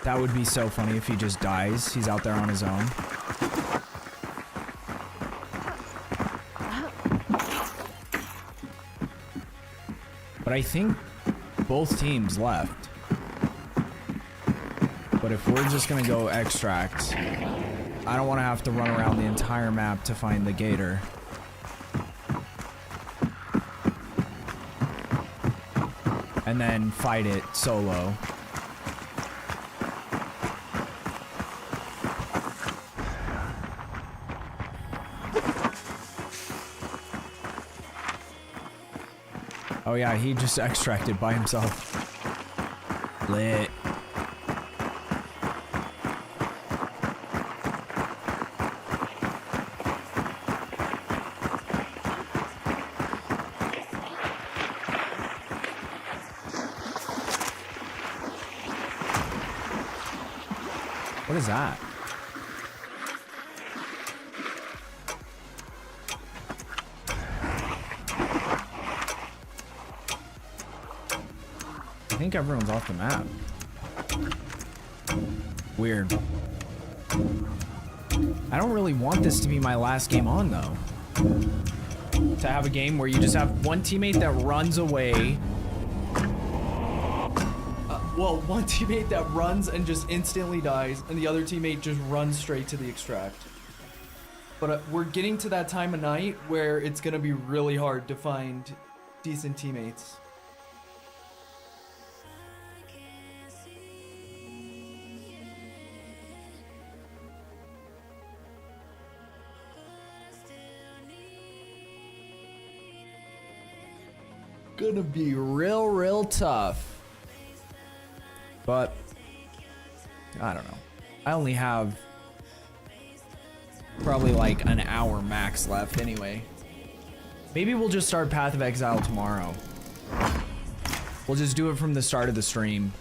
That would be so funny if he just dies. He's out there on his own. But I think both teams left. But if we're just gonna go extract, I don't want to have to run around the entire map to find the gator. And then fight it solo. Oh yeah, he just extracted by himself. Lit. What is that? I think everyone's off the map. Weird. I don't really want this to be my last game on, though. To have a game where you just have one teammate that runs away. Well, one teammate that runs and just instantly dies, and the other teammate just runs straight to the extract. But we're getting to that time of night where it's gonna be really hard to find decent teammates. Gonna be real tough. But I don't know. I only have probably like an hour max left anyway. Maybe we'll just start Path of Exile tomorrow. We'll just do it from the start of the stream.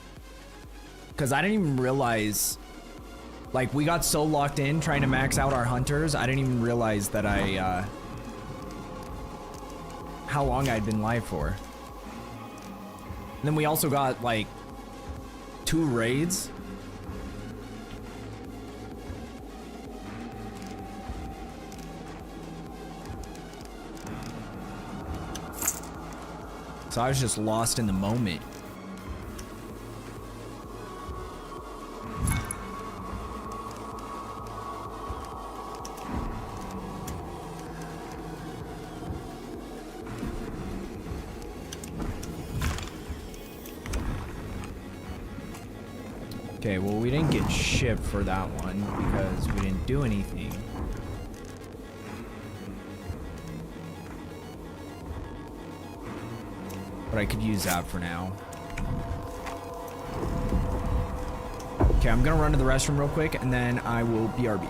Because I didn't even realize, like, we got so locked in trying to max out our hunters, I didn't even realize that how long I'd been live for. And then we also got like 2 raids. So I was just lost in the moment. Okay, well, we didn't get shipped for that one because we didn't do anything. But I could use that for now. Okay, I'm gonna run to the restroom real quick and then I will BRB.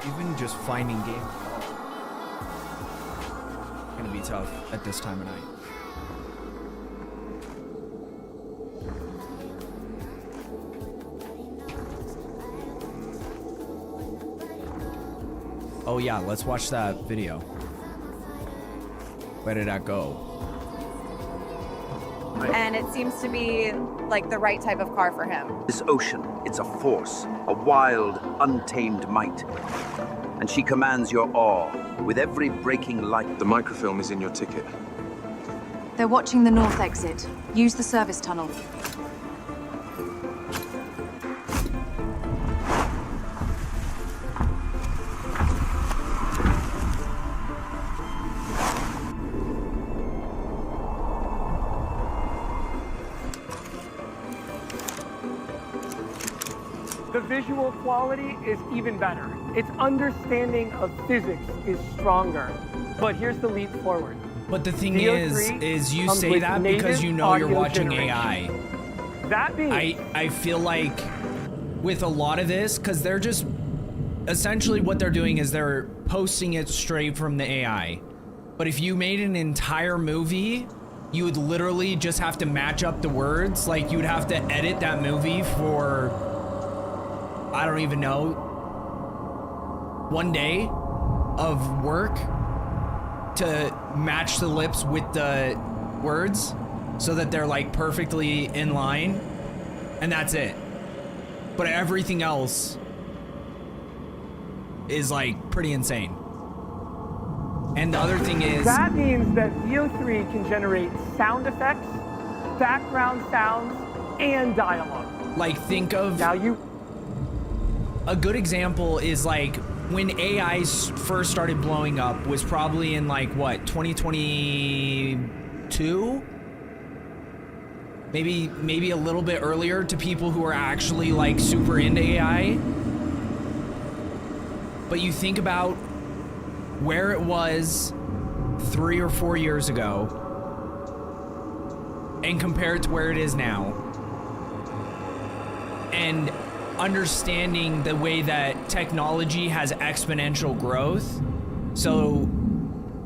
Even just finding game gonna be tough at this time of night. Oh yeah, let's watch that video. Where did that go? And it seems to be like the right type of car for him. This ocean, it's a force, a wild, untamed might. And she commands your awe with every breaking light. The microfilm is in your ticket. They're watching the north exit. Use the service tunnel. The visual quality is even better. Its understanding of physics is stronger. But here's the leap forward. But the thing is you say that because you know you're watching AI. That being, I feel like with a lot of this, because they're just essentially what they're doing is they're posting it straight from the AI. But if you made an entire movie, you would literally just have to match up the words. Like you would have to edit that movie for, I don't even know, 1 day of work to match the lips with the words so that they're like perfectly in line, and that's it. But everything else is like pretty insane. And the other thing is that means that VO3 can generate sound effects, background sounds, and dialogue. Like, think of a good example is like when AI first started blowing up was probably in like what, 2022? Maybe a little bit earlier to people who are actually like super into AI. But you think about where it was 3 or 4 years ago and compare it to where it is now. And understanding the way that technology has exponential growth. So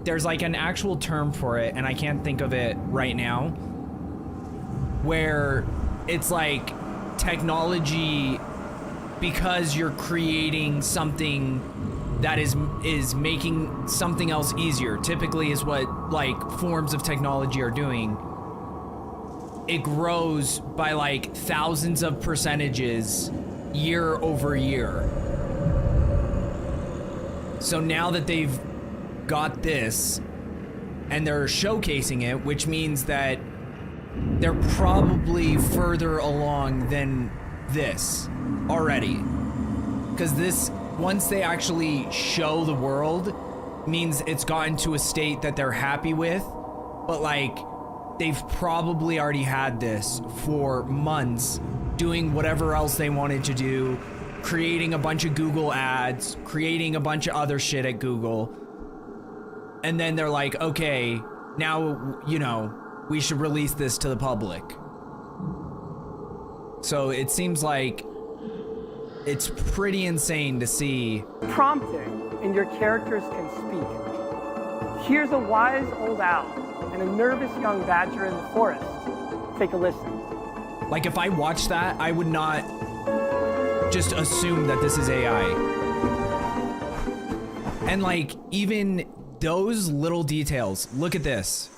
there's like an actual term for it, and I can't think of it right now, where it's like technology, because you're creating something that is making something else easier, typically is what like forms of technology are doing. It grows by like thousands of percentages year over year. So now that they've got this and they're showcasing it, which means that they're probably further along than this already. Because this, once they actually show the world, means it's gotten to a state that they're happy with, but like they've probably already had this for months, doing whatever else they wanted to do, creating a bunch of Google ads, creating a bunch of other shit at Google. And then they're like, okay, now, you know, we should release this to the public. So it seems like it's pretty insane to see. Prompting, and your characters can speak. Here's a wise old owl and a nervous young badger in the forest. Take a listen. Like, if I watched that, I would not just assume that this is AI. And like, even those little details, look at this.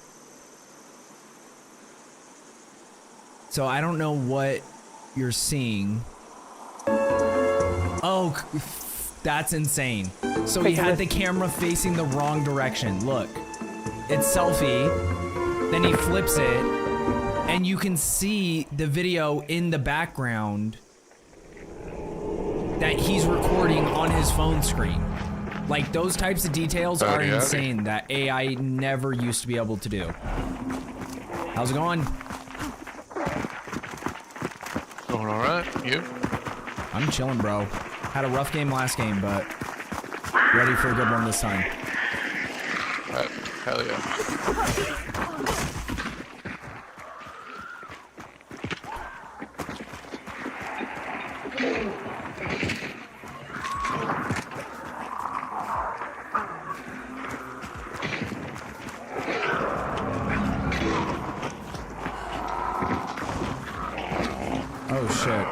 So I don't know what you're seeing. Oh, that's insane. So he had the camera facing the wrong direction. Look, it's selfie, then he flips it, and you can see the video in the background that he's recording on his phone screen. Like, those types of details are insane that AI never used to be able to do. How's it going? Going alright, you? I'm chilling, bro. Had a rough game last game, but ready for a good one this time. Hell yeah. Oh shit.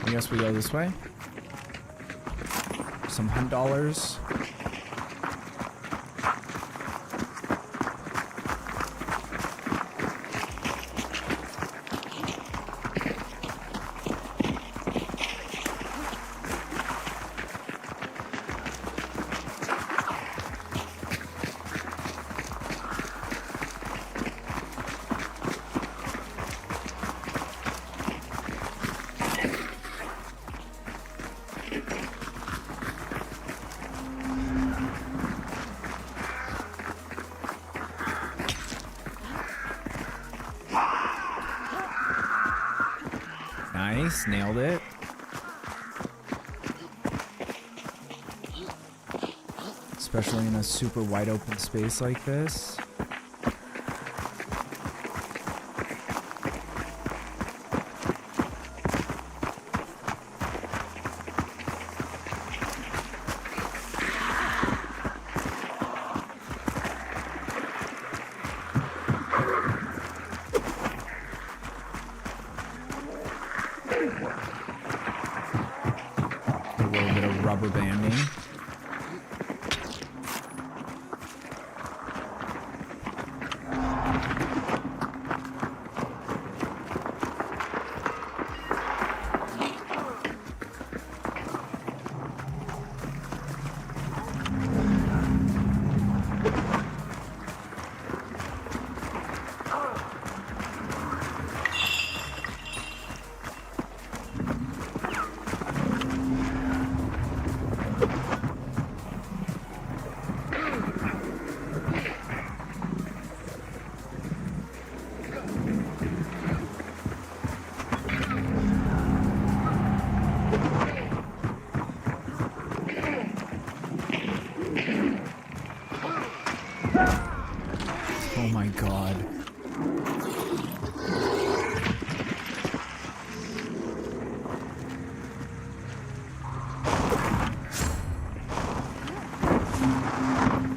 I guess we go this way. Some hunt dollars. Nice, nailed it. Especially in a super wide open space like this. rubber band me. Oh my god.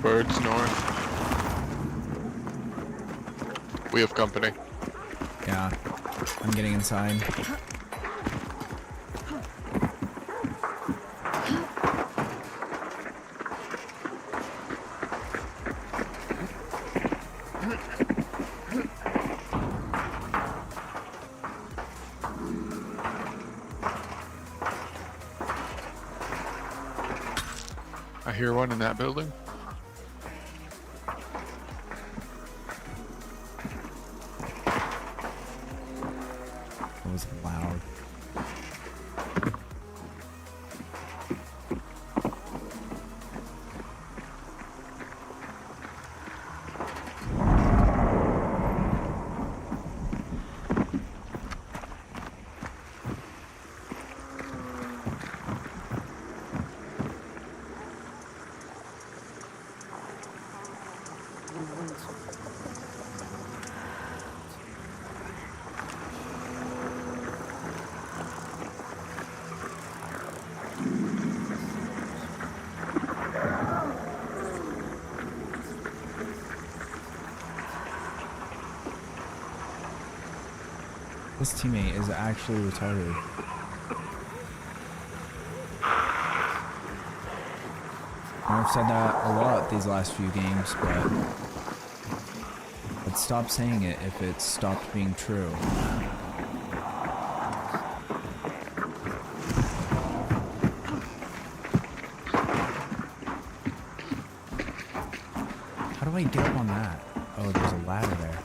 Birds north. We have company. Yeah, I'm getting inside. I hear one in that building. That was loud. This teammate is actually retarded. I've said that a lot these last few games, but let's stop saying it if it stopped being true. How do I get up on that? Oh, there's a ladder there.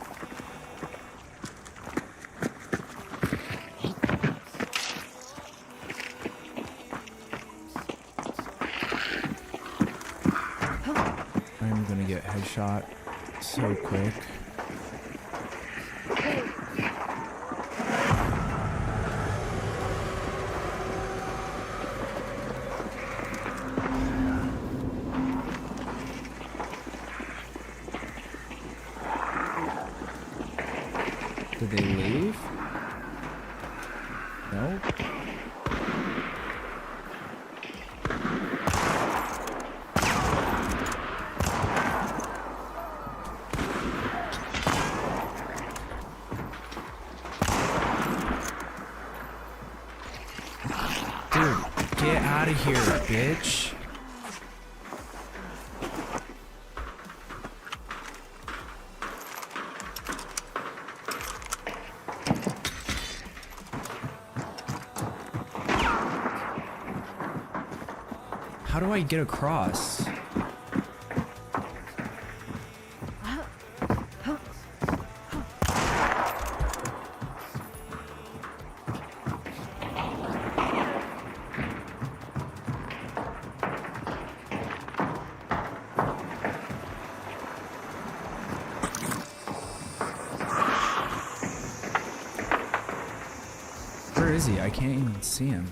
I'm gonna get headshot so quick. Did they leave? No. Dude, get out of here, bitch. How do I get across? Where is he? I can't even see him.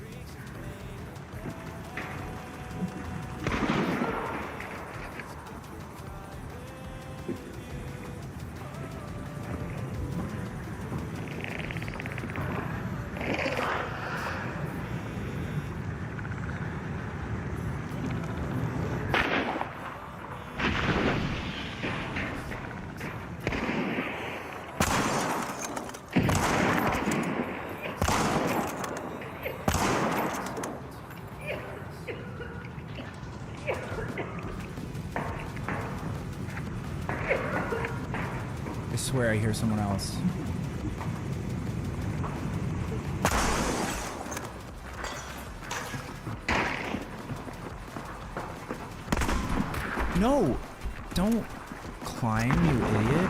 swear I hear someone else. No! Don't climb, you idiot.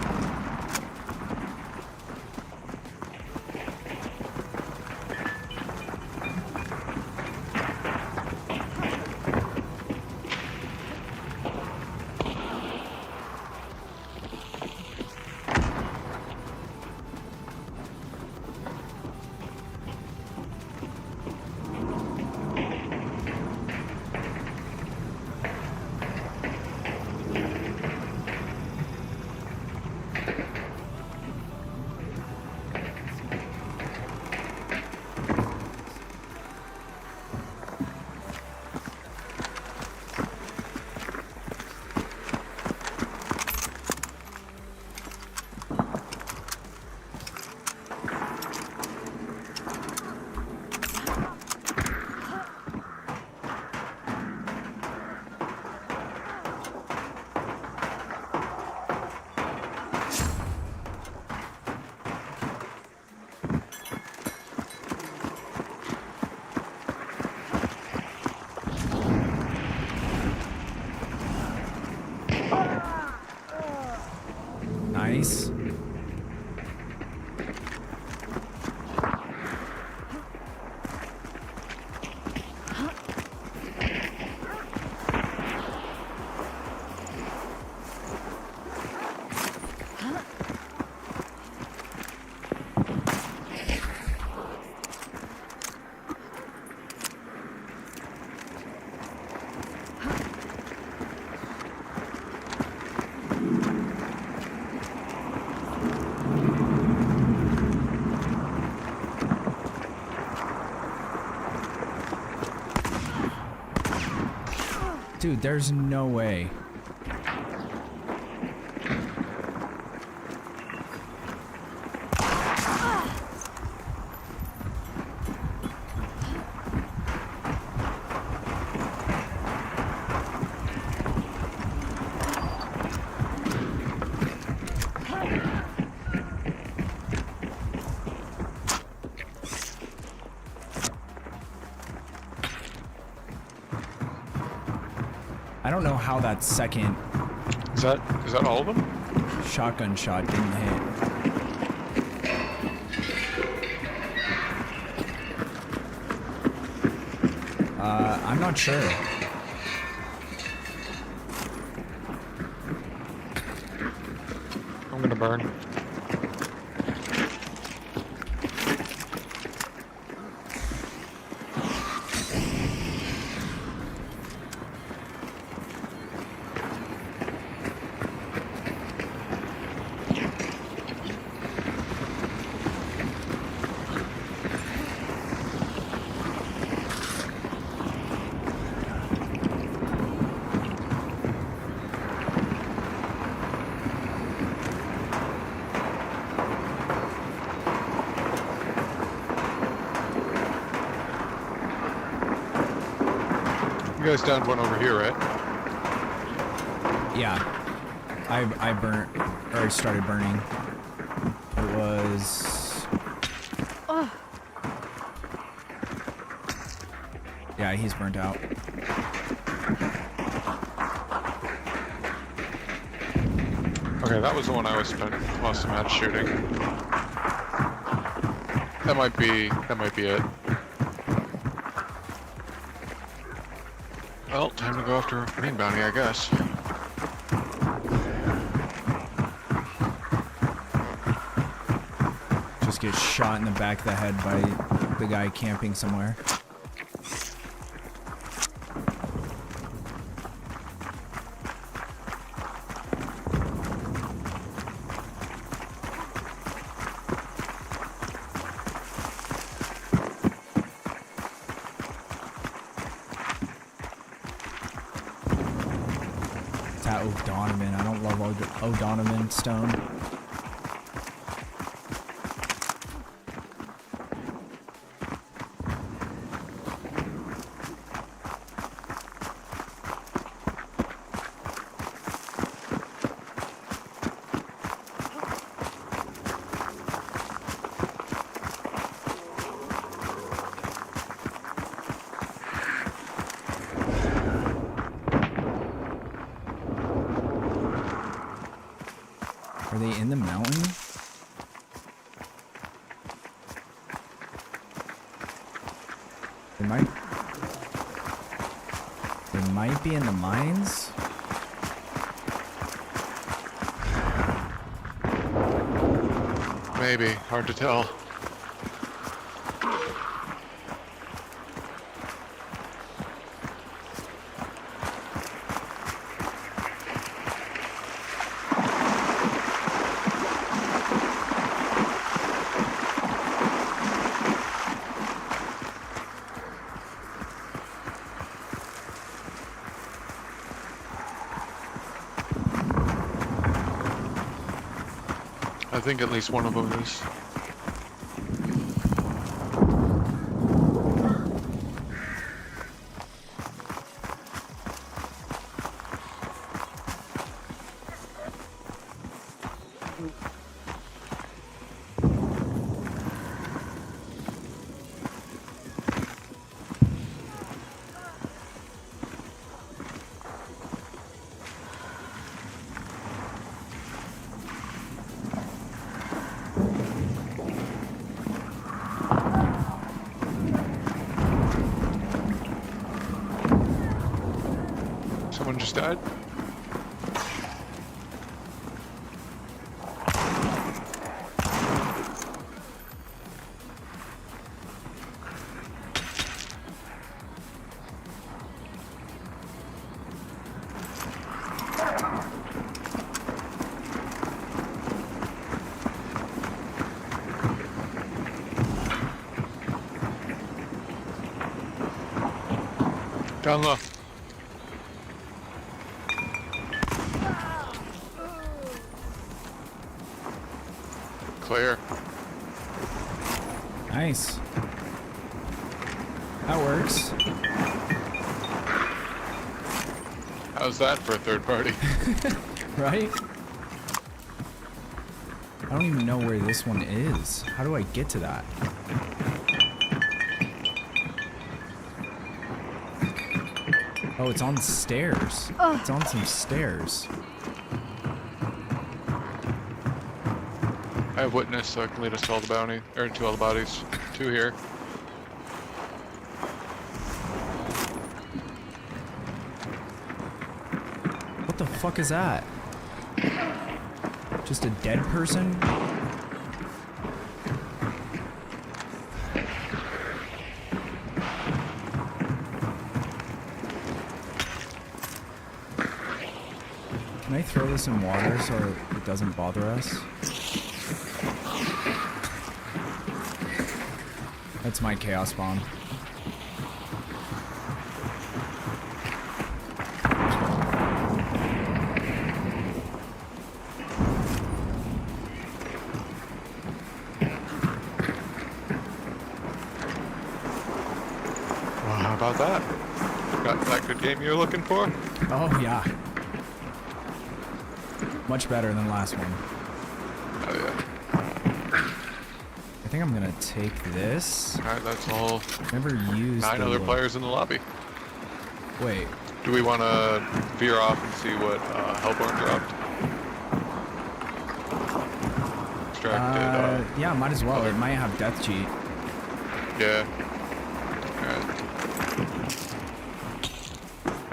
Nice. Dude, there's no way. I don't know how that second... Is that all of them? Shotgun shot didn't hit. I'm not sure. I'm gonna burn. You guys downed one over here, right? Yeah. I burnt, or I started burning. It was... Oh. Yeah, he's burnt out. Okay, that was the one I was spent most of the match shooting. That might be it. Well, time to go after a main bounty, I guess. Just get shot in the back of the head by the guy camping somewhere. O'Donovan. I don't love O'Donovan stone. Are they in the mountain? They might be in the mines. Maybe. Hard to tell. I think at least one of them is. Someone just died. Down low. Clear. Nice. That works. How's that for a third party? Right? I don't even know where this one is. How do I get to that? Oh, it's on stairs. It's on some stairs. I have witness, so I can lead us to all the bounty, or to all the bodies. 2 here. What the fuck is that? Just a dead person? Can I throw this in water so it doesn't bother us? That's my chaos bomb. Well, how about that? Got that good game you were looking for? Oh, yeah. Much better than last one. Oh, yeah. I think I'm gonna take this. Alright, that's all. Never used 9 other players in the lobby. Wait. Do we want to veer off and see what Hellborn dropped? Extracted. Yeah, might as well. It might have death cheat. Yeah. Alright.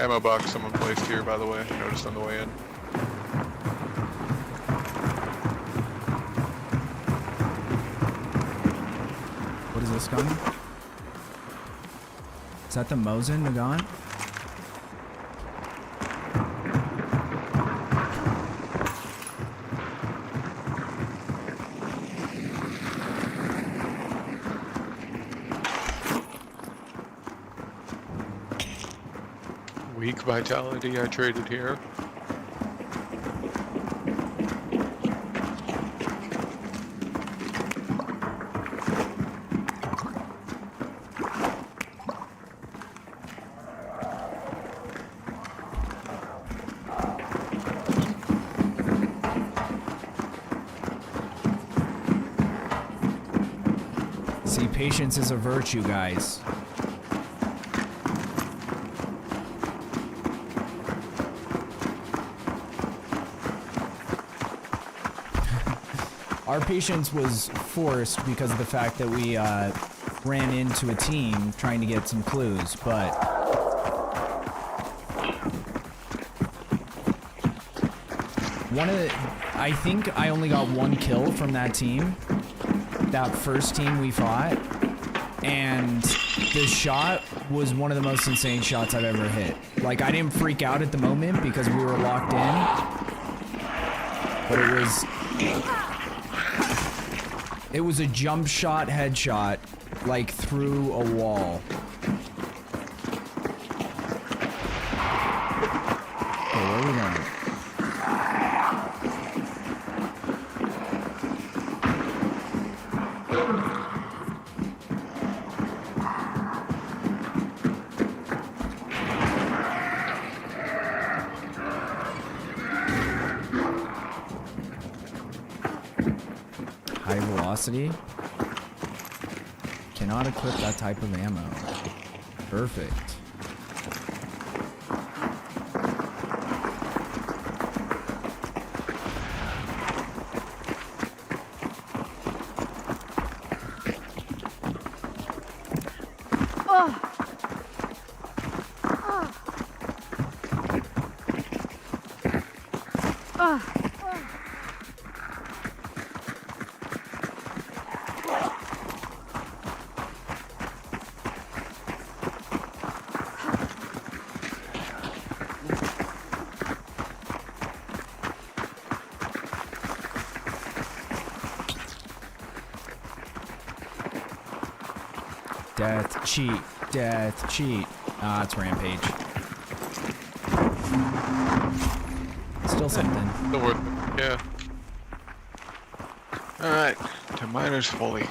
Ammo box someone placed here, by the way. I noticed on the way in. What is this gun? Is that the Mosin, the gun? Weak vitality I traded here. See, patience is a virtue, guys. Our patience was forced because of the fact that we ran into a team trying to get some clues, but I think I only got 1 kill from that team, that first team we fought, and the shot was one of the most insane shots I've ever hit. Like, I didn't freak out at the moment because we were locked in, but it was a jump shot headshot, like through a wall. Okay, where are we going? High velocity. Cannot equip that type of ammo. Perfect. Death cheat. Death cheat. Ah, it's Rampage. Still something. Still worth it. Yeah. Alright. To miners fully.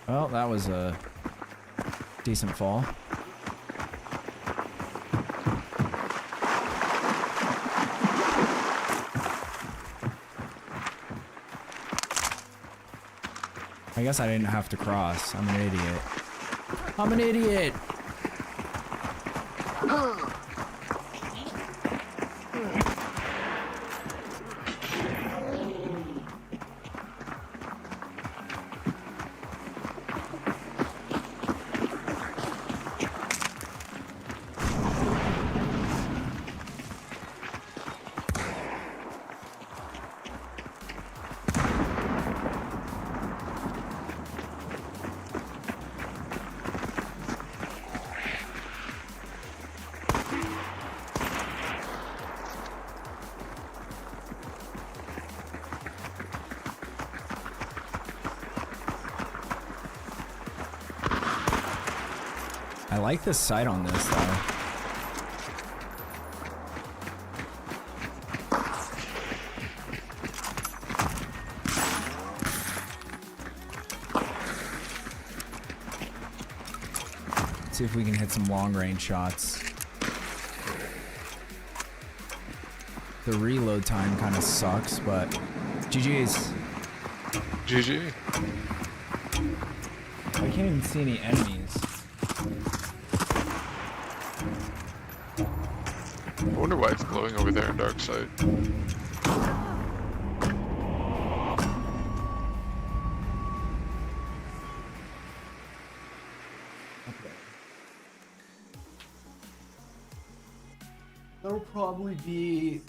Well, that was a decent fall. I guess I didn't have to cross. I'm an idiot. I'm an idiot! I like the sight on this, though. Let's see if we can hit some long-range shots. The reload time kind of sucks, but GG's. GG. I can't even see any enemies. I wonder why it's glowing over there in dark side. That'll probably be...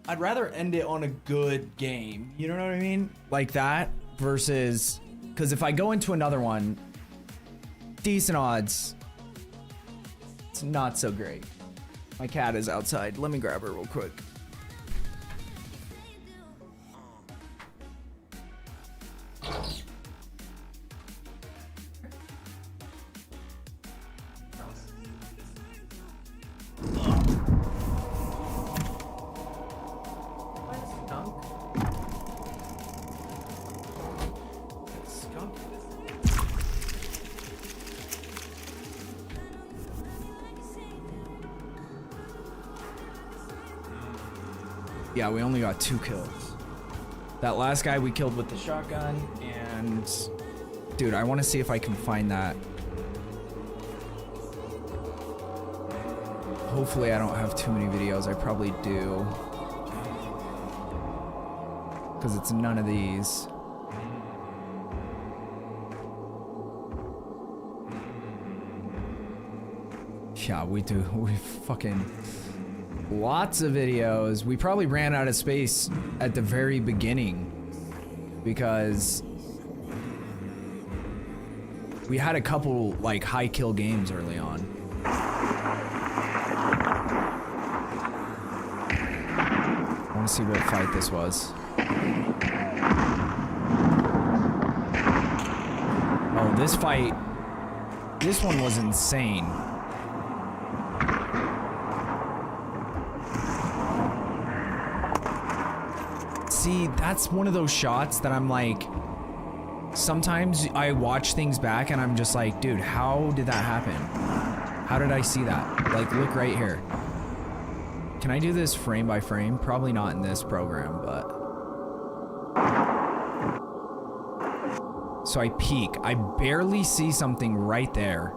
I'd rather end it on a good game. You know what I mean? Like that versus... Because if I go into another one, decent odds, it's not so great. My cat is outside. Let me grab her real quick. Yeah, we only got 2 kills. That last guy we killed with the shotgun, and... Dude, I want to see if I can find that. Hopefully I don't have too many videos. I probably do. Because it's none of these. Yeah, we fucking lots of videos. We probably ran out of space at the very beginning because we had a couple like high kill games early on. I want to see what fight this was. Oh, this fight, this one was insane. See, that's one of those shots that I'm like, sometimes I watch things back and I'm just like, dude, how did that happen? How did I see that? Like, look right here. Can I do this frame by frame? Probably not in this program, but. So I peek. I barely see something right there.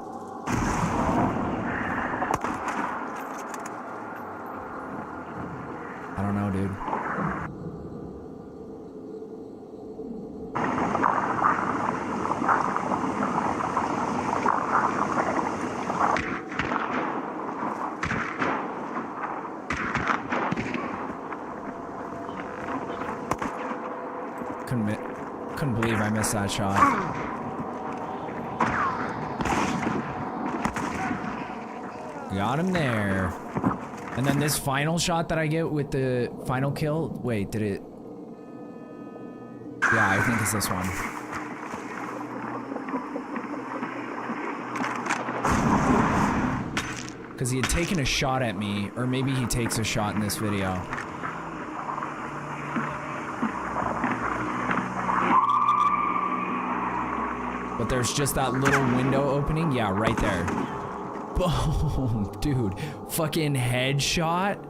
I don't know, dude. Couldn't believe I missed that shot. Got him there. And then this final shot that I get with the final kill. Wait, did it? Yeah, I think it's this one. Because he had taken a shot at me, or maybe he takes a shot in this video. But there's just that little window opening. Yeah, right there. Boom, dude. Fucking headshot.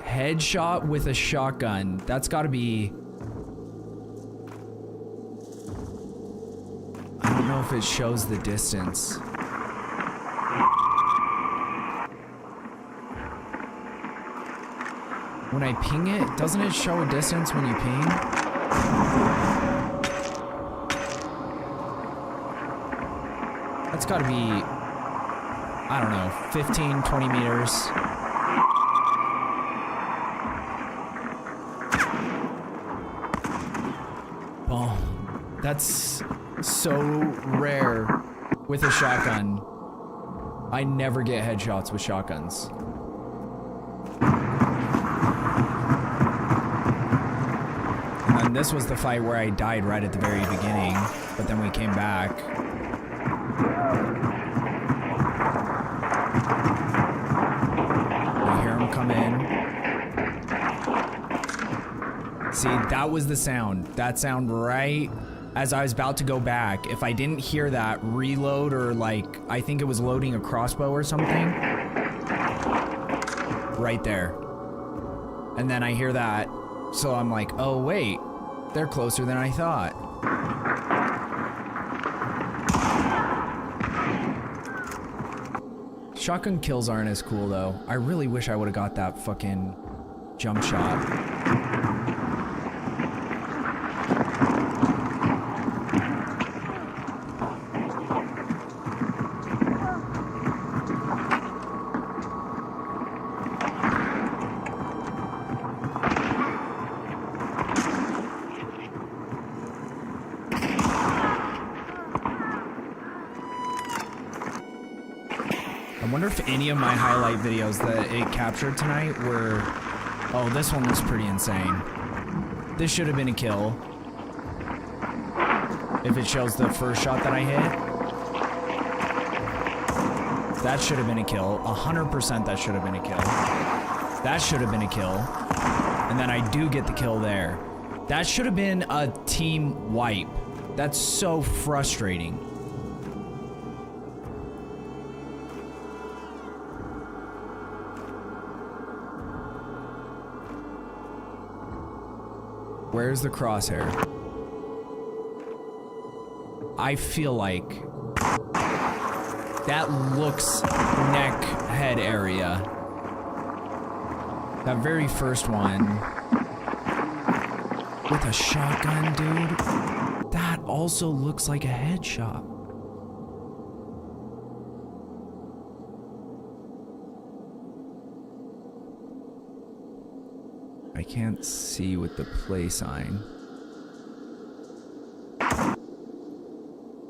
Headshot with a shotgun. That's gotta be... I don't know if it shows the distance. When I ping it, doesn't it show a distance when you ping? That's gotta be, I don't know, 15, 20 meters. Oh, that's so rare with a shotgun. I never get headshots with shotguns. And then this was the fight where I died right at the very beginning, but then we came back. I hear him come in. See, that was the sound. That sound right as I was about to go back. If I didn't hear that reload or like, I think it was loading a crossbow or something. Right there. And then I hear that. So I'm like, oh wait, they're closer than I thought. Shotgun kills aren't as cool though. I really wish I would have got that fucking jump shot. I wonder if any of my highlight videos that it captured tonight were... Oh, this one was pretty insane. This should have been a kill. If it shows the first shot that I hit. That should have been a kill. 100% that should have been a kill. That should have been a kill. And then I do get the kill there. That should have been a team wipe. That's so frustrating. Where's the crosshair? I feel like that looks neck head area. That very first one with a shotgun, dude. That also looks like a headshot. I can't see with the play sign.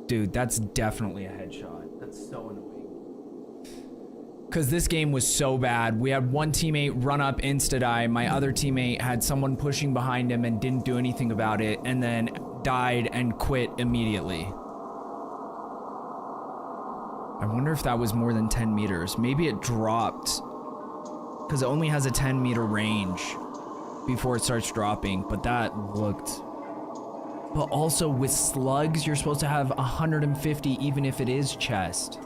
Dude, that's definitely a headshot. That's so annoying. Because this game was so bad. We had one teammate run up insta-die. My other teammate had someone pushing behind him and didn't do anything about it, and then died and quit immediately. I wonder if that was more than 10 meters. Maybe it dropped. Because it only has a 10-meter range before it starts dropping, but that looked... But also with slugs, you're supposed to have 150 even if it is chest.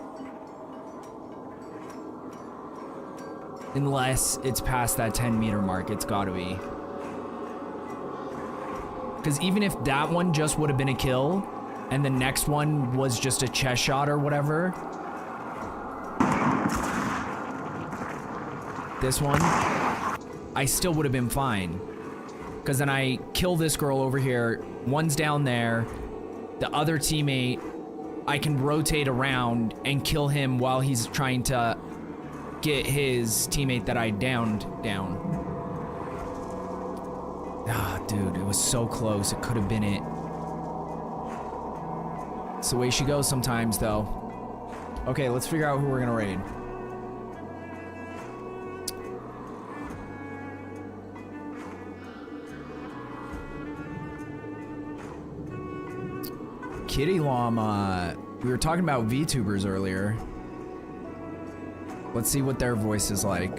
Unless it's past that 10-meter mark, it's gotta be. Because even if that one just would have been a kill, and the next one was just a chest shot or whatever, this one, I still would have been fine. Because then I kill this girl over here, one's down there, the other teammate, I can rotate around and kill him while he's trying to get his teammate that I downed down. Ah, dude, it was so close. It could have been it. It's the way she goes sometimes, though. Okay, let's figure out who we're gonna raid. Kitty Llama. We were talking about VTubers earlier. Let's see what their voice is like.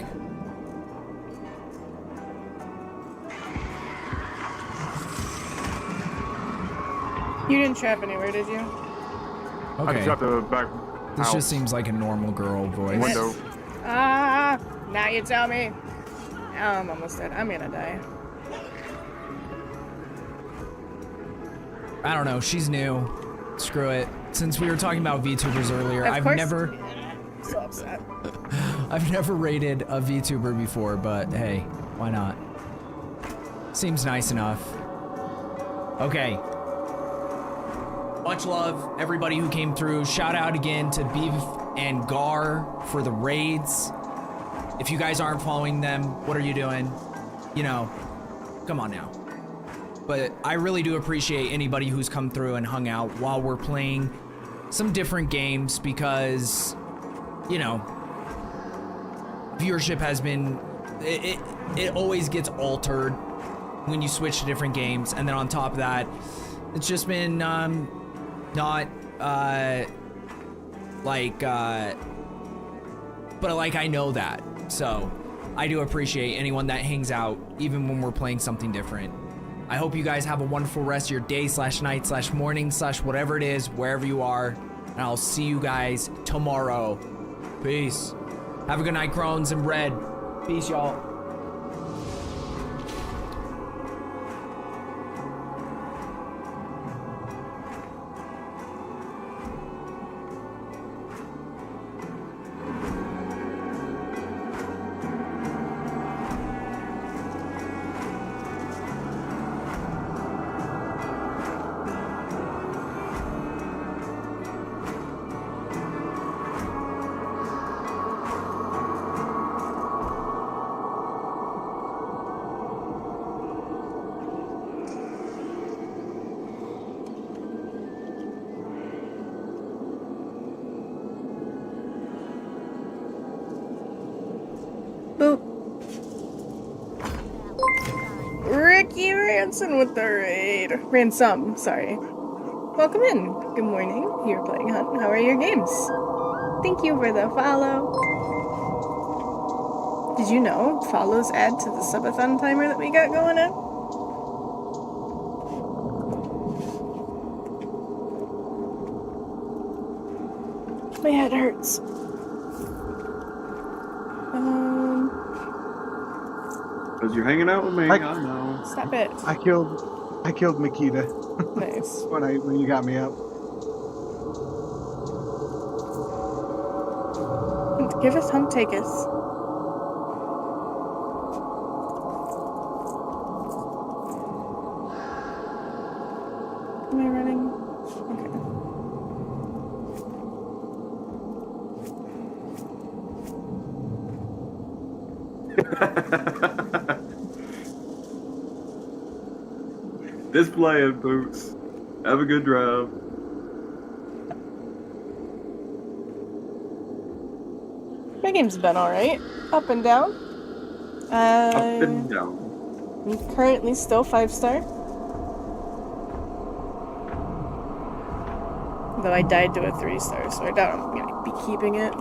You didn't trap anywhere, did you? Okay. I dropped the back. This house. just seems like a normal girl voice. Window. Ah, now you tell me. Now I'm almost dead. I'm gonna die. I don't know. She's new. Screw it. Since we were talking about VTubers earlier, Of I've course. never... So upset. I've never rated a VTuber before, but hey, why not? Seems nice enough. Okay. Much love, everybody who came through. Shout out again to Beef and Gar for the raids. If you guys aren't following them, what are you doing? You know, come on now. But I really do appreciate anybody who's come through and hung out while we're playing some different games because, you know, viewership has been, it always gets altered when you switch to different games. And then on top of that, it's just been not but like I know that. So I do appreciate anyone that hangs out even when we're playing something different. I hope you guys have a wonderful rest of your day / night / morning / whatever it is, wherever you are. And I'll see you guys tomorrow. Peace. Have a good night, Crones and Red. Peace, y'all. Ricky Ransom with the raid. Ransom, sorry. Welcome in. Good morning. You're playing Hunt. How are your games? Thank you for the follow. Did you know follows add to the subathon timer that we got going on? My head hurts. Because you're hanging out with me. I know. Stop it. I killed Makita. Nice. when you got me up. Give us Hunt, take us. Displaying boots. Have a good drive. My game's been alright. Up and down. Up and down. I'm currently still 5-star. Though I died to a 3-star, so I doubt I'm gonna be keeping it.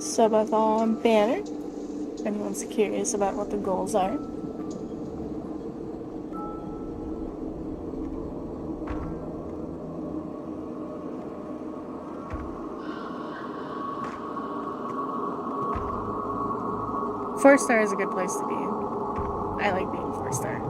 Subathon banner. If anyone's curious about what the goals are. Four-star is a good place to be. I like being 4-star.